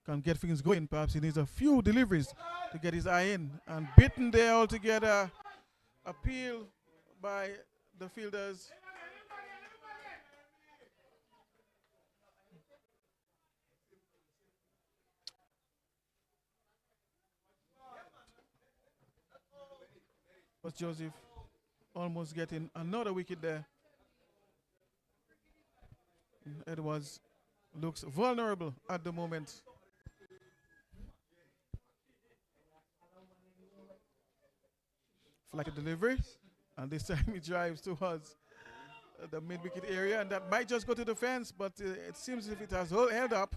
can get things going. Perhaps he needs a few deliveries to get his eye in. And beaten there altogether. Appeal by the fielders. But Joseph almost getting another wicket there. Edwards looks vulnerable at the moment. Flight delivery, and this time he drives towards the mid-wicket area, and that might just go to the fence, but it seems as if it has held up,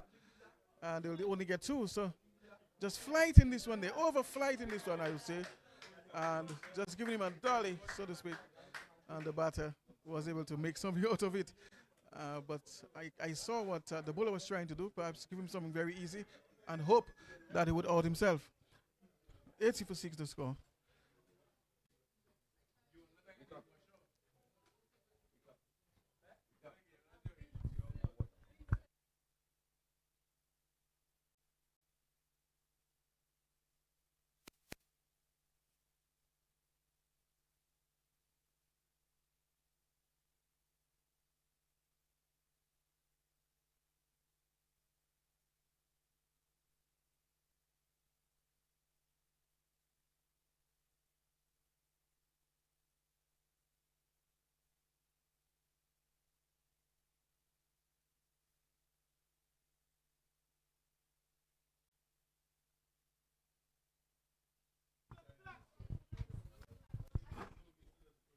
and they'll only get 2. So just flighting this one, they over-flighting this one, I would say, and just giving him a dolly, so to speak, and the batter was able to make something out of it. But I saw what the bowler was trying to do, perhaps give him something very easy and hope that he would out himself. 80 for 6 the score.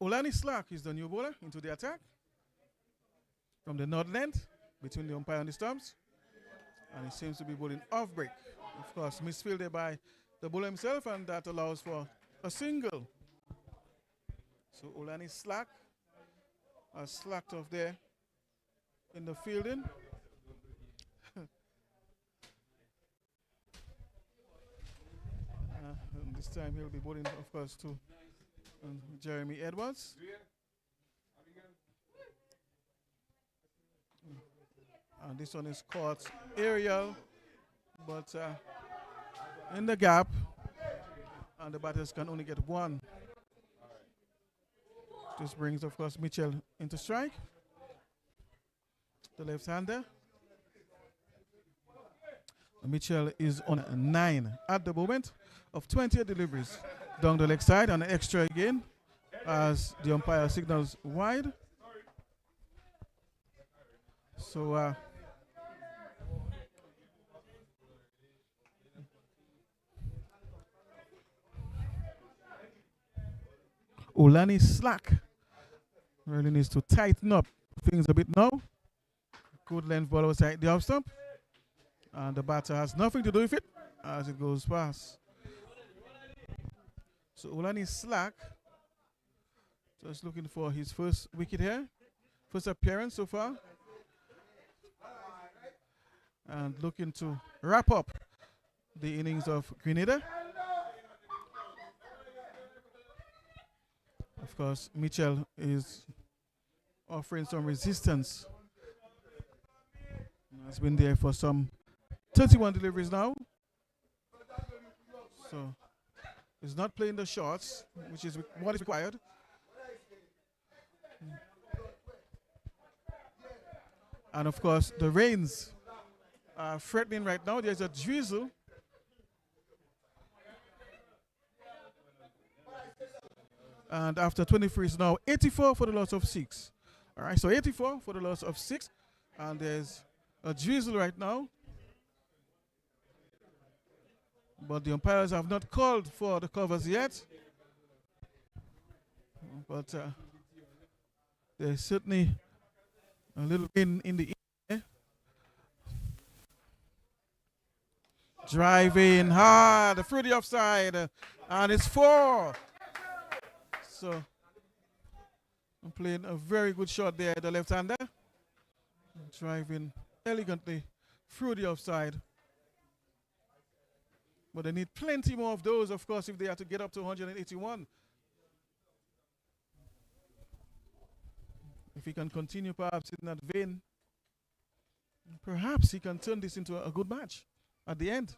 Olani Slack is the new bowler into the attack from the north end between the umpire and the stumps, and he seems to be bowling off break. Of course, misfielded by the bowler himself, and that allows for a single. So Olani Slack has slacked off there in the fielding. And this time he'll be bowling, of course, to Jeremy Edwards. And this one is caught aerial, but in the gap, and the batters can only get 1. This brings, of course, Mitchell into strike, the left-hander. Mitchell is on 9 at the moment of 28 deliveries down the leg side, and an extra again as the umpire signals wide. So Olani Slack really needs to tighten up things a bit now. Good length ball outside the off stump, and the batter has nothing to do with it as it goes past. So Olani Slack just looking for his first wicket here, first appearance so far, and looking to wrap up the innings of Grenada. Of course, Mitchell is offering some resistance. Has been there for some 31 deliveries now. So he's not playing the shots, which is what is required. And of course, the rains are threatening right now. There's a drizzle. And after 23 is now 84 for the loss of 6. All right, so 84 for the loss of 6. And there's a drizzle right now. But the umpires have not called for the covers yet. But there's certainly a little in the air. Driving hard through the offside. And it's 4. So I'm playing a very good shot there, the left-hander. Driving elegantly through the offside. But they need plenty more of those, of course, if they have to get up to 181. If he can continue perhaps in that vein, perhaps he can turn this into a good match at the end.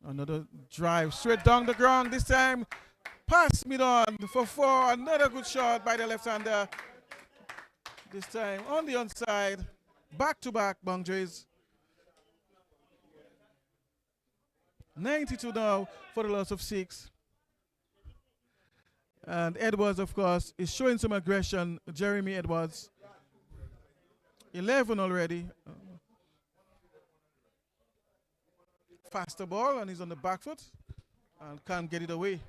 Another drive straight down the ground, this time pass mid on for 4. Another good shot by the left-hander. This time on the onside. Back-to-back boundaries. 92 now for the loss of 6. And Edwards, of course, is showing some aggression. Jeremy Edwards, 11 already. Faster ball, and he's on the back foot and can't get it away.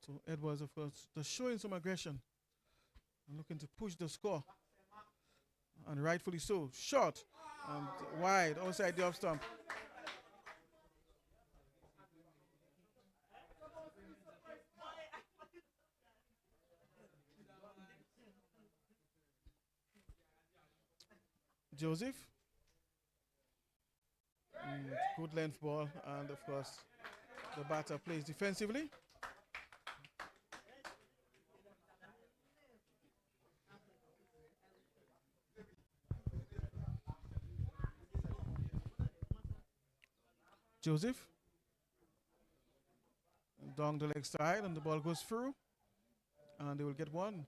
So Edwards, of course, just showing some aggression and looking to push the score. And rightfully so. Short and wide outside the off stump. Joseph. Good length ball, and of course the batter plays defensively. Joseph down the leg side, and the ball goes through, and they will get one.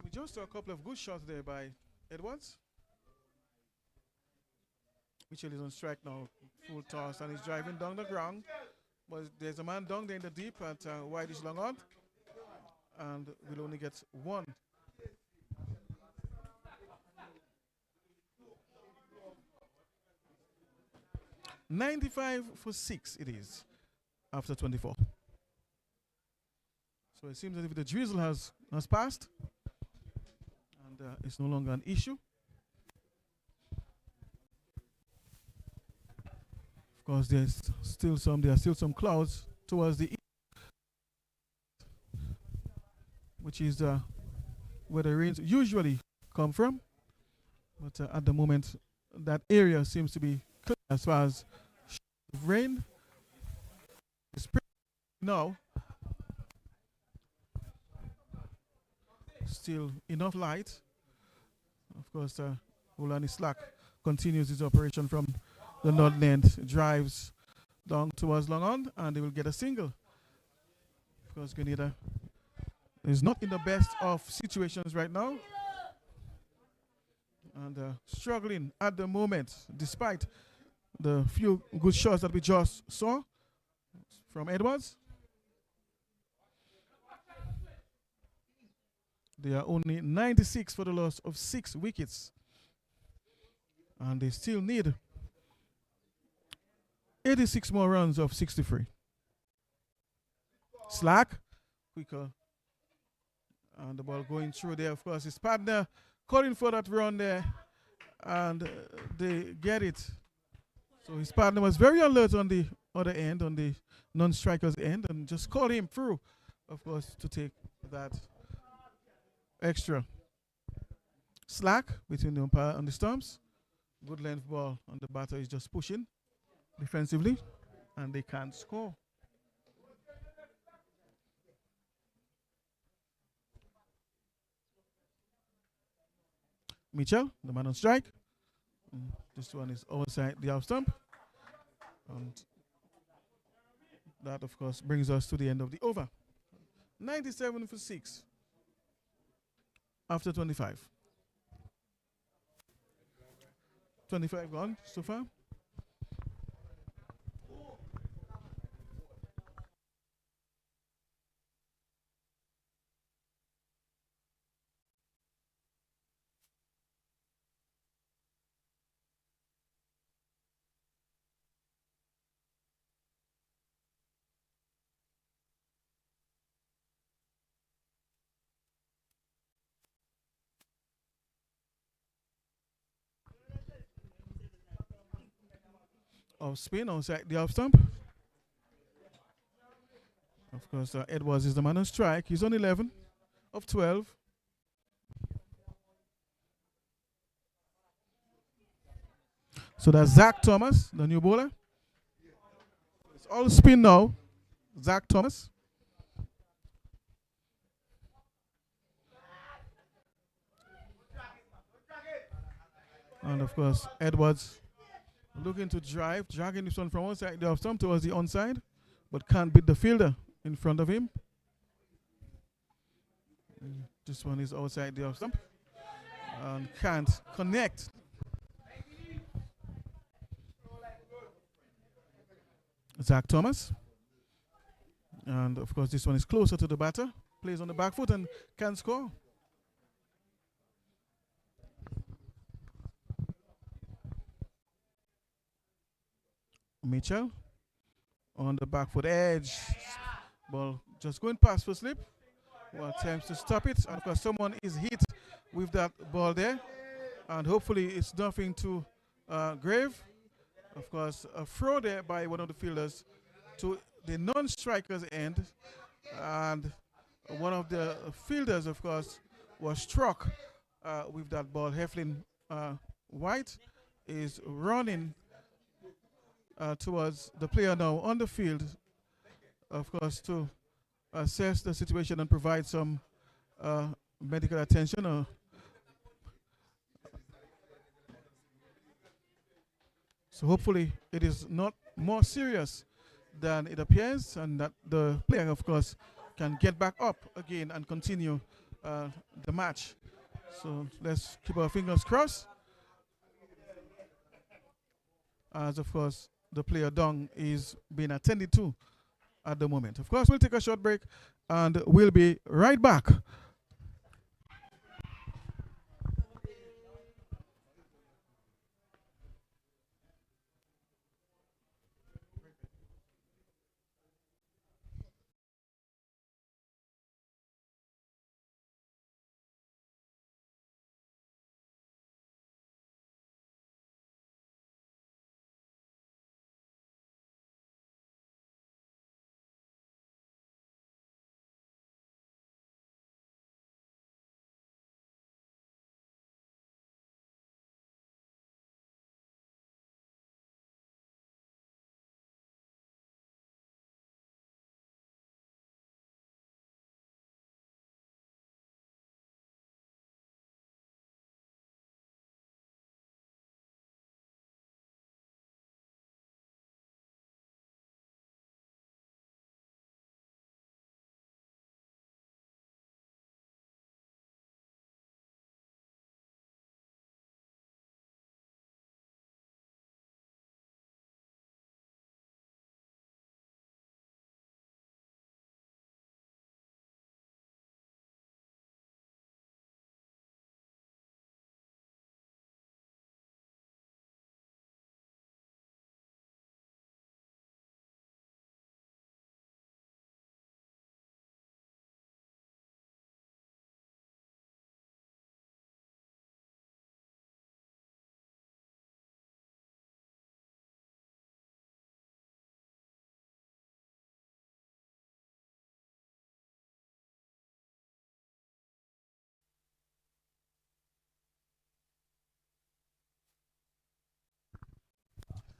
We just saw a couple of good shots there by Edwards. Mitchell is on strike now, full toss, and he's driving down the ground. But there's a man down there in the deep at wideish long on, and will only get one. $95 for 6 it is after 24. So it seems as if the drizzle has passed, and it's no longer an issue. Of course, there are still some clouds towards the east, which is where the rains usually come from. But at the moment, that area seems to be clear as far as rain. It's pretty now. Still enough light. Of course, Ulani Slack continues his operation from the north end, drives down towards long on, and they will get a single. Of course, Grenada is not in the best of situations right now, and struggling at the moment, despite the few good shots that we just saw from Edwards. They are only 96 for the loss of 6 wickets, and they still need 86 more runs of 63. Slack, quicker, and the ball going through there. Of course, his partner calling for that run there, and they get it. So his partner was very alert on the other end, on the non-striker's end, and just called him through, of course, to take that extra. Slack between the umpire and the stumps. Good length ball, and the batter is just pushing defensively, and they can't score. Mitchell, the man on strike. This one is outside the off stump, and that, of course, brings us to the end of the over. 97 for 6 after 25. 25 gone so far. Of spin outside the off stump. Of course, Edwards is the man on strike. He's on 11 of 12. So that's Zach Thomas, the new bowler. It's all spin now. Zach Thomas. And of course, Edwards looking to drive, dragging this one from outside the off stump towards the onside, but can't beat the fielder in front of him. This one is outside the off stump and can't connect. Zach Thomas. And of course, this one is closer to the batter. Plays on the back foot and can score. Mitchell on the back foot edge. Ball just going past for slip. Well, attempts to stop it. And of course, someone is hit with that ball there. And hopefully, it's nothing too grave. Of course, a throw there by one of the fielders to the non-striker's end. And one of the fielders, of course, was struck with that ball. Heflin White is running towards the player now on the field, of course, to assess the situation and provide some medical attention. So hopefully it is not more serious than it appears, and that the player, of course, can get back up again and continue the match. So let's keep our fingers crossed, as of course the player down is being attended to at the moment. Of course, we'll take a short break and we'll be right back.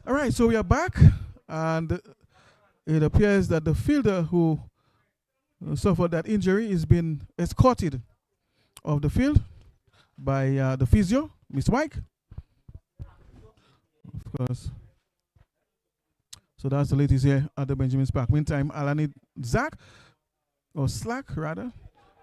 All right, so we are back, and it appears that the fielder who suffered that injury is being escorted off the field by the physio, Mr. Mike. Of course. So that's the latest here at the Benjamin Park. Meantime, Alani Zach, or Slack rather,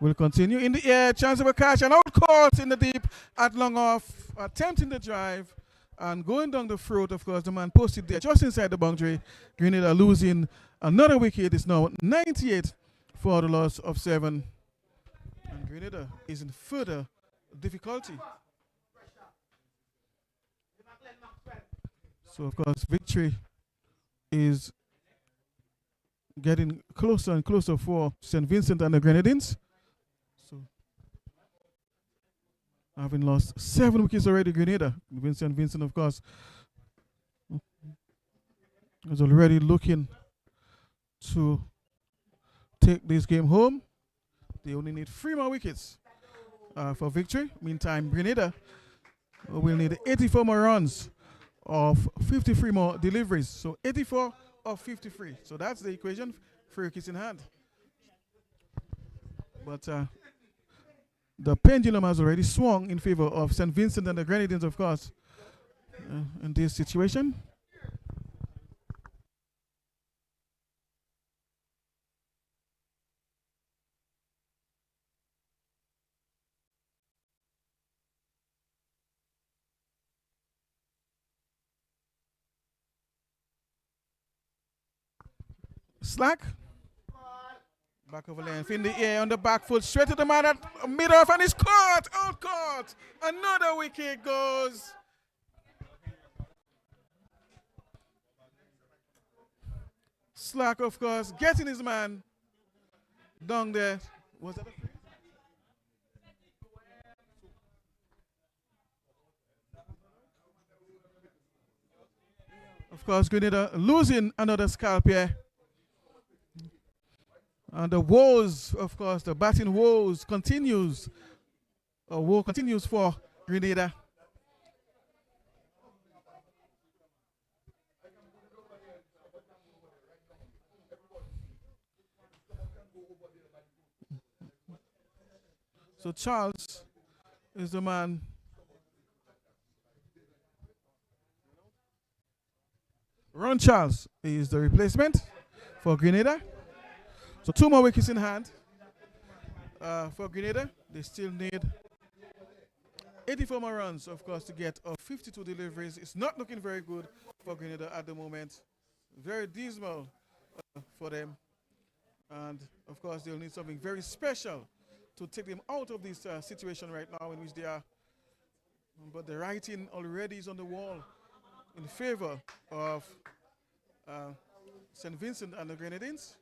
will continue. In the air, chance of a catch, and out caught in the deep at long off, attempting the drive. And going down the throat, of course, the man posted there just inside the boundary. Grenada losing another wicket. It's now 98 for the loss of 7. And Grenada is in further difficulty. So, of course, victory is getting closer and closer for St. Vincent and the Grenadines. So, having lost 7 wickets already, Grenada. St. Vincent, of course, is already looking to take this game home. They only need 3 more wickets for victory. Meantime, Grenada will need 84 more runs of 53 more deliveries. So 84 of 53. So that's the equation. 3 wickets in hand. But the pendulum has already swung in favor of St. Vincent and the Grenadines, of course, in this situation. Slack. Back over length in the air on the back foot, straight to the man at mid-off, and it's caught! Out caught! Another wicket goes. Slack, of course, getting his man down there. Was that a free? Of course, Grenada losing another scalp here. And the woes, of course, the batting woes continues. Woe continues for Grenada. So Charles is the man. Ron Charles is the replacement for Grenada. So 2 more wickets in hand for Grenada. They still need 84 more runs, of course, to get 52 deliveries. It's not looking very good for Grenada at the moment. Very dismal for them. And, of course, they'll need something very special to take them out of this situation right now in which they are. But the writing already is on the wall in favor of St. Vincent and the Grenadines.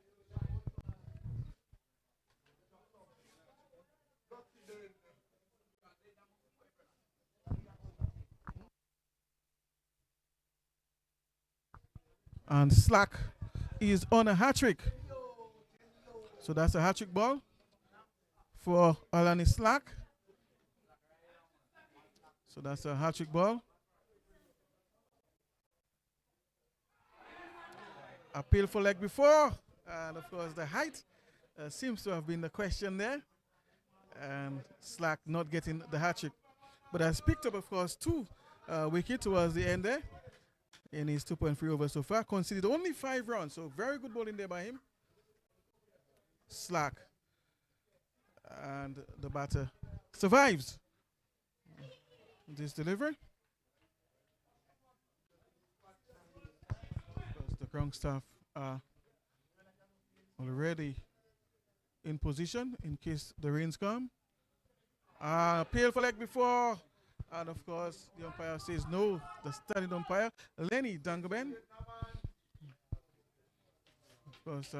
And Slack is on a hat-trick. So that's a hat-trick ball for Alani Slack. So that's a hat-trick ball. Appeal for leg before. And, of course, the height seems to have been the question there. And Slack not getting the hat-trick. But has picked up, of course, 2 wickets towards the end there in his 2.3 overs so far. Conceded only 5 runs. So very good bowling there by him. Slack. And the batter survives this delivery. Because the ground staff are already in position in case the rains come. Appeal for leg before. And of course, the umpire says no. The standing umpire, Lenny Dangaben. Of course,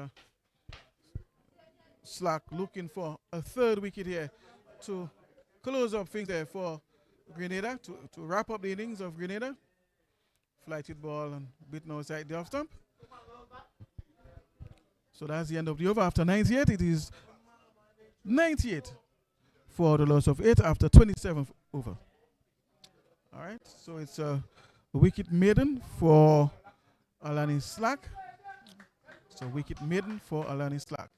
Slack looking for a 3rd wicket here to close up things there for Grenada, to wrap up the innings of Grenada. Flighted ball and bit outside the off stump. So that's the end of the over. After 98, it is 98 for the loss of 8 after 27th over. All right, so it's a wicket maiden for Alani Slack. So wicket maiden for Alani Slack.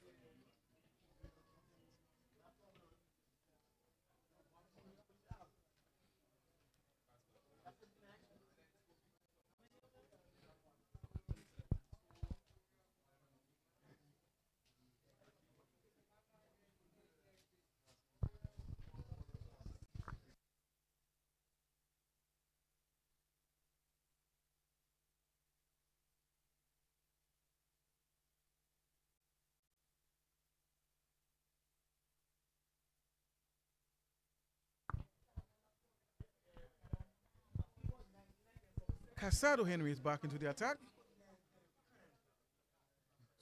Casado Henry is back into the attack.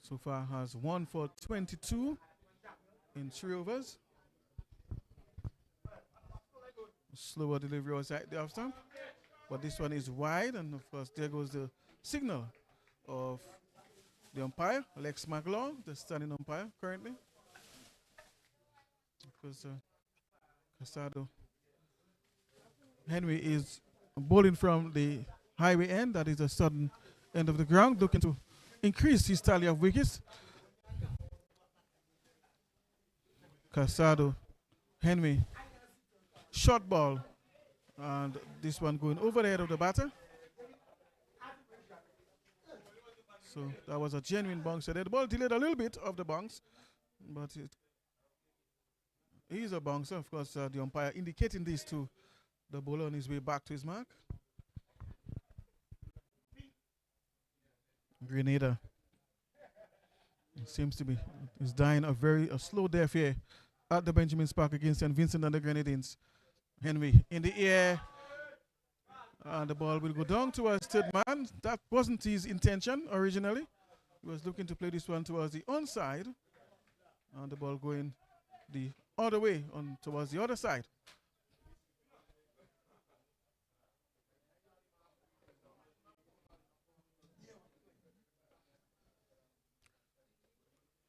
So far has 1 for 22 in 3 overs. Slower delivery outside the off stump. But this one is wide, and of course there goes the signal of the umpire, Alex McLaw, the standing umpire currently. Because Casado Henry is bowling from the highway end, that is the southern end of the ground, looking to increase his tally of wickets. Casado Henry, short ball, and this one going over the head of the batter. So that was a genuine bounce. The ball delayed a little bit of the bounce, but it is a bouncer. Of course, the umpire indicating this to the bowler on his way back to his mark. Grenada It seems to be is dying a slow death here at the Benjamin Park against St. Vincent and the Grenadines. Henry in the air. And the ball will go down towards third man. That wasn't his intention originally. He was looking to play this one towards the onside. And the ball going the other way on towards the other side.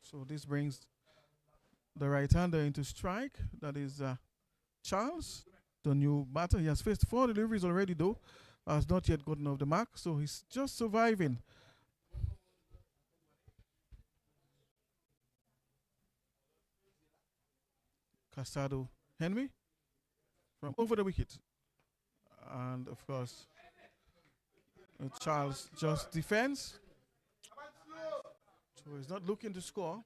So this brings the right-hander into strike. That is Charles, the new batter. He has faced 4 deliveries already, though. Has not yet gotten off the mark, so he's just surviving. Casado Henry from over the wicket. And, of course, Charles just defends. So he's not looking to score.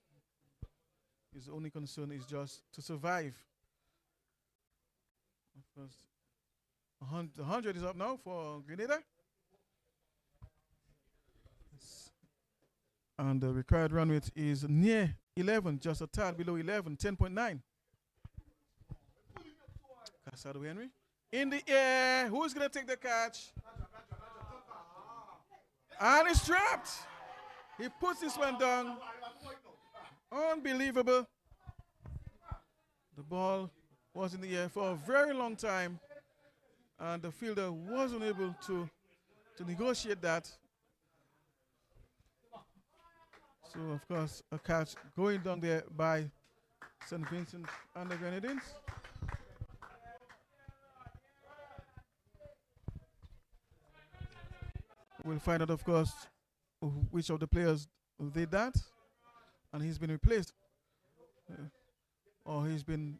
His only concern is just to survive. Of course, 100 is up now for Grenada. And the required run rate is near 11, just a tad below 11, 10.9. Casado Henry. In the air. Who's going to take the catch? And it's trapped. He puts this one down. Unbelievable. The ball was in the air for a very long time. And the fielder wasn't able to negotiate that. So, of course, a catch going down there by St. Vincent and the Grenadines. We'll find out, of course, which of the players did that. And he's been replaced. Or he's been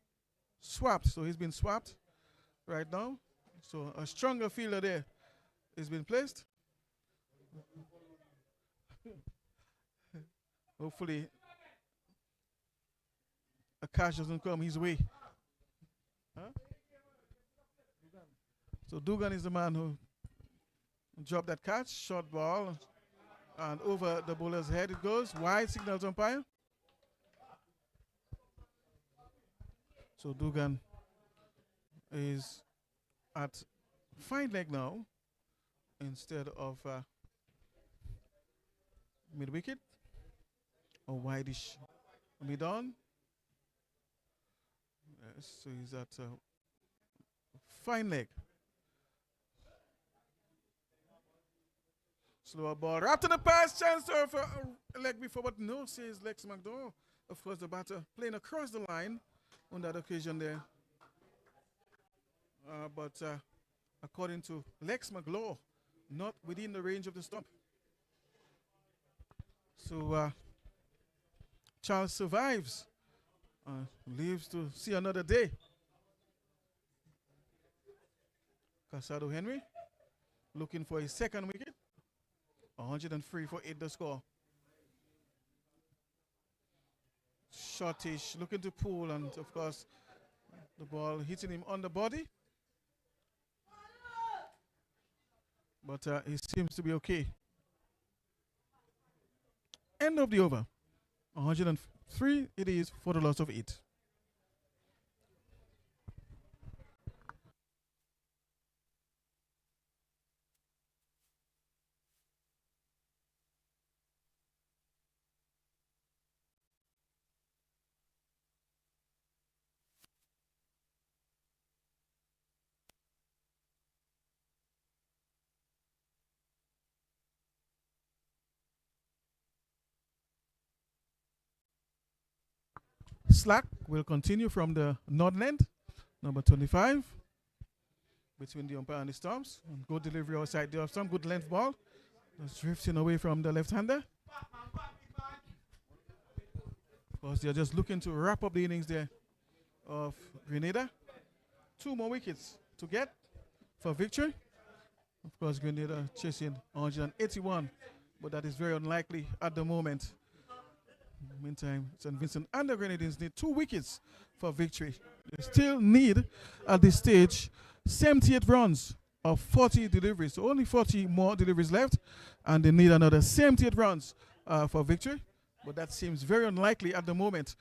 swapped. So he's been swapped right now. So a stronger fielder there has been placed. Hopefully a catch doesn't come his way. Huh? So Dugan is the man who dropped that catch, short ball, and over the bowler's head it goes. Wide signal to umpire. So Dugan is at fine leg now instead of mid wicket or wideish mid on. Yes, so he's at fine leg. Slower ball, wrapped in the pass, chance for a leg before, but no, says Lex McDowell. Of course, the batter playing across the line on that occasion there. But according to Lex McLaw, not within the range of the stump. So Charles survives, lives to see another day. Casado Henry looking for his second wicket. 103 for 8 the score. Shortish, looking to pull, and of course the ball hitting him on the body. But he seems to be okay. End of the over. 103 it is for the loss of 8. Slack will continue from the northern end, number 25, between the umpire and the stumps. And good delivery outside the off stump, good length ball. That's drifting away from the left-hander. Of course, they're just looking to wrap up the innings there of Grenada. 2 more wickets to get for victory. Of course, Grenada chasing 181, but that is very unlikely at the moment. Meantime, St. Vincent and the Grenadines need 2 wickets for victory. They still need, at this stage, 78 runs of 40 deliveries. So only 40 more deliveries left, and they need another 78 runs for victory. but that seems very unlikely at the moment,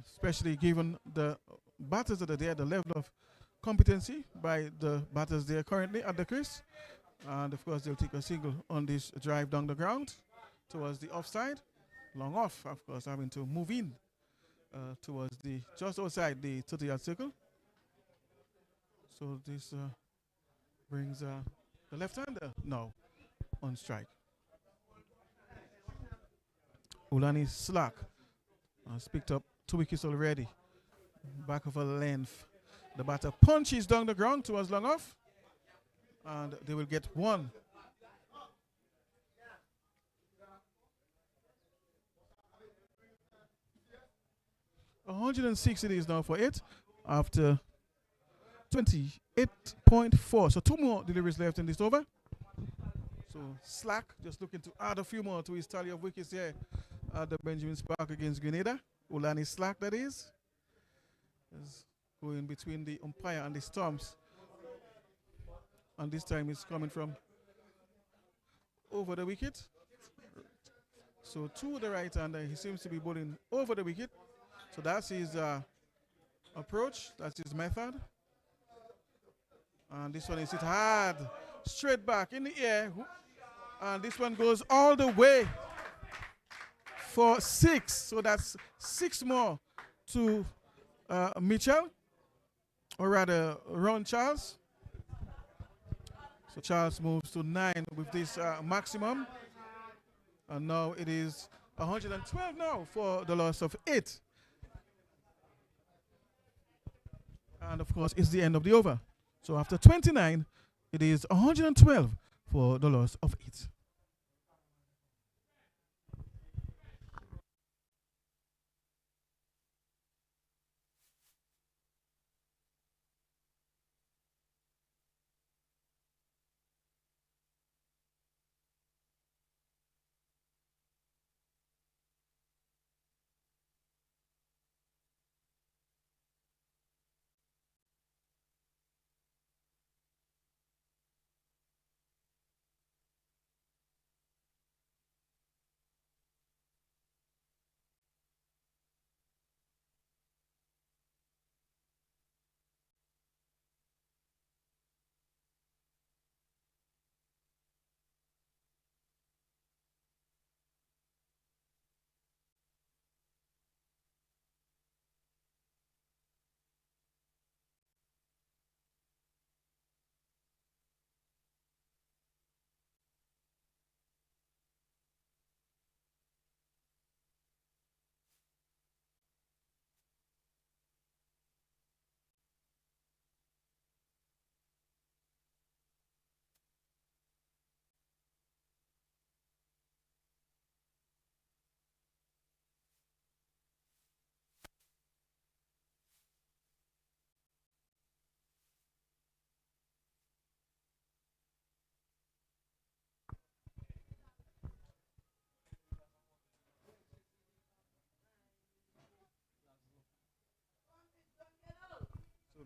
especially given the batters that are there, the level of competency by the batters there currently at the crease. And of course, they'll take a single on this drive down the ground towards the offside. Long off, of course, having to move in towards the just outside the 30-yard circle. So this brings the left-hander now on strike. Ulani Slack has picked up 2 wickets already. Back of a length. The batter punches down the ground towards long off. And they will get 1. $106 it is now for it after 28.4. So 2 more deliveries left in this over. So Slack just looking to add a few more to his tally of wickets here at the Benjamin Spark against Grenada. Ulani Slack, that is going between the umpire and the stumps. And this time it's coming from over the wicket. So to the right hander, he seems to be bowling over the wicket. So that's his approach, that's his method. And this one is hit hard, straight back in the air. And this one goes all the way for 6. So that's 6 more to Mitchell, or rather Ron Charles. So Charles moves to 9 with this maximum. And now it is 112 now for the loss of 8. And of course, it's the end of the over. So after 29, it is 112 for the loss of 8.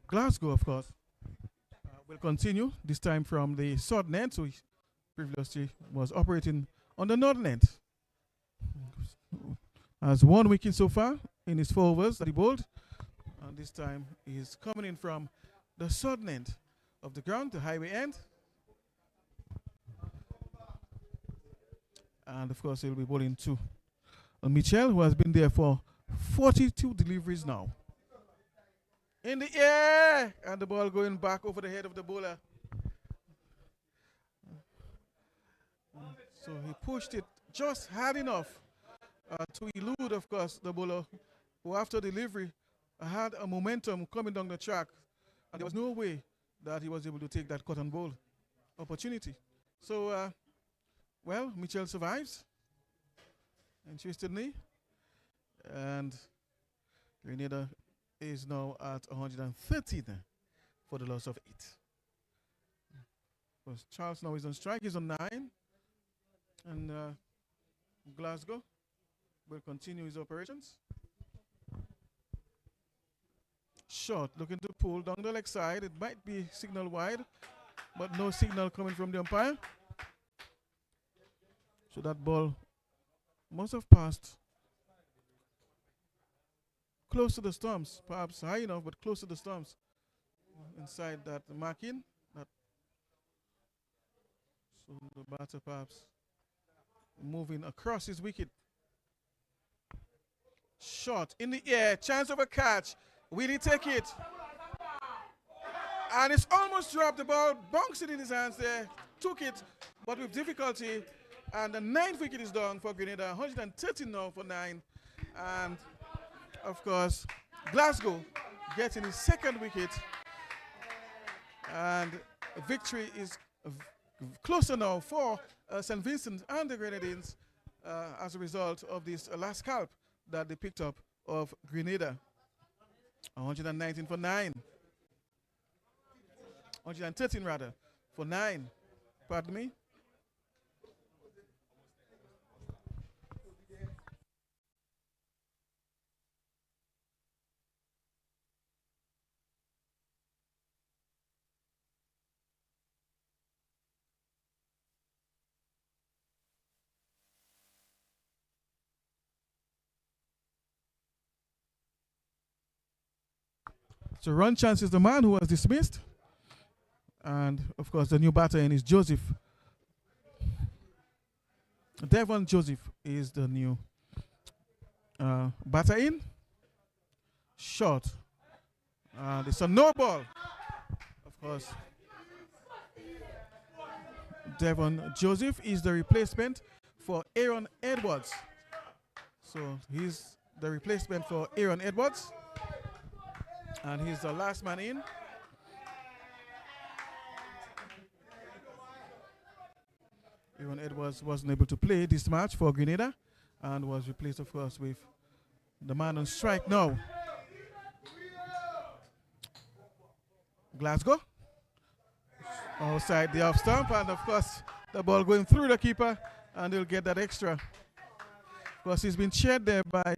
Glasgow, of course, will continue, this time from the southern end. So he previously was operating on the northern end. Has 1 wicket so far in his 4 overs that he bowled. And this time he's coming in from the southern end of the ground, the highway end. And of course, he'll be bowling to Michel, who has been there for 42 deliveries now. In the air, and the ball going back over the head of the bowler. So he pushed it just hard enough to elude, of course, the bowler, who after delivery had a momentum coming down the track, and there was no way that he was able to take that cotton ball opportunity. So, well, Mitchell survives, and twisted knee, and Grenada is now at 113 for the loss of 8. Because Charles now is on strike, he's on 9. And Glasgow will continue his operations. Short, looking to pull down the leg side. It might be signal wide, but no signal coming from the umpire. So that ball must have passed close to the stumps, perhaps high enough, but close to the stumps. Inside that marking, that so the batter perhaps moving across his wicket. Shot in the air, chance of a catch. Will he take it? And it's almost dropped. The ball bounced it in his hands there, took it, but with difficulty. And the ninth wicket is down for Grenada. 113 now for 9. And of course, Glasgow getting his second wicket. And victory is closer now for St. Vincent and the Grenadines as a result of this last scalp that they picked up of Grenada. 119 for 9. 113 rather for 9. Pardon me. So run chance is the man who was dismissed. And of course the new batter in is Joseph. Devon Joseph is the new batter in. Shot. And it's a no ball. Of course. Devon Joseph is the replacement for Aaron Edwards. So he's the replacement for Aaron Edwards. And he's the last man in. Aaron Edwards wasn't able to play this match for Grenada and was replaced, of course, with the man on strike now. Glasgow. Outside the off stump, and of course, the ball going through the keeper, and he'll get that extra. Of course, he's been cheered there by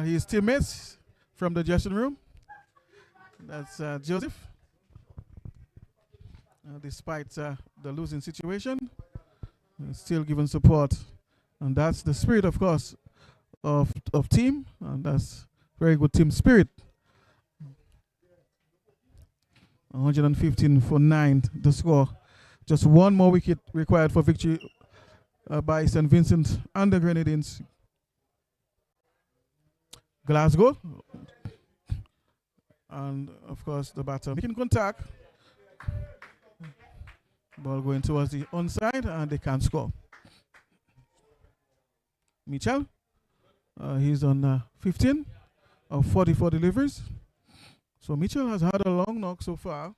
his teammates from the dressing room. That's Joseph. Despite the losing situation, still giving support. And that's the spirit, of course, of team. And that's very good team spirit. 115 for 9, the score. Just one more wicket required for victory by St. Vincent and the Grenadines. Glasgow. And of course the batter making contact. Ball going towards the onside and they can't score. Mitchell, he's on 15 of 44 deliveries. So Mitchell has had a long knock so far,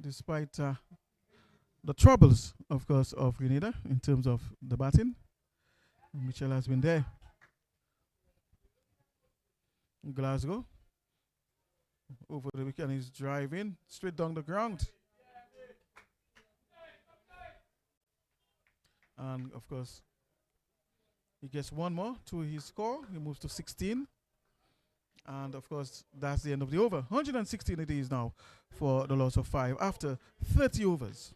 despite the troubles, of course, of Grenada in terms of the batting. Mitchell has been there. Glasgow. Over the wicket and he's driving straight down the ground. And of course, he gets one more to his score. He moves to 16. And of course, that's the end of the over. 116 it is now for the loss of 5 after 30 overs.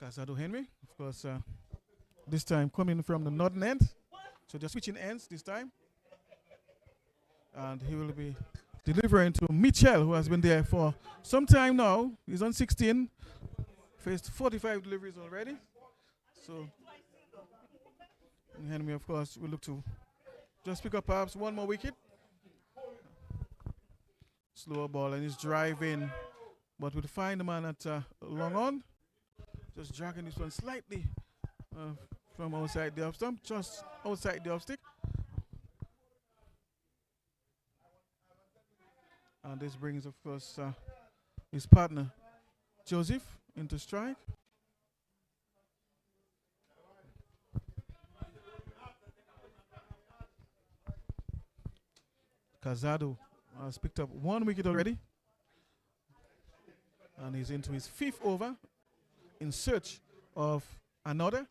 Casado Henry, of course, this time coming from the northern end. So just switching ends this time. And he will be delivering to Mitchell, who has been there for some time now. He's on 16, faced 45 deliveries already. So Henry, of course, will look to just pick up perhaps one more wicket. Slower ball and he's driving, but will find the man at long on. Just dragging this one slightly from outside the off stump, just outside the off stick. And this brings, of course, his partner, Joseph, into strike. Casado has picked up 1 wicket already. And he's into his 5th over in search of another.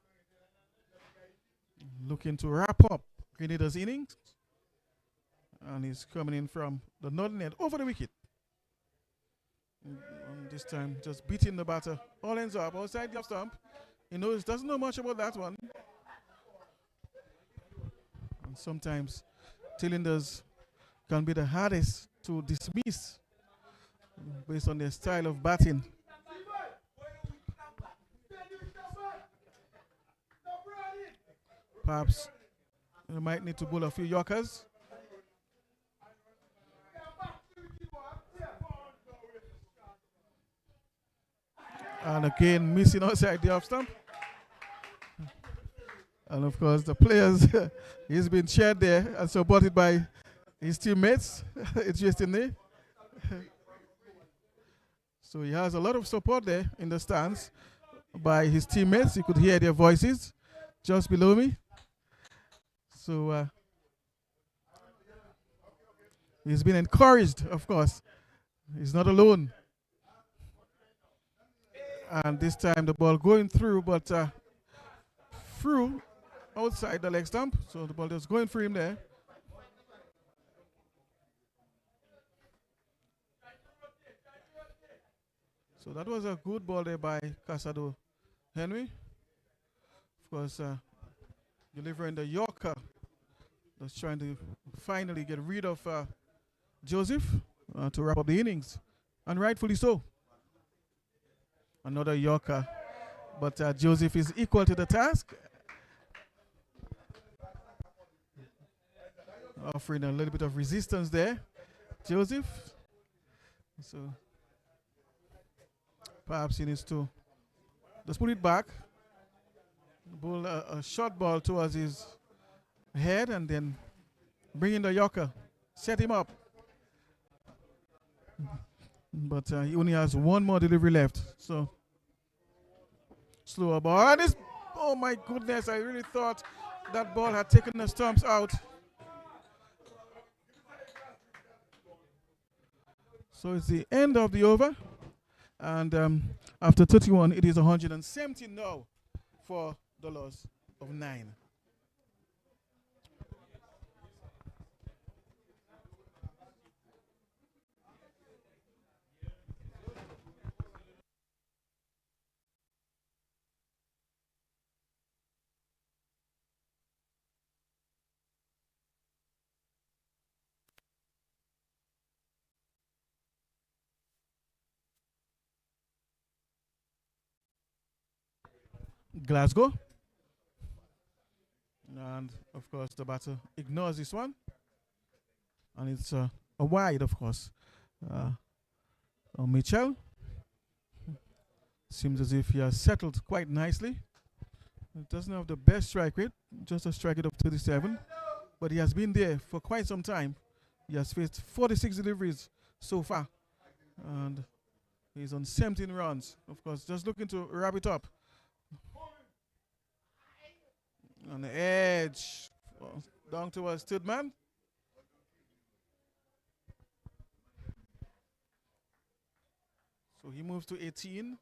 Looking to wrap up Grenada's innings. And he's coming in from the northern end over the wicket. And this time just beating the batter. All ends up outside the stump. He doesn't know much about that one. And sometimes tailenders can be the hardest to dismiss based on their style of batting. Perhaps you might need to bowl a few Yorkers. And again, missing outside the off stump. And of course, the players, he's been cheered there and supported by his teammates, interestingly. So he has a lot of support there in the stands by his teammates. You could hear their voices just below me. So he's been encouraged, of course. He's not alone. And this time the ball going through, but through outside the leg stump. So the ball just going through him there. So that was a good ball there by Casado Henry. Of course, delivering the Yorker. Just trying to finally get rid of Joseph to wrap up the innings. And rightfully so. Another Yorker. But Joseph is equal to the task. Offering a little bit of resistance there. Joseph. So perhaps he needs to just put it back. Bowl a short ball towards his head and then bring in the Yorker. Set him up. But he only has 1 more delivery left. So slower ball. And oh my goodness, I really thought that ball had taken the stumps out. So it's the end of the over. And after 31, it is 170 now for the loss of 9. Glasgow. And of course the batter ignores this one. And it's a wide, of course. Mitchell. Seems as if he has settled quite nicely. He doesn't have the best strike rate, just a strike rate of 37. But he has been there for quite some time. He has faced 46 deliveries so far. And he's on 17 runs. Of course, just looking to wrap it up. On the edge, down towards Studman. So he moves to 18.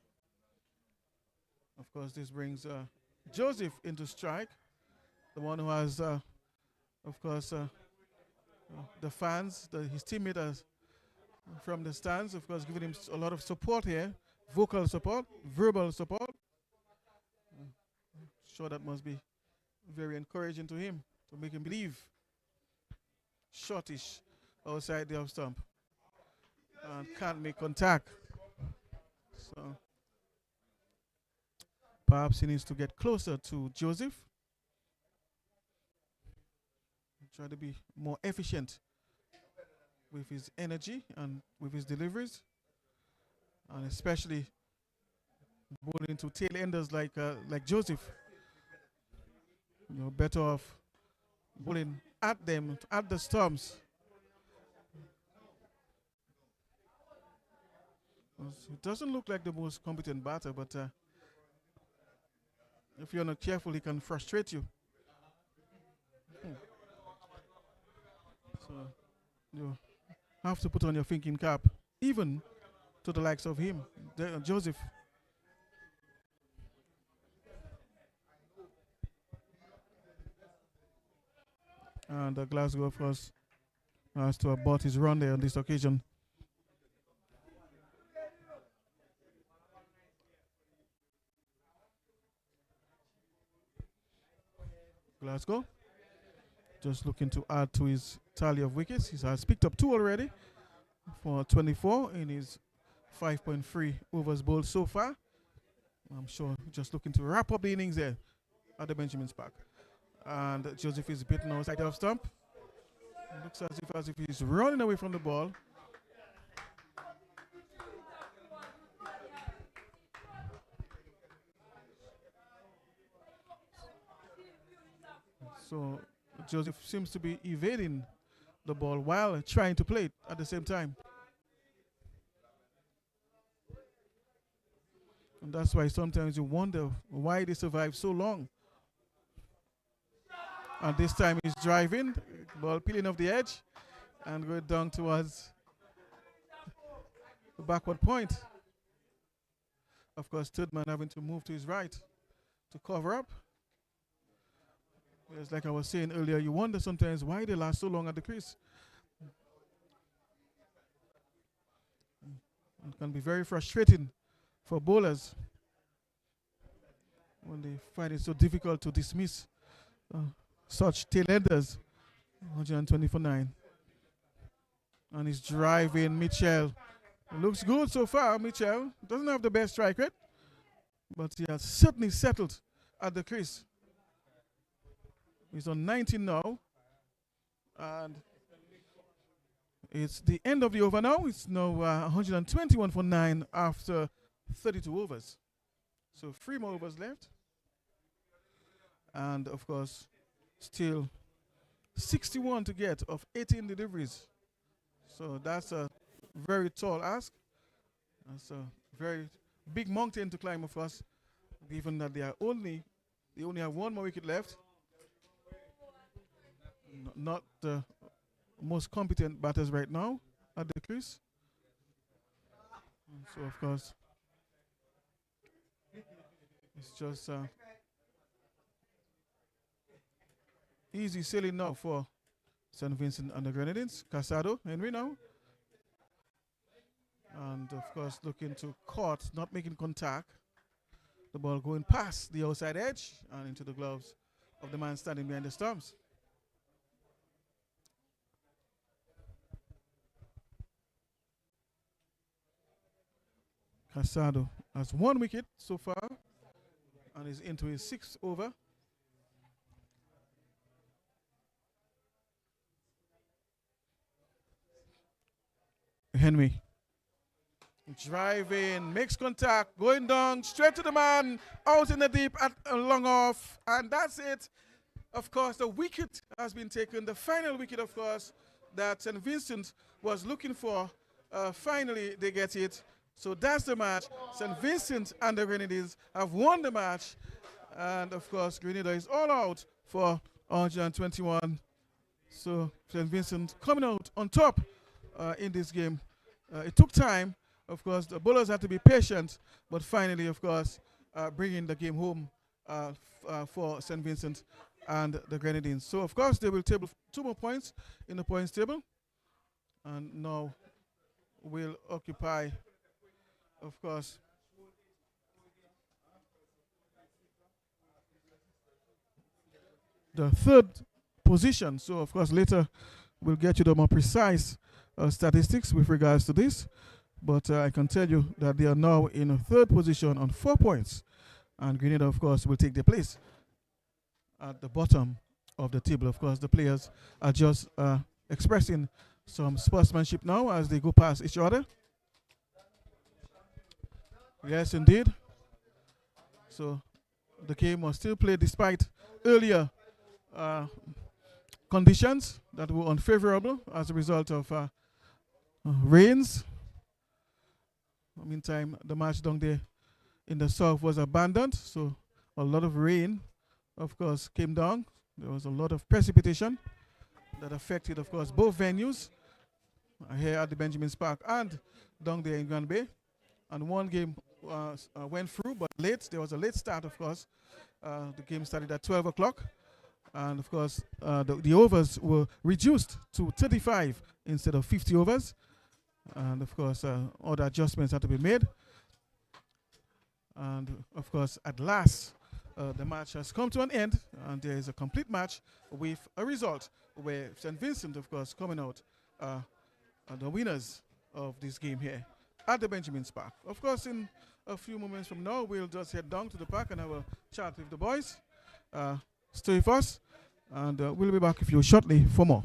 Of course, this brings Joseph into strike. The one who has, of course, the fans, his teammates from the stands, of course, giving him a lot of support here. Vocal support, verbal support. Sure, that must be very encouraging to him, to make him believe. Shortish outside the off stump. And can't make contact. So perhaps he needs to get closer to Joseph. Try to be more efficient with his energy and with his deliveries. And especially bowling to tail enders like Joseph. You're better off bowling at them, at the stumps. It doesn't look like the most competent batter, but if you're not careful, he can frustrate you. So you have to put on your thinking cap, even to the likes of him, Joseph. And Glasgow, of course, has to abort his run there on this occasion. Glasgow just looking to add to his tally of wickets. He has picked up 2 already for 24 in his 5.3 overs bowled so far. I'm sure just looking to wrap up the innings there at the Benjamin's Park. And Joseph is bitten outside of stump. It looks as if he's running away from the ball. So Joseph seems to be evading the ball while trying to play it at the same time. And that's why sometimes you wonder why they survive so long. And this time he's driving, ball peeling off the edge and going down towards the backward point. Of course, third man having to move to his right to cover up. It's like I was saying earlier, you wonder sometimes why they last so long at the crease. It can be very frustrating for bowlers when they find it so difficult to dismiss such tail-enders. 120 for 9. And he's driving Mitchell. It looks good so far, Mitchell. Doesn't have the best strike rate, but he has certainly settled at the crease. He's on 19 now. And it's the end of the over now. It's now 121 for 9 after 32 overs. So 3 more overs left. And of course, still 61 to get of 18 deliveries. So that's a very tall ask. That's a very big mountain to climb, of course, given that they only have 1 more wicket left. Not the most competent batters right now at the crease. So of course, it's just easy sailing now for St. Vincent and the Grenadines. Casado, Henry now. And of course, looking to caught, not making contact. The ball going past the outside edge and into the gloves of the man standing behind the stumps. Casado has 1 wicket so far and is into his 6th over. Henry driving, makes contact, going down, straight to the man, out in the deep, at a long off, and that's it. Of course, the wicket has been taken, the final wicket, of course, that St. Vincent was looking for. Finally, they get it. So that's the match. St. Vincent and the Grenadines have won the match. And of course, Grenada is all out for 121. So St. Vincent coming out on top in this game. It took time. Of course, the bowlers had to be patient. But finally, of course, bringing the game home for St. Vincent and the Grenadines. So, of course, they will table 2 more points in the points table. And now will occupy, of course, the 3rd position. So, of course, later we'll get you the more precise statistics with regards to this. But I can tell you that they are now in a 3rd position on 4 points. And Grenada, of course, will take their place at the bottom of the table. Of course, the players are just expressing some sportsmanship now as they go past each other. Yes, indeed. So the game was still played despite earlier conditions that were unfavorable as a result of rains. Meantime, the match down there in the south was abandoned, so a lot of rain, of course, came down. There was a lot of precipitation that affected, of course, both venues here at the Benjamin's Park and down there in Grand Bay. And one game went through, but late. There was a late start, of course. The game started at 12 o'clock. And, of course, the overs were reduced to 35 instead of 50 overs. And, of course, other adjustments had to be made. And, of course, at last, the match has come to an end. And there is a complete match with a result where St. Vincent, of course, coming out are the winners of this game here at the Benjamin's Park. Of course, in a few moments from now, we'll just head down to the park and have a chat with the boys. Stay with us, and we'll be back with you shortly for more.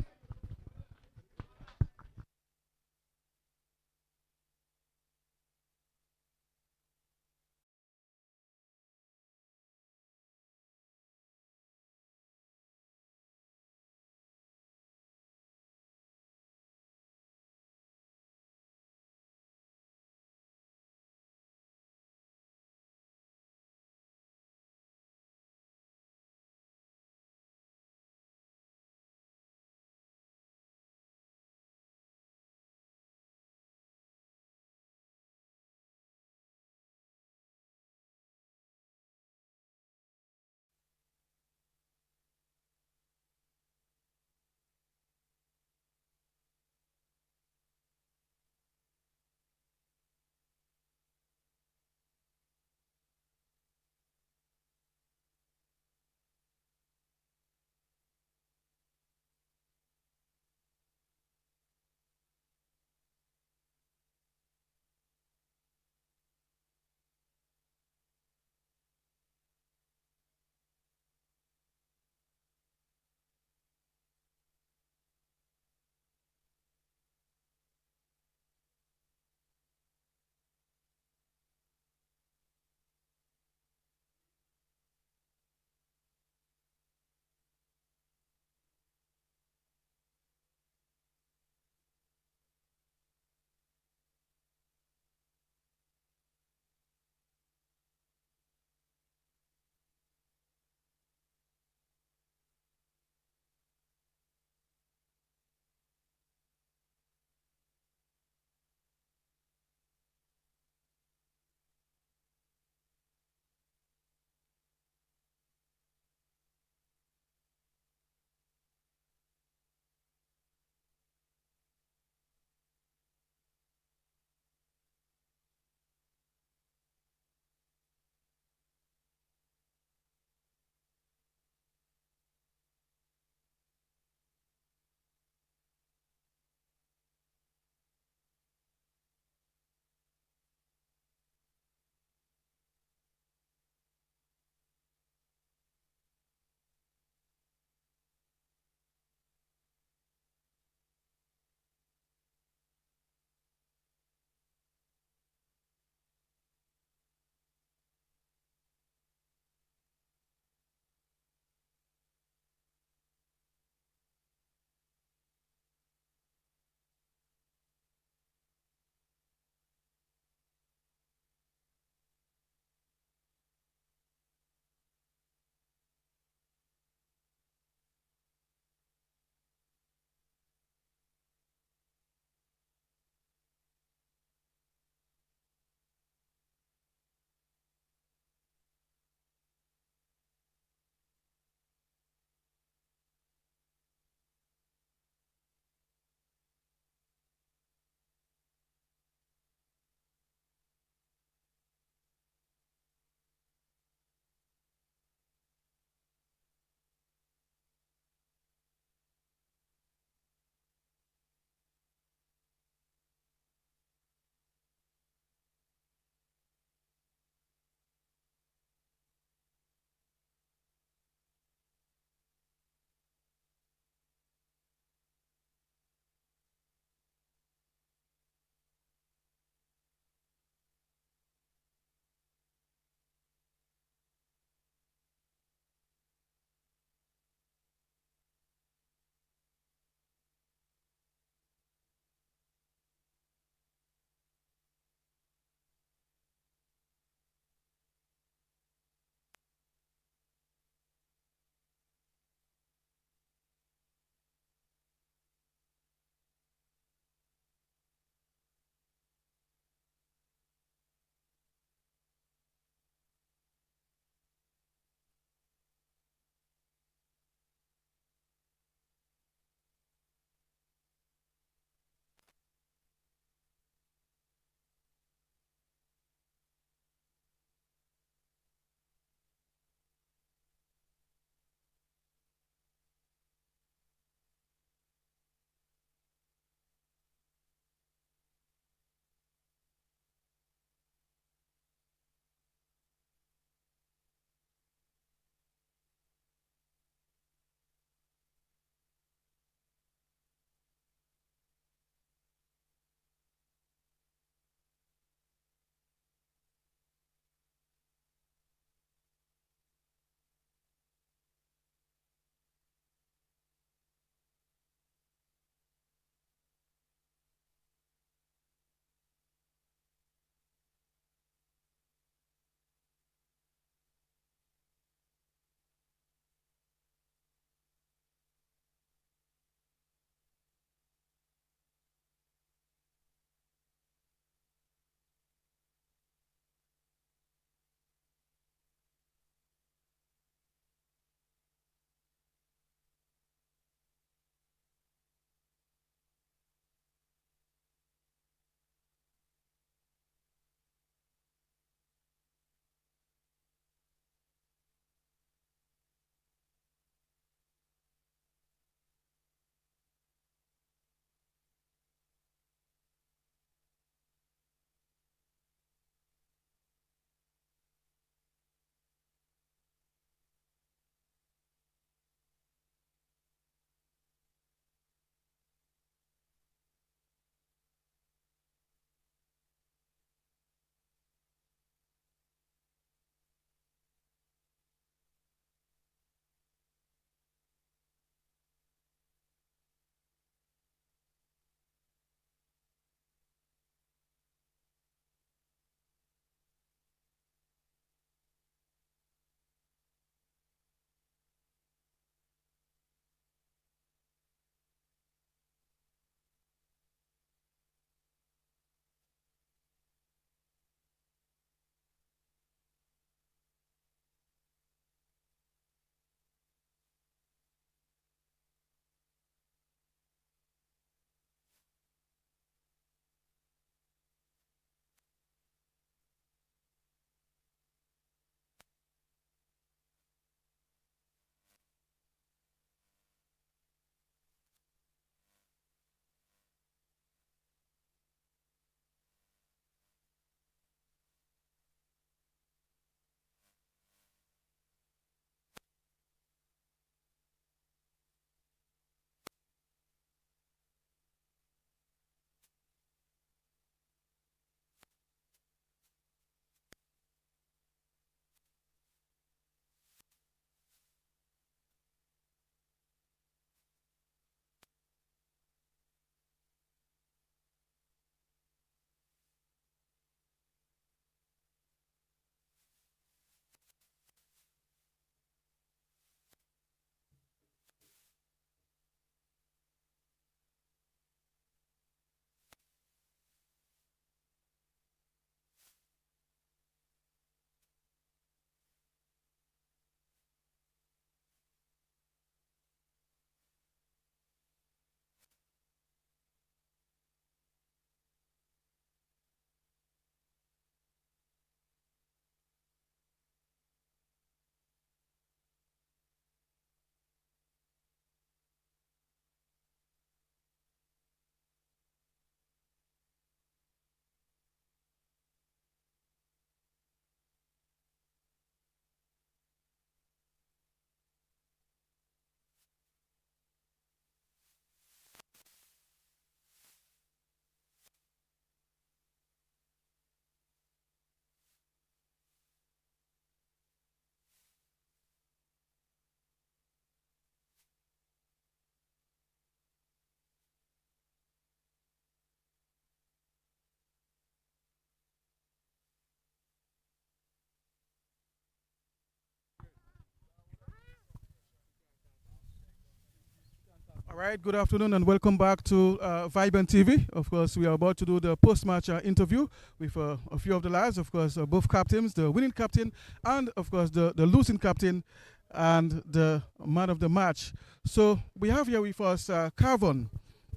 right, good afternoon and welcome back to Vibrant TV. Of course, we are about to do the post-match interview with a few of the lads. Of course, both captains, the winning captain and, of course, the losing captain and the man of the match. So we have here with us Carvon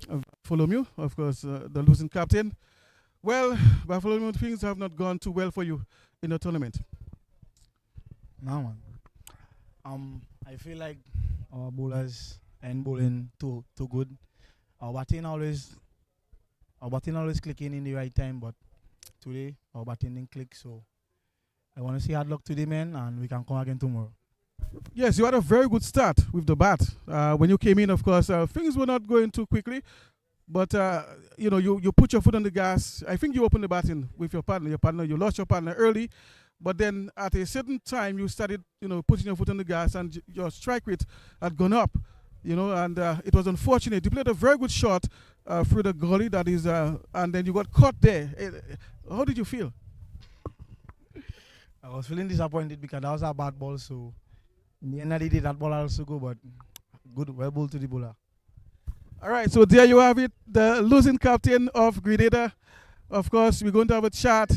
Bartholomew, of course, the losing captain. Well, Bartholomew, things have not gone too well for you in the tournament. No, man. I feel like our bowlers ain't bowling too good. Our batting always clicking in the right time, but today our batting didn't click. So I want to say hard luck today, man, and we can come again tomorrow. Yes, you had a very good start with the bat. When you came in, of course, things were not going too quickly, but you put your foot on the gas. I think you opened the batting with your partner. You lost your partner early. But then at a certain time, you started, putting your foot on the gas, and your strike rate had gone up, and it was unfortunate. You played a very good shot through the gully, that is, and then you got caught there. How did you feel? I was feeling disappointed because that was a bad ball. So in the end of the day, that ball also go, but good, well bowled to the bowler. All right, so there you have it, the losing captain of Grenada. Of course, we're going to have a chat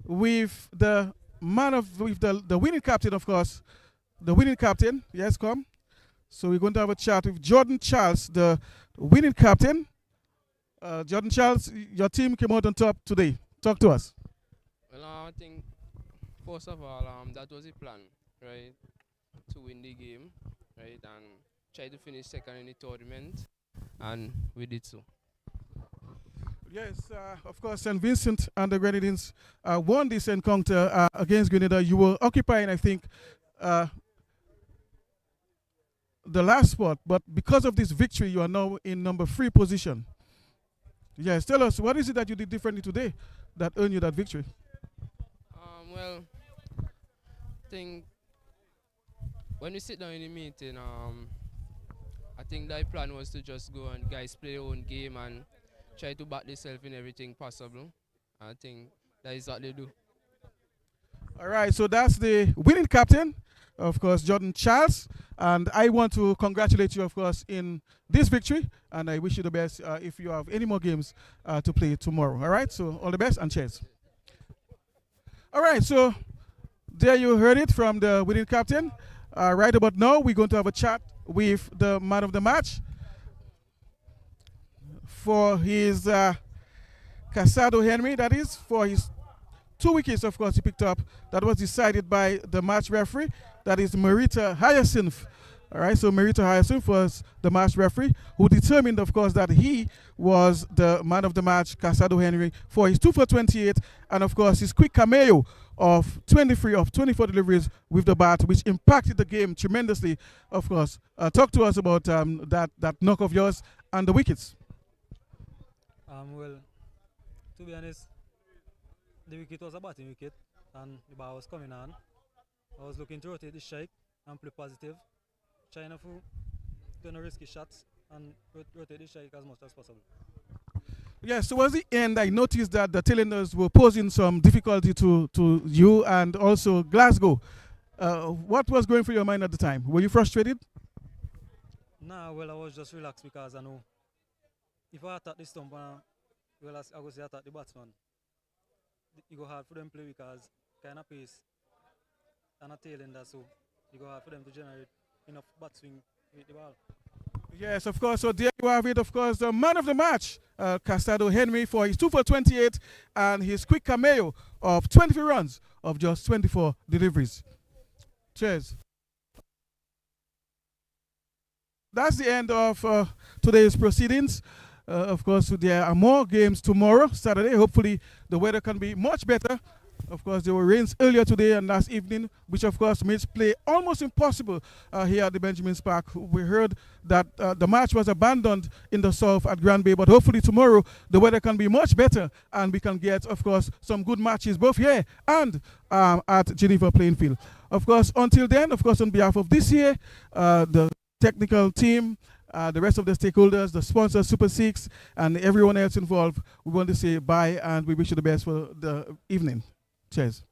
with the winning captain, of course. The winning captain, yes, come. So we're going to have a chat with Jordan Charles, the winning captain. Jordan Charles, your team came out on top today. Talk to us. Well, I think, first of all, that was the plan, right? To win the game, right? And try to finish second in the tournament. And we did so. Yes, of course, St. Vincent and the Grenadines won this encounter against Grenada. You were occupying, I think, the last spot, but because of this victory, you are now in number 3 position. Yes, tell us, what is it that you did differently today that earned you that victory? Well, I think when we sit down in the meeting, I think the plan was to just go and guys play their own game and try to back themselves in everything possible. I think that is what they do. All right, so that's the winning captain, of course, Jordan Charles. And I want to congratulate you, of course, in this victory. And I wish you the best if you have any more games to play tomorrow. All right, so all the best and cheers. All right, so there you heard it from the winning captain. Right about now, we're going to have a chat with the man of the match for his Casado Henry, that is, for his 2 wickets, of course, he picked up. That was decided by the match referee. That is Marita Hyacinth. All right, so Marita Hyacinth was the match referee who determined, of course, that he was the man of the match, Casado Henry, for his 2 for 28, and, of course, his quick cameo of 24 deliveries with the bat, which impacted the game tremendously, of course. Talk to us about that knock of yours and the wickets. Well, to be honest, the wicket was a batting wicket and the ball was coming on. I was looking to rotate the strike and play positive, trying to do no risky shots and rotate the strike as much as possible. Yes, towards the end, I noticed that the tailenders were posing some difficulty to you and also Glasgow. What was going through your mind at the time? Were you frustrated? Nah, well, I was just relaxed because I know if I attack the stump, well, I go say attack the batsman. It go hard for them to play because kind of pace and a tailender, so it go hard for them to generate enough bat swing with the ball. Yes, of course. So there you have it, of course, the man of the match, Casado Henry, for his 2 for 28 and his quick cameo of 23 runs of just 24 deliveries. Cheers. That's the end of today's proceedings. Of course, there are more games tomorrow, Saturday. Hopefully, the weather can be much better. Of course, there were rains earlier today and last evening, which, of course, makes play almost impossible here at the Benjamin's Park. We heard that the match was abandoned in the south at Grand Bay, but hopefully tomorrow the weather can be much better and we can get, of course, some good matches both here and at Geneva Playing Field. Of course, until then, of course, on behalf of this year, the technical team, the rest of the stakeholders, the sponsors, Super 6, and everyone else involved, we want to say bye and we wish you the best for the evening. Cheers.